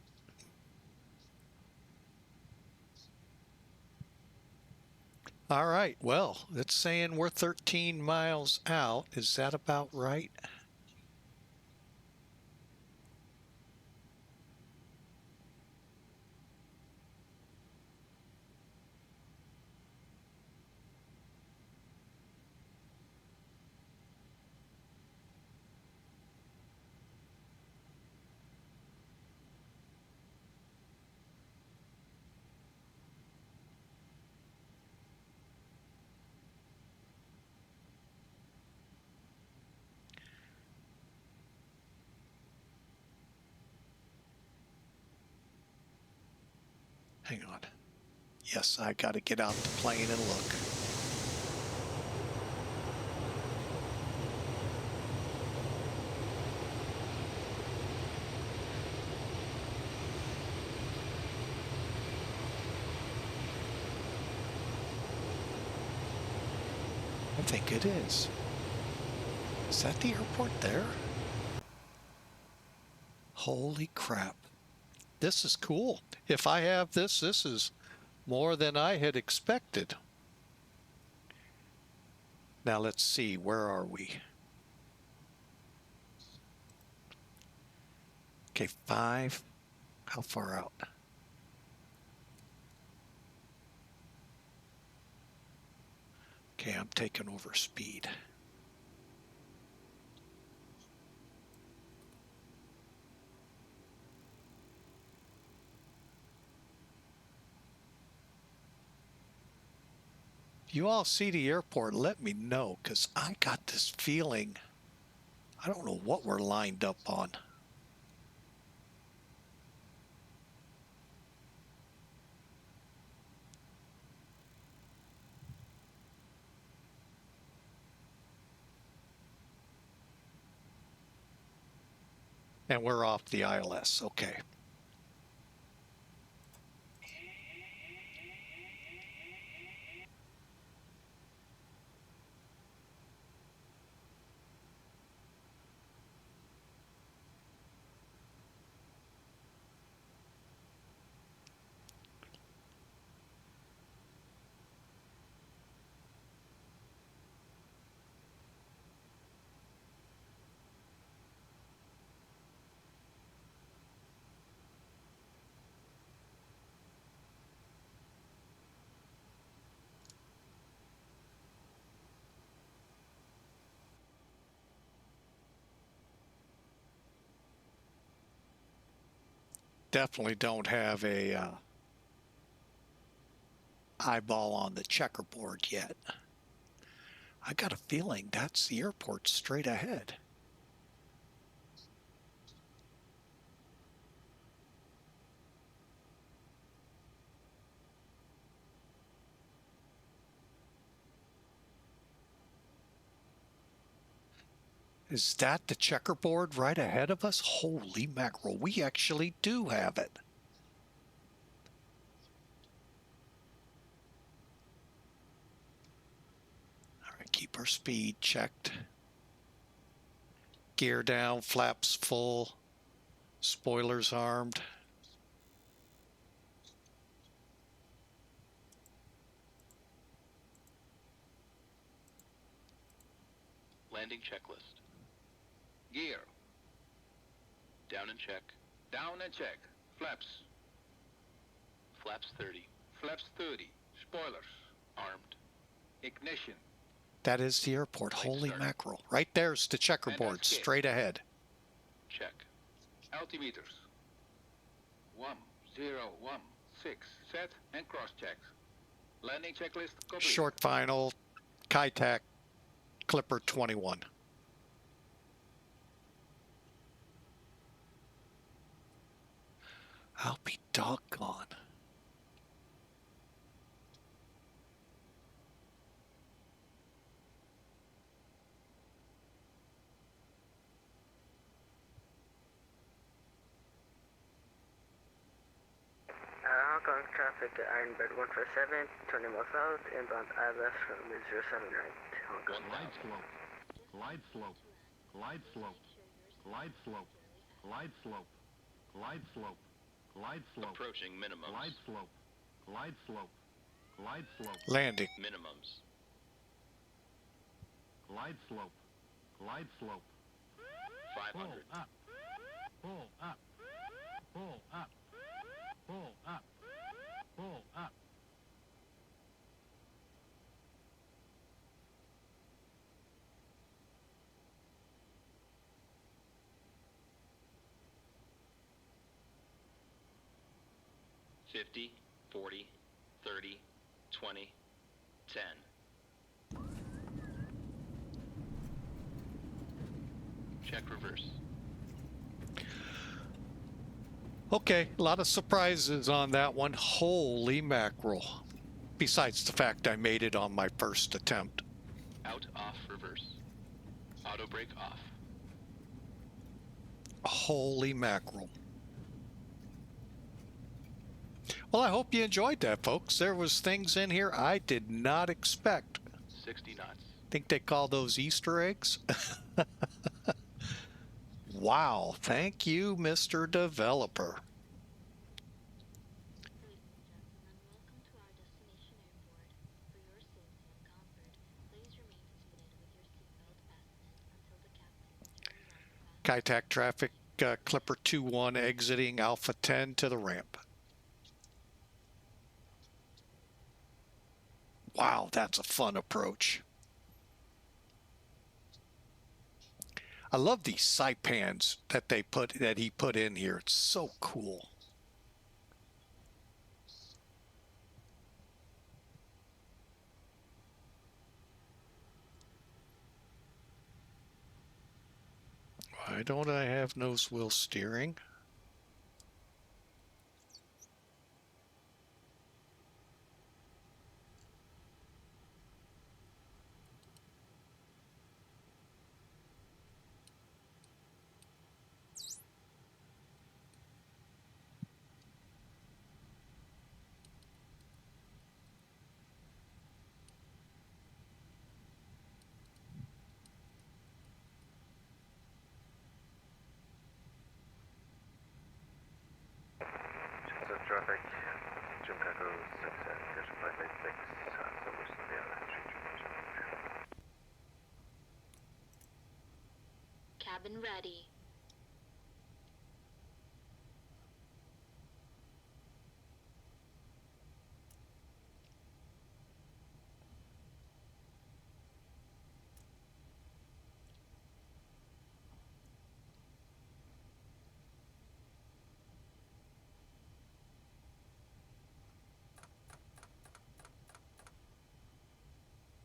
All right, well, it's saying we're 13 miles out. Is that about right? Hang on. Yes, I got to get out the plane and look. I think it is. Is that the airport there? Holy crap. This is cool. If I have this, this is more than I had expected. Now let's see, where are we? Okay, 5. How far out? Okay, I'm taking over speed. You all see the airport, let me know, because I got this feeling, I don't know what we're lined up on. And we're off the ILS, okay. Definitely don't have a eyeball on the checkerboard yet. I got a feeling that's the airport straight ahead. Is that the checkerboard right ahead of us? Holy mackerel, we actually do have it. All right, keep our speed checked. Gear down, flaps full, spoilers armed.
Landing checklist.
Gear.
Down and check.
Down and check. Flaps.
Flaps 30.
Flaps 30. Spoilers.
Armed.
Ignition.
That is the airport.
Light
Holy
start.
mackerel. Right there's the checkerboard,
that's it.
straight ahead.
Check.
Altimeters. 1016. Set and cross check. Landing checklist complete.
Short final, Saitek, Clipper 21. I'll be doggone.
Hong Kong traffic at Ironbird 147, 20 miles south, inbound ILS from 07 right, Hong Kong.
Glide slope, glide slope, glide slope, glide slope, glide slope, glide slope, glide slope,
Approaching minimums.
glide slope, glide slope, glide slope,
Landing.
Minimums.
glide slope, glide slope.
500.
Pull up, pull up, pull up, pull up, pull up.
Fifty, 40, 30, 20, 10. Check reverse.
Okay, a lot of surprises on that one. Holy mackerel. Besides the fact I made it on my first attempt.
Out, off, reverse. Auto brake off.
Holy mackerel. Well, I hope you enjoyed that, folks. There was things in here I did not expect.
60 knots.
Think they call those Easter eggs? Wow, thank you, Mr. Developer.
Ladies and gentlemen, welcome to our destination airport. For your safety and comfort, please remain seated with your seatbelt fastened until the captain turns on the fasten.
Saitek traffic, Clipper 21 exiting Alpha 10 to the ramp. Wow, that's a fun approach. I love these saipans that he put in here. It's so cool. Why don't I have nose wheel steering?
So traffic, Chicago 6 at 586, southwest of the island,
Cabin ready.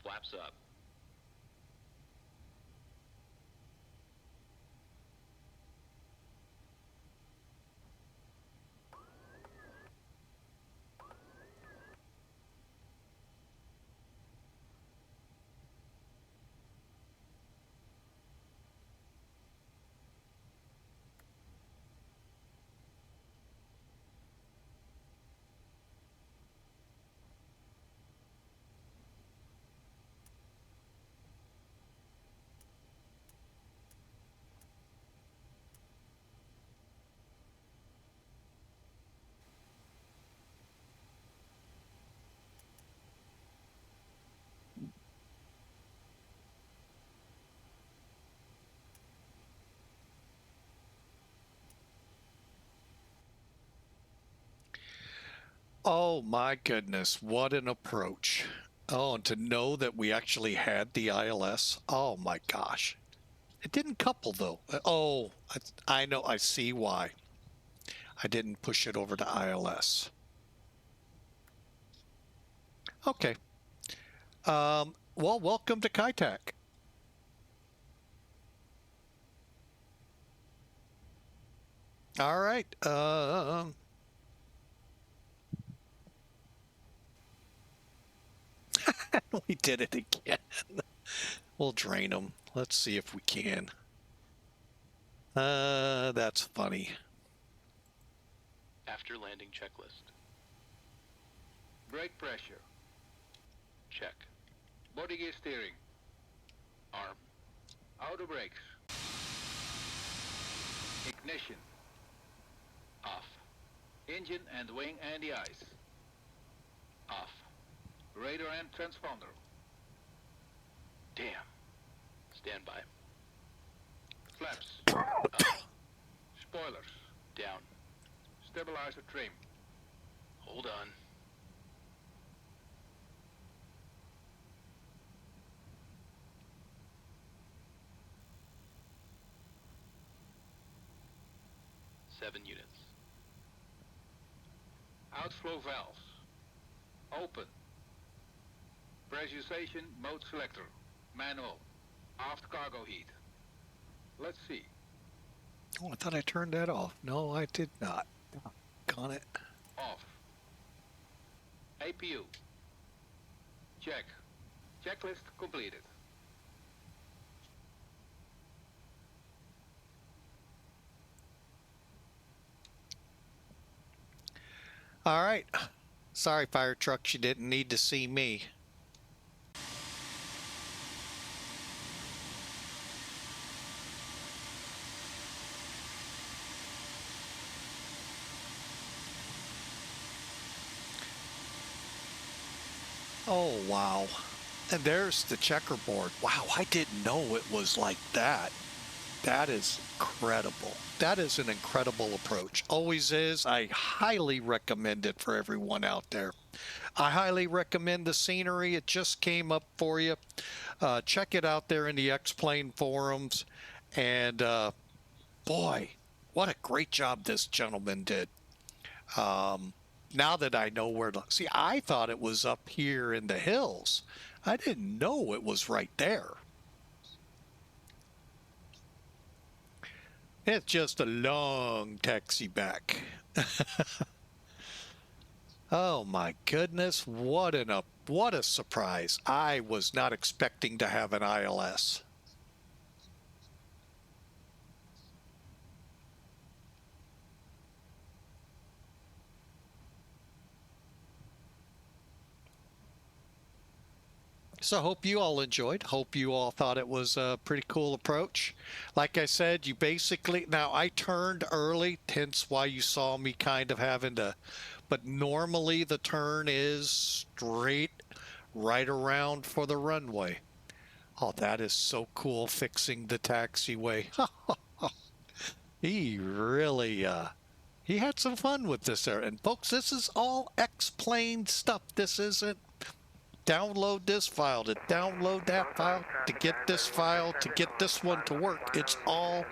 Flaps up.
Oh my goodness, what an approach. Oh, and to know that we actually had the ILS. Oh my gosh. It didn't couple though. Oh, I know, I see why. I didn't push it over to ILS. Okay. Well, welcome to Saitek. All right. We did it again. We'll drain them. Let's see if we can. That's funny.
After landing checklist.
Brake pressure.
Check.
Body gear steering.
Arm.
Auto brakes. Ignition.
Off.
Engine and wing anti-ice.
Off.
Radar and transponder.
Damn. Stand by.
Flaps.
Up.
Spoilers.
Down.
Stabilizer trim.
Hold on. Seven units.
Outflow valves. Open. Pressurization mode selector. Manual. Aft cargo heat. Let's see.
Oh, I thought I turned that off. No, I did not. Got it.
Off. APU. Check. Checklist completed.
All right. Sorry, fire trucks, you didn't need to see me. Oh, wow. And there's the checkerboard. Wow, I didn't know it was like that. That is incredible. That is an incredible approach. Always is. I highly recommend it for everyone out there. I highly recommend the scenery. It just came up for you. Check it out there in the X-Plane forums. And boy, what a great job this gentleman did. Now that I know where to... See, I thought it was up here in the hills. I didn't know it was right there. It's just a long taxi back. Oh my goodness, what a surprise. I was not expecting to have an ILS. So hope you all enjoyed. Hope you all thought it was a pretty cool approach. Like I said, you basically, now I turned early, hence why you saw me kind of having to, but normally the turn is straight right around for the runway. Oh, that is so cool, fixing the taxiway. He really, he had some fun with this there. And folks, this is all X-Plane stuff. This isn't download this file to download that file to get this file to get this one to work. It's all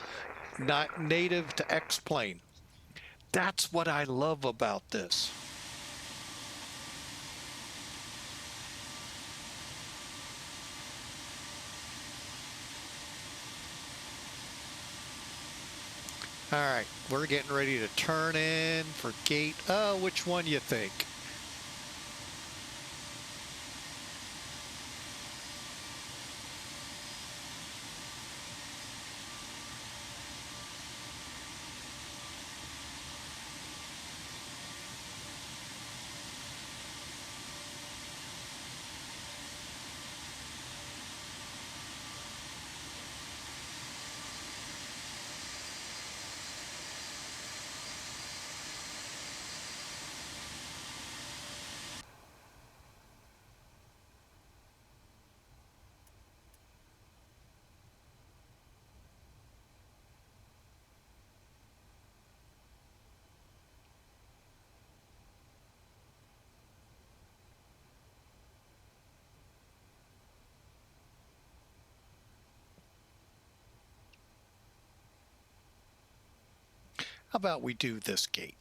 not native to X-Plane. That's what I love about this. All right, we're getting ready to turn in for gate. Oh, which one you think? How about we do this gate?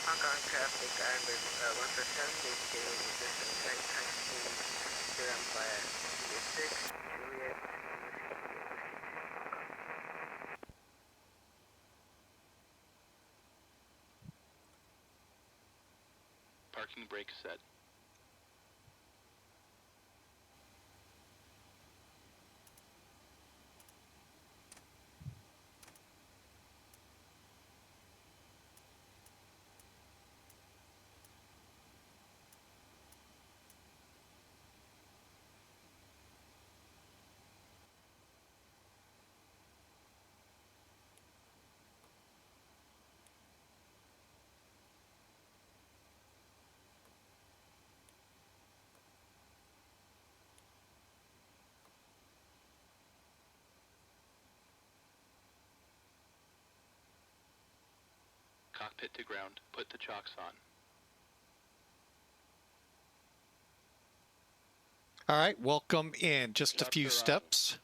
Hong Kong traffic, Ironbird 147, maintaining existing flight high speed, clear on via G6, Juliet,
Parking brake set. Cockpit to ground. Put the chocks on.
All right, welcome in. Just a few steps.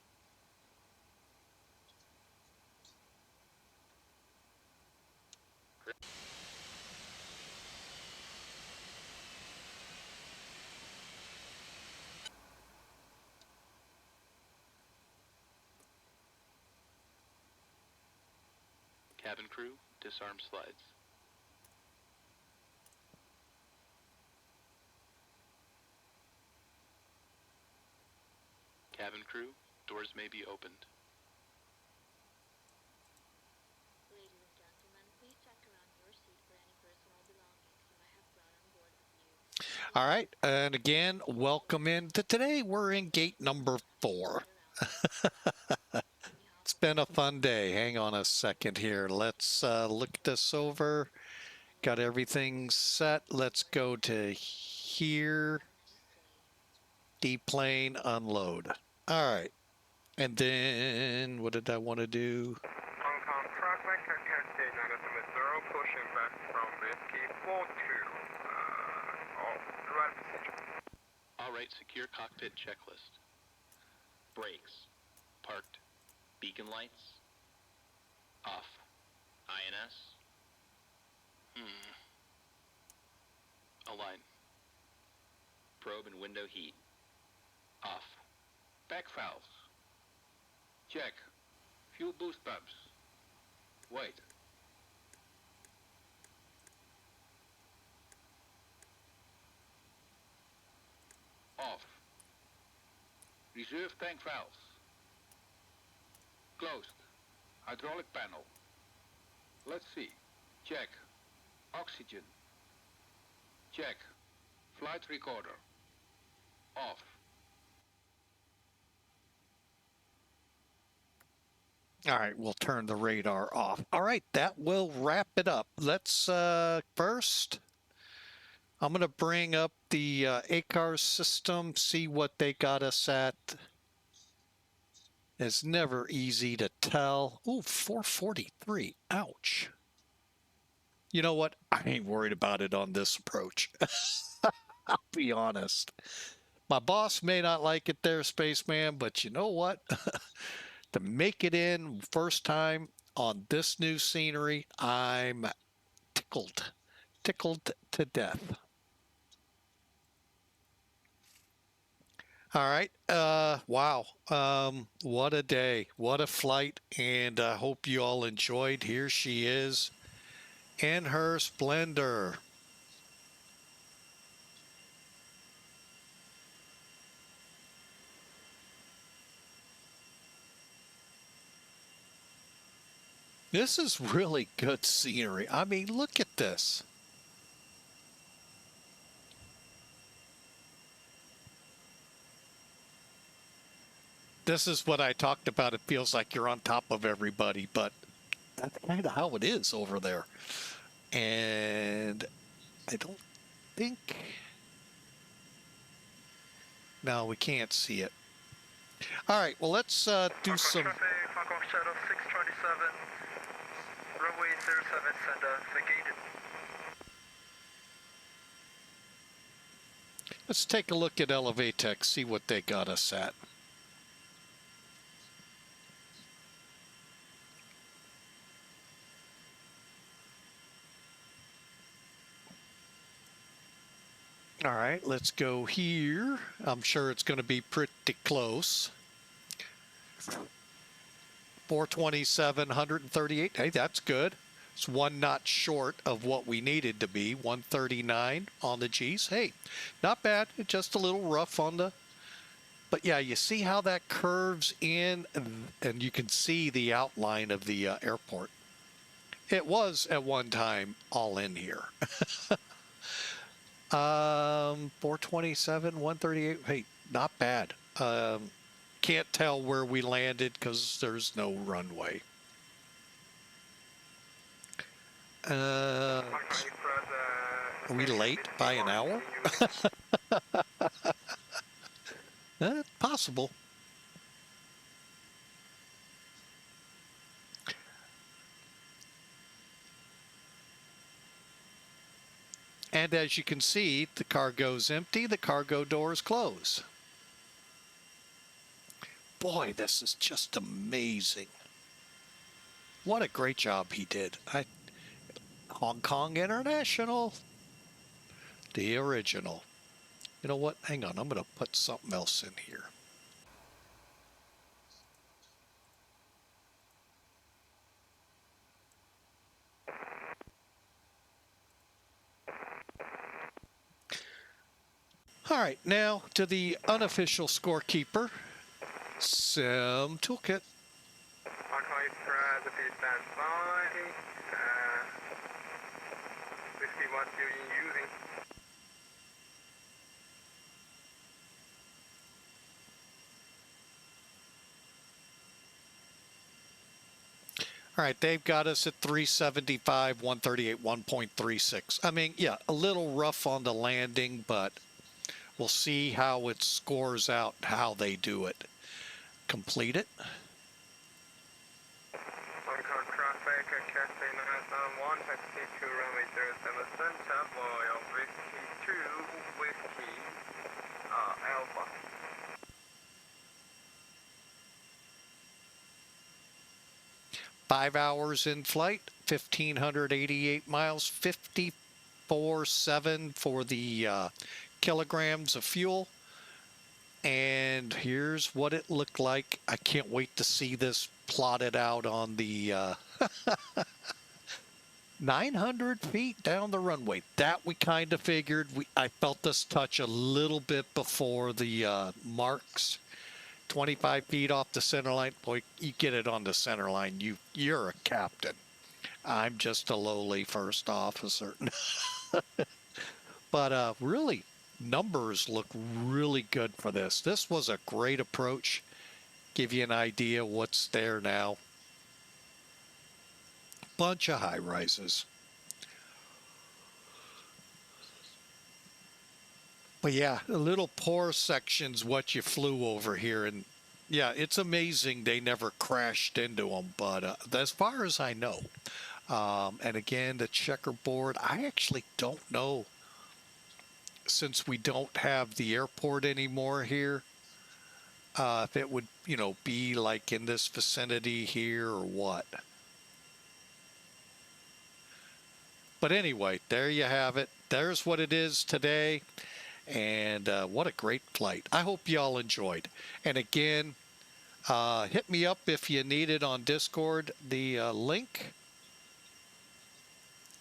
Cabin crew, disarm slides. Cabin crew, doors may be opened.
Ladies and gentlemen, please check around your seat for any personal belongings you might have brought on board with you.
All right, and again, welcome in. Today we're in gate number 4. It's been a fun day. Hang on a second here. Let's look this over. Got everything set. Let's go to here. Deplane, unload. All right. And then what did I want to do?
Hong Kong traffic, Cathay 970, pushing back from Whiskey 42. Right position.
All right, secure cockpit checklist.
Brakes.
Parked.
Beacon lights.
Off.
INS.
Align.
Probe and window heat.
Off.
Back valves. Check. Fuel boost pumps. Wait. Off. Reserve tank valves. Closed. Hydraulic panel. Let's see. Check. Oxygen. Check. Flight recorder. Off.
All right, we'll turn the radar off. All right, that will wrap it up. Let's first, I'm going to bring up the ACAR system, see what they got us at. It's never easy to tell. Ooh, 443. Ouch. You know what? I ain't worried about it on this approach. I'll be honest. My boss may not like it there, Spaceman, but you know what? To make it in first time on this new scenery, I'm tickled to death. All right. Wow. What a day. What a flight. And I hope you all enjoyed. Here she is in her splendor. This is really good scenery. I mean, look at this. This is what I talked about. It feels like you're on top of everybody, but that's kind of how it is over there. And I don't think... No, we can't see it. All right, well, let's do some...
Traffic, Falcon Shadow 627, runway 07 sender, vacated.
Let's take a look at Elevatech, see what they got us at. All right, let's go here. I'm sure it's going to be pretty close. 427, 138. Hey, that's good. It's one notch short of what we needed to be. 139 on the G's. Hey, not bad. Just a little rough on the... But yeah, you see how that curves in, and you can see the outline of the airport. It was at one time all in here. 427, 138. Hey, not bad. Can't tell where we landed because there's no runway. Are we late by an hour? Possible. And as you can see, the cargo's empty, the cargo doors close. Boy, this is just amazing. What a great job he did. Hong Kong International, the original. You know what? Hang on, I'm going to put something else in here. All right, now to the unofficial scorekeeper, Sim Toolkit.
Archive the please stand by. Whiskey, what you're using.
All right, they've got us at 375, 138, 1.36. I mean, yeah, a little rough on the landing, but we'll see how it scores out, how they do it. Complete it.
Hong traffic, Cathay 991, taxi to runway 07 center, Royal Whiskey 2, Whiskey, Alpha.
Five hours in flight, 1,588 miles, 54.7 for the kilograms of fuel. And here's what it looked like. I can't wait to see this plotted out on the 900 feet down the runway. That we kind of figured. I felt this touch a little bit before the marks. 25 feet off the center line. Boy, you get it on the center line, you're a captain. I'm just a lowly first officer. But really, numbers look really good for this. This was a great approach. Give you an idea what's there now. bunch of high rises. But yeah, the little poor section's what you flew over here, and yeah, it's amazing they never crashed into them. But as far as I know, and again, the checkerboard, I actually don't know, since we don't have the airport anymore here, if it would, you know, be like in this vicinity here or what. But anyway, there you have it. There's what it is today. And what a great flight. I hope y'all enjoyed. And again, hit me up if you need it on Discord. The link,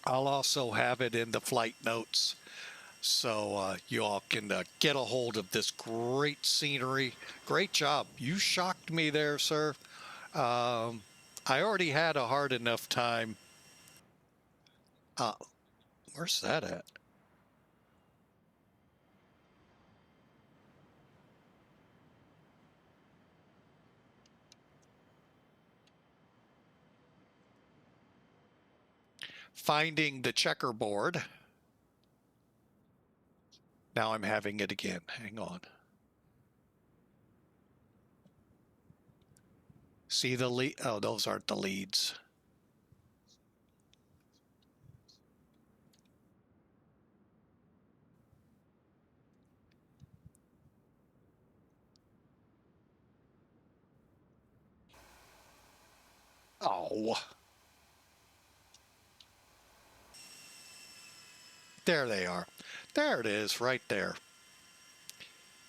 I'll also have it in the flight notes. So you all can get a hold of this great scenery. Great job. You shocked me there, sir. I already had a hard enough time. Where's that at? Finding the checkerboard. Now I'm having it again. Hang on. See the lead? Oh, those aren't the leads. Oh. There they are. There it is, right there.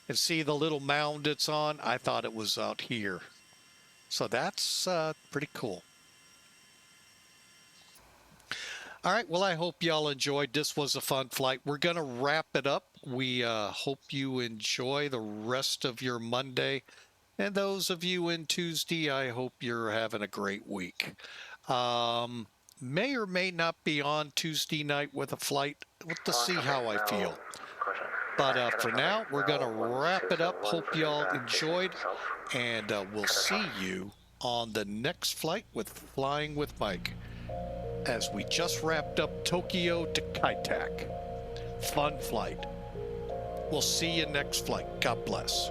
And see the little mound it's on? I thought it was out here. So that's pretty cool. All right, well, I hope y'all enjoyed. This was a fun flight. We're going to wrap it up. We hope you enjoy the rest of your Monday. And those of you in Tuesday, I hope you're having a great week. May or may not be on Tuesday night with a flight. We'll have to see how I feel. But for now, we're going to wrap it up. Hope y'all enjoyed. And we'll see you on the next flight with Flying with Mike, as we just wrapped up Tokyo to Saitek. Fun flight. We'll see you next flight. God bless.